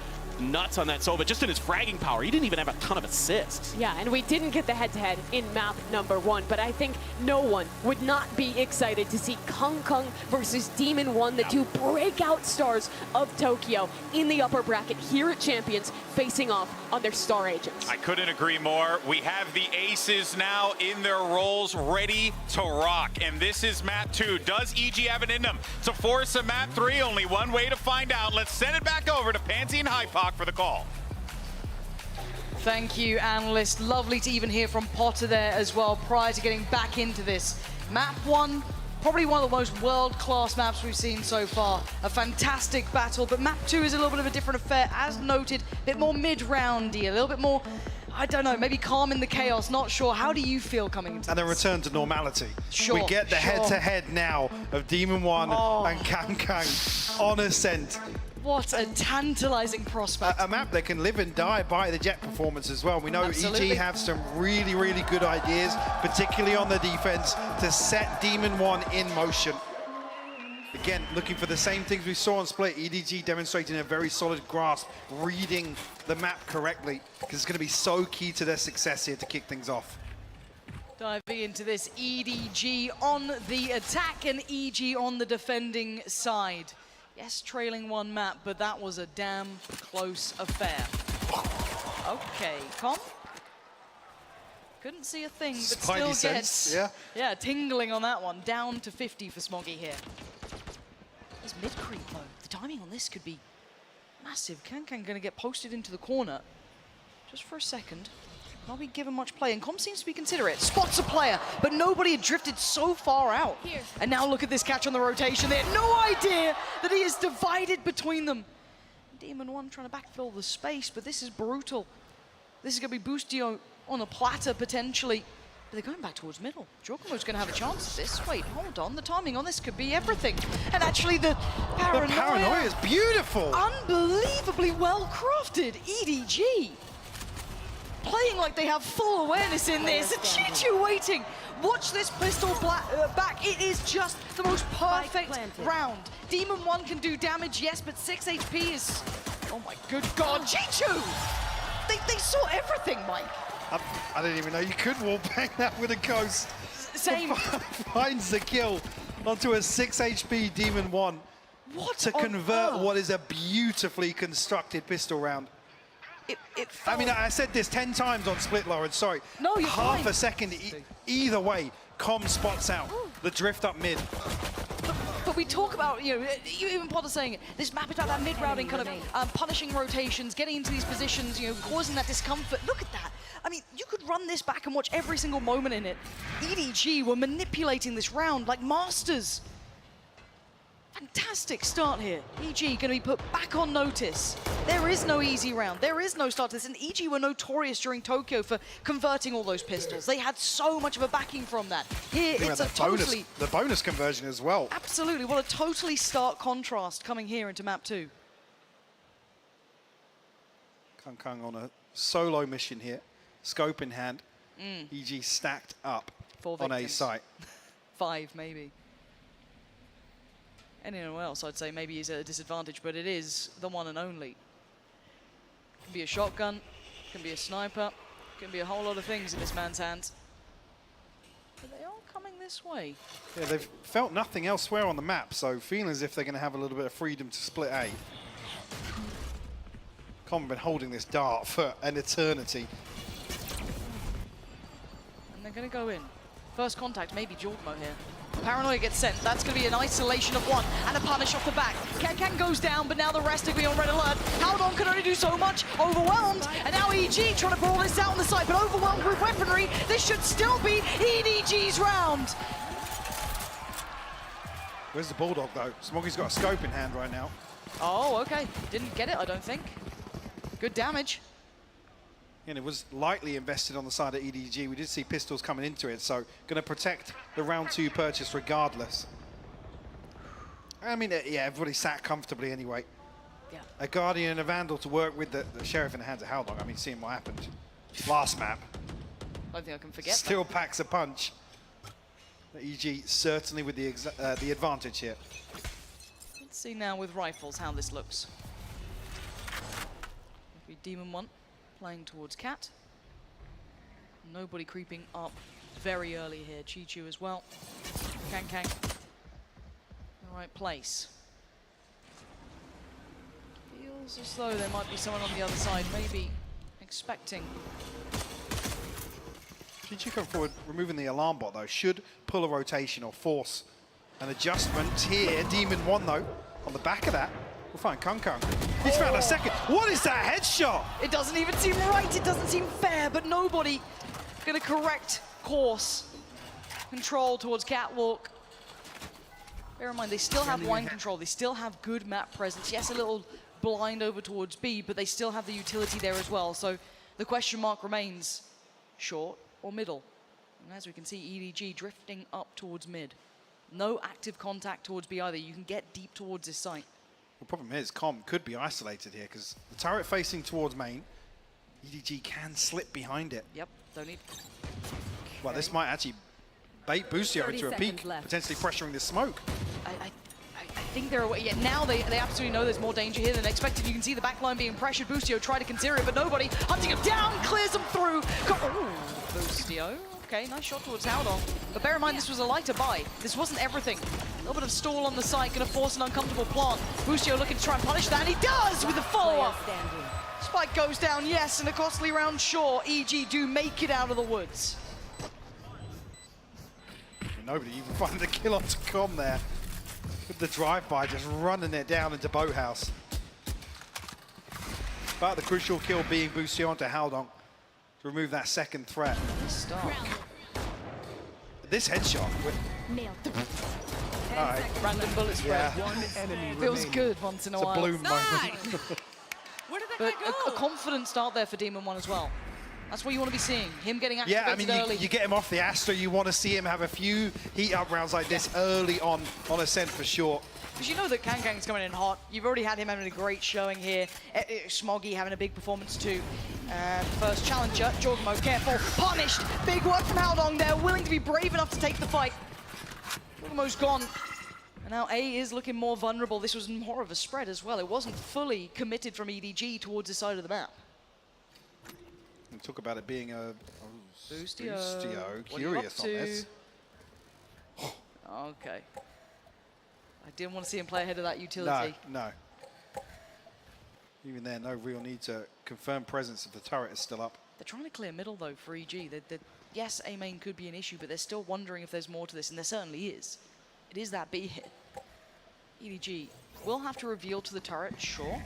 nuts on that Sova, just in his fragging power. He didn't even have a ton of assists. Yeah, and we didn't get the head-to-head in map number 1, but I think no one would not be excited to see Kong versus Demon 1, the two breakout stars of Tokyo, in the upper bracket here at Champions, facing off on their star agents. I couldn't agree more. We have the aces now in their roles, ready to rock. And this is map 2. Does EG have it in them to force a map 3? Only one way to find out. Let's send it back over to Pansy and Hypoc for the call. Thank you, analyst. Lovely to even hear from Potter there as well prior to getting back into this. Map 1, probably one of the most world-class maps we've seen so far. A fantastic battle, but map 2 is a little bit of a different affair. As noted, a bit more mid-roundy, a little bit more, I don't know, maybe calm in the chaos, not sure. How do you feel coming into And this? a return to normality. Sure, We get the head-to-head now of Demon 1 and Kang on Ascent. What a tantalizing prospect. A map that can live and die by the Jet performance as well. We know Absolutely. EG have some really, really good ideas, particularly on the defense, to set Demon 1 in motion. Again, looking for the same things we saw on Split. EDG demonstrating a very solid grasp, reading the map correctly, because it's going to be so key to their success here to kick things off. Diving into this, EDG on the attack and EG on the defending side. Yes, trailing one map, but that was a damn close affair. Okay, Comp. Couldn't see a thing, but Spidey still gets... sense, Yeah, tingling on that one. Down to 50 for Smoggy here. There's mid-creep though. The timing on this could be massive. Kang gonna get posted into the corner. Just for a second. Not being given much play, and Com seems to be considerate. Spots a player, but nobody had drifted so far out. Here. And now look at this catch on the rotation. They had no idea that he is divided between them. Demon 1 trying to backfill the space, but this is brutal. This is going to be Boostio on a platter, potentially. But they're going back towards middle. Giacomo's going to have a chance at this. Wait, hold on. The timing on this could be everything. And actually, the paranoia... The paranoia is beautiful. Unbelievably well crafted. EDG. Playing like they have full awareness in this. And Chichu waiting. Watch this pistol back. It is just the most perfect round. Demon 1 can do damage, yes, but 6 HP is... Oh my good God, Chichu! They saw everything, Mike. I didn't even know you could wallbang that with a ghost. Same. Finds the kill onto a 6 HP Demon 1. What to convert what is a beautifully constructed pistol round. I mean, I said this 10 times on Split, Lauren, sorry. No, you're Half fine. a second, either way, Com spots out the drift up mid. But we talk about, you know, even Potter saying it, this map is about that mid-rounding kind of punishing rotations, getting into these positions, you know, causing that discomfort. Look at that. I mean, you could run this back and watch every single moment in it. EDG were manipulating this round like masters. Fantastic start here. EG going to be put back on notice. There is no easy round. There is no start to this. And EG were notorious during Tokyo for converting all those pistols. They had so much of a backing from that. Here, it's a totally... The bonus conversion as well. Absolutely. What a totally stark contrast coming here into map 2. Kang on a solo mission here. Scope in hand. EG stacked up 4 on A victims. site. 5, maybe. Anyone else, I'd say maybe is at a disadvantage, but it is the one and only. Can be a shotgun, can be a sniper, can be a whole lot of things in this man's hands. But they are coming this way. Yeah, they've felt nothing elsewhere on the map, so feeling as if they're going to have a little bit of freedom to split A. Com been holding this dart for an eternity. And they're going to go in. First contact, maybe Giacomo here. Paranoia gets sent. That's going to be an isolation of one and a punish off the back. Can goes down, but now the rest are going to be on red alert. Haldon can only do so much. Overwhelmed. And now EG trying to brawl this out on the side, but overwhelmed with weaponry. This should still be EDG's round. Where's the Bulldog, though? Smoggy's got a scope in hand right now. Oh, okay. Didn't get it, I don't think. Good damage. And it was lightly invested on the side of EDG. We did see pistols coming into it, so going to protect the round 2 purchase regardless. I mean, yeah, everybody sat comfortably anyway. Yeah. A Guardian and a Vandal to work with the Sheriff in the hands of Haldon. I mean, seeing what happened last map. I don't think I can forget Still packs a punch. EG certainly with the advantage here. Let's see now with rifles how this looks. It'll be Demon 1 playing towards Cat. Nobody creeping up very early here. Chi-Chu as well. Kang. The right place. Feels as though there might be someone on the other side, maybe expecting. Chi-Chu come forward, removing the alarm bot though, should pull a rotation or force an adjustment here. Demon 1 though, on the back of that, we'll find Kung. He's found a second. What is that headshot? It doesn't even seem right, it doesn't seem fair, but nobody gonna correct course. Control towards Catwalk. Bear in mind, they still have wine control, they still have good map presence. Yes, a little blind over towards B, but they still have the utility there as well. So the question mark remains, short or middle? And as we can see, EDG drifting up towards mid. No active contact towards B either. You can get deep towards this site. The problem is, Com could be isolated here because the turret facing towards main, EDG can slip behind it. Yep, don't need. Well, this might actually bait Boostio into a peak, potentially pressuring the smoke. I think they're away. Yeah, now they absolutely know there's more danger here than expected. You can see the backline being pressured. Boostio tried to consider it, but nobody. Hunting him down, clears him through. Ooh, Boostio. Okay, nice shot towards Haldon. But bear in mind, this was a lighter buy. This wasn't everything. A little bit of stall on the side, going to force an uncomfortable plant. Boostio looking to try and punish that, and he does with the follow-up. Spike goes down, yes, and a costly round sure. EG do make it out of the woods. Nobody even finding the kill onto Com there. With the drive-by, just running it down into Boathouse. But the crucial kill being Boostio onto Haldon to remove that second threat. This headshot. Nailed. All right. Random bullet spread. Yeah. Feels good once in a while. It's a bloom moment. But a confident start there for Demon 1 as well. That's what you want to be seeing. Him getting activated Yeah, I mean, early. you get him off the Astra, you want to see him have a few heat-up rounds like this early on Ascent for sure. Because you know that Kang's coming in hot. You've already had him having a great showing here. Smoggy having a big performance too. First challenger, Jorgmo, careful, punished. Big work from Haldon there, willing to be brave enough to take the fight. Jorgmo's gone. And now A is looking more vulnerable. This was more of a spread as well. It wasn't fully committed from EDG towards the side of the map. And talk about it being a Boostio. Curious on this. Okay. I didn't want to see him play ahead of that utility. No. Even there, no real need to confirm presence if the turret is still up. They're trying to clear middle though for EG. Yes, A main could be an issue, but they're still wondering if there's more to this, and there certainly is. It is that B hit. EDG will have to reveal to the turret, sure.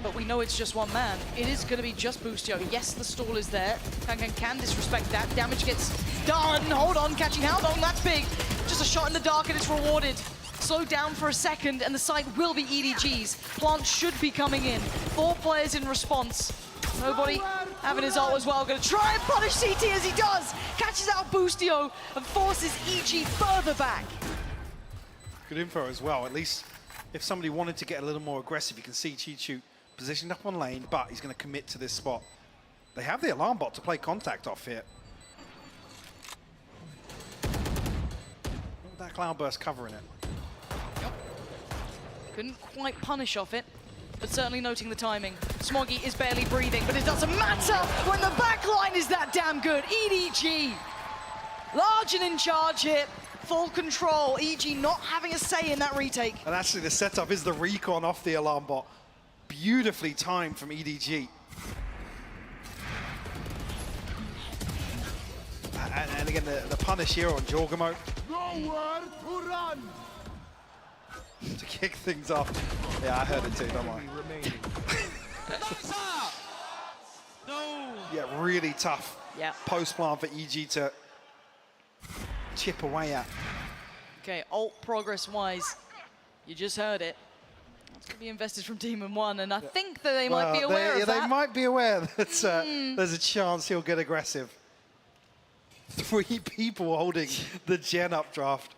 But we know it's just one man. It is going to be just Boostio. Yes, the stall is there. Kang can disrespect that. Damage gets done. Hold on, catching Haldon. That's big. Just a shot in the dark and it's rewarded. Slowed down for a second and the side will be EDG's. Plant should be coming in. 4 players in response. Nobody having his ult as well. Going to try and punish CT as he does. Catches out Boostio and forces EG further back. Good info as well. At least if somebody wanted to get a little more aggressive, you can see Chi-Chu positioned up on lane, but he's going to commit to this spot. They have the alarm bot to play contact off here. That cloudburst covering it. Yep. Couldn't quite punish off it, but certainly noting the timing. Smoggy is barely breathing, but it doesn't matter when the backline is that damn good. EDG, large and in charge here. Full control. EG not having a say in that retake. And actually the setup is the recon off the alarm bot. Beautifully timed from EDG. And again, the punish here on Jorgamo. Nowhere to run. To kick things off. Yeah, I heard it too, don't worry. Yeah, really tough post plant for EG to chip away at. Okay, ult progress-wise, you just heard it. That's going to be invested from Demon One, and I think that they might be aware of that. They might be aware that there's a chance he'll get aggressive. 3 people holding the gen updraft.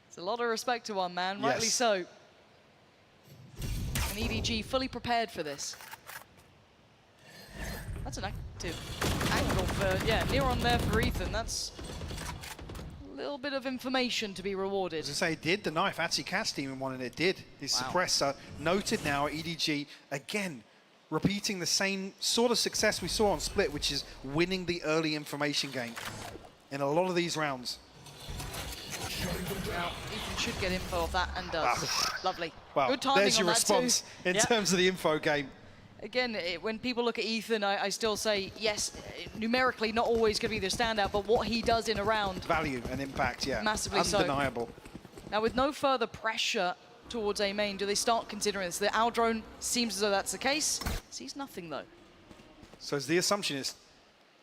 It's a lot of respect to one man, rightly so. And EDG fully prepared for this. That's an active angle for, near on there for Ethan. That's a little bit of information to be rewarded. As I say, it did. The knife actually catch Demon One, and it did. His suppressor noted now, EDG, again, repeating the same sort of success we saw on Split, which is winning the early information game in a lot of these rounds. Now, Ethan should get info of that and does. Lovely. Well, good timing there's your on that response too. in terms of the info game. Again, when people look at Ethan, I still say, yes, numerically not always going to be the standout, but what he does in a round. Value and impact, yeah. Massively undeniable. Now, with no further pressure towards A main, do they start considering this? The Owl Drone seems as though that's the case. Sees nothing, though. So the assumption is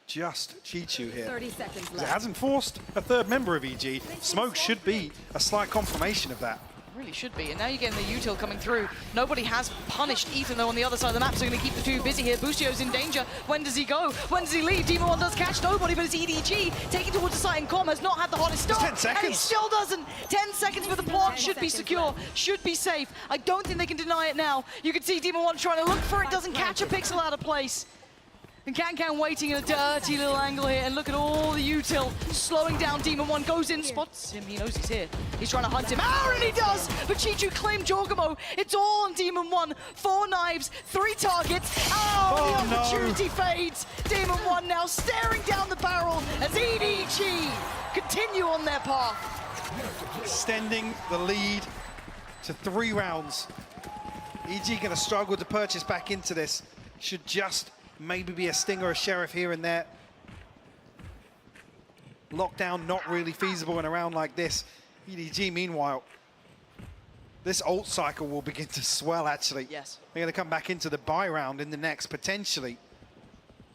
just Chichu here. 30 seconds left. It hasn't forced a third member of EG. Smoke should be a slight confirmation of that. Really should be. And now you're getting the util coming through. Nobody has punished Ethan, though, on the other side of the map, so going to keep the two busy here. Boostio's in danger. When does he go? When does he leave? Demon One does catch nobody, but it's EDG taking towards the site, and Com has not had the hottest start. 10 seconds. And he still doesn't. 10 seconds for the plant. Should be secure. Should be safe. I don't think they can deny it now. You can see Demon One trying to look for it. Doesn't catch a pixel out of place. And Can waiting in a dirty little angle here, and look at all the util slowing down. Demon One goes in, spots him, he knows he's here. He's trying to hunt him out, and he does! But Chichu claimed Jorgamo. It's all on Demon One. 4 knives, 3 targets. Oh, the opportunity fades. Demon One now staring down the barrel as EDG continue on their path. Extending the lead to 3 rounds. EG going to struggle to purchase back into this. Should just maybe be a sting or a sheriff here and there. Lockdown not really feasible in a round like this. EDG, meanwhile, this ult cycle will begin to swell, actually. Yes. They're going to come back into the buy round in the next, potentially,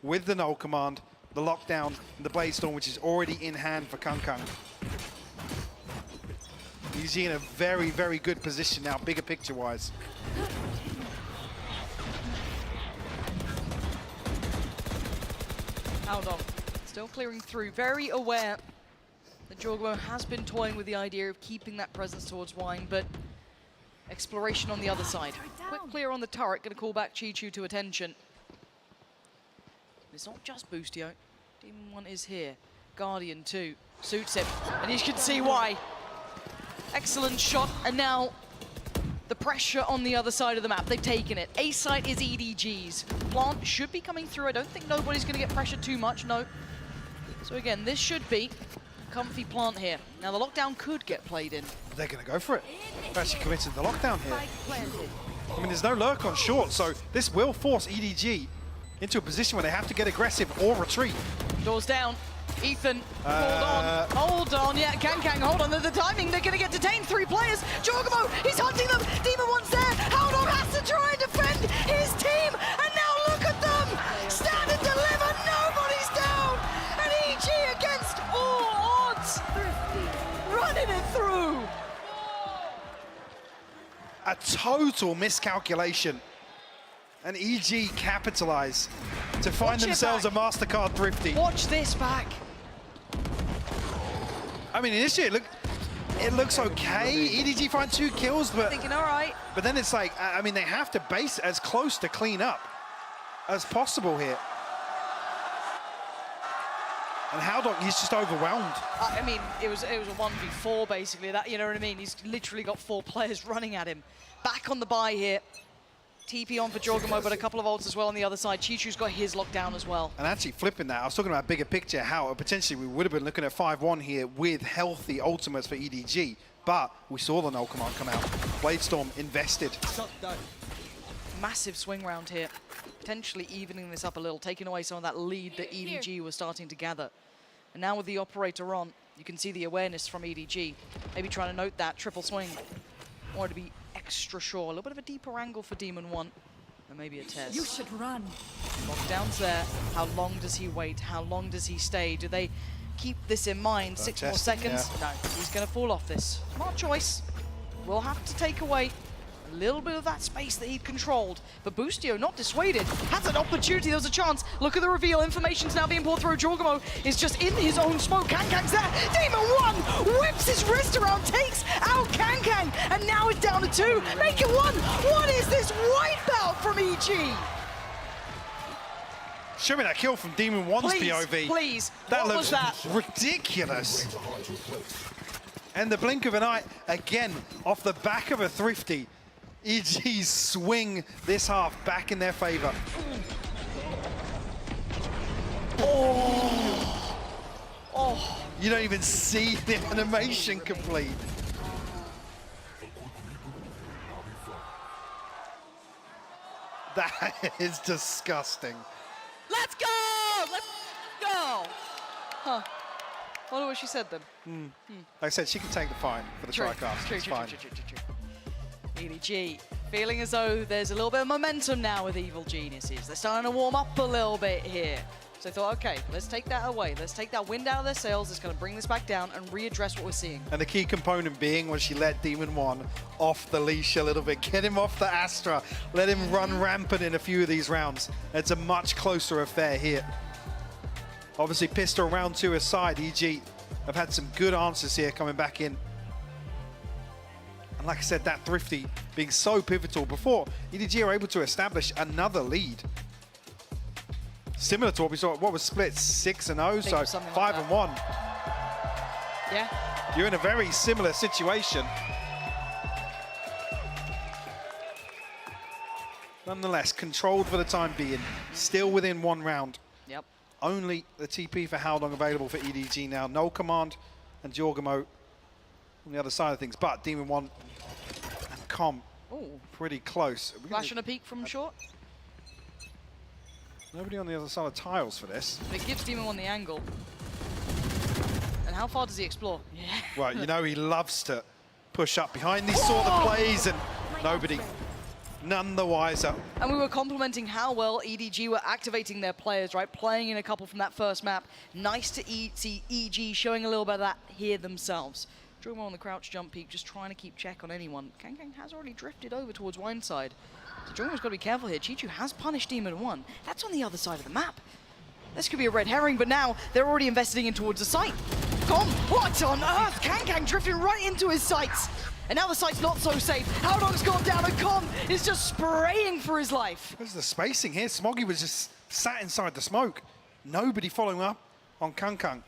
with the null command, the lockdown, and the Blade Storm, which is already in hand for Kung. EDG in a very, very good position now, bigger picture-wise. Hold on. Still clearing through. Very aware that Jorgamo has been toying with the idea of keeping that presence towards Wine, but exploration on the other side. Quick clear on the turret, going to call back Chichu to attention. It's not just Boostio. Demon One is here. Guardian too. Suits him. And you can see why. Excellent shot. And now the pressure on the other side of the map. They've taken it. A site is EDG's. Plant should be coming through. I don't think nobody's going to get pressured too much. No. So again, this should be a comfy plant here. Now the lockdown could get played in. They're going to go for it. They're actually committed to the lockdown here. I mean, there's no lurk on short, so this will force EDG into a position where they have to get aggressive or retreat. Doors down. Ethan, hold on, yeah, Can, hold on, the timing, they're gonna get detained, 3 players, Jorgamo, he's hunting them, Demon One's there, Haldon has to try and defend his team, and now look at them, stand and deliver, nobody's down, and EG against all odds, running it through. A total miscalculation, and EG capitalize to find themselves a MasterCard thrifty. Watch this back. I mean, initially it looks okay. EDG find 2 kills, but thinking all right. But then it's like, I mean, they have to base as close to clean up as possible here. And Haldon, he's just overwhelmed. I mean, it was a 1v4 basically. That, you know what I mean? He's literally got 4 players running at him. Back on the buy here. TP on for Jorgamo, but a couple of ults as well on the other side. Chichu's got his lockdown as well. And actually flipping that, I was talking about bigger picture, how potentially we would have been looking at 5-1 here with healthy ultimates for EDG, but we saw the null command come out. Blade Storm invested. Massive swing round here. Potentially evening this up a little, taking away some of that lead that EDG was starting to gather. And now with the operator on, you can see the awareness from EDG. Maybe trying to note that triple swing. Wanted to be extra sure. A little bit of a deeper angle for Demon 1. And maybe a test. You should run. Lockdown's there. How long does he wait? How long does he stay? Do they keep this in mind? 6 more seconds? Yeah. No, he's going to fall off this. Smart choice. We'll have to take away a little bit of that space that he'd controlled. But Boostio, not dissuaded, has an opportunity. There's a chance. Look at the reveal. Information's now being poured through. Jorgamo is just in his own smoke. Kankang's there. Demon 1 whips his wrist around, takes out Kankang, and now it's down to 2. Make it 1. What is this wipeout from EG? Show me that kill from Demon 1's Please, POV. please. That What looks was that? ridiculous. And the blink of an eye, again, off the back of a Thrifty. EG swing this half back in their favor. Oh. Oh. You don't even see the animation complete. That is disgusting. Let's go! Let's go! Huh. Wonder what she said then. Like I said, she can take the fine for the tricast. True, It's true, fine. true. EDG feeling as though there's a little bit of momentum now with Evil Geniuses. They're starting to warm up a little bit here. So I thought, okay, let's take that away. Let's take that wind out of their sails. It's going to bring this back down and readdress what we're seeing. And the key component being when she let Demon 1 off the leash a little bit, get him off the Astra, let him run rampant in a few of these rounds. It's a much closer affair here. Obviously, Pistol round 2 aside, EG have had some good answers here coming back in. And like I said, that Thrifty being so pivotal before EDG are able to establish another lead. Similar to what we saw, what was split 6-0, so 5-1. Yeah. You're in a very similar situation. Nonetheless, controlled for the time being, still within 1 round. Yep. Only the TP for Haldong available for EDG now. No Command and Jorgamo on the other side of things, but Demon 1 and Com pretty close. Flash and a peek from short. Nobody on the other side of tiles for this. But it gives Demon 1 the angle. And how far does he explore? Yeah. Well, you know he loves to push up behind these sort of plays, and nobody, none the wiser. And we were complimenting how well EDG were activating their players, right? Playing in a couple from that first map. Nice to see EG showing a little bit of that here themselves. Druma on the crouch jump peak, just trying to keep check on anyone. Kankang has already drifted over towards Wineside. So Druma's got to be careful here. Chichu has punished Demon 1. That's on the other side of the map. This could be a red herring, but now they're already investing in towards the site. Com, what on earth? Kankang drifting right into his sights. And now the site's not so safe. Haldong's gone down and Com is just spraying for his life. There's the spacing here. Smoggy was just sat inside the smoke. Nobody following up on Kankang.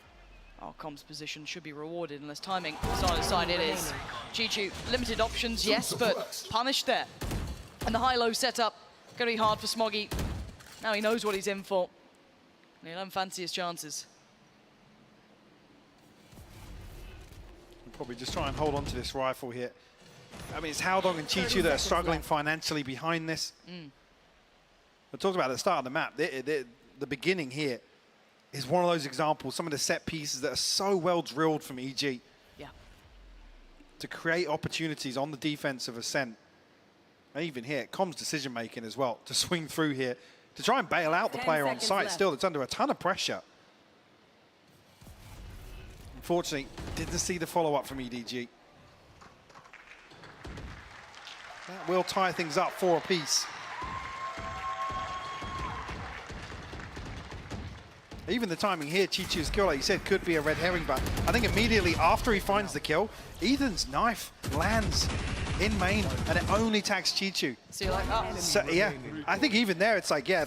Oh, Com's position should be rewarded unless timing is on his side. It is. Chichu, limited options, yes, but punished there. And the high-low setup, going to be hard for Smoggy. Now he knows what he's in for. And he'll fancy his chances. Probably just try and hold on to this rifle here. I mean, it's Haldong and Chichu that are struggling financially behind this. I talked about at the start of the map. The beginning here is one of those examples, some of the set pieces that are so well drilled from EG. Yeah. To create opportunities on the defense of Ascent. And even here, Com's decision making as well, to swing through here, to try and bail out the player on site still. It's under a ton of pressure. Unfortunately, didn't see the follow-up from EDG. That will tie things up 4 apiece. Even the timing here, Chichu's kill, like you said, could be a red herring, but I think immediately after he finds the kill, Ethan's knife lands in main, and it only tags Chichu. So you're like, oh. So, yeah, I think even there, it's like, yeah,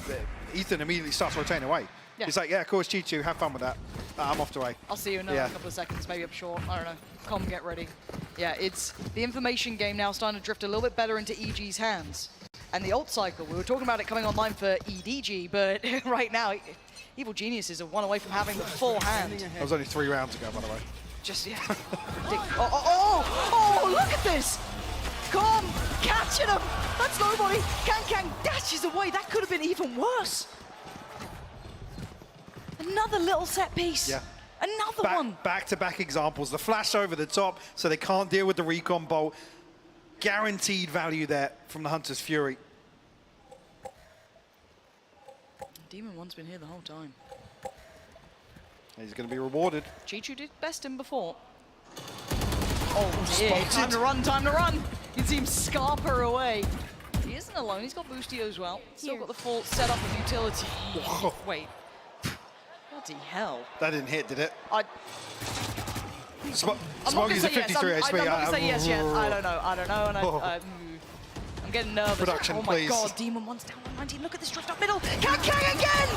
Ethan immediately starts rotating away. Yeah. He's like, yeah, of course, Chichu, have fun with that. I'm off to A. I'll see you in a couple of seconds, maybe up short. I don't know. Com, get ready. Yeah, it's the information game now starting to drift a little bit better into EG's hands. And the ult cycle, we were talking about it coming online for EDG, but right now, Evil Geniuses are 1 away from having the full hand. That was only 3 rounds ago, by the way. Just, yeah. Oh, look at this! Com, catching him! That's nobody! Kankang dashes away, that could have been even worse! Another little set piece. Yeah. Another one. Back-to-back examples. The flash over the top, so they can't deal with the recon bolt. Guaranteed value there from the Hunter's Fury. Demon One's been here the whole time. He's going to be rewarded. Chichu did best him before. Oh dear, Spotted. time to run, time to run. You can see him scarper away. He isn't alone, he's got Boostio as well. Still got the full setup of utility. Wait. Bloody hell. That didn't hit, did it? I'm not Smoggy's gonna a say 53 yes. HP. I'm not gonna say yes yet. I don't know, and I'm getting nervous. Production, oh my please. god, Demon One's down 119. Look at this drift up middle. Kang again!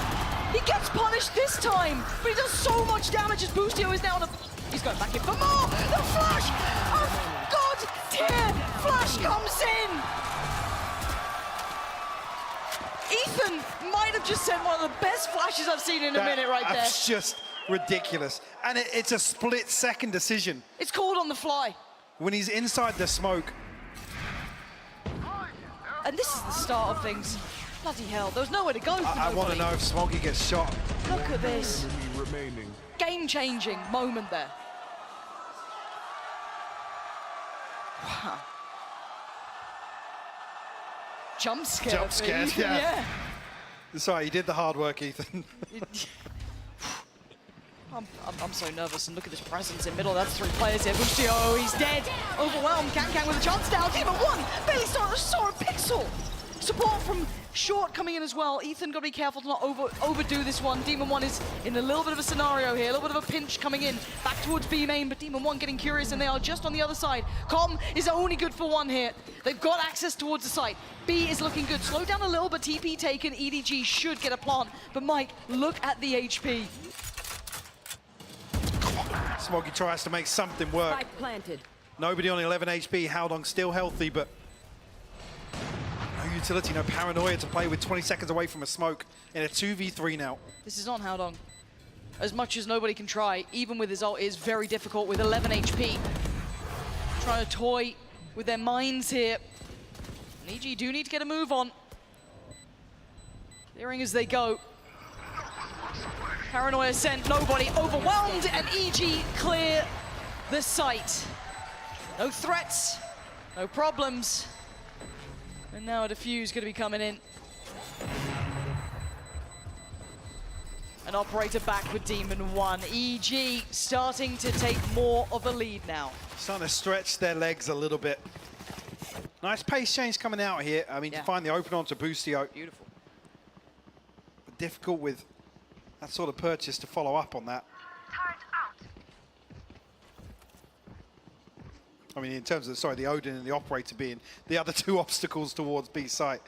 He gets punished this time, but he does so much damage as Boostio is now on a... He's going back in for more! The flash! Oh, God tier! Flash comes in! Ethan might have just sent one of the best flashes I've seen in a minute right there. That's just ridiculous. And it's a split-second decision. It's called on the fly. When he's inside the smoke. And this is the start of things. Bloody hell, there was nowhere to go for I want to know if Smoggy gets shot. Look at this. Game-changing moment there. Wow. Jump scare. Jump scare, yeah. Sorry, you did the hard work, Ethan. I'm so nervous, and look at this presence in middle. That's 3 players here. Boostio, he's dead. Overwhelmed. Kang with a chance down. Demon One barely saw a pixel. Support from Short coming in as well. Ethan got to be careful to not overdo this one. Demon One is in a little bit of a scenario here, a little bit of a pinch coming in. Back towards B main, but Demon One getting curious, and they are just on the other side. Com is only good for 1 here. They've got access towards the site. B is looking good. Slow down a little, but TP taken. EDG should get a plant. But Mike, look at the HP. Smoggy tries to make something work. Planted. Nobody on 11 HP. Howdong still healthy, but no utility, no paranoia to play with 20 seconds away from a smoke in a 2v3 now. This is on Howdong. As much as nobody can try, even with his ult, it is very difficult with 11 HP. Trying to toy with their minds here. And EG do need to get a move on. Clearing as they go. Paranoia sent, nobody overwhelmed, and EG clear the site. No threats, no problems. And now a defuse going to be coming in. An operator back with Demon One. EG starting to take more of a lead now. Starting to stretch their legs a little bit. Nice pace change coming out here. I mean, to find the open onto Boostio. Beautiful. But difficult with that sort of purchase to follow up on that. I mean, in terms of, sorry, the Odin and the operator being the other 2 obstacles towards B site.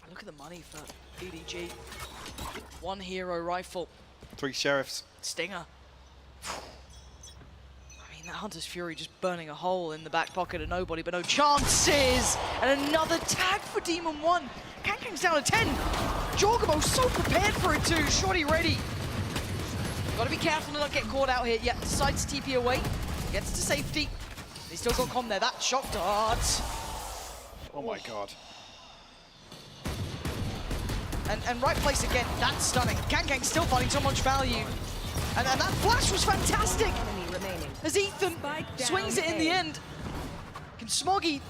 Look at the money for EDG. 1 hero rifle. 3 sheriffs. Stinger. I mean, that Hunter's Fury just burning a hole in the back pocket of nobody, but no chances! And another tag for Demon One. Kang's down to 10. Jorgamo so prepared for it too. Shorty ready. Gotta be careful to not get caught out here. Yeah, decides to TP away. Gets to safety. They still got Com there. That shock dart. Oh my god. And right place again. That's stunning. Kang's still finding so much value. And that flash was fantastic. As Ethan swings it in the end. Can Smoggy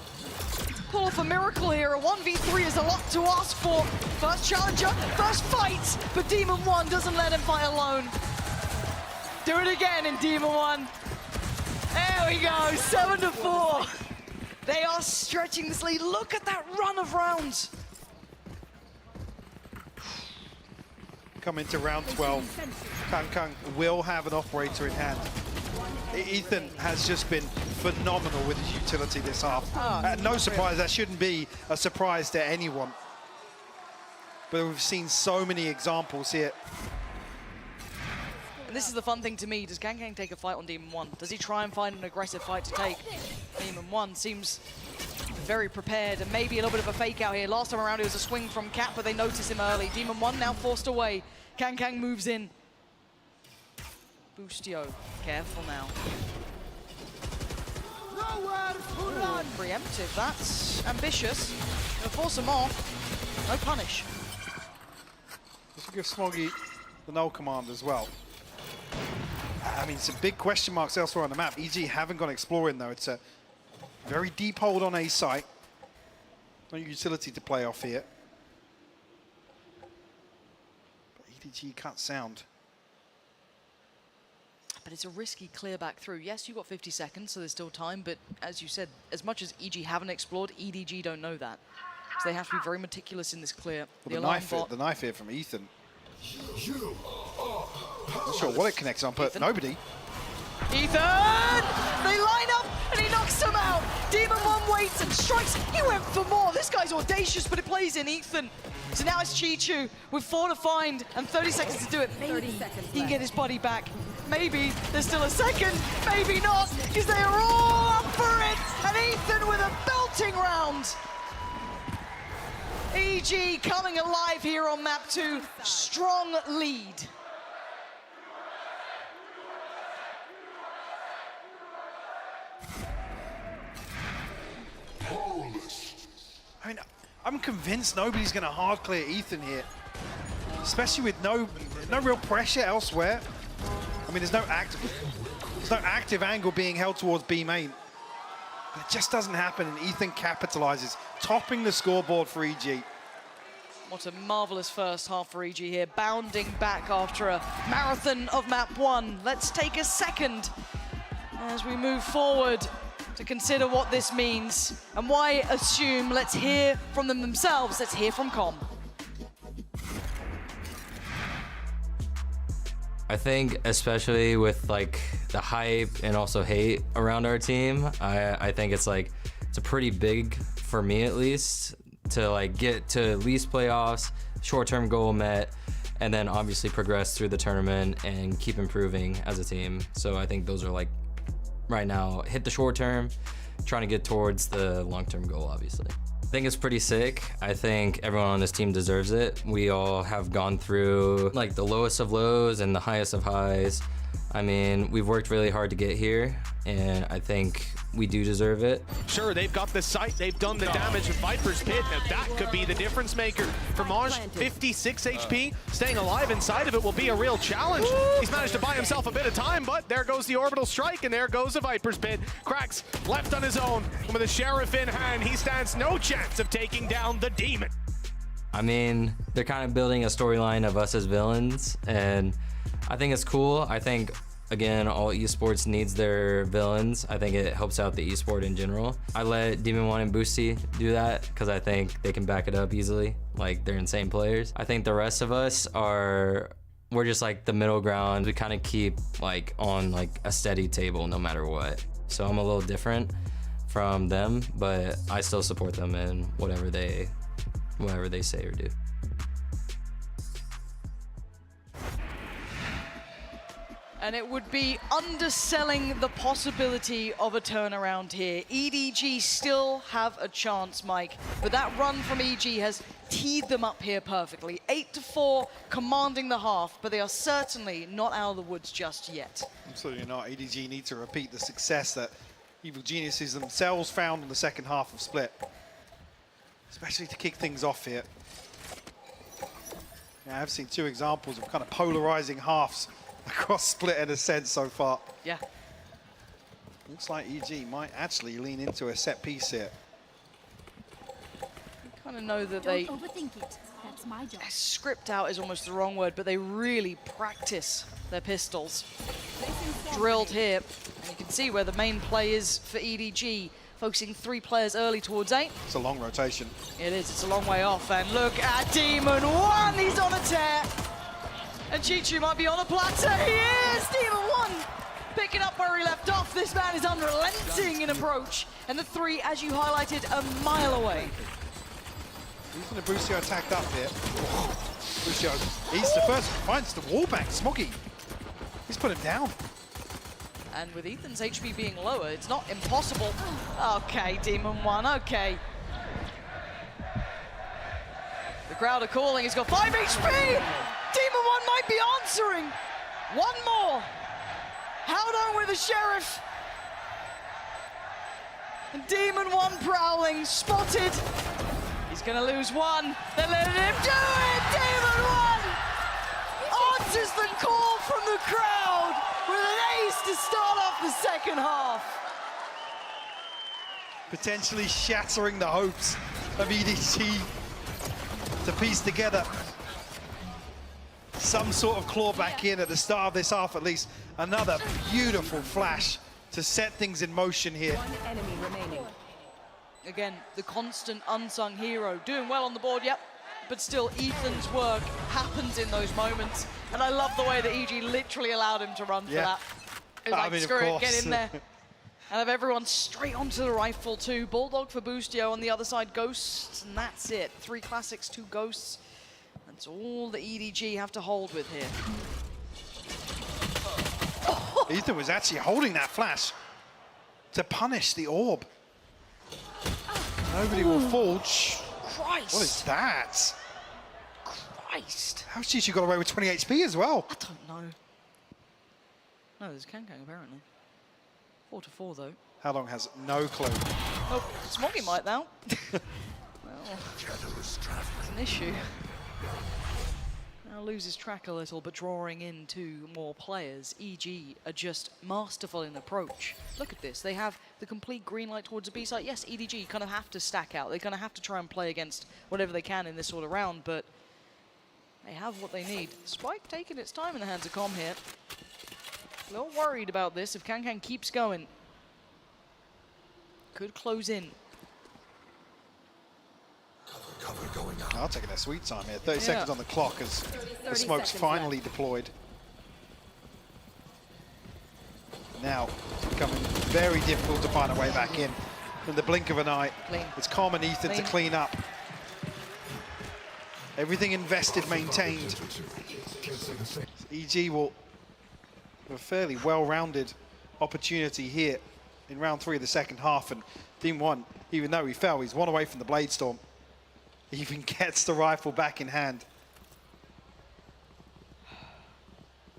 pull off a miracle here? A 1v3 is a lot to ask for. First challenger, first fight, but Demon One doesn't let him fight alone. Do it again in Demon One. There we go, 7-4. They are stretching this lead. Look at that run of rounds. Come into round 12. Kang will have an operator in hand. Ethan has just been phenomenal with his utility this half. No surprise, that shouldn't be a surprise to anyone. But we've seen so many examples here. And this is the fun thing to me. Does Kang take a fight on Demon One? Does he try and find an aggressive fight to take? Demon One seems very prepared, and maybe a little bit of a fake out here. Last time around it was a swing from Cat, but they notice him early. Demon One now forced away. Kang moves in. Boostio, careful now. Ooh, preemptive, that's ambitious. Gonna force him off. No punish. This will give Smoggy the null command as well. I mean, some big question marks elsewhere on the map. EG haven't gone exploring, though. It's a very deep hold on A site. No utility to play off here. But EDG can't sound. But it's a risky clear back through. Yes, you've got 50 seconds, so there's still time. But as you said, as much as EG haven't explored, EDG don't know that. So they have to be very meticulous in this clear. Well, the knife here from Ethan. Not sure what it connects on, but Ethan. nobody. Ethan! They line up and he knocks them out. Demon One waits and strikes. He went for more. This guy's audacious, but it plays in Ethan. So now it's Chichu with 4 to find and 30 seconds to do it. Maybe he can get his buddy back. Maybe there's still a second. Maybe not, because they are all up for it. And Ethan with a belting round. EG coming alive here on map 2. Strong lead. I mean, I'm convinced nobody's going to hard clear Ethan here, especially with no real pressure elsewhere. I mean, there's no active angle being held towards B main. But it just doesn't happen, and Ethan capitalizes, topping the scoreboard for EG. What a marvelous first half for EG here, bounding back after a marathon of map 1. Let's take a second as we move forward to consider what this means and why assume. Let's hear from them themselves. Let's hear from Com. I think especially with like the hype and also hate around our team, I think it's a pretty big, for me at least, to like get to at least playoffs, short-term goal met, and then obviously progress through the tournament and keep improving as a team. So I think those are like, right now, hit the short term, trying to get towards the long-term goal, obviously. I think it's pretty sick. I think everyone on this team deserves it. We all have gone through like the lowest of lows and the highest of highs. I mean, we've worked really hard to get here, and I think we do deserve it. Sure, they've got the site, they've done the damage with Viper's Pit. Now that could be the difference maker for Maj. 56 HP, staying alive inside of it will be a real challenge. He's managed to buy himself a bit of time, but there goes the orbital strike, and there goes the Viper's Pit. Cracks left on his own, and with a Sheriff in hand, he stands no chance of taking down the Demon. I mean, they're kind of building a storyline of us as villains, and I think it's cool. I think, again, all esports needs their villains. I think it helps out the esport in general. I let Demon One and Boosty do that because I think they can back it up easily. Like, they're insane players. I think the rest of us we're just like the middle ground. We kind of keep like on like a steady table no matter what. So I'm a little different from them, but I still support them in whatever they say or do. And it would be underselling the possibility of a turnaround here. EDG still have a chance, Mike, but that run from EG has teed them up here perfectly. 8-4, commanding the half, but they are certainly not out of the woods just yet. Absolutely not. EDG need to repeat the success that Evil Geniuses themselves found in the second half of Split, especially to kick things off here. Yeah, I've seen 2 examples of kind of polarizing halves across Split and Ascent so far. Yeah. Looks like EG might actually lean into a set piece here. Kind of know that they overthink it. That's my job. Script out is almost the wrong word, but they really practice their pistols. Drilled here, and you can see where the main play is for EDG, focusing 3 players early towards 8. It's a long rotation. It is, it's a long way off, and look at Demon One, he's on a tear. And Chichu might be on a plateau. He is! Demon One picking up where he left off. This man is unrelenting in approach. And the 3, as you highlighted, a mile away. Even the Busio attacked up here. Busio eats the first, finds the wallbang. Smoggy, he's put him down. And with Ethan's HP being lower, it's not impossible. Okay, Demon One, okay. The crowd are calling, he's got 5 HP! Demon One might be answering. 1 more. Held on with the Sheriff. And Demon One prowling, spotted. He's gonna lose 1. They're letting him do it. Demon One answers the call from the crowd. with an ace to start off the second half. Potentially shattering the hopes of EDG to piece together some sort of claw back in at the start of this half at least. Another beautiful flash to set things in motion here. One enemy remaining. Again, the constant unsung hero, doing well on the board, yep. But still, Ethan's work happens in those moments. And I love the way that EG literally allowed him to run for that. It was like, screw it, get in there. And have everyone straight onto the rifle too. Bulldog for Boostio on the other side, Ghosts, and that's it. 3 classics, 2 Ghosts. That's all the EDG have to hold with here. Ethan was actually holding that flash to punish the orb. Nobody will fall. Christ! What is that? Christ! How's Chichu got away with 20 HP as well? I don't know. No, there's Kankang apparently. 4 to 4 though. How long has no clue? Oh, Smoggy might now. Well, it's an issue. Now loses track a little, but drawing in 2 more players. EG are just masterful in approach. Look at this. They have the complete green light towards the B side. Yes, EDG kind of have to stack out. They're going to have to try and play against whatever they can in this sort of round, but they have what they need. Spike taking its time in the hands of Com here. A little worried about this. If Kankang keeps going, could close in. I'll take their sweet time here. 30 seconds on the clock as the smoke's finally deployed. Now, it's becoming very difficult to find a way back in the blink of an eye. It's Com and Ethan to clean up. Everything invested, maintained. EG will have a fairly well-rounded opportunity here in round 3 of the second half, and Team 1, even though he fell, he's 1 away from the Blade Storm. He even gets the rifle back in hand.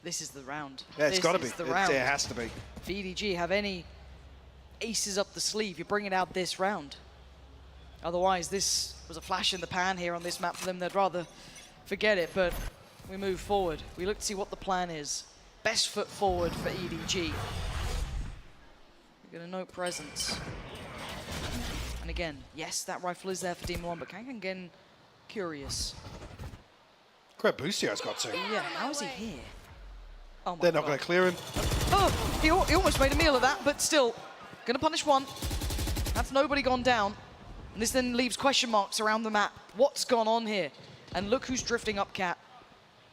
This is the round. Yeah, it's got to be. It has to be. If EDG have any aces up the sleeve, you bring it out this round. Otherwise, this was a flash in the pan here on this map for them. They'd rather forget it, but we move forward. We look to see what the plan is. Best foot forward for EDG. We're going to note presence. And again, yes, that rifle is there for Demon 1, but Kankang again curious. Great Boostio's got to. Yeah, how is he here? Oh my They're not God. going to clear him. Oh, he almost made a meal of that, but still, going to punish 1. That's nobody gone down. And this then leaves question marks around the map. What's gone on here? And look who's drifting up, Cat.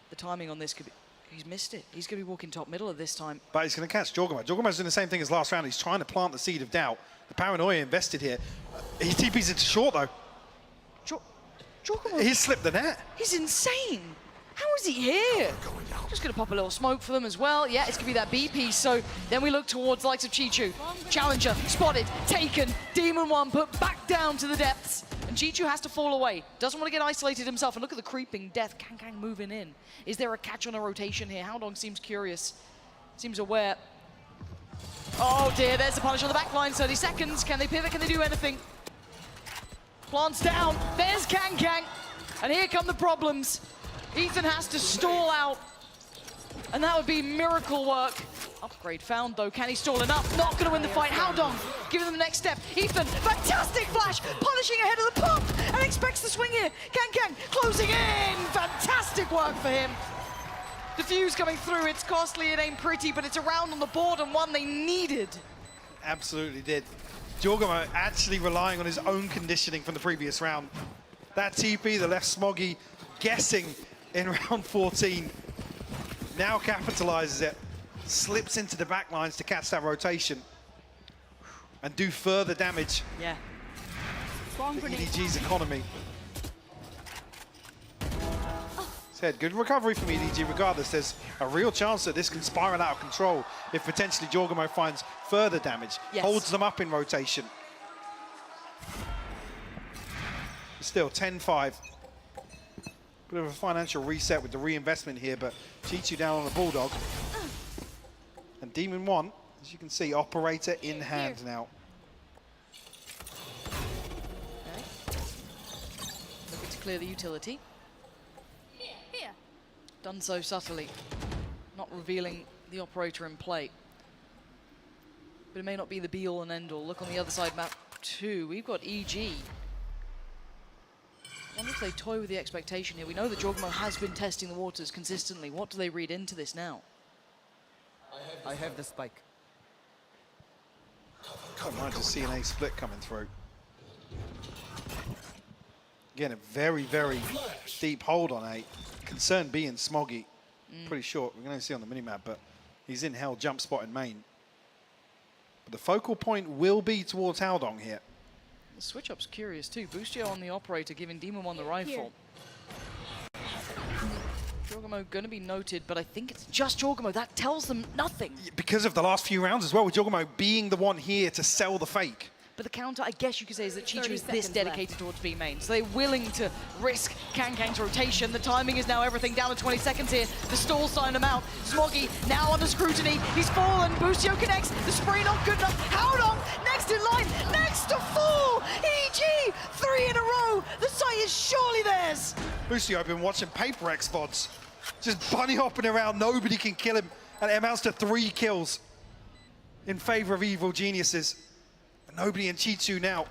The timing on this could be... He's missed it. He's going to be walking top middle of this time. But he's going to catch Jorgamo. Jorgamo's doing the same thing as last round. He's trying to plant the seed of doubt. The paranoia invested here. He TP's into short, though. Jorgamo... He's slipped the net. He's insane. How is he here? Just going to pop a little smoke for them as well. Yeah, it's going to be that B piece. So then we look towards the likes of Chichu. Challenger, spotted, taken. Demon 1 put back down to the depths. And Chichu has to fall away. Doesn't want to get isolated himself. And look at the creeping death. Kankang moving in. Is there a catch on a rotation here? Howdong seems curious. Seems aware. Oh dear, there's the punish on the back line. 30 seconds. Can they pivot? Can they do anything? Plants down. There's Kankang. And here come the problems. Ethan has to stall out. And that would be miracle work. Upgrade found though. Can he stall enough? Not going to win the fight. Howdong giving them the next step. Ethan, fantastic flash, punishing ahead of the pump and expects the swing here. Kankang closing in. Fantastic work for him. The fuse coming through. It's costly, it ain't pretty, but it's a round on the board and one they needed. Absolutely did. Jorgamo actually relying on his own conditioning from the previous round. That TP, the left Smoggy guessing in round 14. Now capitalizes it, slips into the back lines to catch that rotation and do further damage. Yeah. To EDG's economy. Said good recovery from EDG regardless. There's a real chance that this can spiral out of control if potentially Jorgamo finds further damage. Yes. Holds them up in rotation. Still 10-5. Bit of a financial reset with the reinvestment here, but Chichu down on the Bulldog. And Demon 1, as you can see, operator in hand now. Okay. Looking to clear the utility. Done so subtly. Not revealing the operator in play. But it may not be the be-all and end-all. Look on the other side, map 2. We've got EG. I wonder if they toy with the expectation here. We know that Jorgmo has been testing the waters consistently. What do they read into this now? I have the spike. Can't mind to see an A split coming through. Again, a very, very deep hold on A. Concern being Smoggy. Pretty short. We're going to see on the minimap, but he's in hell jump spot in main. But the focal point will be towards Haldong here. The switch-up's curious too. Boostio on the operator, giving Demon One the rifle. Jorgmo going to be noted, but I think it's just Jorgmo. That tells them nothing. Because of the last few rounds as well, with Jorgmo being the one here to sell the fake. But the counter, I guess you could say, is that Chichu is this dedicated towards B main. So they're willing to risk Kangkang's rotation. The timing is now everything. Down to 20 seconds here. The stall signed him out. Smoggy now under scrutiny. He's fallen. Boostio connects. The spray not good enough. Haldong next in line. Next to fall. EG 3 in a row. The site is surely theirs. Boostio, I've been watching Paper X VODs. Just bunny hopping around. Nobody can kill him. And it amounts to 3 kills in favor of Evil Geniuses. Nobody in Chichu now.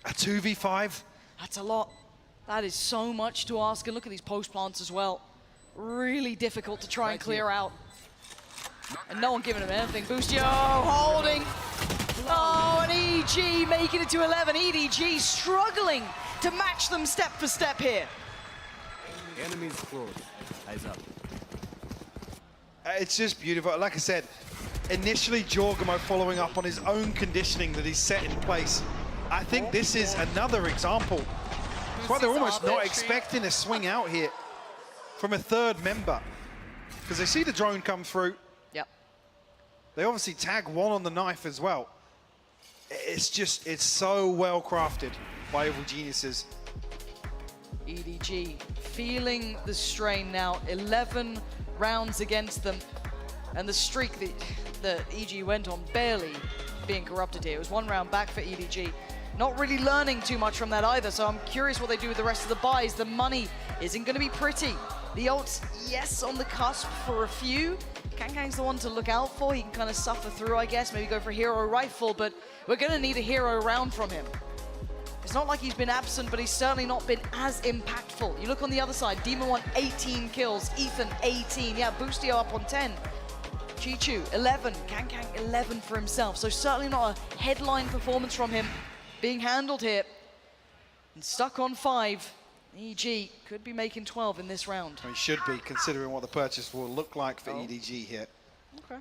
A 2v5. That's a lot. That is so much to ask. And look at these post plants as well. Really difficult to try and clear out. And no one giving him anything. Boostio holding. Oh, and EG making it to 11. EDG struggling to match them step for step here. Enemies close. Eyes up. It's just beautiful. Like I said, initially Jorgmo following up on his own conditioning that he's set in place. I think this is another example. That's why they're almost not expecting a swing out here from a third member. Because they see the drone come through. Yep. They obviously tag one on the knife as well. It's so well crafted by Evil Geniuses. EDG feeling the strain now. 11 rounds against them. And the streak that EG went on barely being corrupted here. It was 1 round back for EDG. Not really learning too much from that either, so I'm curious what they do with the rest of the buys. The money isn't going to be pretty. The ults, yes, on the cusp for a few. Kangkang's the one to look out for. He can kind of suffer through, I guess. Maybe go for hero rifle, but we're going to need a hero round from him. It's not like he's been absent, but he's certainly not been as impactful. You look on the other side, Demon One 18 kills, Ethan 18. Yeah, Boostio up on 10. Chichu 11, Kangkang 11 for himself. So certainly not a headline performance from him being handled here. And stuck on 5. EG could be making 12 in this round. He should be, considering what the purchase will look like for EDG here. Okay.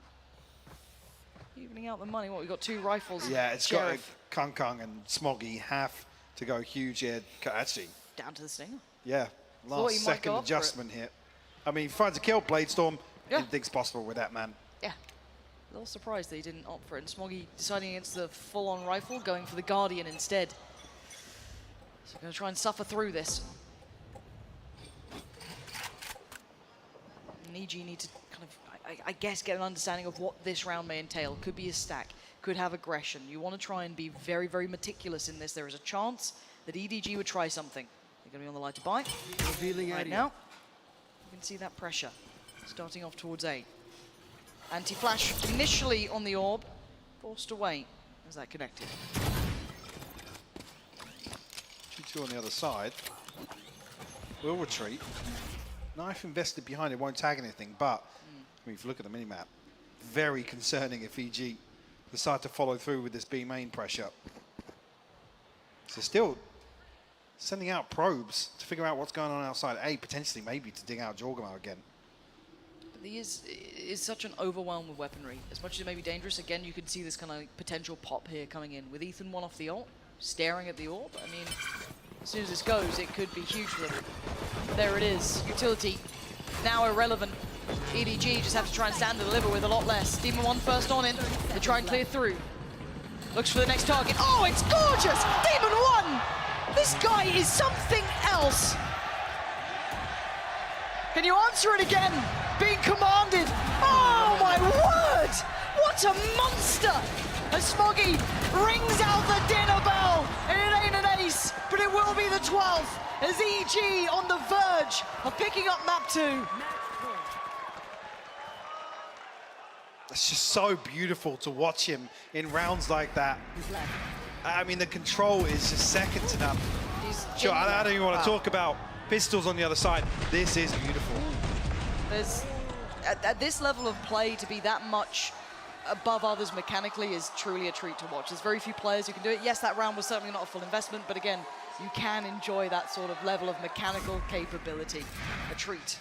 Evening out the money. What, we got 2 rifles. Yeah, it's got Kangkang and Smoggy have to go huge here. Actually. Down to the stinger. Yeah, last second adjustment here. I mean, he finds a kill, Bladestorm. Anything's possible with that, man. Yeah. A little surprised that he didn't opt for it. And Smoggy deciding against the full-on rifle, going for the Guardian instead. So we're going to try and suffer through this. And EG need to kind of, I guess, get an understanding of what this round may entail. Could be a stack, could have aggression. You want to try and be very, very meticulous in this. There is a chance that EDG would try something. They're going to be on the light to buy. Right now, you can see that pressure starting off towards A. Anti-flash initially on the orb, forced away as that connected. 2-2 on the other side. Will retreat. Knife invested behind it, won't tag anything, but I mean, if you look at the minimap, very concerning if EG decide to follow through with this B main pressure. So still sending out probes to figure out what's going on outside A, potentially maybe to dig out Jorgmo again. But he is such an overwhelm with weaponry. As much as it may be dangerous, again, you can see this kind of potential pop here coming in. With Ethan 1 off the ult, staring at the orb. I mean, as soon as this goes, it could be huge for them. There it is. Utility now irrelevant. EDG just have to try and stand and deliver with a lot less. Demon 1 first on in. They try and clear through. Looks for the next target. Oh, it's gorgeous! Demon 1! This guy is something else. Can you answer it again? Being commanded. Oh my word! What a monster! As Smoggy rings out the dinner bell, and it ain't an ace, but it will be the 12th. As EG on the verge of picking up map 2. It's just so beautiful to watch him in rounds like that. I mean, the control is just second to none. Sure, I don't even want to talk about pistols on the other side. This is beautiful. There's, at this level of play, to be that much above others mechanically is truly a treat to watch. There's very few players who can do it. Yes, that round was certainly not a full investment, but again, you can enjoy that sort of level of mechanical capability. A treat.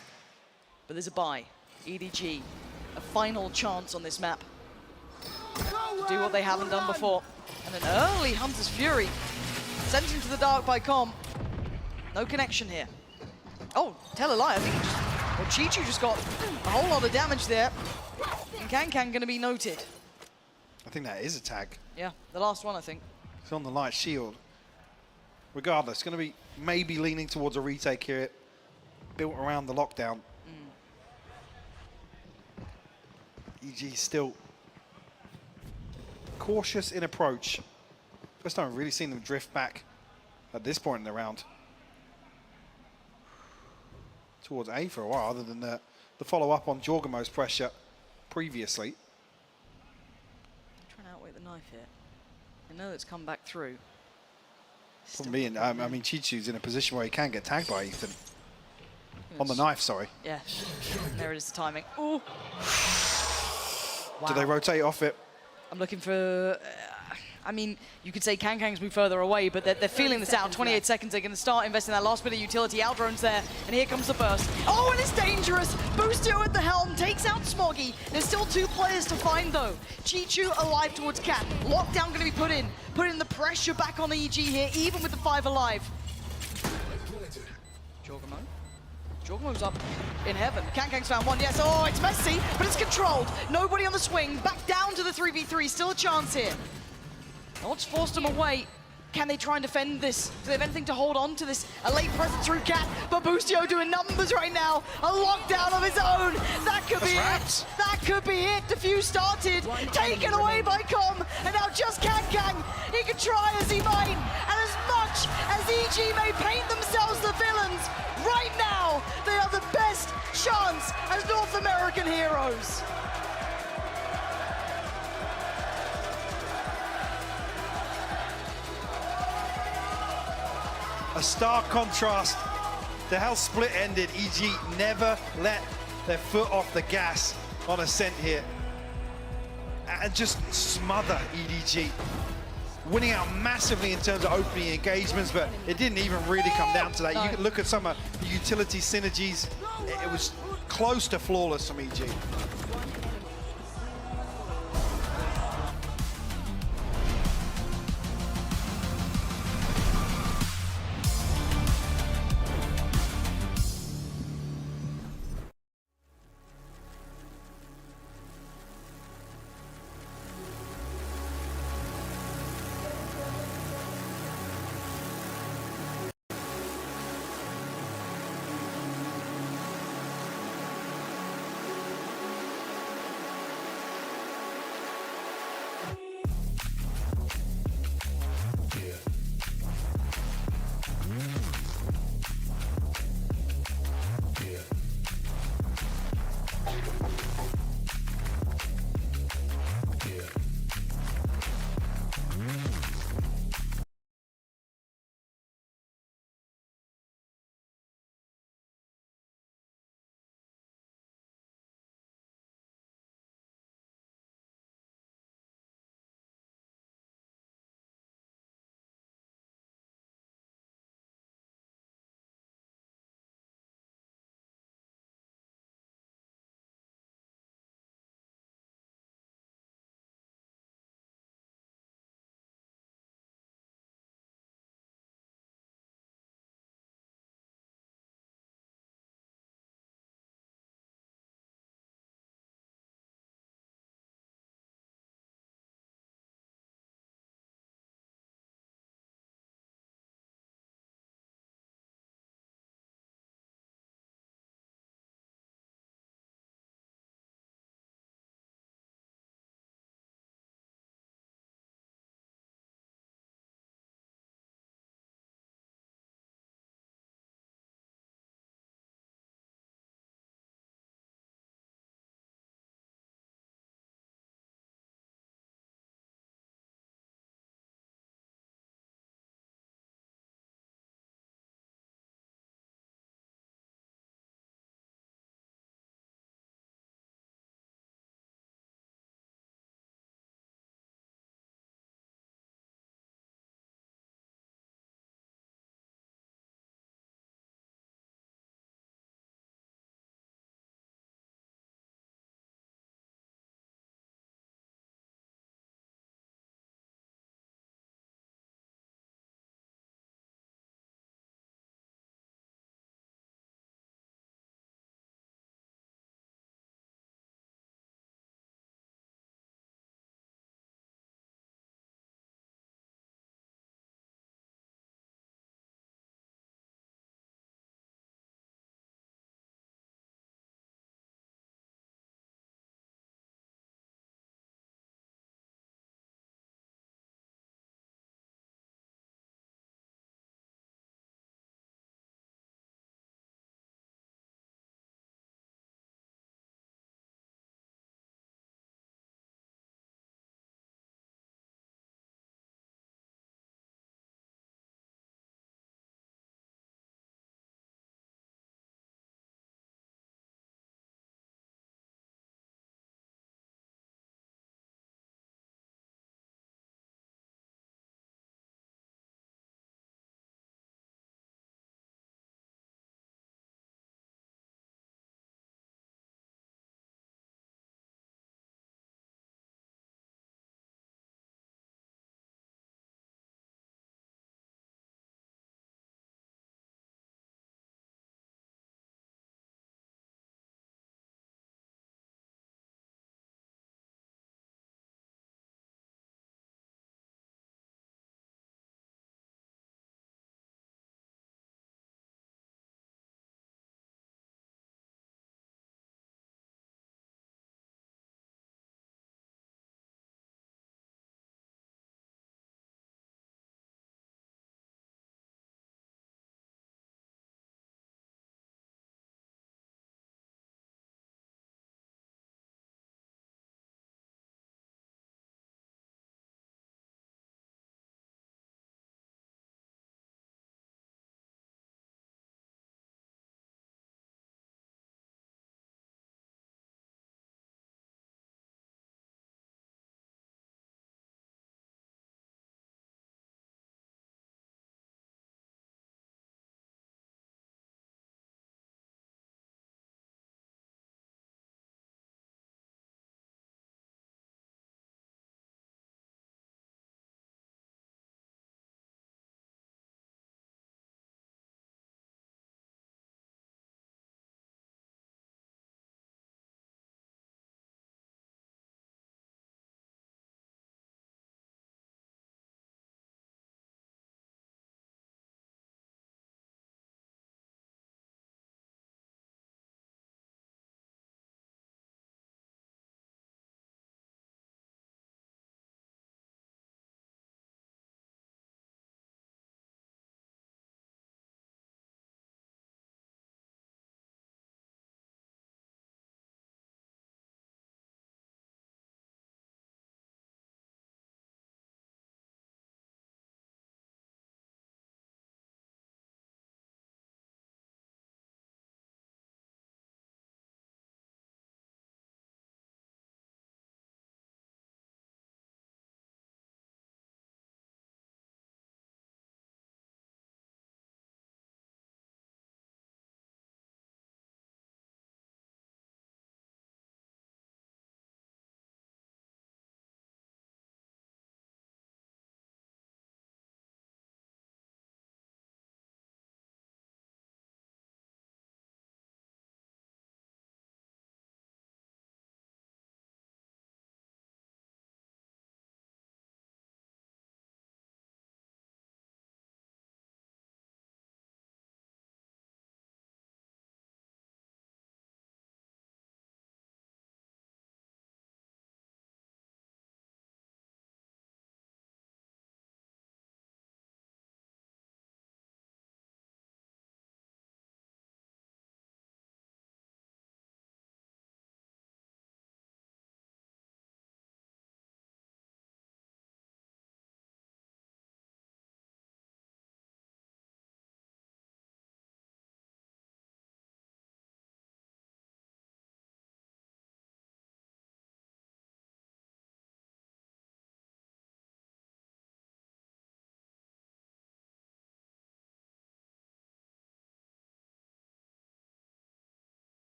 But there's a buy. EDG, a final chance on this map to do what they haven't done before. And an early Hunter's Fury sent into the dark by Com. No connection here. Oh, tell a lie, I think he just, well, Chichu just got a whole lot of damage there. And Kankan gonna be noted. I think that is a tag. Yeah, the last one, I think. It's on the light shield. Regardless, going to be maybe leaning towards a retake here, built around the lockdown. EG still cautious in approach. First time I've really seen them drift back at this point in the round. Towards A for a while, other than the follow-up on Jorgamo's pressure previously. Trying to outweigh the knife here. I know it's come back through. From being, I mean, Chichu's in a position where he can get tagged by Ethan. On the knife, sorry. Yeah, there it is, the timing. Ooh. Wow. Do they rotate off it? I'm looking for, I mean, you could say Kankang's moved further away, but they're feeling this out. 28 seconds, they're going to start investing that last bit of utility. Outdrone's there, and here comes the burst. Oh, and it's dangerous! Boostio at the helm, takes out Smoggy. There's still 2 players to find, though. Chichu alive towards Cat. Lockdown going to be put in. Putting the pressure back on the EG here, even with the 5 alive. Jorgamo. Jorgamo's up in heaven. Kankang's found one, yes. Oh, it's messy, but it's controlled. Nobody on the swing. Back down to the 3v3. Still a chance here. Notch forced them away. Can they try and defend this? Do they have anything to hold on to this? A late presence through Cat, but Boostio doing numbers right now. A lockdown of his own. That could be it. That could be it. Defuse started, taken away by Com, and now just Kankang. He can try as he might, and as much as EG may paint themselves the villains, right now they are the best chance as North American heroes. A stark contrast to how Split ended. EG never let their foot off the gas on Ascent here. And just smother EDG. Winning out massively in terms of opening engagements, but it didn't even really come down to that. You can look at some of the utility synergies. It was close to flawless from EG.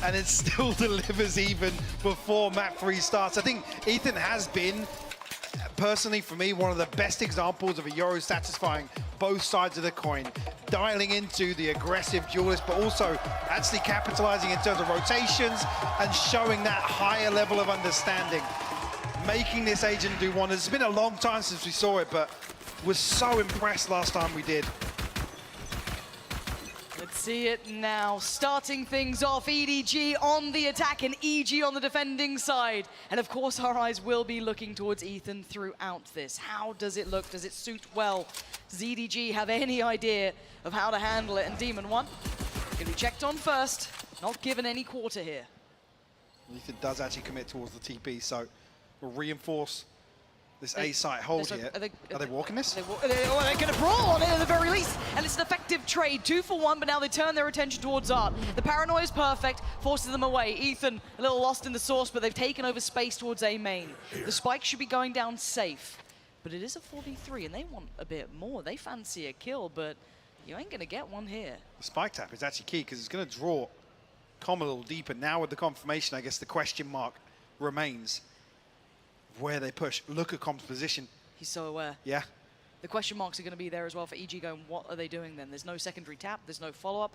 and it still delivers even before map 3 starts. I think Ethan has been, personally for me, one of the best examples of a Euro satisfying both sides of the coin, dialing into the aggressive duelist, but also actually capitalizing in terms of rotations and showing that higher level of understanding, making this agent do wonders. It's been a long time since we saw it, but was so impressed last time we did. Let's see it now. Starting things off, EDG on the attack and EG on the defending side. And of course, our eyes will be looking towards Ethan throughout this. How does it look? Does it suit well? Does EDG have any idea of how to handle it? And Demon 1 gonna be checked on first, not given any quarter here. Ethan does actually commit towards the TP, so we'll reinforce this A-site hold here. Are they walking this? They're going to brawl on it at the very least. And it's an effective trade, 2 for 1, but now they turn their attention towards Art. The paranoia is perfect, forces them away. Ethan a little lost in the source, but they've taken over space towards A main. The spike should be going down safe, but it is a 4v3, and they want a bit more. They fancy a kill, but you ain't going to get one here. The spike tap is actually key, because it's going to draw Com a little deeper. Now with the confirmation, I guess the question mark remains where they push. Look at Com's position. He's so aware. Yeah. The question marks are going to be there as well for EG going, what are they doing then? There's no secondary tap, there's no follow-up.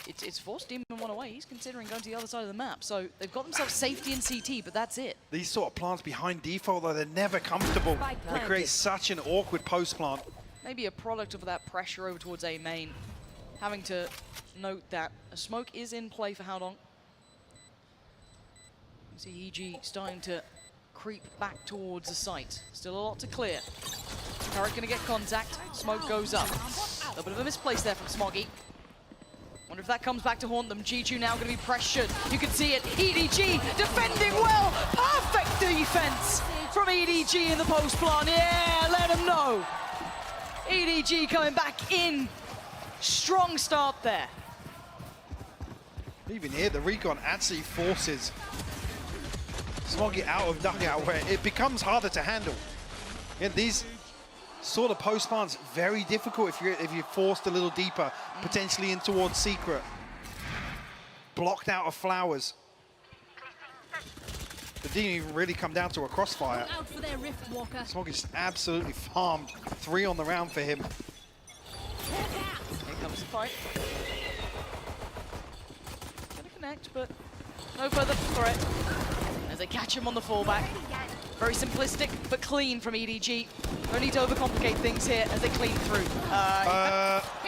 It's forced Demon 1 away. He's considering going to the other side of the map. So they've got themselves safety in CT, but that's it. These sort of plants behind default, though, they're never comfortable. They create such an awkward post plant. Maybe a product of that pressure over towards A main. Having to note that a smoke is in play for Howdong. You see EG starting to creep back towards the site. Still a lot to clear. Carrot gonna get contact. Smoke goes up. A little bit of a misplace there from Smoggy. Wonder if that comes back to haunt them. G2 now gonna be pressured. You can see it. EDG defending well. Perfect defense from EDG in the post plant. Yeah, let them know. EDG coming back in. Strong start there. Even here, the recon actually forces Smoggy out of dugout, where it becomes harder to handle. And these sort of post plants very difficult if you're forced a little deeper, potentially in towards secret. Blocked out of flowers. It didn't even really come down to a crossfire. Smoggy just absolutely farmed 3 on the round for him. Here comes the fight. Gonna connect, but no further threat. As they catch him on the fallback. Very simplistic, but clean from EDG. No need to overcomplicate things here as they clean through.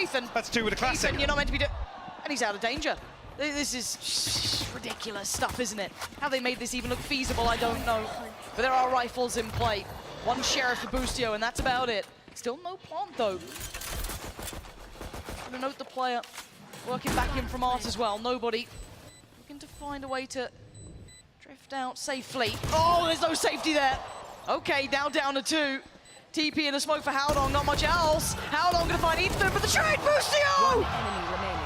Ethan. That's 2 with a classic. Ethan, you're not meant to be doing... And he's out of danger. This is ridiculous stuff, isn't it? How they made this even look feasible, I don't know. But there are rifles in play. 1 Sheriff for Boostio, and that's about it. Still no plant, though. I'm gonna note the player working back in from Art as well. Nobody looking to find a way to drift out safely. Oh, there's no safety there. Okay, now down to 2. TP and a smoke for Howdong, not much else. Howdong gonna find Ethan, but the trade, Boostio!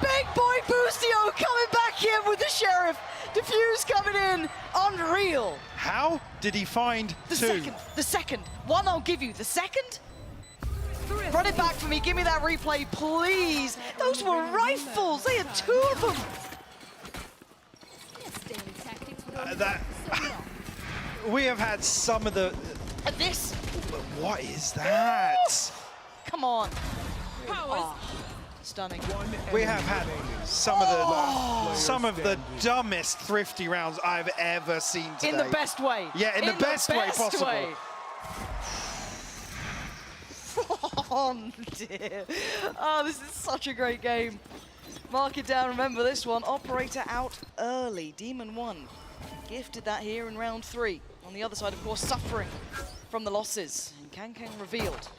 Big boy Boostio coming back in with the Sheriff. Diffuse coming in, unreal. How did he find the 2? The second. 1 I'll give you, the second? Run it back for me, give me that replay, please. Those were rifles, they had 2 of them. We have had some of the... This? What is that? Come on. Oh, stunning. We have had some of the dumbest thrifty rounds I've ever seen today. In the best way. Yeah, in the best way possible. Oh dear. Oh, this is such a great game. Mark it down, remember this one. Operator out early. Demon 1 gifted that here in round 3. On the other side, of course, suffering from the losses. And Kankang revealed.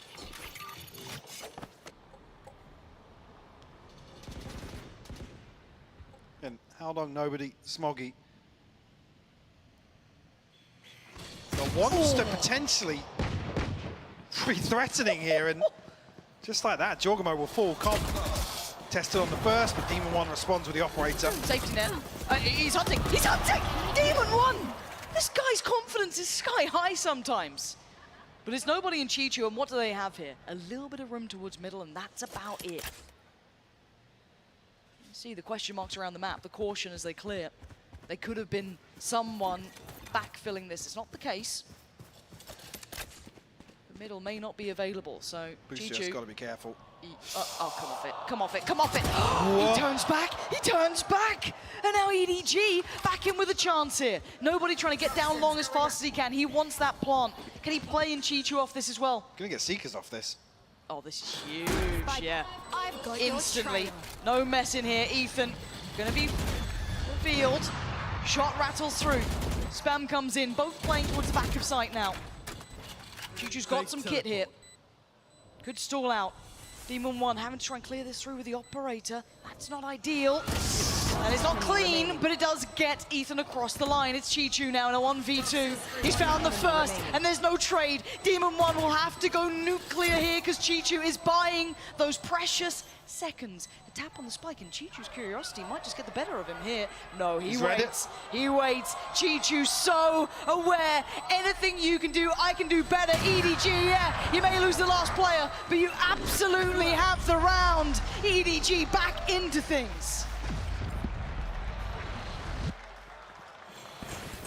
And Howdong, nobody, Smoggy. But wants to potentially be threatening here, and just like that, Jorgamo will fall. Com tested on the first, but Demon 1 responds with the operator. Safety net. He's hunting! He's hunting! Demon 1! This guy's confidence is sky high sometimes. But there's nobody in Chichu, and what do they have here? A little bit of room towards middle, and that's about it. See the question marks around the map, the caution as they clear. There could have been someone backfilling this. It's not the case. The middle may not be available, so Boostio's got to be careful. Oh, come off it, come off it, come off it. He turns back, he turns back. And now EDG back in with a chance here. Nobody trying to get down long as fast as he can. He wants that plant. Can he play and Chichu off this as well? Gonna get Seekers off this. Oh, this is huge, yeah. Instantly, no mess in here. Ethan gonna be revealed. Shot rattles through. Spam comes in, both playing towards the back of site now. Chichu's got some kit here. Could stall out. Demon 1 having to try and clear this through with the operator. That's not ideal. And it's not clean, but it does get Ethan across the line. It's Chichu now in a 1v2. He's found the first, and there's no trade. Demon 1 will have to go nuclear here because Chichu is buying those precious seconds. The tap on the spike, and Chichu's curiosity might just get the better of him here. No, he waits. He waits. Chichu so aware. Anything you can do, I can do better. EDG, yeah, you may lose the last player, but you absolutely have the round. EDG back into things.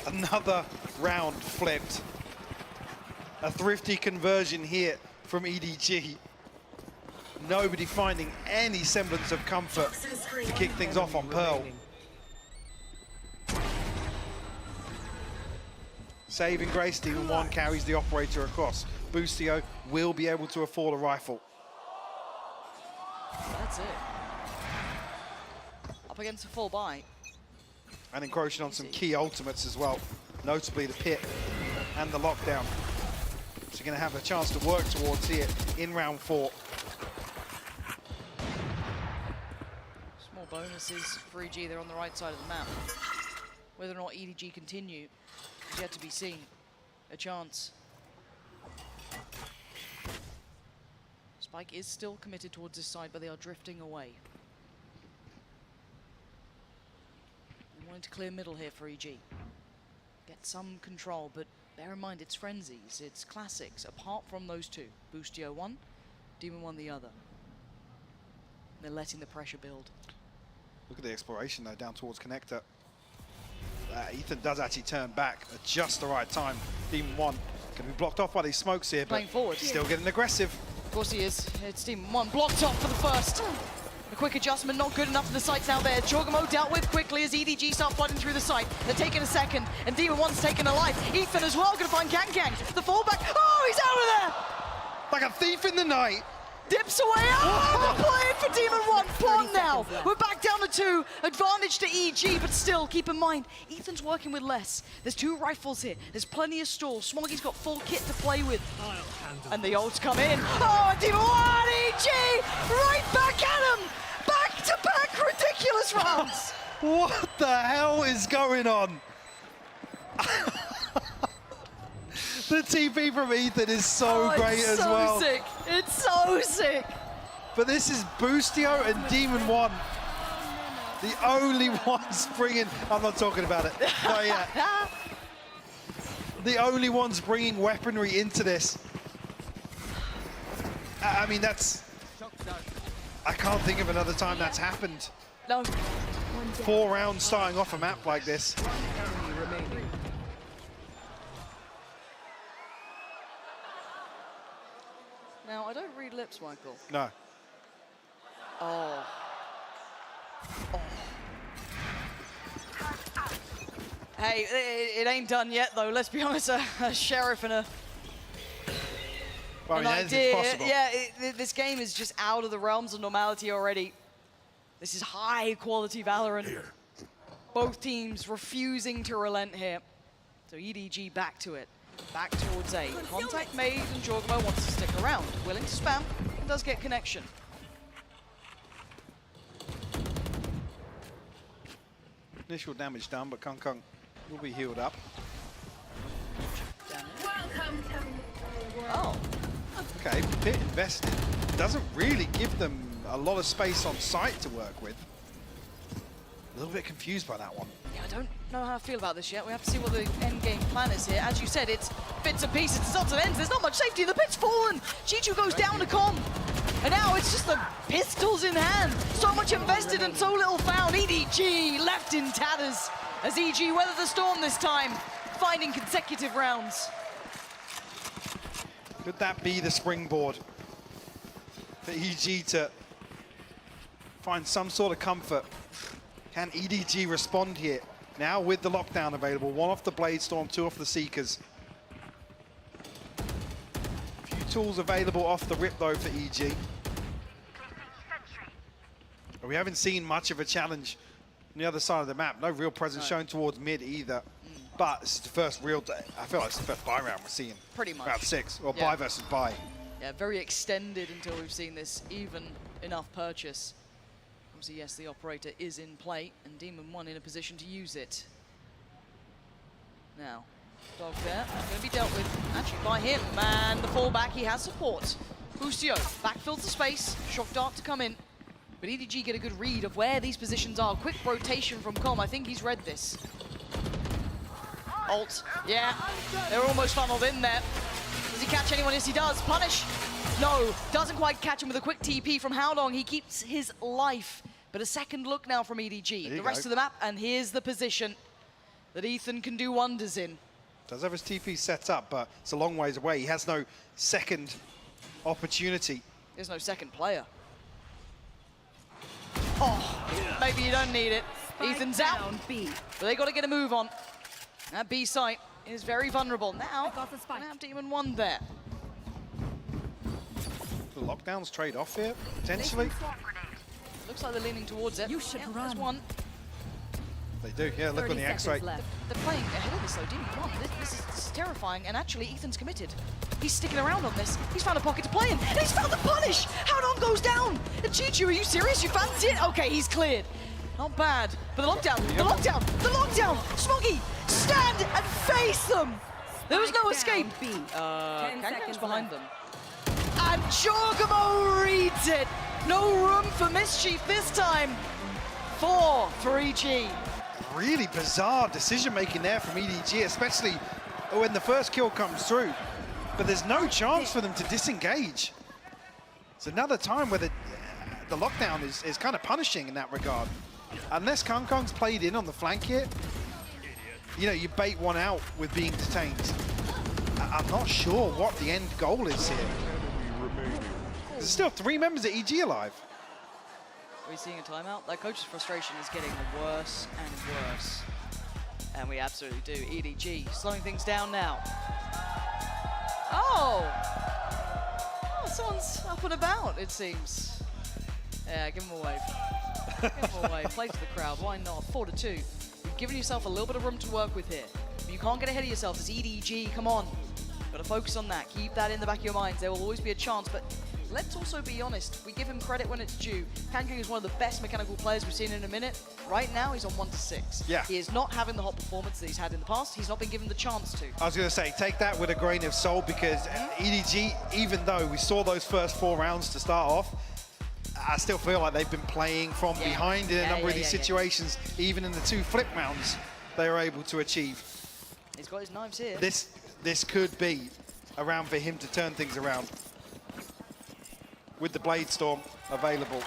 Another round flipped. A thrifty conversion here from EDG. Nobody finding any semblance of comfort to kick things off on Pearl. Saving grace, Demon 1 carries the operator across. Boostio will be able to afford a rifle. That's it. Up against a full buy. And encroaching on some key ultimates as well, notably the pit and the lockdown. So you're going to have a chance to work towards here in round 4. Small bonuses for EG, they're on the right side of the map. Whether or not EDG continue is yet to be seen. A chance. Spike is still committed towards this side, but they are drifting away. Wanting to clear middle here for EG. Get some control, but bear in mind it's frenzies, it's classics. Apart from those two, Boostio 1, Demon 1 the other. They're letting the pressure build. Look at the exploration though, down towards connector. Ethan does actually turn back at just the right time. Demon 1 can be blocked off by these smokes here, Playing but forward. Still getting aggressive. Of course he is. It's Demon 1 blocked off for the first. A quick adjustment, not good enough for the sights out there. Jorgamo dealt with quickly as EDG start flooding through the site. They're taking a second, and Demon 1's taken a life. Ethan as well, gonna find Kang. The fallback, oh, he's out of there! Like a thief in the night. Dips away, oh, they're playing for Demon 1, plant now. We're back down to 2, advantage to EG, but still, keep in mind, Ethan's working with less. There's 2 rifles here, there's plenty of stalls. Smoggy's got full kit to play with. And the ults come in. Oh, Demon 1, EG, right back at him! Back-to-back ridiculous rounds! What the hell is going on? The TP from Ethan is so great as well. It's so sick. It's so sick. But this is Boostio and Demon 1. The only ones bringing... I'm not talking about it. Not yet. The only ones bringing weaponry into this. I mean, that's... I can't think of another time that's happened. No. 4 rounds starting off a map like this. Now, I don't read lips, Michael. No. Oh. Hey, it ain't done yet, though. Let's be honest, a sheriff and an idea. Possible. Yeah, this game is just out of the realms of normality already. This is high-quality Valorant. Both teams refusing to relent here. So EDG back to it. Back towards A. Contact made, and Jorgamo wants to stick around. Willing to spam, and does get connection. Initial damage done, but Kung will be healed up. Oh. Okay, Pit invested. Doesn't really give them a lot of space on site to work with. A little bit confused by that one. Yeah, I don't know how I feel about this yet. We have to see what the end game plan is here. As you said, it's bits and pieces, it starts and ends. There's not much safety. The pit's fallen. Chichu goes down to com. And now it's just the pistols in hand. So much invested and so little found. EDG left in tatters as EG weather the storm this time, finding consecutive rounds. Could that be the springboard for EG to find some sort of comfort? Can EDG respond here? Now with the lockdown available, 1 off the Bladestorm, 2 off the Seekers. A few tools available off the rip though for EG. But we haven't seen much of a challenge on the other side of the map. No real presence shown towards mid either. But this is the first real day. I feel like it's the first buy round we're seeing. Pretty much. Round 6, or buy versus buy. Yeah, very extended until we've seen this even enough purchase. Obviously, yes, the operator is in play, and Demon 1 in a position to use it. Now, dog there, going to be dealt with actually by him, and the fallback, he has support. Boostio backfills the space, shock dart to come in, but EDG get a good read of where these positions are. Quick rotation from Com, I think he's read this. Ult, yeah, they're almost funneled in there. Does he catch anyone? Yes, he does. Punish. No, doesn't quite catch him with a quick TP from How Long. He keeps his life. But a second look now from EDG. The rest of the map, and here's the position that Ethan can do wonders in. Does have his TP set up, but it's a long ways away. He has no second opportunity. There's no second player. Oh, maybe you don't need it. Ethan's out. But they got to get a move on. That B site is very vulnerable. Now, gonna have Demon 1 there. The lockdowns trade off here, potentially. Looks like they're leaning towards it. You should run. There's one. They do, yeah, look on the X-ray. They're playing ahead of this though, Demon 1. This is terrifying, and actually Ethan's committed. He's sticking around on this. He's found a pocket to play in, and he's found the punish! How Long goes down! And Chichu, are you serious? You fancy it? Okay, he's cleared. Not bad. But the lockdown, the lockdown, the lockdown! Smoggy, stand and face them! There was no escape. Kangaroo's behind them. And Jorgamo reads it! No room for mischief this time. 4 for EG. Really bizarre decision-making there from EDG, especially when the first kill comes through. But there's no chance for them to disengage. It's another time where the lockdown is kind of punishing in that regard. Unless Kangkong's played in on the flank here, you know, you bait one out with being detained. I'm not sure what the end goal is here. There's still 3 members of EG alive. Are we seeing a timeout? That coach's frustration is getting worse and worse. And we absolutely do. EDG slowing things down now. Oh! Someone's up and about, it seems. Yeah, give him a wave. Give him a wave. Play to the crowd. Why not? 4-2. You've given yourself a little bit of room to work with here. But you can't get ahead of yourself. It's EDG. Come on. Got to focus on that. Keep that in the back of your minds. There will always be a chance, but let's also be honest. We give him credit when it's due. Kangaroo is one of the best mechanical players we've seen in a minute. Right now, he's on 1-6. Yeah. He is not having the hot performance that he's had in the past. He's not been given the chance to. I was going to say, take that with a grain of salt, because EDG, even though we saw those first 4 rounds to start off, I still feel like they've been playing from behind in a number of these situations, even in the 2 flip rounds they were able to achieve. He's got his knives here. This could be a round for him to turn things around with the Bladestorm available.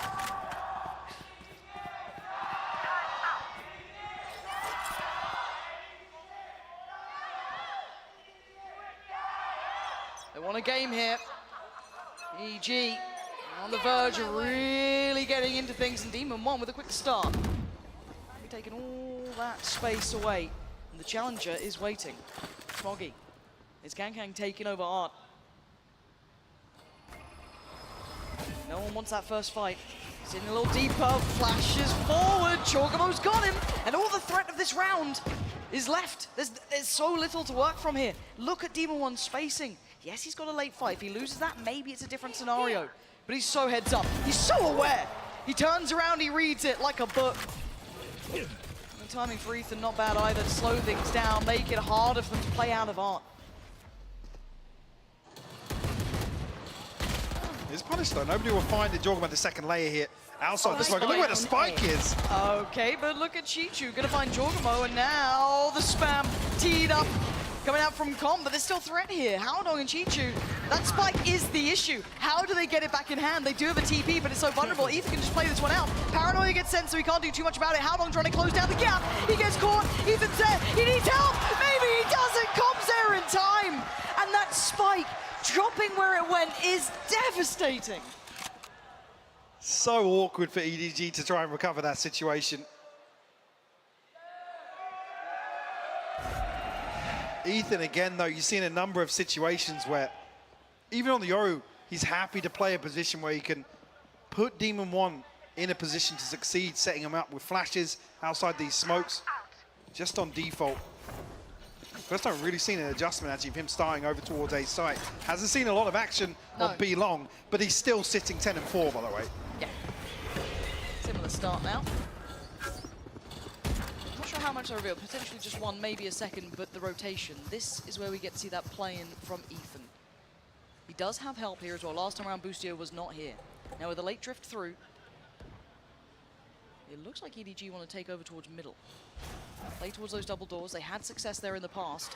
They want a game here. EG on the verge of really getting into things, and Demon 1 with a quick start. We're taking all that space away, and the challenger is waiting. Smoggy. Is Kang taking over Art? No one wants that first fight. He's in a little deeper, flashes forward. Jorgamo's got him, and all the threat of this round is left. There's so little to work from here. Look at Demon 1 spacing. Yes, he's got a late fight. If he loses that, maybe it's a different scenario. But he's so heads up. He's so aware. He turns around, he reads it like a book. The timing for Ethan, not bad either, to slow things down, make it harder for them to play out of Art. It's punished though. Nobody will find the Jorgamo the second layer here outside the smoke. Look where the spike is. Okay, but look at Chichu. Gonna find Jorgamo, and now the spam teed up. coming out from Com, but there's still threat here. Howdong and Chichu, that spike is the issue. How do they get it back in hand? They do have a TP, but it's so vulnerable. Ethan can just play this one out. Paranoia gets sent, so he can't do too much about it. Howdong trying to close down the gap. He gets caught. Ethan's there. He needs help. Maybe he doesn't. Com's there in time. And that spike dropping where it went is devastating. So awkward for EDG to try and recover that situation. Ethan, again, though, you've seen a number of situations where, even on the Yoru, he's happy to play a position where he can put Demon One in a position to succeed, setting him up with flashes outside these smokes, just on default. First time I've really seen an adjustment, actually, of him starting over towards A site. Hasn't seen a lot of action on B long, but he's still sitting 10-4, by the way. Yeah. Similar start now. Not sure how much I reveal. Potentially just one, maybe a second, but the rotation. This is where we get to see that play-in from Ethan. He does have help here as well. Last time around, Boostio was not here. Now with a late drift through, it looks like EDG want to take over towards middle. Play towards those double doors. They had success there in the past.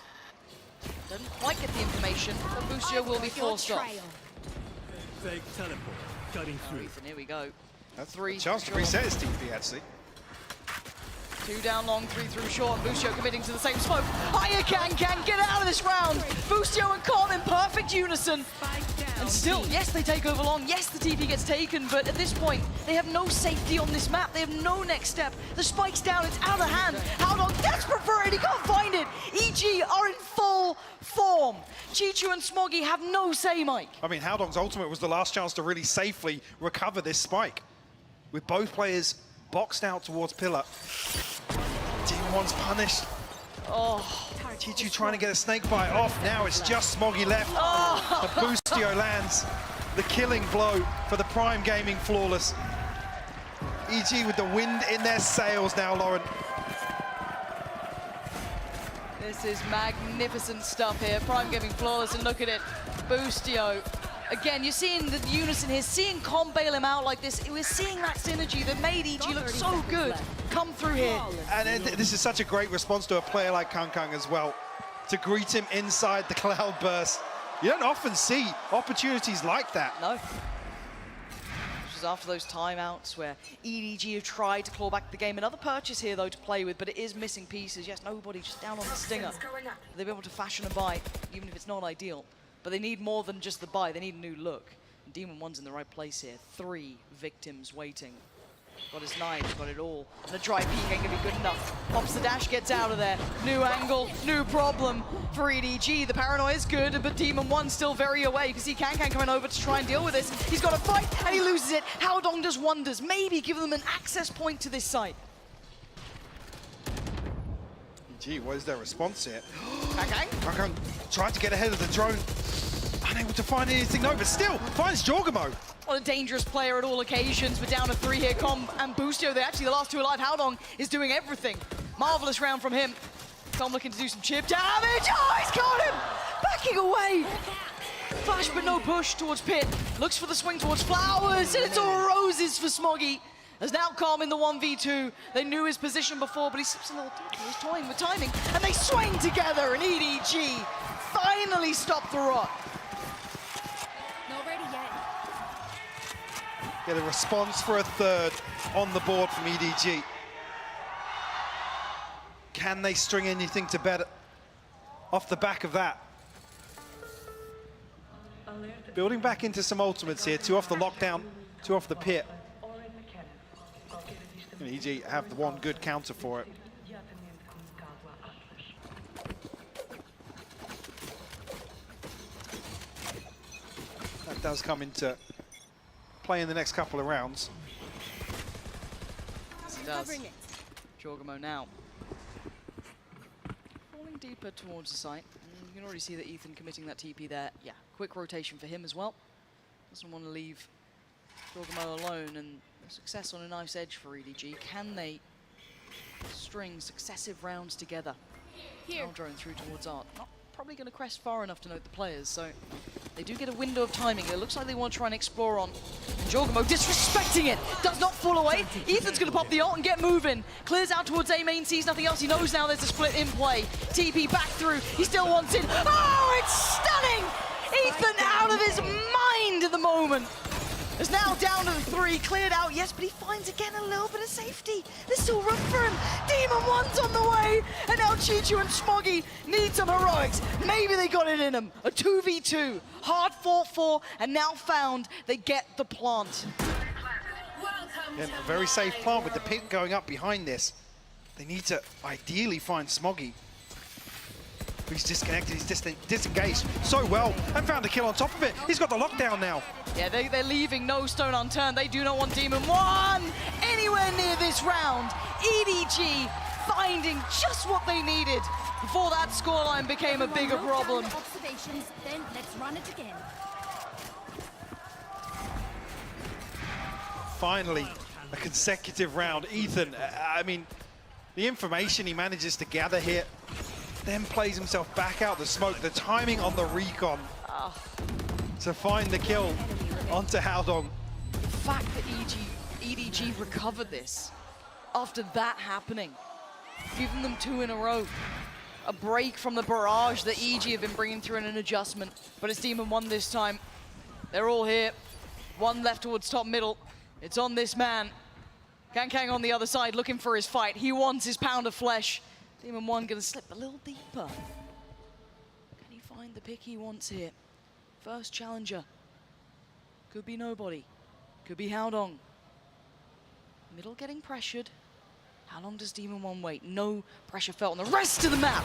Didn't quite get the information, but Boostio will be forced off. Fake teleport, cutting through. Ethan, here we go. That's three. a chance to reset his TP, actually. 2 down long, 3 through short, and Boostio committing to the same smoke. Hiya can get out of this round. Boostio and Com in perfect unison. And still, yes, they take over long. Yes, the TP gets taken, but at this point, they have no safety on this map. They have no next step. The spike's down, it's out of hand. Howdong desperate for it, he can't find it. EG are in full form. Chichu and Smoggy have no say, Mike. I mean, Howdong's ultimate was the last chance to really safely recover this spike. With both players boxed out towards pillar. Demon One's punished. Oh. Chichu trying to get a snake bite off. Now it's just Smoggy left. Oh. And Boostio lands the killing blow for the Prime Gaming Flawless. EG with the wind in their sails now, Lauren. This is magnificent stuff here. Prime Gaming Flawless, and look at it. Boostio. Again, you're seeing the unison here, seeing Com bail him out like this. We're seeing that synergy that made EG look so good come through here. And this is such a great response to a player like Kang as well, to greet him inside the cloud burst. You don't often see opportunities like that. No. This is after those timeouts where EDG have tried to claw back the game. Another purchase here, though, to play with, but it is missing pieces. Yes, nobody just down on the stinger. They've been able to fashion a buy, even if it's not ideal. But they need more than just the buy, they need a new look. And Demon One's in the right place here. 3 victims waiting. Got his knives, got it all. And a dry peek ain't gonna be good enough. Pops the dash, gets out of there. New angle, new problem for EDG. The paranoia is good, but Demon One's still very away. You can see Can coming over to try and deal with this. He's got a fight, and he loses it. Howdong does wonders. Maybe give them an access point to this site. Gee, what is their response here? Kang tried to get ahead of the drone. Unable to find anything, no, but still finds Jorgamo. What a dangerous player at all occasions, but down to 3 here. Com and Boostio, they're actually the last 2 alive. Howdong is doing everything. Marvelous round from him. Com looking to do some chip damage. Oh, he's got him! Backing away. Flash, but no push towards Pit. Looks for the swing towards Flowers, and it's all roses for Smoggy. As now Com in the 1v2. They knew his position before, but he slips a little deeper. He's toying with timing, and they swing together, and EDG finally stop the rot. Not ready yet. Get a response for a third on the board from EDG. Can they string anything to bed off the back of that? Building back into some ultimates here. 2 off the lockdown, 2 off the pit. And EG have the one good counter for it. That does come into play in the next couple of rounds. Yes, he does. Jorgamo now. Falling deeper towards the site. You can already see that Ethan committing that TP there. Yeah, quick rotation for him as well. Doesn't want to leave Jorgamo alone, and success on a nice edge for EDG. Can they string successive rounds together? Now drone through towards Art. Not probably going to crest far enough to note the players, so they do get a window of timing. It looks like they want to try and explore on. And Jorgamo disrespecting it, does not fall away. Ethan's going to pop the ult and get moving. Clears out towards A main, sees nothing else. He knows now there's a split in play. TP back through, he still wants in. Oh, it's stunning! Ethan out of his mind at the moment. Is now down to the 3, cleared out, yes, but he finds again a little bit of safety. There's still room for him. Demon 1's on the way, and now Chichu and Smoggy need some heroics. Maybe they got it in them. A 2v2, hard fought for, and now found they get the plant. Yeah, a very safe plant with the pit going up behind this. They need to ideally find Smoggy. He's disconnected, he's disengaged so well, and found a kill on top of it. He's got the lockdown now. Yeah, they're leaving no stone unturned. They do not want Demon 1 anywhere near this round. EDG finding just what they needed before that scoreline became a bigger problem. Observations, then let's run it again. Finally, a consecutive round. Ethan, I mean, the information he manages to gather here, then plays himself back out the smoke. The timing on the recon to find the kill onto Haldong. The fact that EDG recovered this after that happening, giving them 2 in a row. A break from the barrage that EG have been bringing through in an adjustment, but it's Demon 1 this time. They're all here. 1 left towards top middle. It's on this man. Kang on the other side looking for his fight. He wants his pound of flesh. Demon 1 gonna slip a little deeper. Can he find the pick he wants here? First challenger. Could be nobody. Could be Haldong. Middle getting pressured. How long does Demon 1 wait? No pressure felt on the rest of the map.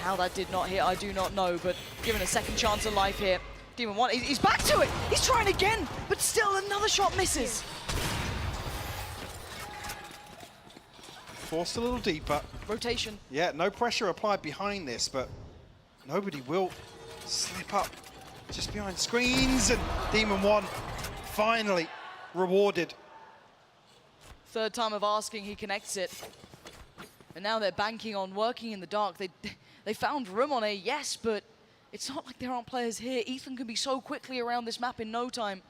How that did not hit, I do not know, but given a second chance of life here. Demon 1, he's back to it. He's trying again, but still another shot misses. Forced a little deeper. Rotation. Yeah, no pressure applied behind this, but nobody will slip up just behind screens, and Demon 1 finally rewarded. Third time of asking, he connects it. And now they're banking on working in the dark. They found room on A, yes, but it's not like there aren't players here. Ethan can be so quickly around this map in no time.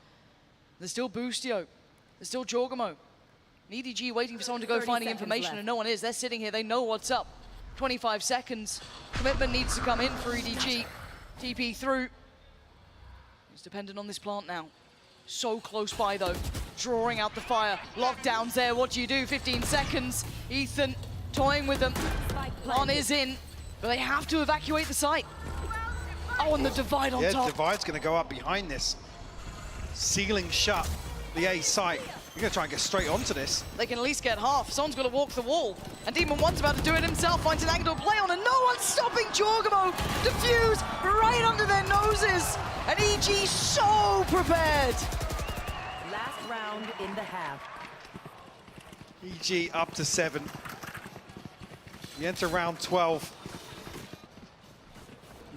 There's still Boostio. There's still Jorgamo. EDG waiting for someone to go finding information, left. and no one is. They're sitting here, they know what's up. 25 seconds. Commitment needs to come in for EDG. TP through. It's dependent on this plant now. So close by though. Drawing out the fire. Lockdowns there, what do you do? 15 seconds. Ethan toying with them. Plant is in, but they have to evacuate the site. Oh, and the divide on top. Yeah, divide's gonna go up behind this. Sealing shut the A site. You're gonna try and get straight onto this. They can at least get half. Someone's got to walk the wall. And Demon 1's about to do it himself. Finds an angle to play on, and no one's stopping Jorgamo. Defuse right under their noses. And EG so prepared. Last round in the half. EG up to 7. We enter round 12.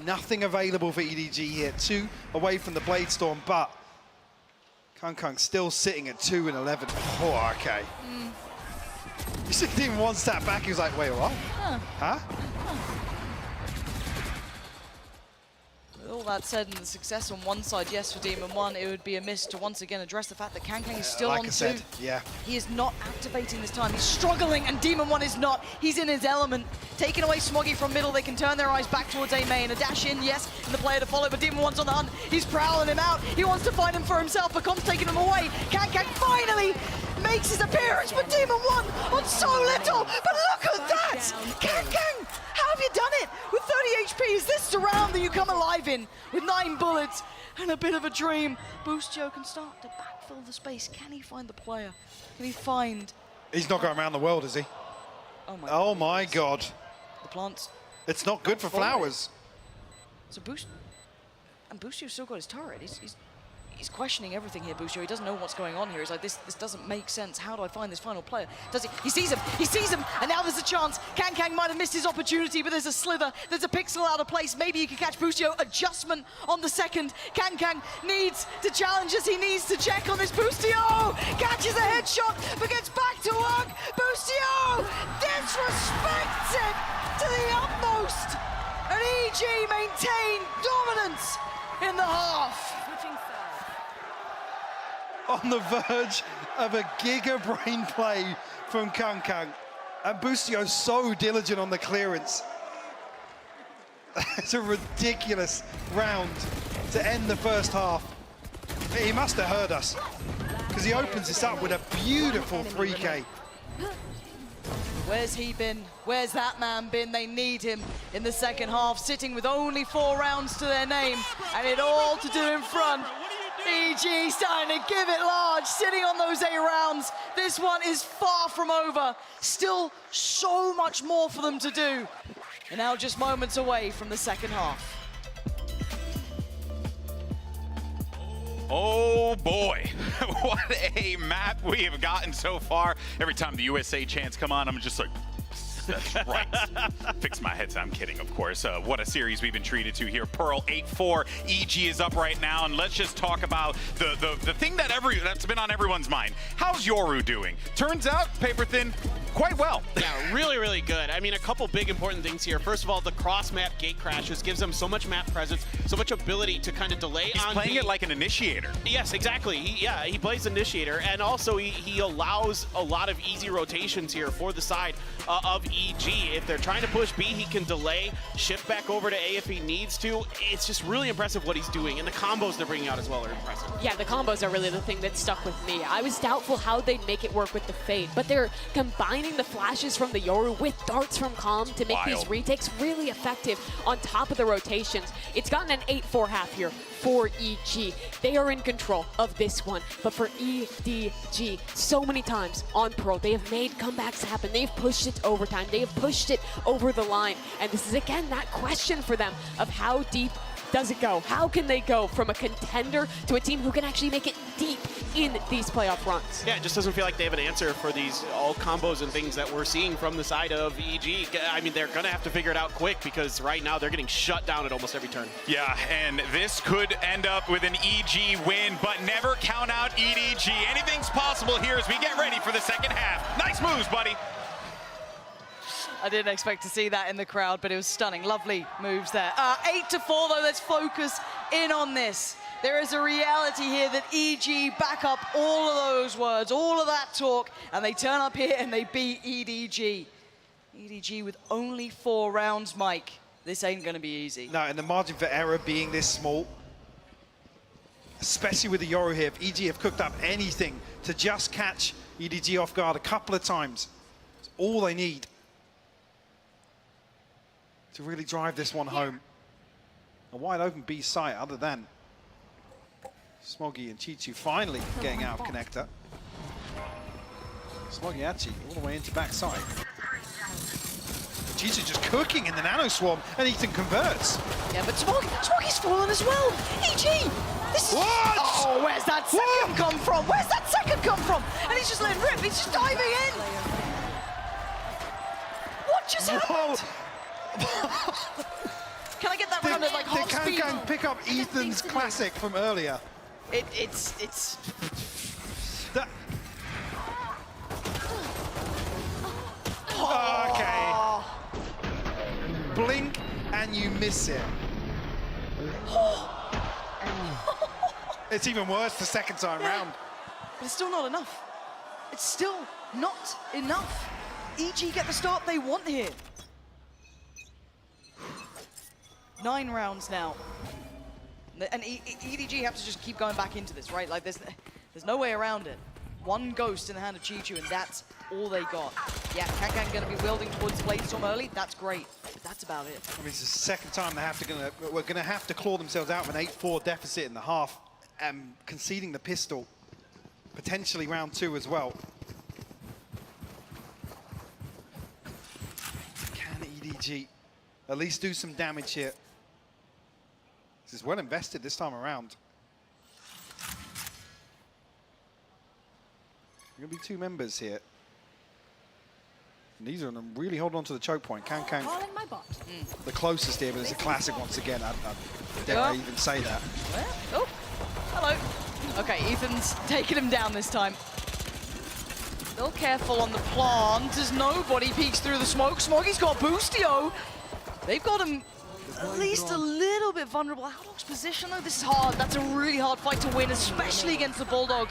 Nothing available for EDG here. 2 away from the Blade Storm, but Kang still sitting at 2 and 11. Oh, okay. You see Demon 1 step back, he was like, wait, what? Huh? With all that said, and the success on one side, yes, for Demon 1, it would be a miss to once again address the fact that Kang is still like on I 2. said, yeah. He is not activating this time. He's struggling, and Demon 1 is not. He's in his element. Taking away Smoggy from middle, they can turn their eyes back towards A main. A dash in, yes, and the player to follow, but Demon 1's on the hunt. He's prowling him out. He wants to find him for himself, but Com's taking him away. Kang finally makes his appearance, but Demon 1 on so little. But look at that! Kang, how have you done it? With 30 HP, is this the round that you come alive in? With 9 bullets and a bit of a dream. Boostio can start to backfill the space. Can he find the player? Can he find... He's not going around the world, is he? Oh my God. The plants. It's not good for flowers. So Boostio's still got his turret. He's questioning everything here, Boostio. He doesn't know what's going on here. He's like, this doesn't make sense. How do I find this final player? Does he? He sees him, and now there's a chance. Kang might have missed his opportunity, but there's a slither. There's a pixel out of place. Maybe he can catch Boostio. Adjustment on the second. Kang needs to challenge us. He needs to check on this. Boostio catches a headshot, but gets back to work. Boostio disrespects it to the utmost. And EG EG maintain dominance in the half. On the verge of a giga brain play from Kang. And Boostio so diligent on the clearance. It's a ridiculous round to end the first half. He must have heard us, because he opens this up with a beautiful 3K. Where's he been? Where's that man been? They need him in the second half, sitting with only 4 rounds to their name, and it all to do in front. EG starting to give it large, sitting on those 8 rounds. This one is far from over. Still so much more for them to do. And now just moments away from the second half. Oh boy, what a map we have gotten so far. Every time the USA chants come on, I'm just like, that's right. Fix my headset. I'm kidding, of course. What a series we've been treated to here. Pearl 8-4. EG is up right now, and let's just talk about the thing that's been on everyone's mind. How's Yoru doing? Turns out, paper thin, quite well. Yeah, really, really good. I mean, a couple big important things here. First of all, the cross-map gate crashes gives them so much map presence, so much ability to kind of delay. He's playing it like an initiator. Yes, exactly. He plays initiator, and also he allows a lot of easy rotations here for the side of EG. If they're trying to push B, he can delay, shift back over to A if he needs to. It's just really impressive what he's doing, and the combos they're bringing out as well are impressive. Yeah, the combos are really the thing that stuck with me. I was doubtful how they'd make it work with the Fade, but they're combining the flashes from the Yoru with darts from Calm to make these retakes really effective on top of the rotations. It's gotten an 8-4 half here for EG. They are in control of this one, but for EDG, so many times on Pearl, they have made comebacks happen. They've pushed it to overtime. They have pushed it over the line. And this is, again, that question for them of how deep does it go? How can they go from a contender to a team who can actually make it deep in these playoff runs? Yeah, it just doesn't feel like they have an answer for these all combos and things that we're seeing from the side of EG. I mean, they're going to have to figure it out quick, because right now they're getting shut down at almost every turn. Yeah, and this could end up with an EG win, but never count out EDG. Anything's possible here as we get ready for the second half. Nice moves, buddy. I didn't expect to see that in the crowd, but it was stunning. Lovely moves there. 8-4, though. Let's focus in on this. There is a reality here that EG back up all of those words, all of that talk, and they turn up here and they beat EDG. EDG with only 4 rounds, Mike. This ain't going to be easy. No, and the margin for error being this small, especially with the Yoru here, if EG have cooked up anything to just catch EDG off guard a couple of times, it's all they need to really drive this one home. A wide open B site other than Smoggy and Chichu finally getting out of connector. Smoggy actually all the way into backside. Chichu just cooking in the nano swarm, and Ethan converts. Yeah, but Smoggy's fallen as well. EG! This is... Oh, where's that second come from? Where's that second come from? And he's just letting rip. He's just diving in. What just happened? Can I get that round at like half speed? They can pick up Ethan's classic from earlier. It's... That... Okay. Blink and you miss it. It's even worse the second time round. But it's still not enough. It's still not enough. EG get the start they want here. 9 rounds now. And EDG have to just keep going back into this, right? Like, there's no way around it. 1 ghost in the hand of Chichu, and that's all they got. Yeah, Kang going to be wielding towards Bladestorm early. That's great. But that's about it. I mean, it's the second time we're going to have to claw themselves out with an 8-4 deficit in the half, and conceding the pistol. Potentially round 2 as well. Can EDG at least do some damage here? This is well invested this time around. Going to be 2 members here. And these are them really holding on to the choke point. Kang the closest here, but it's a classic once again. Dare I even say that? Oh, hello. Okay, Ethan's taking him down this time. Still careful on the plant as nobody peeks through the smoke. Smoggy's got Boostio. They've got him at least a little bit vulnerable. Howdog's position, though, this is hard. That's a really hard fight to win, especially against the Bulldog.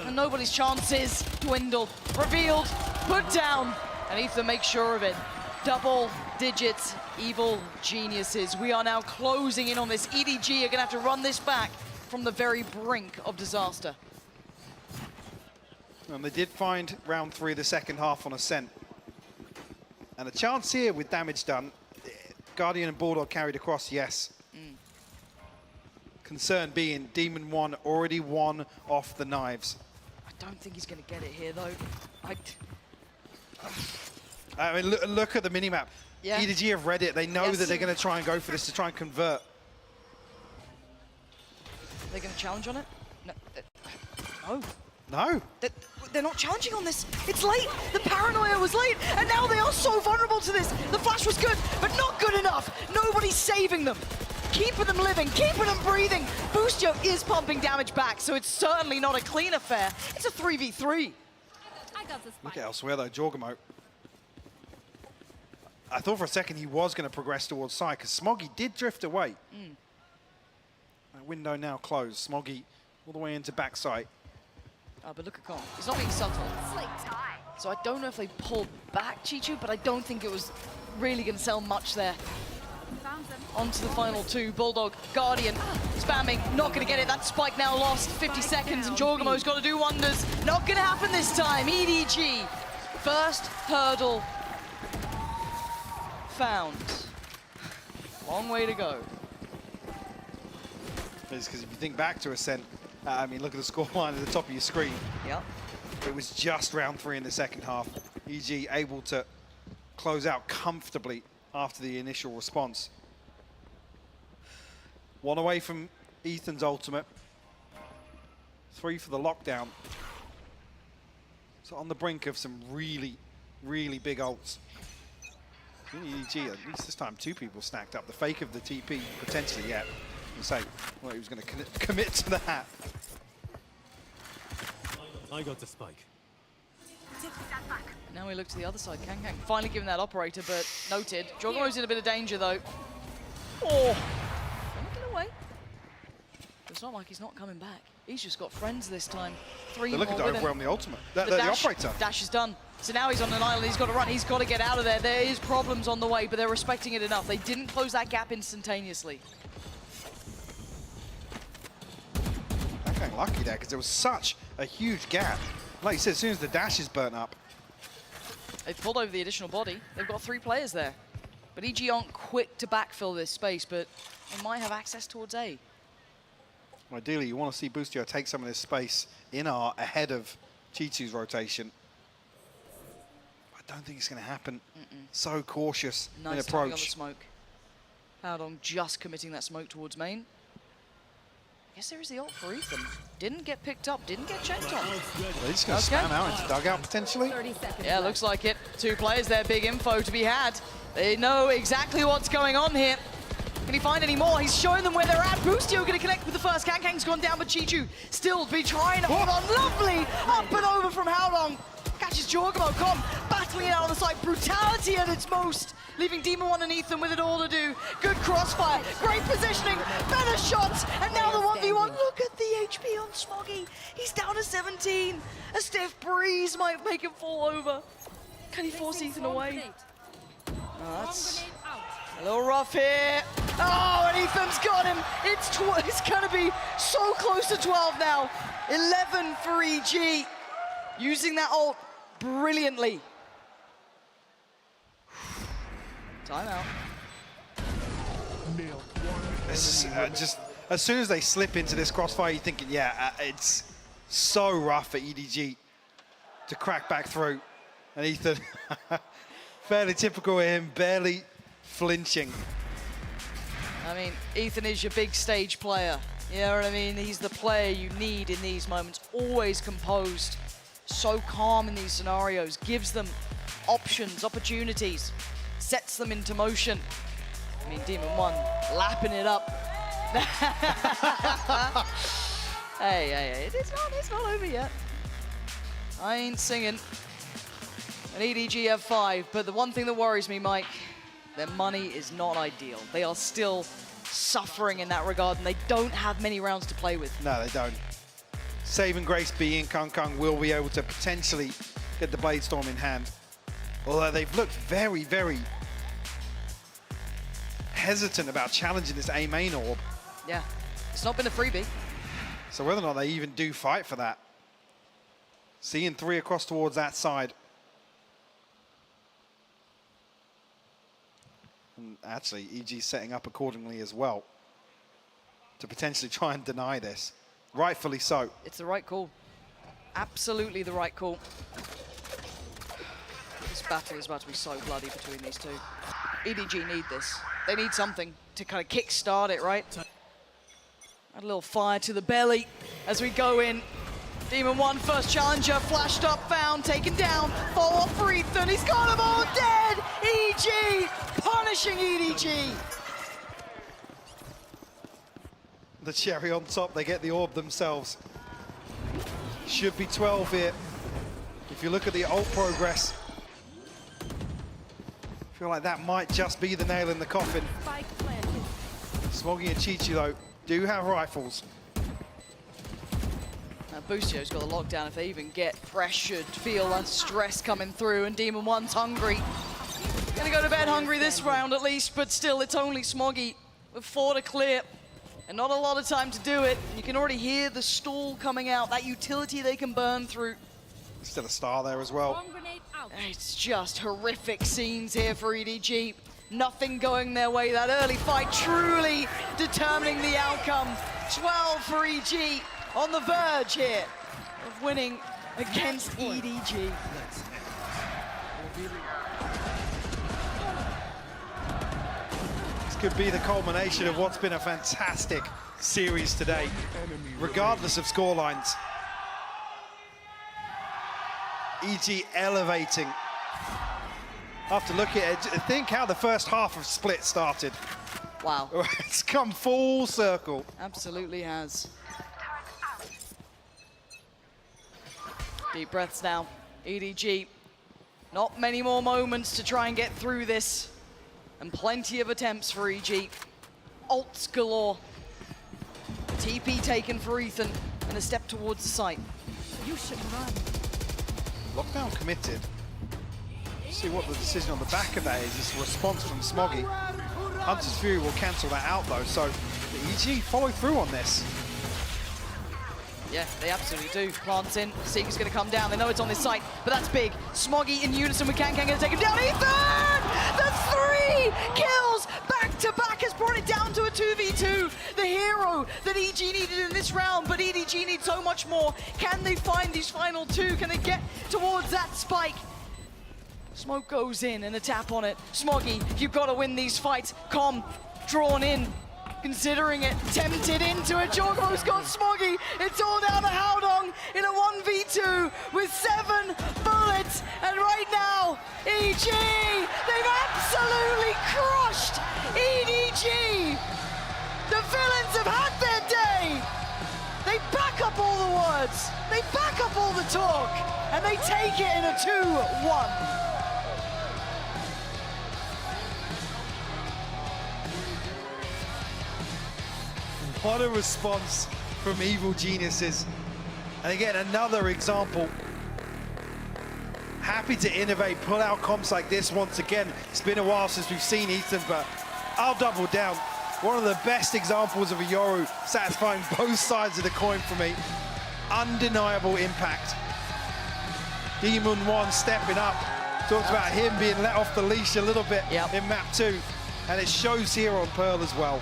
And nobody's chances dwindle. Revealed, put down, and Ethan makes sure of it. Double digits, evil geniuses. We are now closing in on this. EDG are gonna have to run this back from the very brink of disaster. And they did find round 3 of the second half on Ascent. And a chance here with damage done. Guardian and Bulldog carried across, yes. Concern being Demon 1 already won off the knives. I don't think he's gonna get it here, though. I mean, look at the minimap. Yeah. EDG have read it. They know that they're going to try and go for this to try and convert. They're going to challenge on it? No. No. They're not challenging on this. It's late. The paranoia was late, and now they are so vulnerable to this. The flash was good, but not good enough. Nobody's saving them. Keeping them living, keeping them breathing. Boostio is pumping damage back, so it's certainly not a clean affair. It's a 3v3. Look at elsewhere, though. Jorgamo. I thought for a second he was going to progress towards side, because Smoggy did drift away. That window now closed. Smoggy all the way into backside. Oh, but look at Con. He's not being subtle. So I don't know if they pulled back Chichu, but I don't think it was really going to sell much there. On to the final 2. Bulldog, Guardian, spamming, not going to get it. That spike now lost. 50 seconds, and Jorgamo's got to do wonders. Not going to happen this time. EDG, first hurdle found. Long way to go. It's because if you think back to Ascent, I mean, look at the scoreline at the top of your screen. Yep. It was just round 3 in the second half. EG able to close out comfortably after the initial response. 1 away from Ethan's ultimate. 3 for the lockdown. So on the brink of some really, really big ults. EG, at least this time 2 people stacked up. The fake of the TP, potentially, yeah. I say, well, he was going to commit to that. I got the spike. Now we look to the other side. Kang finally given that operator, but noted. Jorgamo's in a bit of danger, though. Oh! Don't get away. It's not like he's not coming back. He's just got friends this time. 3 They're more looking to with overwhelm him. the ultimate. The dash, operator. Dash is done. So now he's on an island. He's got to run. He's got to get out of there. There is problems on the way, but they're respecting it enough. They didn't close that gap instantaneously. Okay, lucky there, because there was such a huge gap. Like you said, as soon as the dash is burnt up. They've pulled over the additional body. They've got 3 players there. But EG aren't quick to backfill this space, but they might have access towards A. Ideally, you want to see Boostio take some of this space in R ahead of Chichu's rotation. I don't think it's going to happen. So cautious in Nice timing on the approach. smoke. Howdong just committing that smoke towards main. I guess there is the ult for Ethan. Didn't get picked up, didn't get checked on. They're just going to spam out into dugout potentially. Yeah, looks like it. 2 players there, big info to be had. They know exactly what's going on here. Can he find any more? He's showing them where they're at. Boostio going to connect with the first. Kang's gone down, but Chichu still be trying to hold on. Lovely! Up and over from Howdong. Catches Jorgamo, battling it out on the side. Brutality at its most. Leaving Demon 1 and Ethan with it all to do. Good crossfire, great positioning, better shots, and now the 1v1. Look at the HP on Smoggy. He's down to 17. A stiff breeze might make him fall over. Can he force Ethan away? Oh, that's a little rough here. Oh, and Ethan's got him. It's going to be so close to 12 now. 11 for EG. Using that ult brilliantly. Timeout. This is, just as soon as they slip into this crossfire, you're thinking, yeah, it's so rough for EDG to crack back through. And Ethan, fairly typical of him, barely flinching. I mean, Ethan is your big stage player. You know what I mean? He's the player you need in these moments. Always composed, so calm in these scenarios, gives them options, opportunities, sets them into motion. I mean, Demon 1 lapping it up. Hey, it's not over yet. I ain't singing. And EDG have 5, but the one thing that worries me, Mike, Their money is not ideal. They are still suffering in that regard, and they don't have many rounds to play with. No, they don't. Saving Grace being Kung Kung will be able to potentially get the Blade Storm in hand. Although they've looked very, very hesitant about challenging this A main orb. Yeah, it's not been a freebie. So whether or not they even do fight for that. Seeing 3 across towards that side. And actually, EG setting up accordingly as well to potentially try and deny this. Rightfully so. It's the right call. Absolutely the right call. This battle is about to be so bloody between these two. EDG need this. They need something to kind of kick-start it, right? Add a little fire to the belly as we go in. Demon 1, first challenger, flashed up, found, taken down. Follow-up for Ethan, he's got them all dead! EG punishing EDG. The cherry on top, they get the orb themselves. Should be 12 here. If you look at the ult progress, I feel like that might just be the nail in the coffin. Smoggy and Chi-Chi, though, do have rifles. Now Boostio's got the lockdown. If they even get pressured, feel that stress coming through, and Demon 1's hungry. Gonna go to bed hungry this round at least, but still, it's only Smoggy with 4 to clear. And not a lot of time to do it. You can already hear the stall coming out, that utility they can burn through. Still a star there as well. It's just horrific scenes here for EDG. Nothing going their way. That early fight truly determining the outcome. 12 for EG on the verge here of winning against EDG. This could be the culmination of what's been a fantastic series today, regardless of scorelines. EG elevating. After looking at it, think how the first half of Split started. Wow. It's come full circle. Absolutely has. Deep breaths now. EDG. Not many more moments to try and get through this. And plenty of attempts for EG. Ults galore. TP taken for Ethan. And a step towards the site. You should run. Lockdown committed. See what the decision on the back of that is. It's a response from Smoggy. Hunter's Fury will cancel that out though, so the EG follow through on this. Yeah, they absolutely do. Plants in, Seeker's gonna come down. They know it's on this site, but that's big. Smoggy in unison with Can gonna take him down. Ethan! The 3 kills back to back has brought it down to a 2v2. The hero that EG needed in this round, but EDG needs so much more. Can they find these final 2? Can they get towards that spike? Smoke goes in and a tap on it. Smoggy, you've got to win these fights. Com, drawn in, considering it, tempted into it. Jorgo's got Smoggy. It's all down to Howdong in a 1v2 with 7 bullets. And right now, EG, they've absolutely crushed EDG. The villains have had their day. They back up all the words. They back up all the talk. And they take it in a 2-1. What a response from Evil Geniuses. And again, another example. Happy to innovate, pull out comps like this once again. It's been a while since we've seen Ethan, but I'll double down. One of the best examples of a Yoru satisfying both sides of the coin for me. Undeniable impact. Demon 1 stepping up. Talks about him being let off the leash a little bit in map 2. And it shows here on Pearl as well.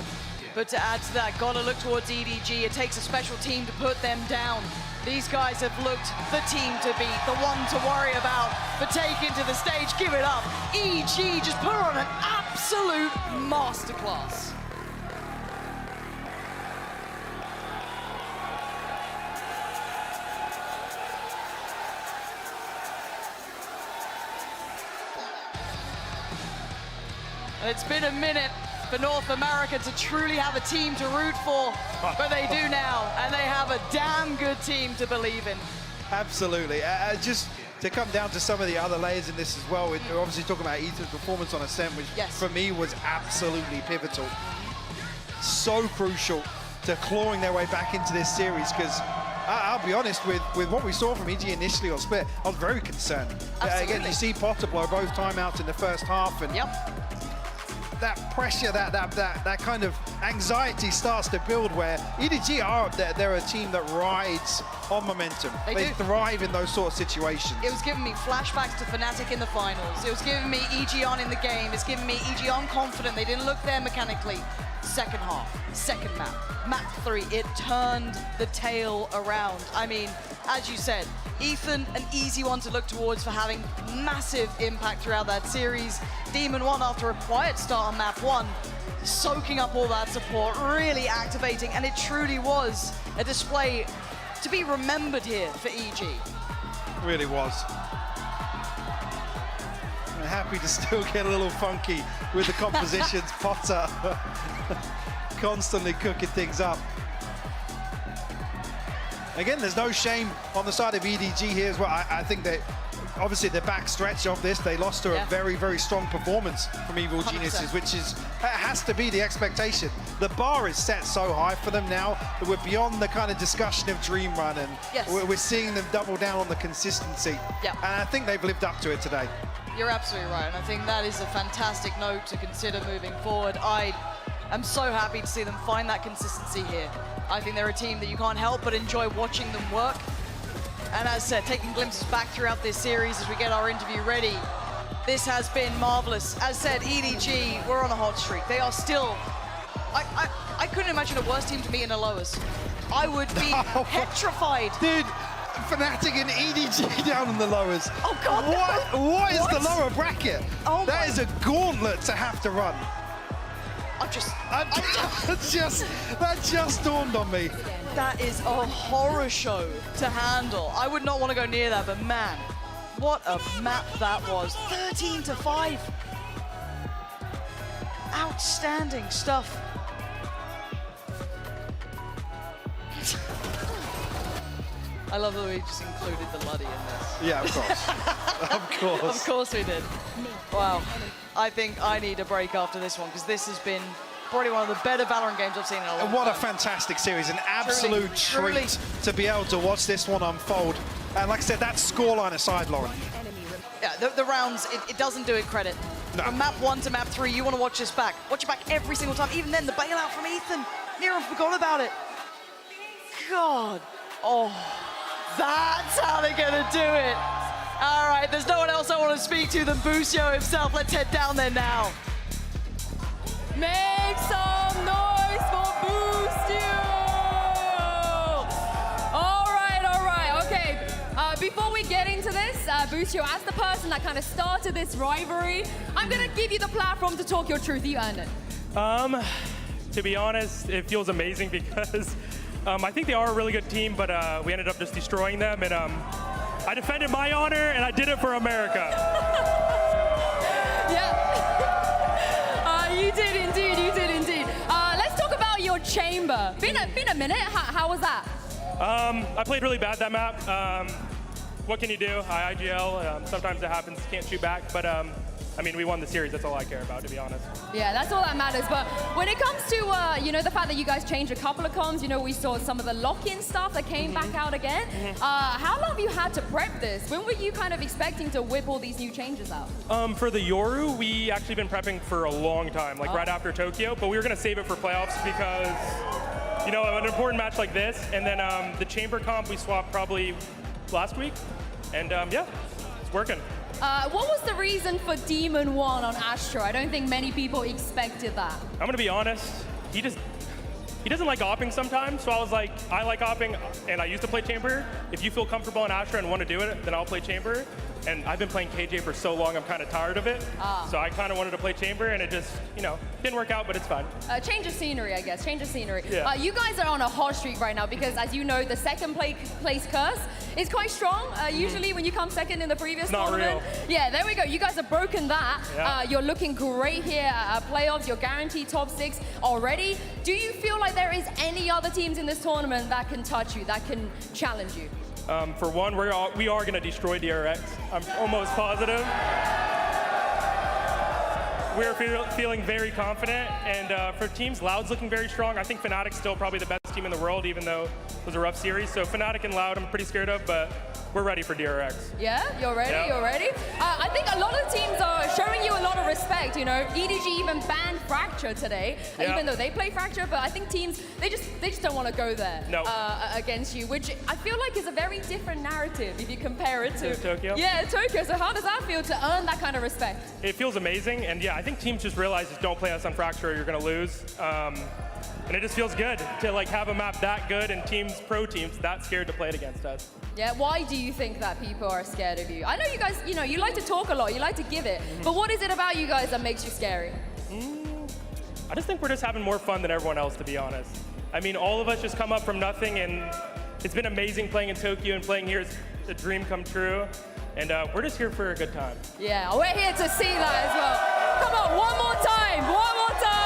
But to add to that, gotta look towards EDG. It takes a special team to put them down. These guys have looked the team to beat, the one to worry about. But take into the stage, give it up. EG just put on an absolute masterclass. And it's been a minute for North America to truly have a team to root for, but they do now, and they have a damn good team to believe in. Absolutely. Just to come down to some of the other layers in this as well, we're obviously talking about Ethan's performance on Ascent, which for me was absolutely pivotal. So crucial to clawing their way back into this series, because I'll be honest, with what we saw from EG initially on Split, I was very concerned. Again, you see Potter blow both timeouts in the first half, and that pressure, that kind of anxiety starts to build, where EDG they're a team that rides on momentum. They thrive in those sort of situations. It was giving me flashbacks to Fnatic in the finals. It was giving me EG on in the game. It's giving me EG on confident. They didn't look there mechanically. Second half, second map, map 3, it turned the tail around. I mean, as you said, Ethan, an easy one to look towards for having massive impact throughout that series. Demon 1, after a quiet start on map 1, soaking up all that support, really activating, and it truly was a display to be remembered here for EG. Really was. I'm happy to still get a little funky with the compositions. Potter constantly cooking things up. Again, there's no shame on the side of EDG here as well. I think that obviously the back stretch of this, they lost to a very, very strong performance from Evil 100%. Geniuses, which has to be the expectation. The bar is set so high for them now that we're beyond the kind of discussion of Dream Run, and we're seeing them double down on the consistency. And I think they've lived up to it today. You're absolutely right, and I think that is a fantastic note to consider moving forward. I am so happy to see them find that consistency here. I think they're a team that you can't help but enjoy watching them work. And as I said, taking glimpses back throughout this series as we get our interview ready, this has been marvelous. As said, EDG, we're on a hot streak. They are still, I couldn't imagine a worse team to meet in the lowers. I would be petrified. Dude, Fnatic and EDG down in the lowers. Oh God! What is the lower bracket? Oh that is a gauntlet to have to run. That just dawned on me. That is a horror show to handle. I would not want to go near that, but man, what a map that was. 13-5. Outstanding stuff. I love that we just included the Luddy in this. Yeah, of course. Of course. Of course we did. Wow. I think I need a break after this one, because this has been probably one of the better Valorant games I've seen in a long time. What a fantastic series. An absolute treat to be able to watch this one unfold. And like I said, that scoreline aside, Lauren. Yeah, the rounds, it doesn't do it credit. No. From map 1 to map 3, you want to watch this back. Watch it back every single time. Even then, the bailout from Ethan. Nero forgot about it. God. Oh, that's how they're going to do it. All right, there's no one else I want to speak to than Busio himself. Let's head down there now. Make some noise for Busio! All right, okay. Before we get into this, Busio, as the person that kind of started this rivalry, I'm gonna give you the platform to talk your truth. You earned it. To be honest, it feels amazing because I think they are a really good team, but we ended up just destroying them, and I defended my honor, and I did it for America. You did indeed, you did indeed. Let's talk about your chamber. Been a minute, how was that? I played really bad that map. What can you do? I IGL, sometimes it happens, can't shoot back, but I mean, we won the series, that's all I care about, to be honest. Yeah, that's all that matters, but when it comes to, you know, the fact that you guys changed a couple of comms, you know, we saw some of the lock-in stuff that came back out again. How long have you had to prep this? When were you kind of expecting to whip all these new changes out? For the Yoru, we actually been prepping for a long time, like right after Tokyo, but we were gonna save it for playoffs because, you know, an important match like this, and then the chamber comp we swapped probably last week, and yeah, it's working. What was the reason for Demon 1 on Astro? I don't think many people expected that. I'm gonna be honest, he doesn't like opping sometimes, so I was like, I like opping, and I used to play chamber. If you feel comfortable in Astro and want to do it, then I'll play chamber. And I've been playing KJ for so long, I'm kind of tired of it. So I kind of wanted to play chamber, and it just, you know, didn't work out, but it's fine. Change of scenery, I guess. Change of scenery. Yeah. You guys are on a hot streak right now because, as you know, the second place curse is quite strong. Usually when you come second in the previous tournament. Real. Yeah, there we go. You guys have broken that. Yeah. You're looking great here at playoffs. You're guaranteed top 6 already. Do you feel like there is any other teams in this tournament that can touch you, that can challenge you? For one, we are going to destroy DRX. I'm almost positive. We're feeling very confident, and for teams, Loud's looking very strong. I think Fnatic's still probably the best team in the world, even though it was a rough series. So Fnatic and Loud, I'm pretty scared of, but we're ready for DRX. Yeah, you're ready, Yep. you're ready. I think a lot of teams are showing you a lot of respect, you know. EDG even banned Fracture today, Yeah. even though they play Fracture, but I think teams, they just don't want to go there against you, which I feel like is a very different narrative if you compare it to Tokyo? Yeah, Tokyo. So how does that feel to earn that kind of respect? It feels amazing, and yeah, I think teams just realize just don't play us on Fracture or you're going to lose. And it just feels good to like have a map that good and pro teams that scared to play it against us. Yeah, why do you think that people are scared of you? I know you guys, you know, you like to talk a lot, you like to give it, but what is it about you guys that makes you scary? I just think we're just having more fun than everyone else, to be honest. I mean, all of us just come up from nothing, and it's been amazing playing in Tokyo, and playing here is a dream come true. And we're just here for a good time. Yeah, we're here to see that as well. Come on, one more time, one more time!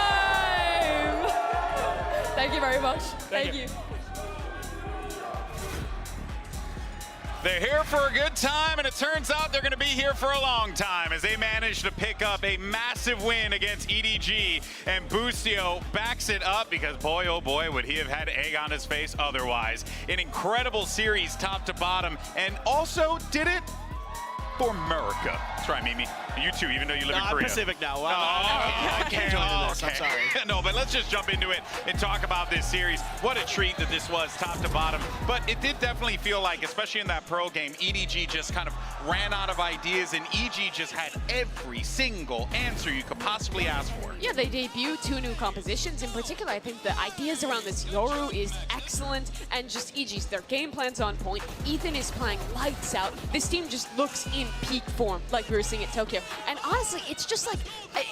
Thank you very much. Thank you. They're here for a good time, and it turns out they're going to be here for a long time as they manage to pick up a massive win against EDG. And Boostio backs it up because, boy, oh boy, would he have had egg on his face otherwise. An incredible series top to bottom, and also did it for America. That's right, Mimi. You too, even though you live in Korea. I'm Pacific now. Well, I can't join in this. I'm sorry. No, but let's just jump into it and talk about this series. What a treat that this was, top to bottom. But it did definitely feel like, especially in that pro game, EDG just kind of ran out of ideas, and EG just had every single answer you could possibly ask for. Yeah, they debuted 2 new compositions. In particular, I think the ideas around this Yoru is excellent, and just EG's, their game plan's on point. Ethan is playing lights out. This team just looks in peak form, like we were seeing at Tokyo. And honestly, it's just like,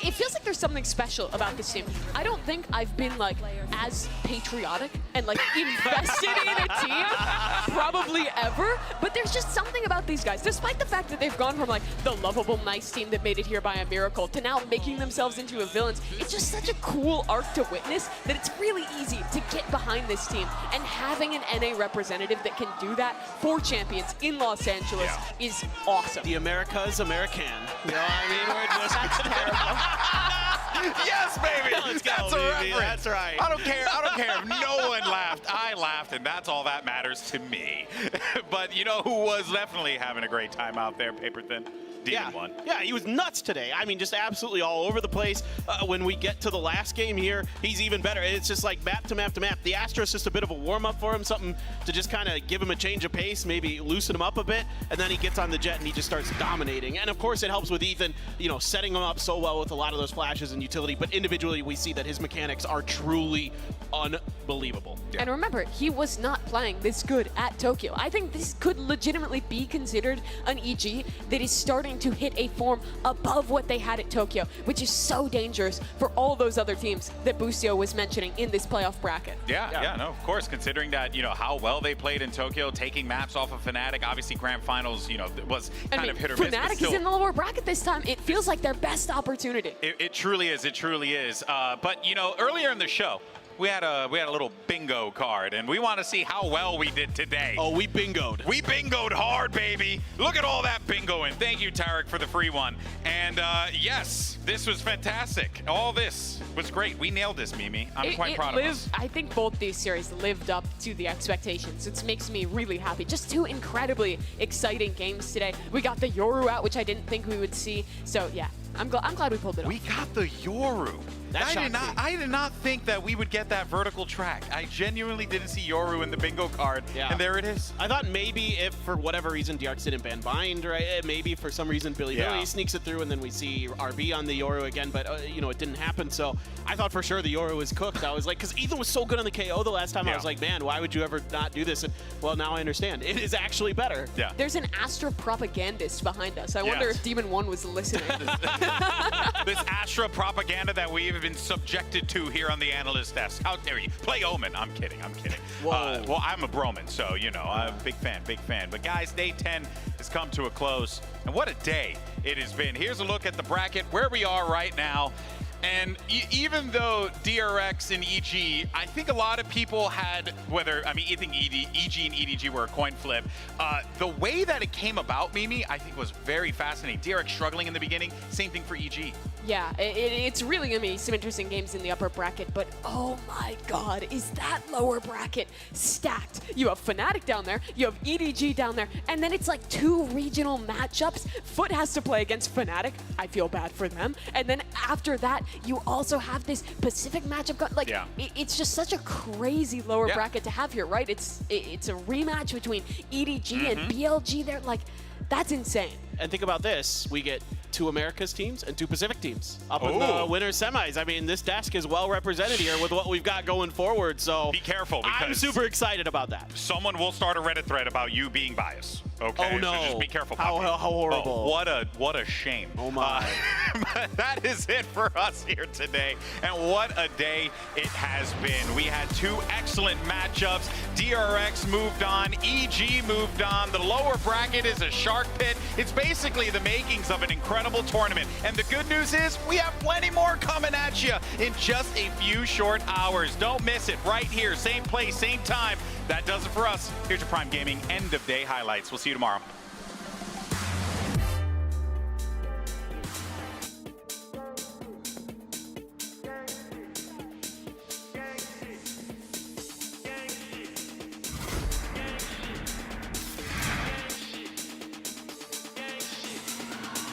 it feels like there's something special about this team. I don't think I've been like as patriotic and like invested in a team probably ever, but there's just something about these guys, despite the fact that they've gone from like the lovable, nice team that made it here by a miracle to now making themselves into a villains. It's just such a cool arc to witness that it's really easy to get behind this team, and having an NA representative that can do that for champions in Los Angeles is awesome. The America's American. You know what I mean? We're just Yes, baby. Let's go, That's a baby. reference. That's right. I don't care. I don't care if no one laughed. I laughed, and that's all that matters to me. But you know who was definitely having a great time out there, Paper Thin? Demon One. Yeah, he was nuts today. I mean, just absolutely all over the place. When we get to the last game here, he's even better. It's just like map to map to map. The Astra's just a bit of a warm-up for him, something to just kind of give him a change of pace, maybe loosen him up a bit, and then he gets on the jet and he just starts dominating. And of course, it helps with Ethan, you know, setting him up so well with a lot of those flashes and utility, but individually we see that his mechanics are truly unbelievable. And remember, he was not playing this good at Tokyo. I think this could legitimately be considered an EG that is starting to hit a form above what they had at Tokyo, which is so dangerous for all those other teams that Boostio was mentioning in this playoff bracket. Yeah, no, of course, considering that, you know, how well they played in Tokyo, taking maps off of Fnatic, obviously grand finals, you know, was kind of hit or miss. Fnatic is in the lower bracket this time. It feels like their best opportunity. It truly is. It truly is. But, you know, earlier in the show, we had a little bingo card, and we want to see how well we did today. Oh, we bingoed. We bingoed hard, baby. Look at all that bingoing. Thank you, Tarek, for the free one. And yes, this was fantastic. All this was great. We nailed this, Mimi. I'm quite proud of us. I think both these series lived up to the expectations. It makes me really happy. Just 2 incredibly exciting games today. We got the Yoru out, which I didn't think we would see. So yeah, I'm glad we pulled it off. We got the Yoru. I did not think that we would get that vertical track. I genuinely didn't see Yoru in the bingo card, and there it is. I thought maybe if for whatever reason DRX didn't ban Bind, right? Maybe for some reason Billy sneaks it through, and then we see RB on the Yoru again, but you know, it didn't happen. So I thought for sure the Yoru was cooked. I was like, because Ethan was so good on the KO the last time, I was like, man, why would you ever not do this? And well, now I understand. It is actually better. Yeah. There's an Astra propagandist behind us. I wonder if Demon One was listening. This Astra propaganda that we've been subjected to here on the analyst desk. How dare you? Play Omen. I'm kidding. Whoa. Well, I'm a Broman, so, you know, I'm a big fan. But guys, day 10 has come to a close, and what a day it has been. Here's a look at the bracket, where we are right now. And even though DRX and EG, I think a lot of people had, I think EG and EDG were a coin flip. The way that it came about, Mimi, I think was very fascinating. DRX struggling in the beginning, same thing for EG. Yeah, it's really going to be some interesting games in the upper bracket, but oh my god, is that lower bracket stacked? You have Fnatic down there, you have EDG down there, and then it's like 2 regional matchups. Foot has to play against Fnatic. I feel bad for them. And then after that, you also have this Pacific matchup. Like, it's just such a crazy lower bracket to have here, right? It's a rematch between EDG and BLG there. Like, that's insane. And think about this. We get 2 Americas teams and 2 Pacific teams up in the winner's semis. I mean, this desk is well represented here with what we've got going forward. So be careful, because I'm super excited about that. Someone will start a Reddit thread about you being biased. Okay. Oh no! So just be careful. How horrible! Oh, what a shame. Oh my! That is it for us here today, and what a day it has been. We had 2 excellent matchups. DRX moved on. EG moved on. The lower bracket is a shark pit. It's basically the makings of an incredible tournament. And the good news is we have plenty more coming at you in just a few short hours. Don't miss it right here, same place, same time. That does it for us. Here's your Prime Gaming end of day highlights. We'll see you tomorrow.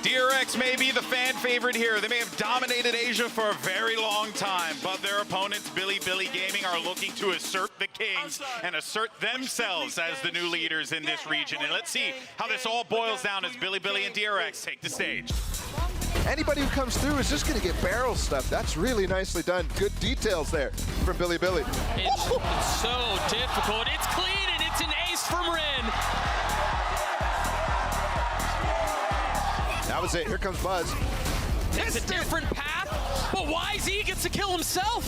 DRX may be the fan favorite here. They may have dominated Asia for a very long time, but their opponents, Billy Gaming, are looking to assert the Kings and assert themselves as the new leaders in this region. And let's see how this all boils down as Billy and DRX take the stage. Anybody who comes through is just going to get barrel stuff. That's really nicely done. Good details there from Billy. It's so difficult. It's clean, and it's an ace from Rin. That was it. Here comes Buzz. It's a different path, but YZ gets to kill himself.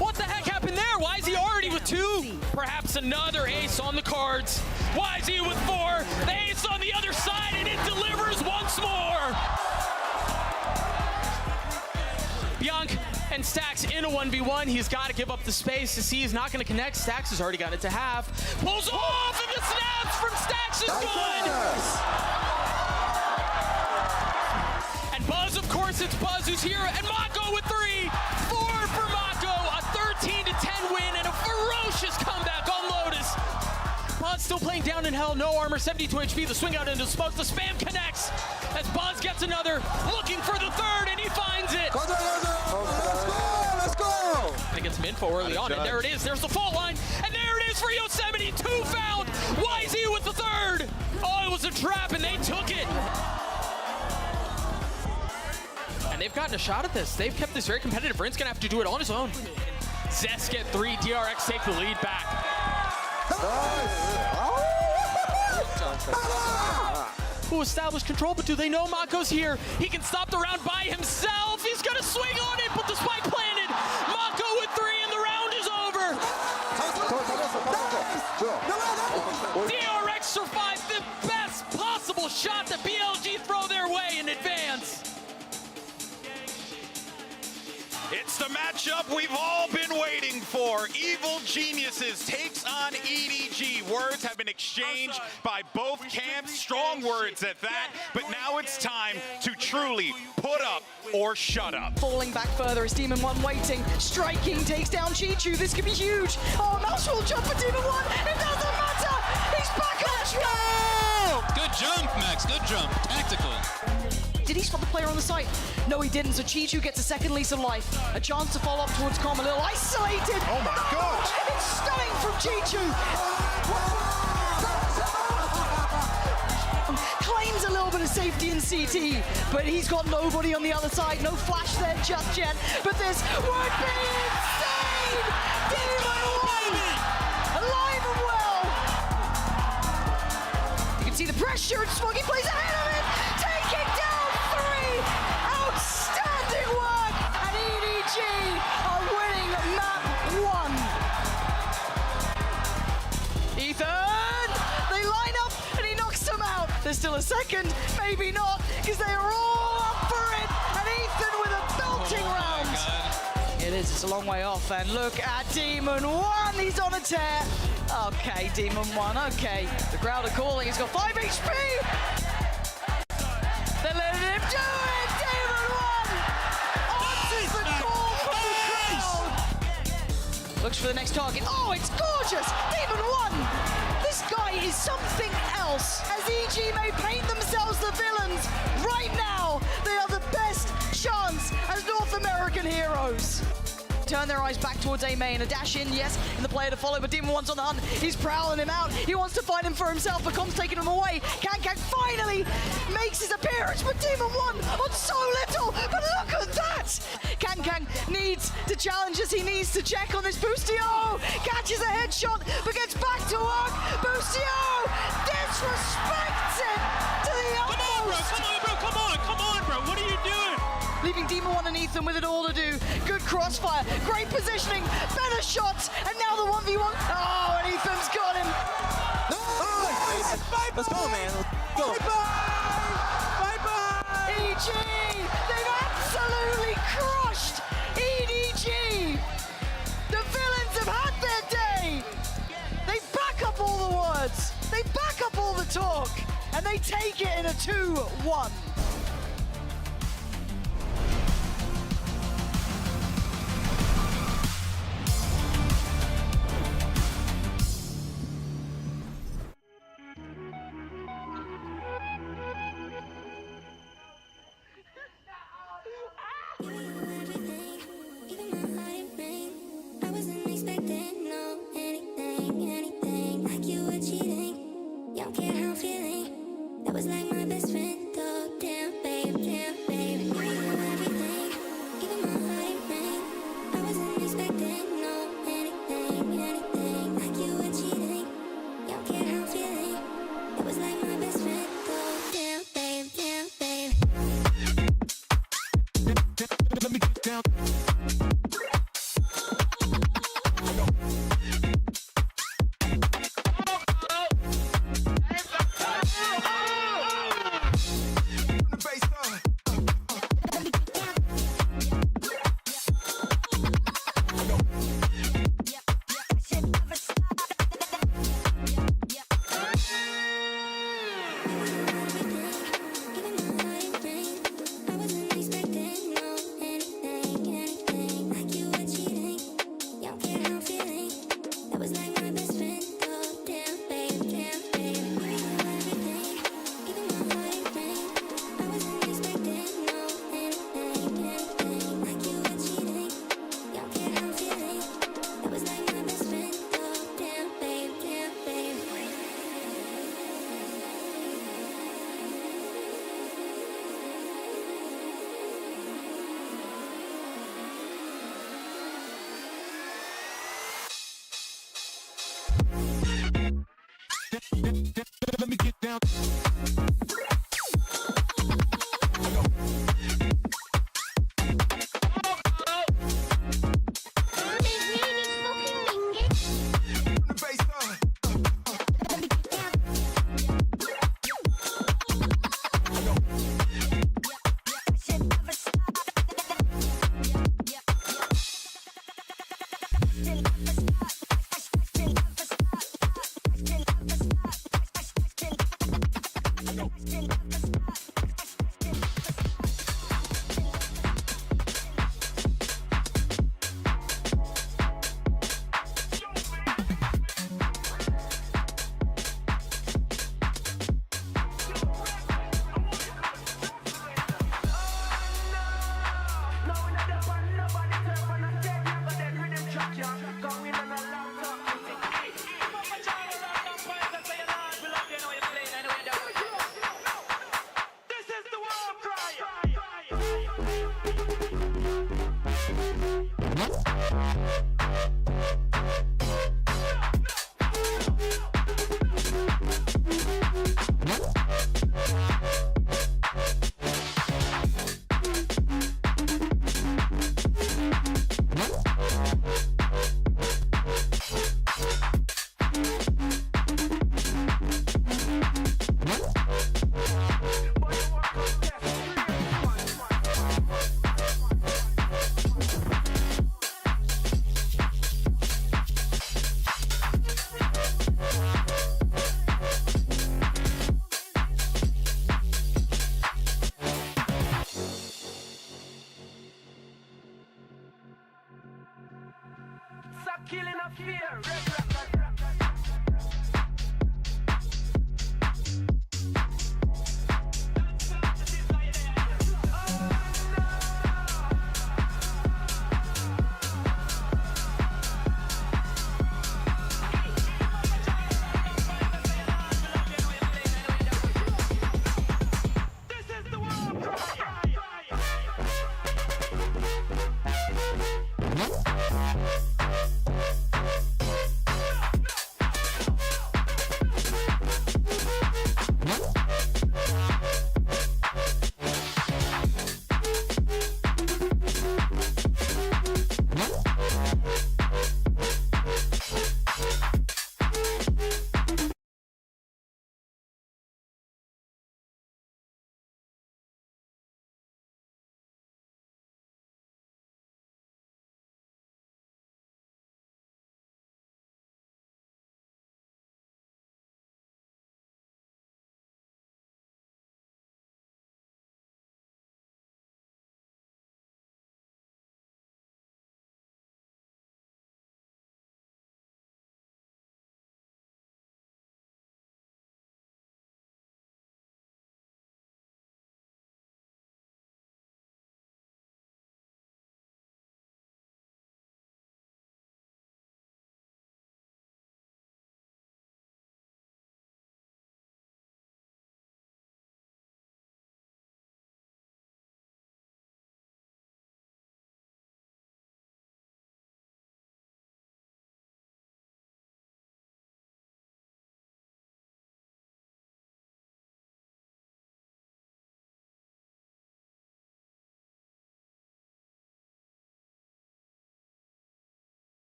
What the heck happened there? YZ already with 2. Perhaps another ace on the cards. YZ with 4. The ace on the other side, and it delivers once more. Bianc and Stax in a 1v1. He's got to give up the space to see he's not going to connect. Stax has already got it to half. Pulls off, and the snaps from Stax is good. Buzz, of course, it's Buzz who's here, and Mako with 3. 4 for Mako, a 13-10 win, and a ferocious comeback on Lotus. Buzz still playing down in hell, no armor, 72 HP, the swing out into smoke, the spam connects, as Buzz gets another, looking for the 3rd, and he finds it. Let's go! And it gets some info early on, and there it is, there's the fault line, and there it is for Yosemite, 2 found, YZ with the 3rd. Oh, it was a trap, and they took it. And they've gotten a shot at this. They've kept this very competitive. Rin's gonna have to do it on his own. Zest get 3, DRX take the lead back. Who established control, but do they know Mako's here? He can stop the round by himself. He's gonna swing on it, but the spike planted. Mako with 3, and the round is over. DRX survived the best possible shot that BLG throw their way in advance. It's the matchup we've all been waiting for. Evil Geniuses takes on EDG. Words have been exchanged by both camps, strong words at that, but now it's time to truly put up or shut up. Falling back further is Demon 1 waiting. Striking takes down Chichu. This could be huge. Oh, Mouse will jump for Demon 1. It doesn't matter. He's back on track. Good jump, Max. Good jump. Tactical. Did he spot the player on the site? No, he didn't, so Chichu gets a second lease of life. A chance to follow up towards Calm, a little isolated. Oh my God! It's stunning from Chichu. Claims a little bit of safety in CT, but he's got nobody on the other side. No flash there just yet, but this would be insane! Demon 1! Alive and well! You can see the pressure, and Smoggy plays ahead of it! Taking down 3! Outstanding work! And EDG are winning map 1. Ethan! They line up and he knocks them out. There's still a second, maybe not, because they are all up for it. And Ethan with a belting It is, it's a long way off, and look at Demon 1, he's on a tear. Okay, Demon 1, okay. The crowd are calling, he's got 5 HP! They're letting him do it! Demon 1! Answers the call from the crowd! Looks for the next target, oh, it's gorgeous! Demon 1! This guy is something else! As EG may paint themselves the villains, right now, they are the best chance as North American heroes. Turn their eyes back towards A main, a dash in, yes, and the player to follow, but Demon 1's on the hunt. He's prowling him out. He wants to find him for himself, but Com's taking him away. Kankang finally makes his appearance, but Demon 1 on so little, but look at that! Kankang needs to challenge us. He needs to check on this. Boostio catches a headshot, but gets back to work. Boostio disrespects it to the utmost. Come on, bro. What are you doing? Leaving Demon 1 and Ethan with it all to do. Good crossfire, great positioning, better shots, and now the 1v1. Oh, and Ethan's got him. Let's go, man. Let's go. Bye-bye. EG, they've absolutely crushed EDG. The villains have had their day. They back up all the words. They back up all the talk. And they take it in a 2-1. Let me get down. Going on a long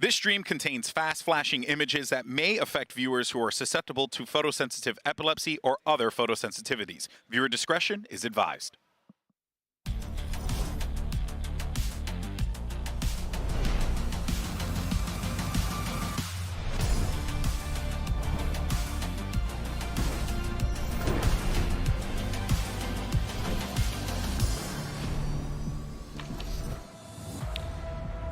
This stream contains fast flashing images that may affect viewers who are susceptible to photosensitive epilepsy or other photosensitivities. Viewer discretion is advised.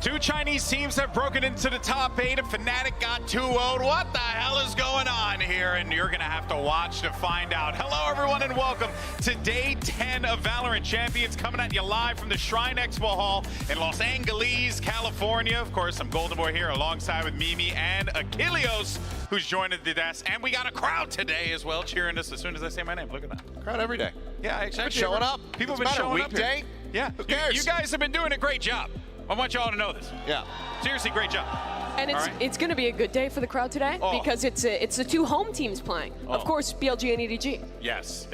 Two Chinese teams have broken into the top 8. And Fnatic got 2-0'd. What the hell is going on here? And you're going to have to watch to find out. Hello, everyone, and welcome to Day 10 of Valorant Champions, coming at you live from the Shrine Expo Hall in Los Angeles, California. Of course, I'm Golden Boy here alongside with Mimi and Achilleos, who's joined the desk. And we got a crowd today as well cheering us as soon as I say my name. Look at that. Crowd every day. Yeah, exactly. Showing up. People have It's been about a showing up weekday. here. Yeah. Who cares? You guys have been doing a great job. I want y'all to know this. Yeah. Seriously, great job. And it's going to be a good day for the crowd today because it's the two home teams playing. Of course, BLG and EDG. Yes.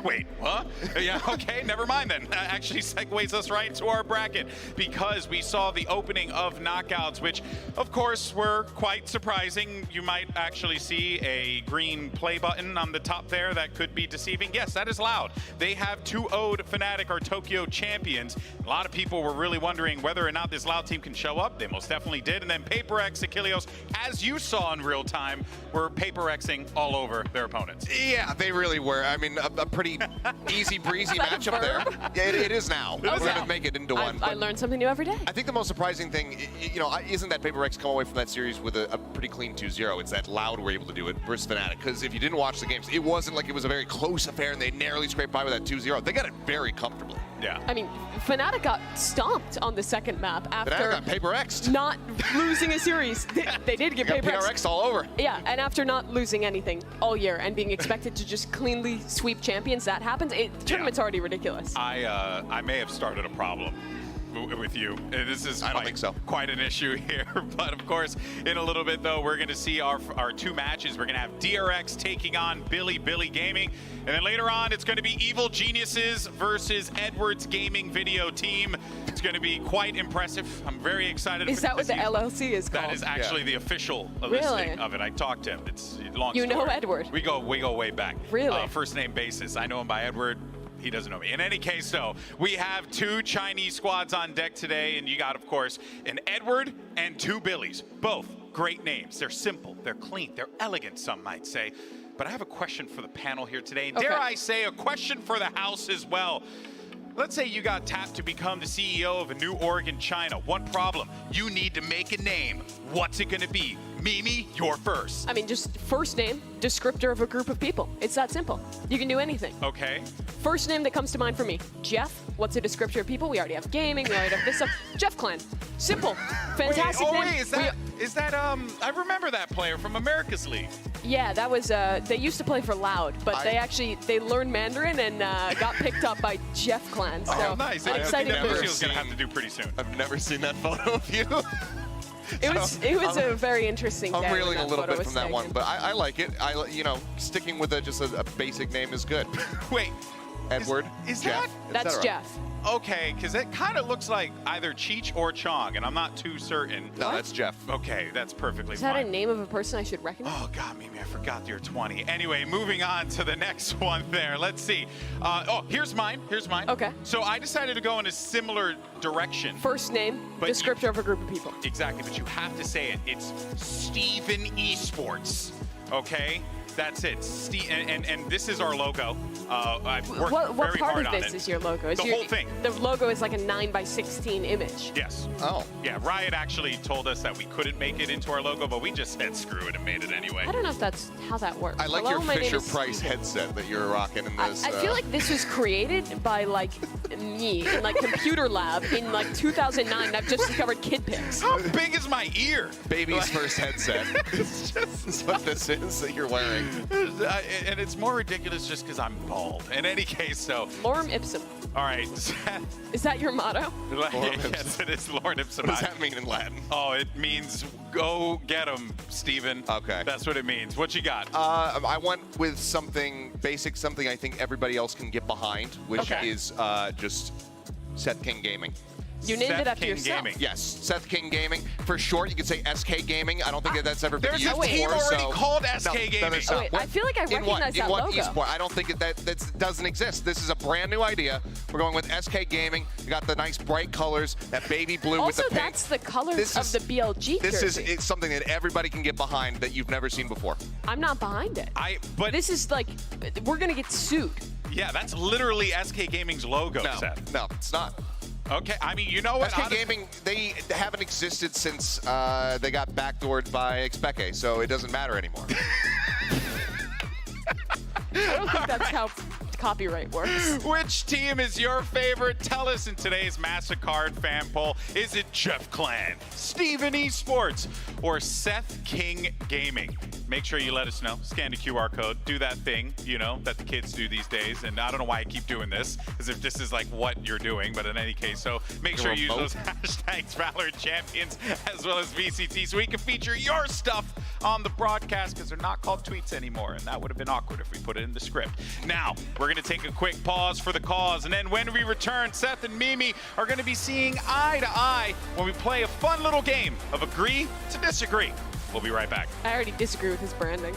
Wait, what? Yeah, okay, never mind then. That actually segues us right into our bracket because we saw the opening of knockouts, which, of course, were quite surprising. You might actually see a green play button on the top there that could be deceiving. Yes, that is loud. They have 2-0'd Fnatic, our Tokyo champions. A lot of people were really wondering whether or not this loud team can show up. They most definitely did. And then Paper X, Achilleos, as you saw in real time, were Paper Xing all over their opponents. Yeah, they really were. I mean, a pretty easy breezy matchup there. Yeah, it is now. We're going to make it into one. I learn something new every day. I think the most surprising thing, you know, isn't that Paper X come away from that series with a pretty clean 2-0. It's that Loud were able to do it versus Fnatic. Because if you didn't watch the games, it wasn't like it was a very close affair and they narrowly scraped by with that 2-0. They got it very comfortably. Yeah. I mean, Fnatic got stomped on the second map after Fnatic got Paper X'd. not losing a series. They did get Paper X'd all over. Yeah, and after not losing anything all year and being expected to just cleanly sweep champions, that happens. The tournament's already ridiculous. I may have started a problem with you. This is I don't think so. Quite an issue here. But of course, in a little bit though, we're going to see our two matches. We're going to have DRX taking on Billy Gaming. And then later on, it's going to be Evil Geniuses versus Edwards Gaming Video Team. It's going to be quite impressive. I'm very excited. Is that what the LLC is called? That is actually the official listing of it. I talked to him. It's a long story. You know Edward? We go way back. Really? First name basis. I know him by Edward. He doesn't know me. In any case, though, we have two Chinese squads on deck today, and you got, of course, an Edward and two Billies. Both great names. They're simple, they're clean, they're elegant, some might say. But I have a question for the panel here today, and dare I say, a question for the house as well. Let's say you got tapped to become the CEO of a new org in China. One problem, you need to make a name. What's it gonna be? Mimi, you're first. I mean, just first name, descriptor of a group of people. It's that simple. You can do anything. Okay. First name that comes to mind for me, Jeff. What's a descriptor of people? We already have gaming, we already have this stuff. Jeff Clan. Simple. Fantastic name. Is that I remember that player from America's League. Yeah, that was, they used to play for Loud, but they learned Mandarin and got picked up by Jeff Clan. So oh, nice. exciting boost. She's going to have to do pretty soon. I've never seen that photo of you. It was a very interesting day. I'm reeling a little bit from that taken. one, but I like it. You know, sticking with just a basic name is good. Wait. Edward. Is Jeff. That's Jeff. Okay, because it kind of looks like either Cheech or Chong, and I'm not too certain. No, that's Jeff. Okay, that's perfectly Is fine. that a name of a person I should recognize? Oh, God, Mimi, I forgot you're 20. Anyway, moving on to the next one there. Let's see. Here's mine. Okay. So I decided to go in a similar direction. First name, descriptor of a group of people. Exactly, but you have to say it. It's Steven Esports, okay? That's it. And this is our logo. I've worked What very part hard of on this it. is your logo? The whole thing. The logo is like a 9:16 image. Yes. Oh. Yeah, Riot actually told us that we couldn't make it into our logo, but we just said screw it and made it anyway. I don't know if that's how that works. I like Hello, your my name is Fisher-Price Steven. headset that you're rocking in this. I feel like this was created by like me in like computer lab in like 2009. And I've just discovered kid pics. How big is my ear? Baby's first headset. That's what this is that you're wearing. And it's more ridiculous just because I'm bald. In any case, so. Lorem ipsum. All right. Is that your motto? Yes, it is Lorem ipsum. What does that mean in Latin? Oh, it means go get him, Steven. Okay. That's what it means. What you got? I went with something basic, something I think everybody else can get behind, which is just Seth King Gaming. You named Seth it after King yourself. Gaming. Yes, Seth King Gaming. For short, you could say SK Gaming. I don't think that's ever been There's used a team before. already so called SK no, Gaming. No, there's not. Wait, I feel like I recognize that in what logo. esport? I don't think that doesn't exist. This is a brand new idea. We're going with SK Gaming. You got the nice bright colors, that baby blue with Also, the pink. that's the colors of the BLG This jersey. is something that everybody can get behind that you've never seen before. I'm not behind it. But this is like, we're gonna get sued. Yeah, that's literally SK Gaming's logo, Seth. No, it's not. Okay, I mean, you know what? SK Gaming, they haven't existed since they got backdoored by Expeke, so it doesn't matter anymore. I don't think that's how copyright works. Which team is your favorite? Tell us in today's MasterCard fan poll. Is it Jeff Clan, Steven Esports, or Seth King Gaming? Make sure you let us know. Scan the QR code. Do that thing, you know, that the kids do these days. And I don't know why I keep doing this, as if this is like what you're doing. But in any case, so make sure you use those hashtags, Valorant Champions, as well as VCT, so we can feature your stuff on the broadcast, because they're not called tweets anymore. And that would have been awkward if we put it in the script. Now, we're going to take a quick pause for the cause. And then when we return, Seth and Mimi are going to be seeing eye to eye when we play a fun little game of agree to disagree. We'll be right back. I already disagree with his branding.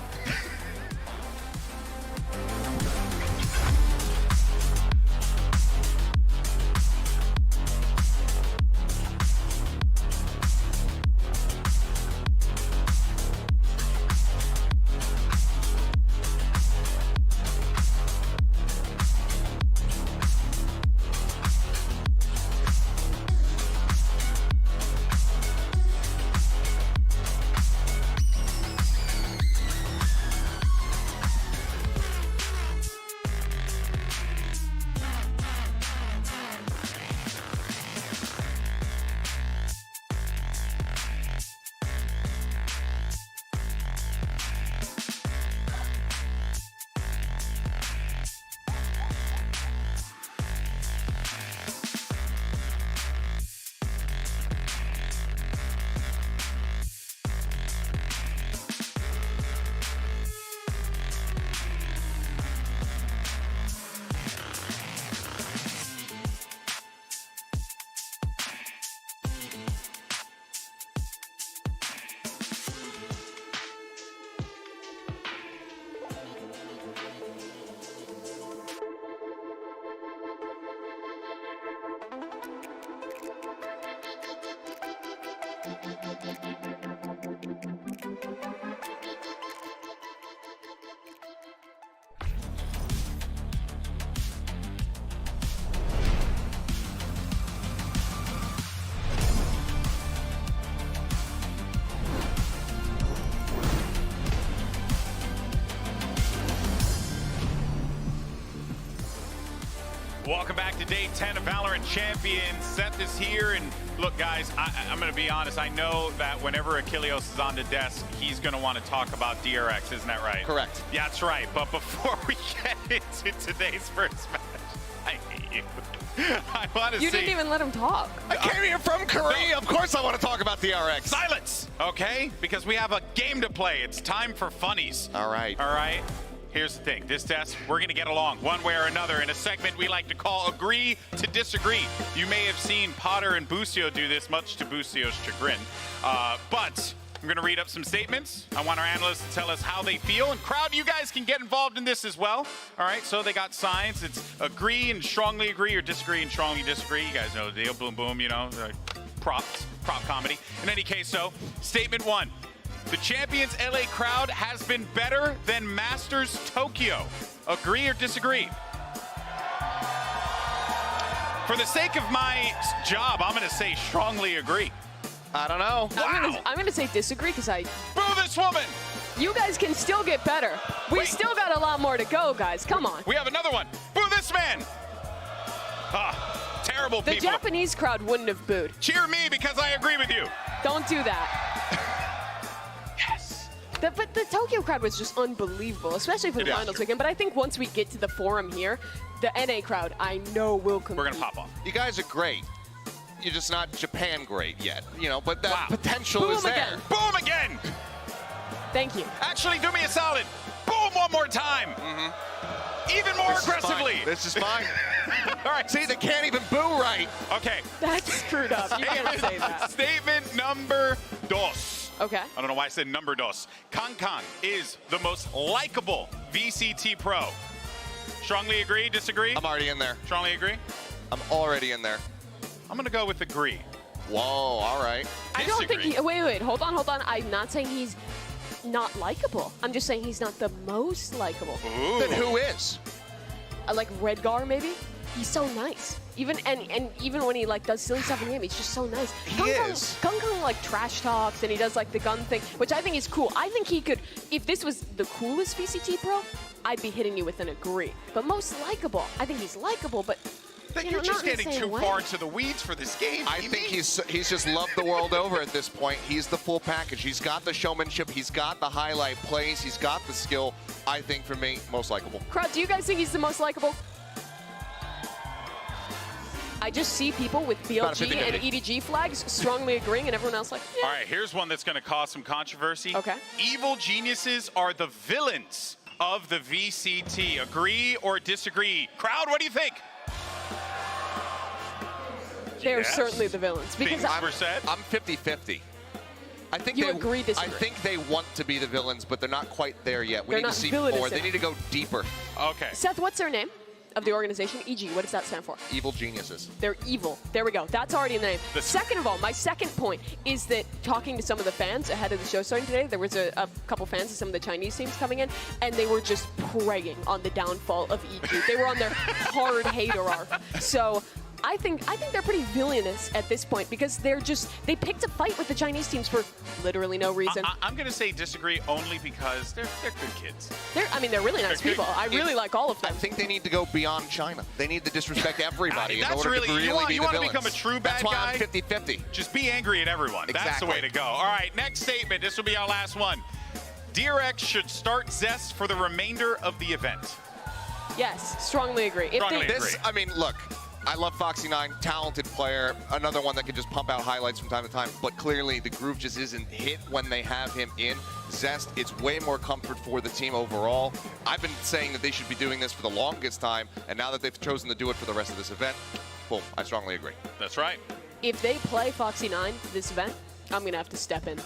Welcome back to day 10 of Valorant Champions. Seth is here, and look, guys, I'm going to be honest. I know that whenever Achilleos is on the desk, he's going to want to talk about DRX. Isn't that right? Correct. Yeah, that's right. But before we get into today's first match, I hate you. I want to see. You didn't even let him talk. I came here from Korea. Of course I want to talk about DRX. Silence, okay? Because we have a game to play. It's time for funnies. All right. All right. Here's the thing, this desk, we're gonna get along one way or another in a segment we like to call Agree to Disagree. You may have seen Potter and Busio do this, much to Busio's chagrin. But I'm gonna read up some statements. I want our analysts to tell us how they feel. And crowd, you guys can get involved in this as well. All right, so they got signs. It's agree and strongly agree, or disagree and strongly disagree. You guys know the deal, boom, boom, you know, prop comedy. In any case, so, statement one. The Champions LA crowd has been better than Masters Tokyo. Agree or disagree? For the sake of my job, I'm going to say strongly agree. I don't know. Wow. I'm gonna say disagree, because Boo this woman! You guys can still get better. We still got a lot more to go, guys. Come on. We have another one. Boo this man! Terrible The people. Japanese crowd wouldn't have booed. Cheer me because I agree with you. Don't do that. But the Tokyo crowd was just unbelievable, especially for the finals weekend. But I think once we get to the forum here, the NA crowd, I know will compete. We're going to pop off. You guys are great. You're just not Japan great yet, you know, but that potential Boom is there. again. Boom again! Thank you. Actually, do me a solid. Boom one more time. Even more aggressively. This is fine. All right. See, they can't even boo right. Okay. That's screwed up. You can't say that. Statement number dos. Okay. I don't know why I said number dos. Kankan is the most likable VCT pro. Strongly agree, disagree? I'm already in there. Strongly agree? I'm already in there. I'm going to go with agree. Whoa, all right. I don't think he, wait, hold on. I'm not saying he's not likable. I'm just saying he's not the most likable. Ooh. Then who is? Like Redgar, maybe? He's so nice. Even even when he like does silly stuff in the game, he's just so nice. He is. Kung like trash talks and he does like the gun thing, which I think is cool. I think he could, if this was the coolest VCT pro, I'd be hitting you with an agree. But most likable, I think he's likable, but You're just getting too far into the weeds for this game. I think he's just loved the world over at this point. He's the full package. He's got the showmanship. He's got the highlight plays. He's got the skill. I think for me, most likable. Crowd, do you guys think he's the most likable? I just see people with BLG and EDG flags strongly agreeing, and everyone else like, yeah. All right, here's one that's going to cause some controversy. Okay. Evil geniuses are the villains of the VCT. Agree or disagree? Crowd, what do you think? They're certainly the villains. Because I'm 50-50. I think you agree, disagree. I think they want to be the villains, but they're not quite there yet. We They're need to not see villainous more. They enough. need to go deeper. Okay. Seth, what's their name of the organization? EG, what does that stand for? Evil geniuses. They're evil. There we go. That's already in the name. Second of all, my second point is that talking to some of the fans ahead of the show starting today, there was a couple fans of some of the Chinese teams coming in, and they were just preying on the downfall of EG. They were on their hard hater arc. So I think they're pretty villainous at this point because they picked a fight with the Chinese teams for literally no reason. I'm going to say disagree only because they're good kids. They're really nice people. I really like all of them. I think they need to go beyond China. They need to disrespect everybody in order to really be you the want to villains. become a true bad That's why guy? I'm 50-50. Just be angry at everyone. That's the Exactly. way to go. All right, next statement. This will be our last one. DRX should start Zest for the remainder of the event. Yes, strongly agree. I mean, look, I love Foxy9, talented player, another one that can just pump out highlights from time to time, but clearly the groove just isn't hit when they have him in. Zest, it's way more comfort for the team overall. I've been saying that they should be doing this for the longest time, and now that they've chosen to do it for the rest of this event, boom, I strongly agree. That's right. If they play Foxy9 this event, I'm going to have to step in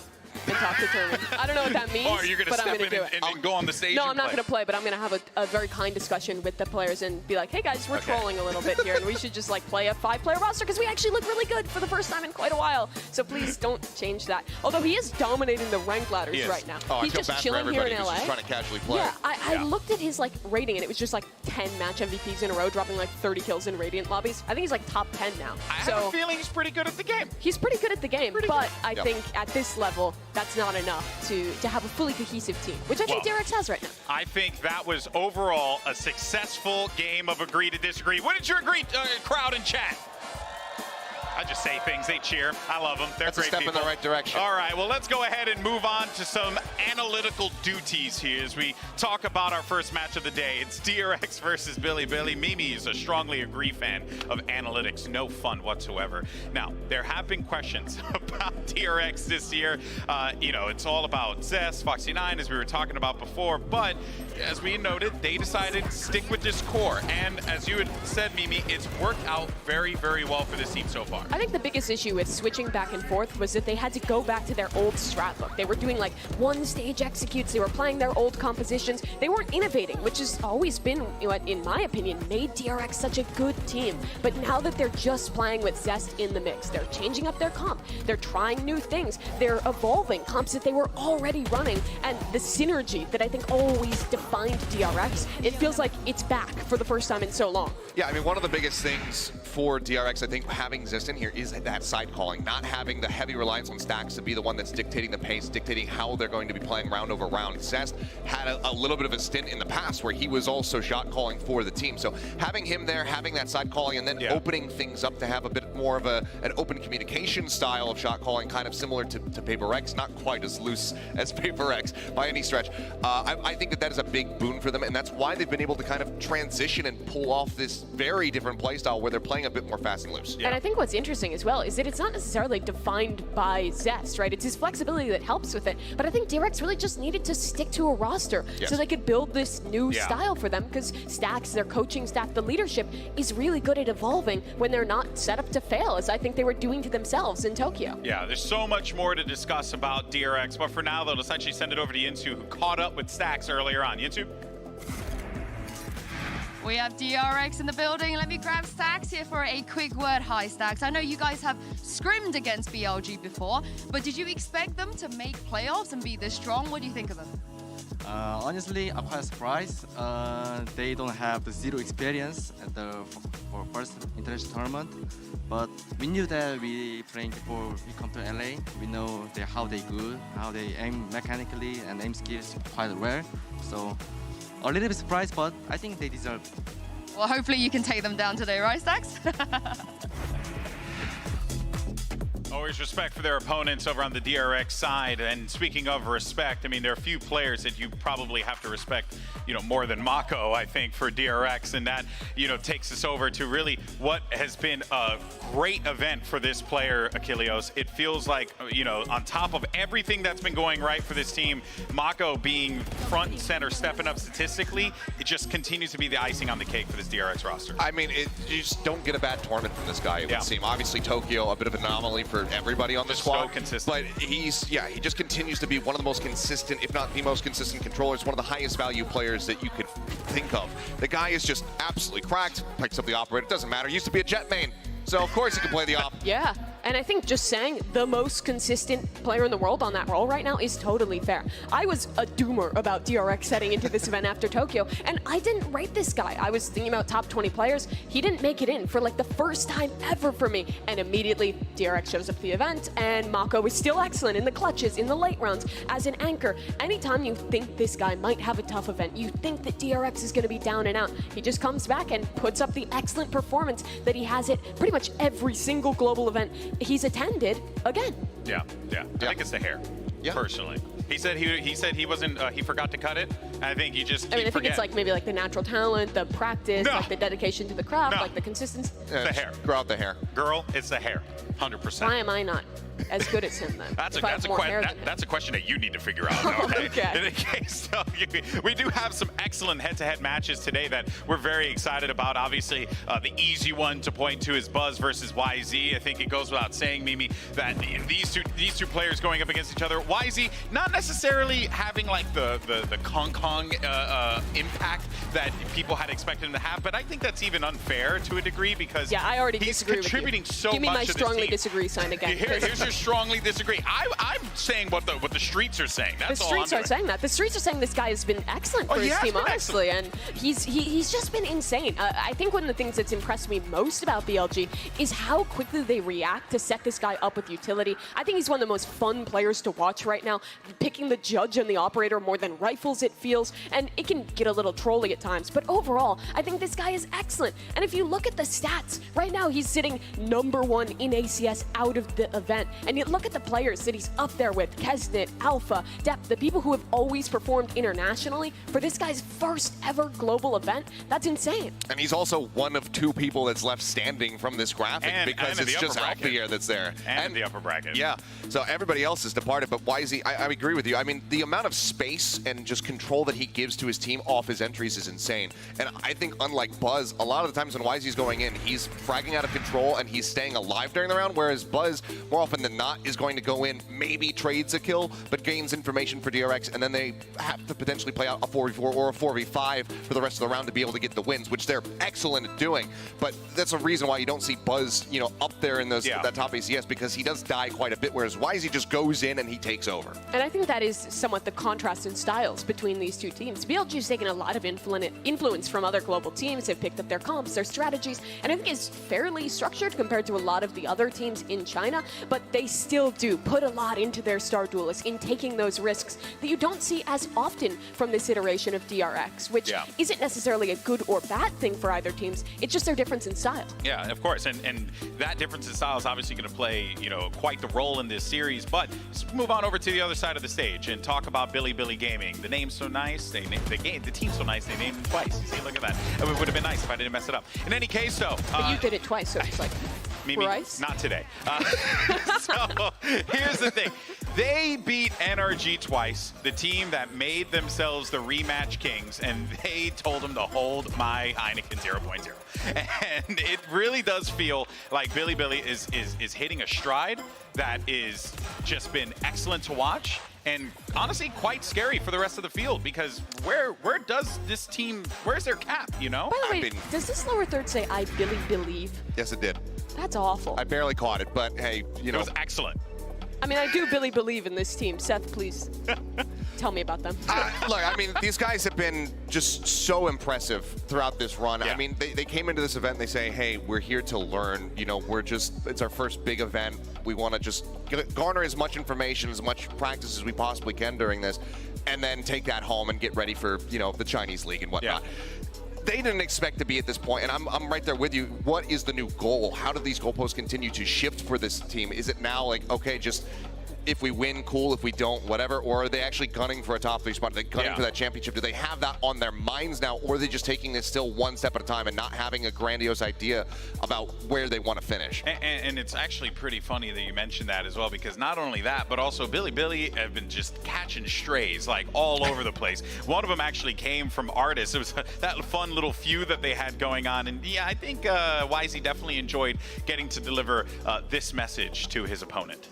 and talk to Turner. I don't know what that means, Or you're going to but I'm step going to in do it. and go on the stage No, and I'm not play. going to play, but I'm going to have a very kind discussion with the players and be like, hey guys, we're trolling a little bit here, and we should just like play a 5-player roster because we actually look really good for the first time in quite a while. So please don't change that. Although he is dominating the rank ladders right now. Oh, He's I feel just bad for chilling here everybody in who's LA. just trying to casually play. Yeah, I looked at his like rating and it was just like 10 match MVPs in a row, dropping like 30 kills in Radiant lobbies. I think he's like top 10 now. I have a feeling he's pretty good at the game. He's pretty good at the game, but I think at this level, that's not enough to have a fully cohesive team, which I think DRX has right now. I think that was overall a successful game of agree to disagree. What did your crowd in chat? I just say things, they cheer. I love them. They're That's a great step people. in the right direction. All right, well, let's go ahead and move on to some analytical duties here as we talk about our first match of the day. It's DRX versus Billy. Mimi is a strongly agree fan of analytics. No fun whatsoever. Now, there have been questions about DRX this year. It's all about Zest, Foxy9, as we were talking about before, but as we noted, they decided to stick with this core. And as you had said, Mimi, it's worked out very, very well for this team so far. I think the biggest issue with switching back and forth was that they had to go back to their old strat look. They were doing like one-stage executes. They were playing their old compositions. They weren't innovating, which has always been, in my opinion, made DRX such a good team. But now that they're just playing with Zest in the mix, they're changing up their comp. They're trying new things. They're evolving comps that they were already running. And the synergy that I think always defined DRX, it feels like it's back for the first time in so long. Yeah, I mean, one of the biggest things for DRX, I think, having Zest in here is that side calling, not having the heavy reliance on stacks to be the one that's dictating the pace, dictating how they're going to be playing round over round. Zest had a little bit of a stint in the past where he was also shot calling for the team. So having him there, having that side calling, and then opening things up to have a bit more of an open communication style of shot calling, kind of similar to Paper X, not quite as loose as Paper X by any stretch. I think that is a big boon for them, and that's why they've been able to kind of transition and pull off this very different playstyle where they're playing a bit more fast and loose. And I think what's interesting interesting as well is that it's not necessarily defined by Zest, right? It's his flexibility that helps with it. But I think DRX really just needed to stick to a roster so they could build this new style for them, because Stax, their coaching staff, the leadership is really good at evolving when they're not set up to fail, as I think they were doing to themselves in Tokyo. Yeah, there's so much more to discuss about DRX, but for now, though, let's actually send it over to Yinsu, who caught up with Stax earlier on. Yinsu? We have DRX in the building. Let me grab Stax here for a quick word. Hi, Stax. I know you guys have scrimmed against BLG before, but did you expect them to make playoffs and be this strong? What do you think of them? Honestly, I'm quite surprised. They don't have the zero experience at the for first international tournament, but we knew that we playing before we come to LA. We know how they good, how they aim mechanically and aim skills quite well. So a little bit surprised, but I think they deserve it. Well, hopefully you can take them down today, right, Stax? Always respect for their opponents over on the DRX side. And speaking of respect, I mean, there are a few players that you probably have to respect, more than Mako, I think, for DRX. And that, takes us over to really what has been a great event for this player, Achilleos. It feels like, on top of everything that's been going right for this team, Mako being front and center, stepping up statistically, it just continues to be the icing on the cake for this DRX roster. I mean, you just don't get a bad tournament from this guy, it would seem. Obviously, Tokyo, a bit of an anomaly for everybody on the squad. So consistent. But he just continues to be one of the most consistent, if not the most consistent controllers, one of the highest value players that you could think of. The guy is just absolutely cracked, picks up the operator, doesn't matter. He used to be a jet main, so of course he can play the op. Yeah. And I think just saying the most consistent player in the world on that role right now is totally fair. I was a doomer about DRX heading into this event after Tokyo, and I didn't rate this guy. I was thinking about top 20 players. He didn't make it in for like the first time ever for me. And immediately DRX shows up at the event, and Mako is still excellent in the clutches, in the late rounds, as an anchor. Anytime you think this guy might have a tough event, you think that DRX is going to be down and out, he just comes back and puts up the excellent performance that he has at pretty much every single global event he's attended again. Yeah. I think it's the hair, personally. He said he wasn't, he forgot to cut it, and I think you just I think it's like maybe like the natural talent, the practice, like the dedication to the craft, No. like the consistency. the hair. Grow out the hair. Girl, it's the hair, 100%. Why am I not as good as him then? That's if I have more hair than him? that's a question that you need to figure out. Okay. Okay. In any case, so we do have some excellent head-to-head matches today that we're very excited about. Obviously, the easy one to point to is Buzz versus YZ. I think it goes without saying, Mimi, that these two players going up against each other. YZ not necessarily having like the Kong impact that people had expected him to have, but I think that's even unfair to a degree because I already he's disagree contributing with you. so Give me much my to this strongly team. disagree sign again. Here's your strongly disagree. I'm saying what the streets are saying. That's The all streets I'm are doing. saying that. The streets are saying this guy has been excellent for he his has team, been honestly, and he's just been insane. I think one of the things that's impressed me most about BLG is how quickly they react to set this guy up with utility. I think he's one of the most fun players to watch right now, picking the judge and the operator more than rifles, it feels, and it can get a little trolly at times, but overall, I think this guy is excellent. And if you look at the stats, right now he's sitting #1 in ACS out of the event, and you look at the players that he's up there with, Kesnit, Alpha, Depth, the people who have always performed internationally, for this guy's first ever global event, that's insane. And he's also one of 2 people that's left standing from this graphic because and it's just bracket. Alpha that's there. And the upper bracket. Yeah, so everybody else has departed, but YZ, I agree with you. I mean, the amount of space and just control that he gives to his team off his entries is insane. And I think unlike Buzz, a lot of the times when YZ's going in, he's fragging out of control and he's staying alive during the round, whereas Buzz, more often than not, is going to go in, maybe trades a kill, but gains information for DRX, and then they have to potentially play out a 4v4 or a 4v5 for the rest of the round to be able to get the wins, which they're excellent at doing. But that's a reason why you don't see Buzz, up there in those that top ACS, because he does die quite a bit, whereas YZ just goes in and he takes over. And I think that is somewhat the contrast in styles between these two teams. BLG's taken a lot of influence from other global teams. They've picked up their comps, their strategies, and I think it's fairly structured compared to a lot of the other teams in China, but they still do put a lot into their star duelists in taking those risks that you don't see as often from this iteration of DRX, which isn't necessarily a good or bad thing for either teams. It's just their difference in style. Yeah, of course, and that difference in style is obviously going to play, quite the role in this series. But let's move on over to the other side of the stage and talk about Billy Gaming. The name's so nice, the team's so nice, they named him twice. You see, look at that. It would have been nice if I didn't mess it up. In any case, though, but you did it twice, so it's like. Mimi, Bryce? not today. So here's the thing. They beat NRG twice, the team that made themselves the rematch kings, and they told them to hold my Heineken 0.0. And it really does feel like Billy is hitting a stride that is just been excellent to watch. And honestly, quite scary for the rest of the field, because where does this team, where's their cap, you know? By the way, does this lower third say, I Billy believe? Yes, it did. That's awful. I barely caught it, but hey, you know. It was excellent. I mean, I do Billy believe in this team. Seth, please tell me about them. Look, I mean, these guys have been just so impressive throughout this run. Yeah. I mean, they came into this event and they say, hey, we're here to learn. You know, it's our first big event. We want to just garner as much information, as much practice as we possibly can during this, and then take that home and get ready for, you know, the Chinese League and whatnot. Yeah. They didn't expect to be at this point, and I'm right there with you. What is the new goal? How do these goalposts continue to shift for this team? Is it now like, okay, just if we win, cool. If we don't, whatever. Or are they actually gunning for a top 3 spot? Are they gunning for that championship? Do they have that on their minds now, or are they just taking this still one step at a time and not having a grandiose idea about where they want to finish? And it's actually pretty funny that you mentioned that as well, because not only that, but also Billy have been just catching strays like all over the place. One of them actually came from Artis. It was that fun little feud that they had going on. And yeah, I think YZ definitely enjoyed getting to deliver this message to his opponent.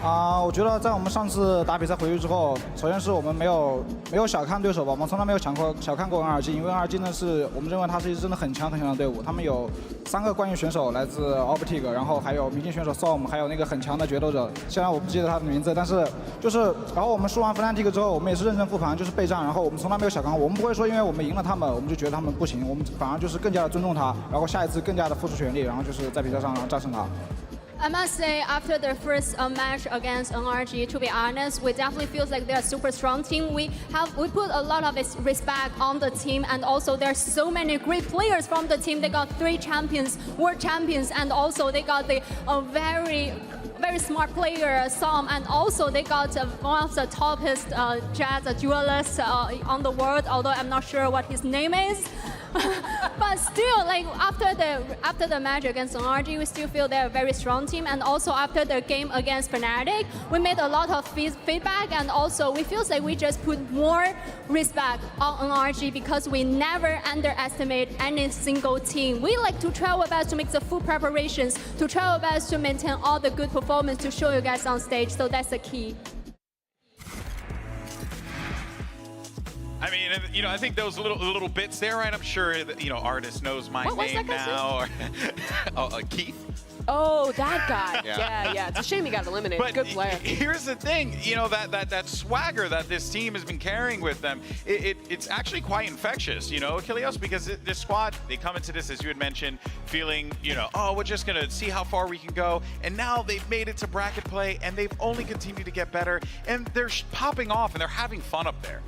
我觉得在我们上次打比赛回去之后，首先是我们没有小看对手吧，我们从来没有小看过 NRG， 因为 NRG 呢是我们认为它是一支真的很强的队伍，他们有3个冠军选手来自 Optic， 然后还有明星选手 Som， 还有那个很强的决斗者，虽然我不记得他的名字，但是然后我们输完 Fnatic 之后，我们也是认真复盘，就是备战，然后我们从来没有小看过，我们不会说因为我们赢了他们，我们就觉得他们不行，我们反而就是更加的尊重他，然后下一次更加的付出全力，然后就是在比赛上战胜他。 I must say, after the first match against NRG, to be honest, we definitely feel like they're a super strong team. We put a lot of respect on the team, and also there's so many great players from the team. They got 3 champions, world champions, and also they got the very smart player, Som, and also they got one of the toppest jazz duelists on the world, although I'm not sure what his name is. But still, like after the match against NRG, we still feel they're a very strong team. And also after the game against Fnatic, we made a lot of feedback, and also we feel like we just put more respect on NRG because we never underestimate any single team. We like to try our best to make the full preparations, to try our best to maintain all the good performance to show you guys on stage. So that's the key. I mean, you know, I think those little bits there, right? I'm sure that, you know, Artis knows my name now. Or, Keith. Oh, that guy. Yeah. It's a shame he got eliminated. But good player. Here's the thing, you know, that swagger that this team has been carrying with them, it's actually quite infectious, you know, Kilios, because this squad, they come into this, as you had mentioned, feeling, you know, oh, we're just going to see how far we can go. And now they've made it to bracket play, and they've only continued to get better. And they're popping off, and they're having fun up there.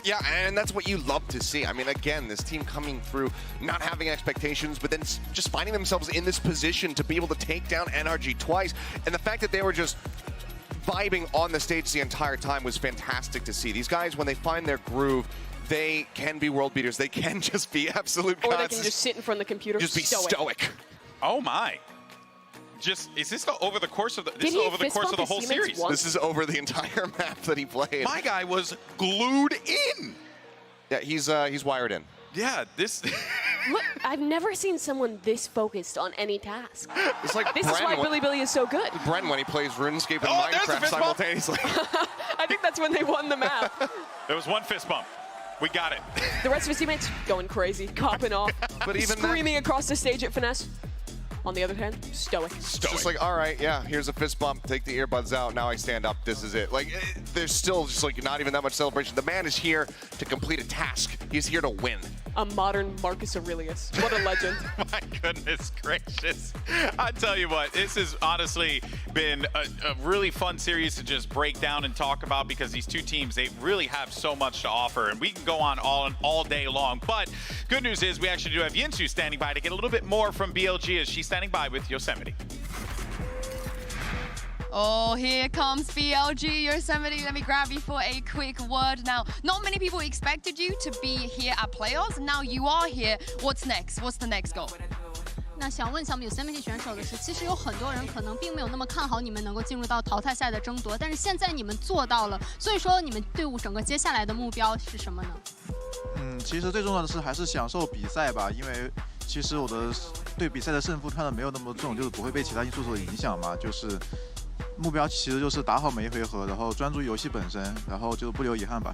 Yeah, and that's what you love to see. I mean, again, this team coming through, not having expectations, but then just finding themselves in this position to be able to take down NRG twice. And the fact that they were just vibing on the stage the entire time was fantastic to see. These guys, when they find their groove, they can be world beaters. They can just be absolute gods. Or they can just sit in front of the computer. Just be stoic. Oh, my. Is this over the course of the whole series? This is over the entire map that he played. My guy was glued in. Yeah, he's wired in. Yeah, this. Look, I've never seen someone this focused on any task. It's like this is why Billy is so good. Bren when he plays RuneScape and Minecraft simultaneously. I think that's when they won the map. There was one fist bump. We got it. The rest of his teammates going crazy, copping off, but even screaming across the stage at Finesse. On the other hand, stoic. It's just like, all right, yeah, here's a fist bump. Take the earbuds out. Now I stand up. This is it. Like, there's still just like not even that much celebration. The man is here to complete a task. He's here to win. A modern Marcus Aurelius. What a legend. My goodness gracious. I tell you what, this has honestly been a really fun series to just break down and talk about, because these two teams, they really have so much to offer, and we can go on all day long. But good news is we actually do have Yinsu standing by to get a little bit more from BLG, as she's standing by with Yosemite. Oh, here comes BLG Yosemite. Let me grab you for a quick word now. Not many people expected you to be here at playoffs. Now you are here. What's next? What's the next goal? 那想问一下我们Yosemite选手的是，其实有很多人可能并没有那么看好你们能够进入到淘汰赛的争夺，但是现在你们做到了，所以说你们队伍整个接下来的目标是什么呢？其实最重要的是还是享受比赛吧，因为其实我的对比赛的胜负看得没有那么重，就是不会被其他因素所影响嘛，就是目标其实就是打好每一回合，然后专注游戏本身，然后就不留遗憾吧。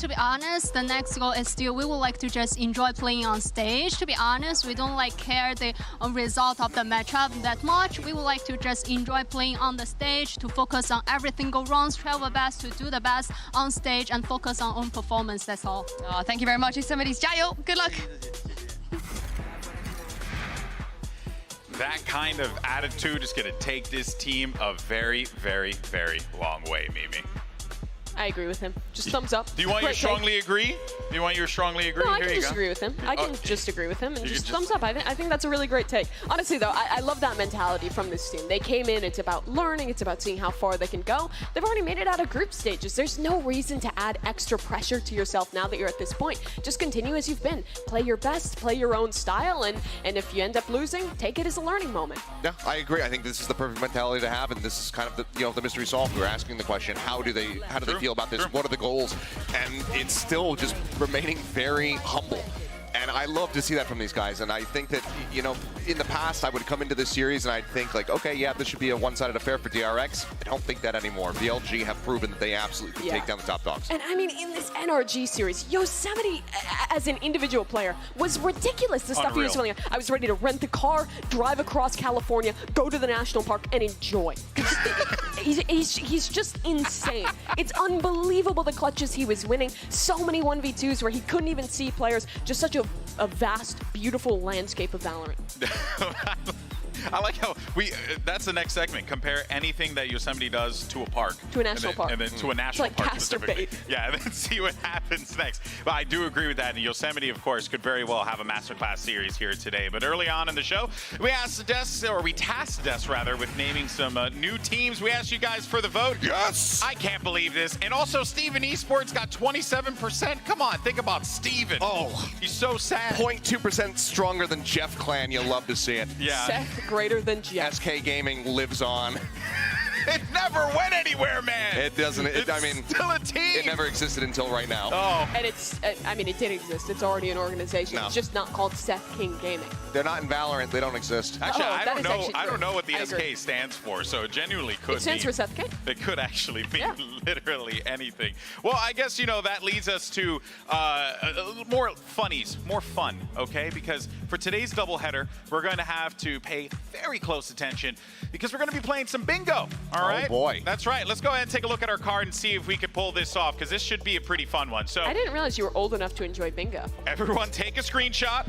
To be honest, the next goal is still we would like to just enjoy playing on stage. To be honest, we don't care the result of the matchup that much. We would like to just enjoy playing on the stage, to focus on everything go wrong, try our best to do the best on stage and focus on own performance. That's all. Oh, thank you very much, Yosemite's. 加油, good luck. That kind of attitude is going to take this team a very, very, very long way, Mimi. I agree with him. Just thumbs up. Do you want your strongly agree? Do you want your strongly agree? No, I Here can you just go. agree with him. I can just agree with him and just just- thumbs up. I think that's a really great take. Honestly, though, I love that mentality from this team. They came in, it's about learning, it's about seeing how far they can go. They've already made it out of group stages. There's no reason to add extra pressure to yourself now that you're at this point. Just continue as you've been. Play your best, play your own style, and if you end up losing, take it as a learning moment. Yeah, I agree. I think this is the perfect mentality to have, and this is kind of the the mystery solved. We're asking the question: how do they feel about this? What are the goals? And it's still just remaining very humble. And I love to see that from these guys. And I think that, in the past, I would come into this series and I'd think like, okay, yeah, this should be a one-sided affair for DRX. I don't think that anymore. BLG have proven that they absolutely can take down the top dogs. And I mean, in this NRG series, Yosemite, as an individual player, was ridiculous. The stuff he was filling out. I was ready to rent the car, drive across California, go to the national park, and enjoy. He's just insane. It's unbelievable the clutches he was winning. So many 1v2s where he couldn't even see players. Just such a vast, beautiful landscape of Valorant. I like how that's the next segment. Compare anything that Yosemite does to a park. To a national park. And then to a national like park Castor specifically. Bait. Yeah, and then see what happens next. But I do agree with that. And Yosemite, of course, could very well have a masterclass series here today. But early on in the show, we tasked Des rather, with naming some new teams. We asked you guys for the vote. Yes! I can't believe this. And also, Steven Esports got 27%. Come on, think about Steven. Oh. He's so sad. 0.2% stronger than Jeff Clan. You'll love to see it. Yeah. Seth greater than Jeff. SK Gaming lives on. It never went anywhere, man. It doesn't. It's still a team. It never existed until right now. Oh. And it did exist. It's already an organization. No. It's just not called Seth King Gaming. They're not in Valorant. They don't exist. Actually, Oh, I that don't is know. actually I don't true. know what the I SK agree. stands for, so it genuinely could. It stands for Seth King. It could actually mean literally anything. Well, I guess that leads us to more funnies, more fun. Okay, because for today's doubleheader, we're going to have to pay very close attention because we're going to be playing some bingo. All right. Oh boy. That's right. Let's go ahead and take a look at our card and see if we can pull this off, because this should be a pretty fun one. So I didn't realize you were old enough to enjoy bingo. everyone, take a screenshot.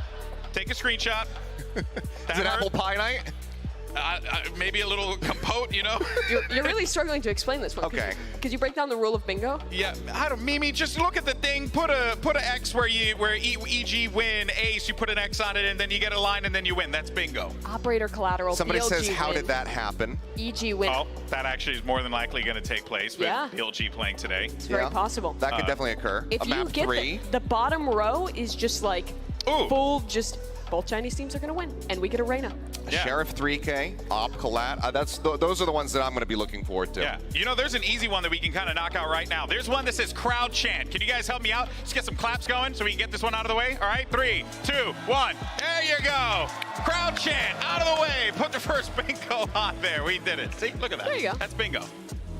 Take a screenshot. Is it apple pie night? Maybe a little compote, You're really struggling to explain this one. Okay. Could you break down the rule of bingo? Yeah, Mimi, just look at the thing. Put an X where EG win ace, you put an X on it, and then you get a line, and then you win. That's bingo. Operator collateral. Somebody BLG says, how win. did that happen? EG win. Oh, that actually is more than likely going to take place with Yeah. BLG playing today. It's very possible. That could definitely occur. If a you map get 3. the bottom row is just like full, just both Chinese teams are going to win, and we get a Reina. Sheriff 3K, Op Collat. Those are the ones that I'm going to be looking forward to. Yeah. There's an easy one that we can kind of knock out right now. There's one that says crowd chant. Can you guys help me out? Just get some claps going so we can get this one out of the way. All right, 3, 2, 1. There you go. Crowd chant out of the way. Put the first bingo on there. We did it. See, look at that. There you go. That's bingo.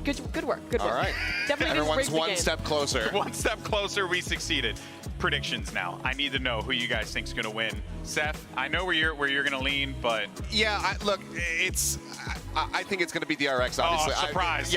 Good work. Good work. All right. Definitely didn't break Everyone's the one game. step closer. One step closer, we succeeded. Predictions now. I need to know who you guys think's going to win. Seth, I know where you're going to lean, but yeah, look, I think it's going to be DRX, obviously. Oh, surprise.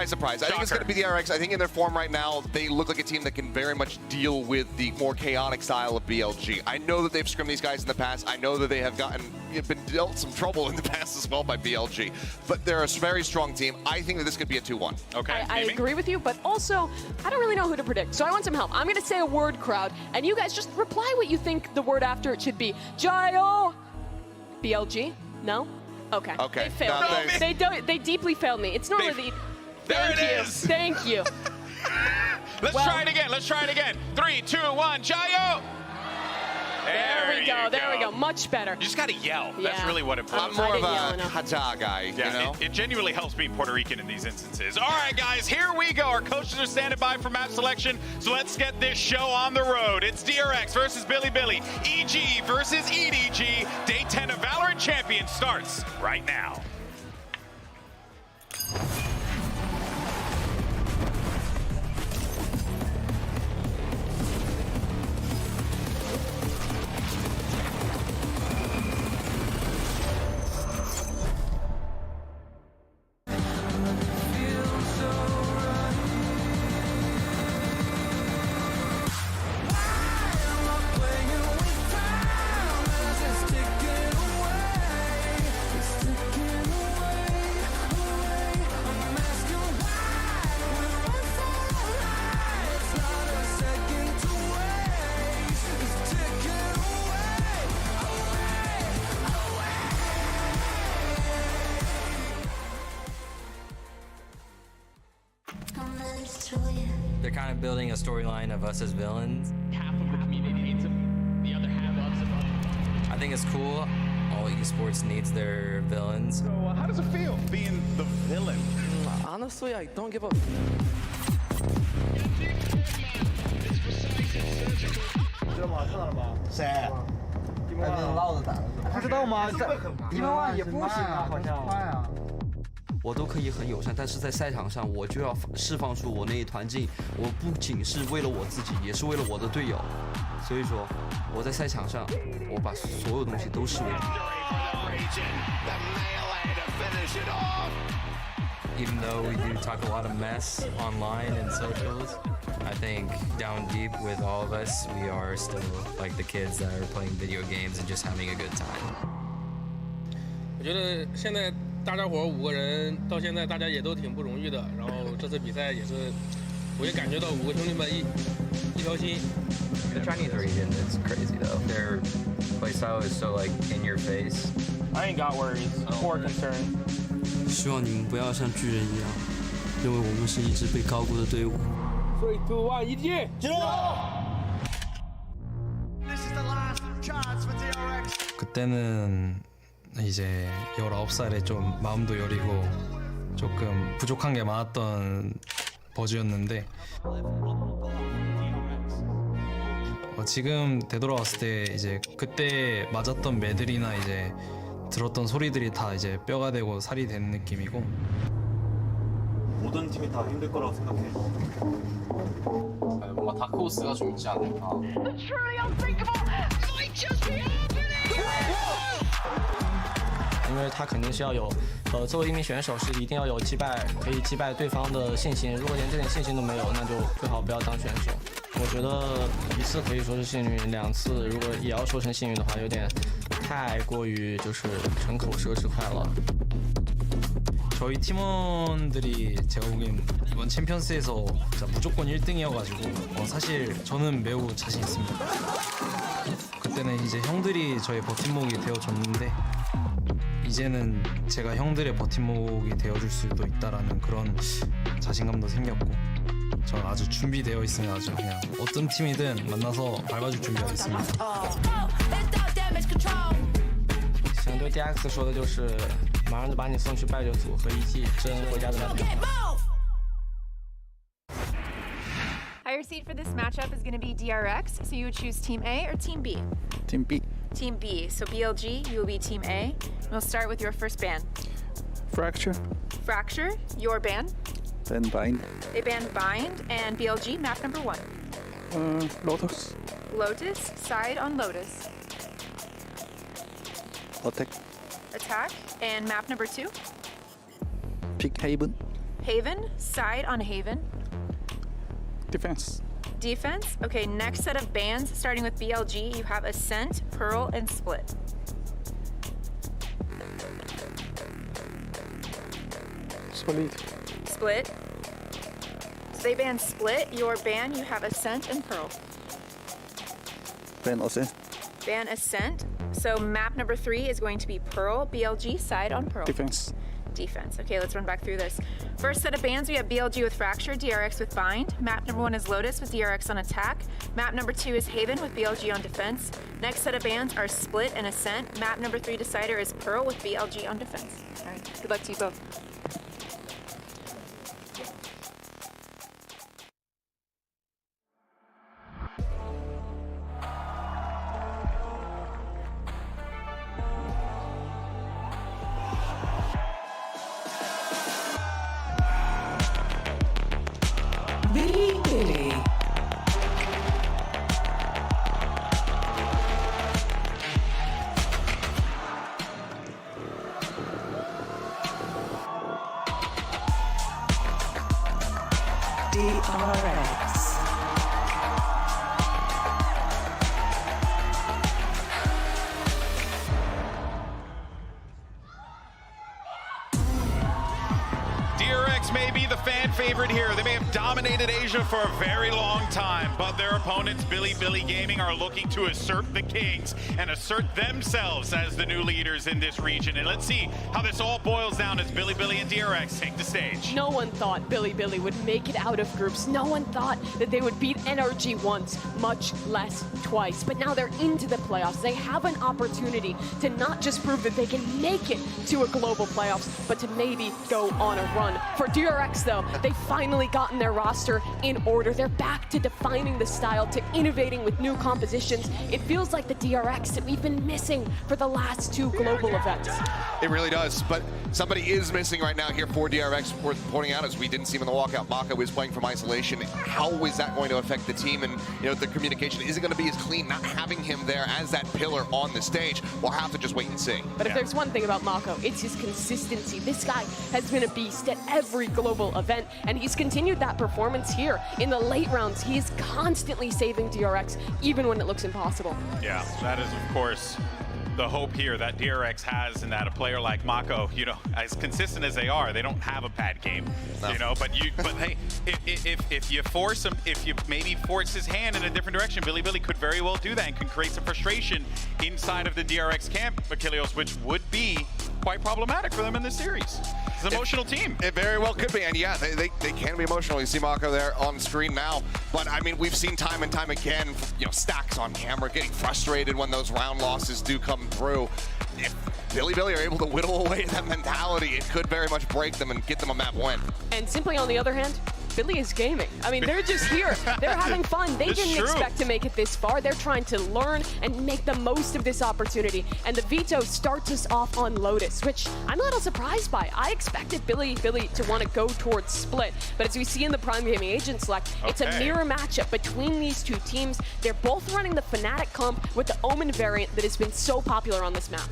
Surprise. I think it's going to be DRX. I think in their form right now, they look like a team that can very much deal with the more chaotic style of BLG. I know that they've scrimmed these guys in the past. I know that they have been dealt some trouble in the past as well by BLG. But they're a very strong team. I think that this could be a 2-1. Okay. I agree with you, but also, I don't really know who to predict. So I want some help. I'm going to say a word, crowd, and you guys just reply what you think the word after it should be. Jayo! BLG? No? Okay. Okay. They failed me. They deeply failed me. It's normally There Thank it you. is. Thank you. Let's try it again. 3, 2, 1. Jayo! There we go. There we go. Much better. You just got to yell. That's Yeah. really what important. I'm more of a Haja guy, Yeah, you know? it genuinely helps being Puerto Rican in these instances. All right, guys, here we go. Our coaches are standing by for map selection, so let's get this show on the road. It's DRX versus Billy, EG versus EDG. Day 10 of Valorant Champions starts right now. They're kind of building a storyline of us as villains. Half of the community hates him, the other half loves him. I think it's cool. All esports needs their villains. So how does it feel being the villain? Honestly, I don't give a... 知道吗？看到了吗？谁？还跟老子打的是吧？不知道吗？这1万万也不行啊，好像。快啊！我都可以很友善，但是在赛场上我就要释放出我那一团劲。我不仅是为了我自己，也是为了我的队友。所以说，我在赛场上，我把所有东西都视为。Even though we do talk a lot of mess online and socials, I think down deep with all of us, we are still like the kids that are playing video games and just having a good time. 我觉得现在大家伙5个人到现在大家也都挺不容易的，然后这次比赛也是，我也感觉到5个兄弟们一条心。The Chinese region is crazy though. Their playstyle is so like in your face. I ain't got worries or concern. 希望你们不要像巨人一样，因为我们是一支被高估的隊伍。3, 2, 1, EDG! 그때는 이제 19살에 좀 마음도 여리고 조금 부족한 게 많았던 버즈였는데 지금 되돌아왔을 때 이제 그때 맞았던 매들이나 이제 들었던 소리들이 다 이제 뼈가 되고 살이 되는 느낌이고 모든 팀이 다 힘들 거라고 생각해. 뭔가 다크호스가 좀 있지 않을까. 因为他肯定是要有，作为一名选手是一定要有可以击败对方的信心。如果连这点信心都没有，那就最好不要当选手。我觉得1次可以说是幸运，2次如果也要说成幸运的话，有点太过于就是逞口舌之快了。 저희 팀원들이 제가 보기엔 이번 챔피언스에서 진짜 무조건 1등이어가지고 사실 저는 매우 자신 있습니다. 그때는 이제 형들이 저의 버팀목이 되어줬는데 이제는 제가 형들의 버팀목이 되어줄 수도 있다라는 그런 자신감도 생겼고 저는 아주 준비되어 있습니다. 아주 그냥 어떤 팀이든 만나서 밟아줄 준비가 됐습니다. 想对 DX 说的就是，马上就把你送去败者组和EG真回家的那天。 Higher seed for this matchup is going to be DRX, so you would choose Team A or Team B? Team B. Team B, so BLG, you will be Team A. We'll start with your first ban. Fracture. Fracture, your ban. Then Bind. They ban Bind, and BLG, map number 1. Lotus. Lotus, side on Lotus. Attack. Attack, and map number 2. Pick Haven. Haven, side on Haven. Defense. Defense, okay, next set of bans, starting with BLG, you have Ascent, Pearl, and Split. Solid. Split. So they ban Split, your ban, you have Ascent and Pearl. Ban Ascent. Ban Ascent. So map number 3 is going to be Pearl, BLG, side on Pearl. Defense. Defense. Okay, let's run back through this. First set of bans, we have BLG with Fracture, DRX with Bind. Map number 1 is Lotus with DRX on attack. Map number 2 is Haven with BLG on defense. Next set of bans are Split and Ascent. Map number 3 decider is Pearl with BLG on defense. All right, good luck to you both. Billy. DRX. DRX may be the fan favorite here. They may have dominated Asia for a very long time, but their opponents, Billy Gaming, are looking to assert the Kings and assert themselves as the new leaders in this region. And let's see how this all boils down as Billy and DRX take the stage. No one thought Billy would make it out of groups. No one thought that they would beat NRG once, much less twice. But now they're into the playoffs. They have an opportunity to not just prove that they can make it to a global playoffs, but to maybe go on a run. For DRX, though, they've finally gotten their roster in order. They're back to defining the style, to innovating with new compositions. It feels like the DRX that we've been missing for the last 2 global events. It really does, but somebody is missing right now here for DRX, worth pointing out, as we didn't see him in the walkout. Mako is playing from isolation. How is that going to affect the team? And the communication isn't going to be as clean, not having him there as that pillar on the stage. We'll have to just wait and see. But if there's one thing about Mako, it's his consistency. This guy has been a beast at every global event, and he's continued that performance here. In the late rounds, he is constantly saving DRX, even when it looks impossible. Yeah, that is, of course, the hope here that DRX has, and that a player like Mako, as consistent as they are, they don't have a bad game, but hey, if you force him, if you maybe force his hand in a different direction, Billy could very well do that and can create some frustration inside of the DRX camp, Achilles, which would be quite problematic for them in this series. It's an emotional team. It very well could be, and yeah, they can be emotional. You see Mako there on screen now, but I mean, we've seen time and time again, Stacks on camera getting frustrated when those round losses do come through. If Billy are able to whittle away that mentality, it could very much break them and get them a map win. And simply on the other hand, Billy is gaming. I mean, they're just here. They're having fun. They didn't expect to make it this far. They're trying to learn and make the most of this opportunity. And the veto starts us off on Lotus, which I'm a little surprised by. I expected Billy to want to go towards Split. But as we see in the Prime Gaming Agent Select, it's a mirror matchup between these 2 teams. They're both running the Fnatic comp with the Omen variant that has been so popular on this map.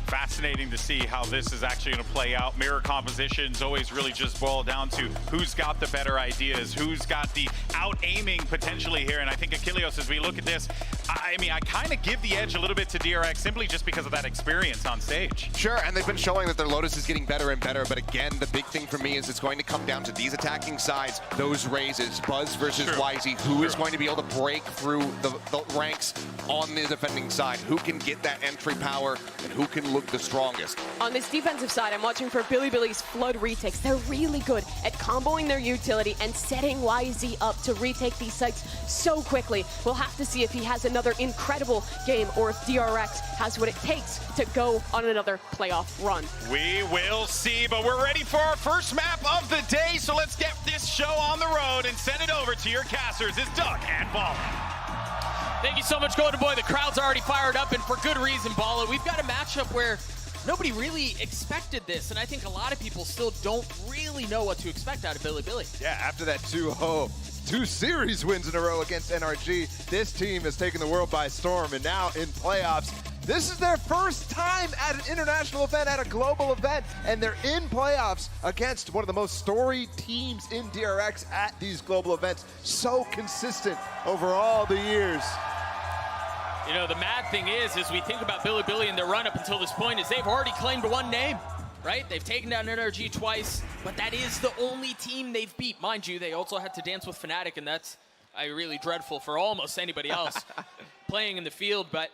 Fascinating to see how this is actually going to play out. Mirror compositions always really just boil down to who's got the better ideas, who's got the out-aiming potentially here. And I think Achilles, as we look at this, I mean, I kind of give the edge a little bit to DRX simply just because of that experience on stage. Sure, and they've been showing that their Lotus is getting better and better, but again, the big thing for me is it's going to come down to these attacking sides, those raises, Buzz versus YZ, who is going to be able to break through the ranks on the defending side, who can get that entry power, and who can look the strongest. On this defensive side, I'm watching for Billy's Flood retakes. They're really good at comboing their utility and setting YZ up to retake these sites so quickly. We'll have to see if he has another incredible game or if DRX has what it takes to go on another playoff run. We will see, but we're ready for our first map of the day, so let's get this show on the road and send it over to your casters. It's Doug and Balla. Thank you so much, Golden Boy. The crowd's already fired up, and for good reason, Balla. We've got a matchup where nobody really expected this, and I think a lot of people still don't really know what to expect out of Billy. Yeah, after that 2 series wins in a row against NRG, this team has taken the world by storm, and now in playoffs, this is their first time at an international event, at a global event, and they're in playoffs against one of the most storied teams in DRX at these global events. So consistent over all the years. The mad thing is, as we think about Billy and their run up until this point, is they've already claimed 1 name, right? They've taken down NRG twice, but that is the only team they've beat. Mind you, they also had to dance with Fnatic, and that's really dreadful for almost anybody else playing in the field, but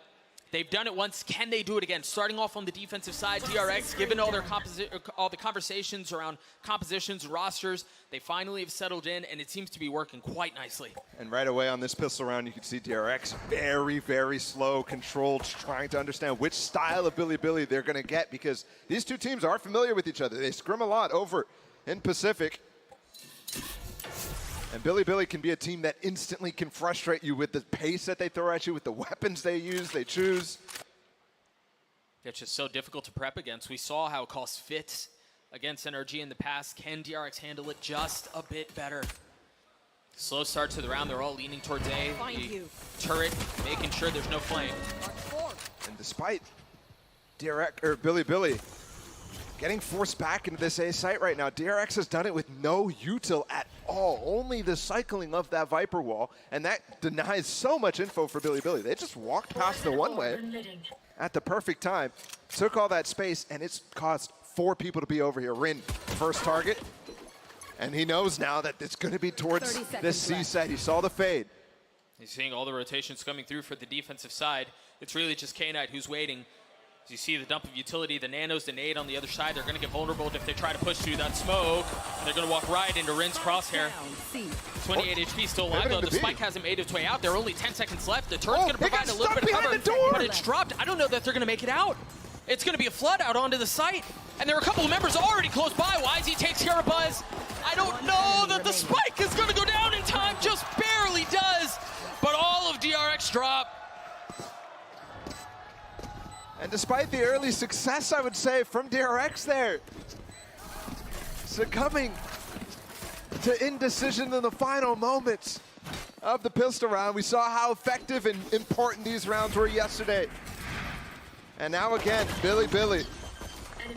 They've done it once. Can they do it again? Starting off on the defensive side, DRX, given all the conversations around compositions, rosters, they finally have settled in, and it seems to be working quite nicely. And right away on this pistol round, you can see DRX very, very slow, controlled, trying to understand which style of Billy they're going to get, because these two teams are familiar with each other. They scrim a lot over in Pacific. And Billy can be a team that instantly can frustrate you with the pace that they throw at you, with the weapons they use, they choose. It's just so difficult to prep against. We saw how it costs fits against NRG in the past. Can DRX handle it just a bit better? Slow start to the round. They're all leaning towards A. The turret, making sure there's no flame. And despite DRX, or Billy getting forced back into this A site right now, DRX has done it with no util at all. Only the cycling of that Viper wall, and that denies so much info for Billy. They just walked past the one-way at the perfect time, took all that space, and it's caused 4 people to be over here. Rin, first target, and he knows now that it's going to be towards this C site. He saw the fade. He's seeing all the rotations coming through for the defensive side. It's really just K-Knight who's waiting. As you see the dump of utility, the nanos, the nade on the other side, they're going to get vulnerable if they try to push through that smoke. And they're going to walk right into Rin's crosshair. 28 HP still alive, though. The spike hasn't made its way out. There are only 10 seconds left. The turret's going to provide a little bit of cover, but it's dropped. I don't know that they're going to make it out. It's going to be a flood out onto the site. And there are a couple of members already close by. YZ takes care of Buzz. I don't know that the spike is going to go down in time. Just barely does. But all of DRX drop. And despite the early success, I would say, from DRX there, succumbing to indecision in the final moments of the pistol round. We saw how effective and important these rounds were yesterday. And now again, Billy.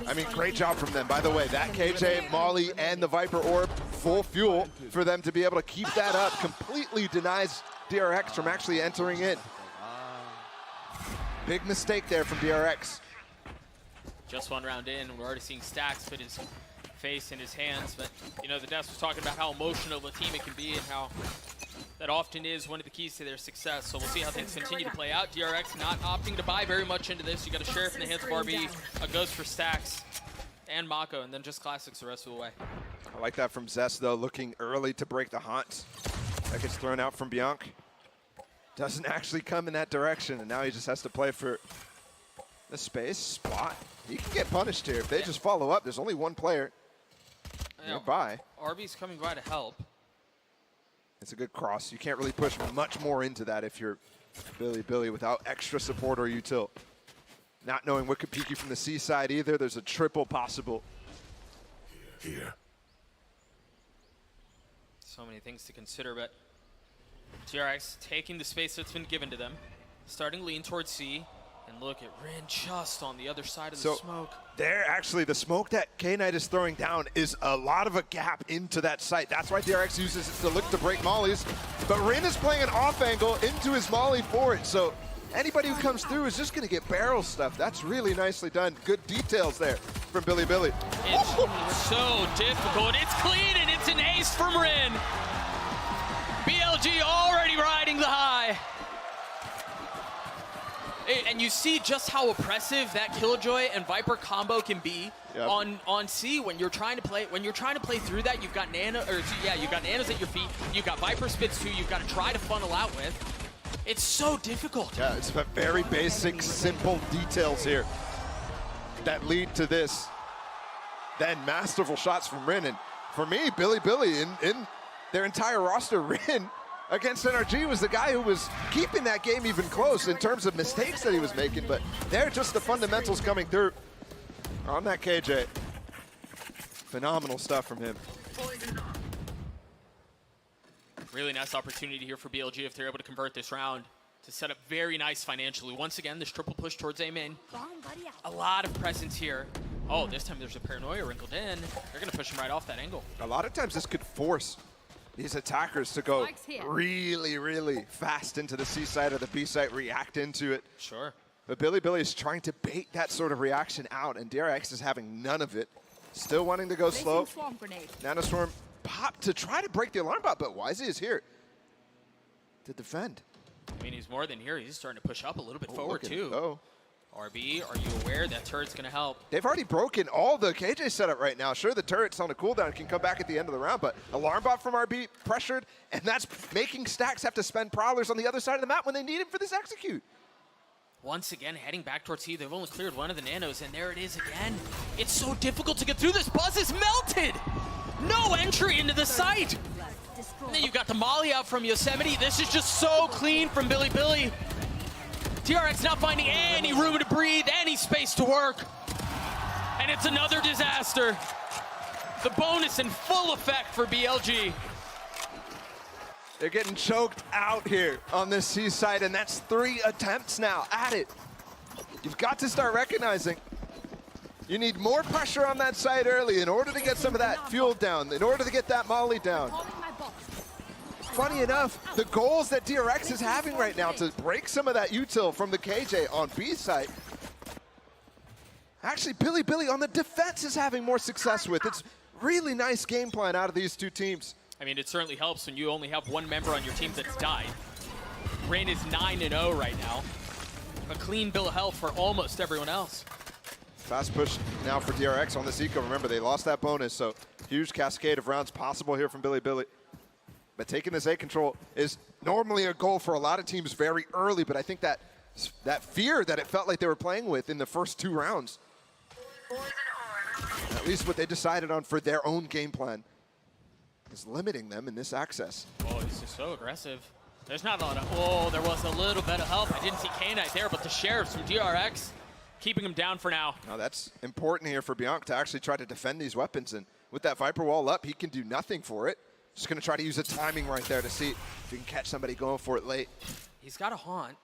I mean, great job from them. By the way, that KJ, Molly, and the Viper Orb, full fuel for them to be able to keep that up. Completely denies DRX from actually entering in. Big mistake there from DRX. Just one round in, we're already seeing Stacks put his face in his hands. But, you know, the Deaths was talking about how emotional a team it can be and how that often is one of the keys to their success. So we'll see how things continue to play out. DRX not opting to buy very much into this. You got a Sheriff in the hands of RB, a Ghost for Stacks, and Mako, and then just Classics the rest of the way. I like that from Zest, though, looking early to break the haunt. That gets thrown out from Bianc. Doesn't actually come in that direction, and now he just has to play for the space spot. He can get punished here if they just follow up. There's only one player nearby. RB's coming by to help. It's a good cross. You can't really push much more into that if you're Billy without extra support or util. Not knowing what could peek you from the C side either. There's a triple possible. Here. So many things to consider, but DRX taking the space that's been given to them, starting lean towards C, and look at Rin just on the other side of the smoke. There, actually, the smoke that K-Knight is throwing down is a lot of a gap into that site. That's why DRX uses it to look to break mollies. But Rin is playing an off angle into his molly for it, so anybody who comes through is just going to get barrel stuff. That's really nicely done. Good details there from Billy. It's so difficult. It's clean, and it's an ace from Rin. BLG already riding the high. And you see just how oppressive that Killjoy and Viper combo can be on C when you're trying to play through that. You've got you've got nanos at your feet. You've got Viper spits too. You've got to try to funnel out with. It's so difficult. Yeah, it's very basic, simple details here that lead to this. Then masterful shots from Rin, and for me, Billy in their entire roster, Rin against NRG was the guy who was keeping that game even close in terms of mistakes that he was making, but they're just the fundamentals coming through on that KJ. Phenomenal stuff from him. Really nice opportunity here for BLG if they're able to convert this round to set up very nice financially. Once again, this triple push towards A main. A lot of presence here. Oh, this time there's a paranoia wrinkled in. They're going to push him right off that angle. A lot of times this could force these attackers to go really fast into the C side or the B side, react into it. Sure. But Billy is trying to bait that sort of reaction out, and DRX is having none of it. Still wanting to go slow. Nanoswarm pop to try to break the alarm bot, but YZ is here to defend. I mean, he's more than here. He's starting to push up a little bit forward, too. Oh. RB, are you aware that turret's going to help? They've already broken all the KJ setup right now. Sure, the turret's on a cooldown, can come back at the end of the round, but alarm bot from RB pressured, and that's making Stacks have to spend Prowlers on the other side of the map when they need him for this execute. Once again, heading back towards E, they've only cleared one of the nanos, and there it is again. It's so difficult to get through this. Buzz is melted! No entry into the site! And then you've got the molly out from Yosemite. This is just so clean from Billy. TRX not finding any room to breathe, any space to work. And it's another disaster. The bonus in full effect for BLG. They're getting choked out here on this C side, and that's 3 attempts now at it. You've got to start recognizing you need more pressure on that side early in order to get some of that fuel down, in order to get that molly down. Funny enough, the goals that DRX is having right now to break some of that util from the KJ on B site, actually Billy on the defense is having more success with. It's really nice game plan out of these two teams. I mean, it certainly helps when you only have one member on your team that's died. Rain is 9-0 right now. A clean bill of health for almost everyone else. Fast push now for DRX on this eco. Remember, they lost that bonus, so huge cascade of rounds possible here from Billy. But taking this A control is normally a goal for a lot of teams very early, but I think that fear that it felt like they were playing with in the first 2 rounds, at least what they decided on for their own game plan, is limiting them in this access. Oh, he's just so aggressive. There's not a lot of, oh, there was a little bit of help. I didn't see K-Knight there, but the sheriffs from DRX keeping him down for now. Now that's important here for Bianca to actually try to defend these weapons, and with that Viper wall up, he can do nothing for it. Just going to try to use the timing right there to see if he can catch somebody going for it late. He's got a haunt.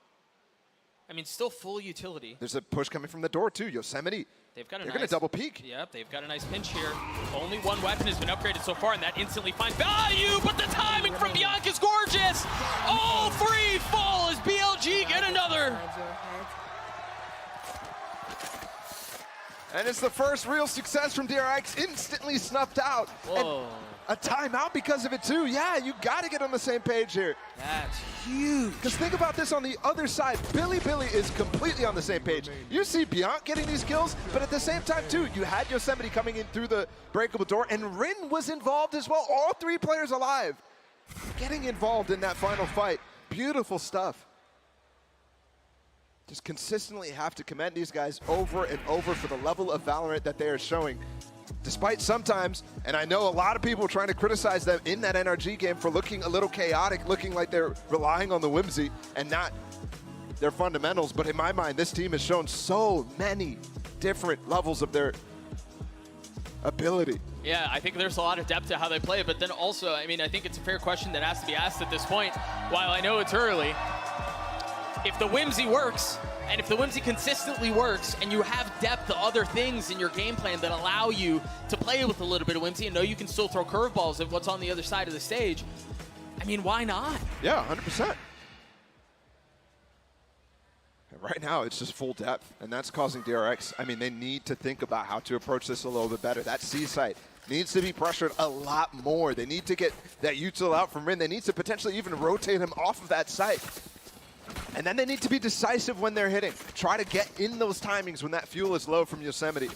I mean, still full utility. There's a push coming from the door, too. Yosemite. They're going to double peek. Yep, they've got a nice pinch here. Only one weapon has been upgraded so far, and that instantly finds value, but the timing from Bianca's gorgeous. All 3 fall as BLG get another. And it's the first real success from DRX, instantly snuffed out. Whoa. And a timeout because of it too. Yeah, you got to get on the same page here. That's huge. Because think about this on the other side. Billy is completely on the same page. You see Bianca getting these kills, but at the same time too, you had Yosemite coming in through the breakable door, and Rin was involved as well. All 3 players alive, getting involved in that final fight. Beautiful stuff. Just consistently have to commend these guys over and over for the level of Valorant that they are showing. Despite sometimes, and I know a lot of people trying to criticize them in that NRG game for looking a little chaotic, looking like they're relying on the whimsy and not their fundamentals, but in my mind, this team has shown so many different levels of their ability. Yeah, I think there's a lot of depth to how they play, but then also, I mean, I think it's a fair question that has to be asked at this point. While I know it's early, if the whimsy works, and if the whimsy consistently works, and you have depth to other things in your game plan that allow you to play with a little bit of whimsy and know you can still throw curveballs at what's on the other side of the stage, I mean, why not? Yeah, 100%. Right now, it's just full depth, and that's causing DRX. I mean, they need to think about how to approach this a little bit better. That C site needs to be pressured a lot more. They need to get that util out from Rin. They need to potentially even rotate him off of that site. And then they need to be decisive when they're hitting. Try to get in those timings when that fuel is low from Yosemite.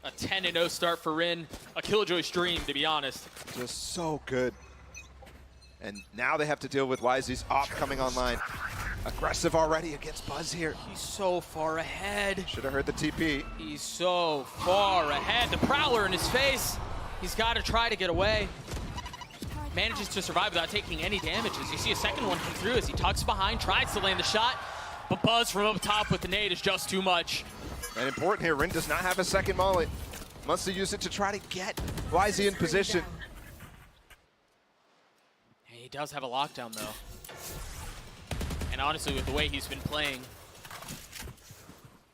A 10-0 start for Rin. A Killjoy's dream, to be honest. Just so good. And now they have to deal with YZ's op coming online. Aggressive already against Buzz here. He's so far ahead. Should have heard the TP. He's so far ahead. The Prowler in his face. He's got to try to get away. Manages to survive without taking any damages. You see a second one come through as he tucks behind, tries to land the shot, but Buzz from up top with the nade is just too much. And important here, Rin does not have a second molly. Must use it to try to get YZ in position. He does have a lockdown though. And honestly, with the way he's been playing,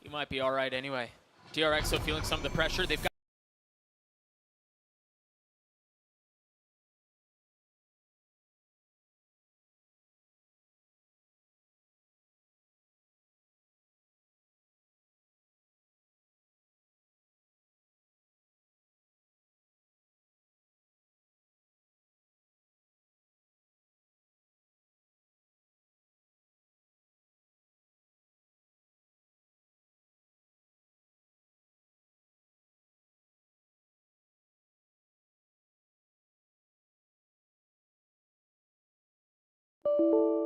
he might be all right anyway. DRX still feeling some of the pressure. They've got you.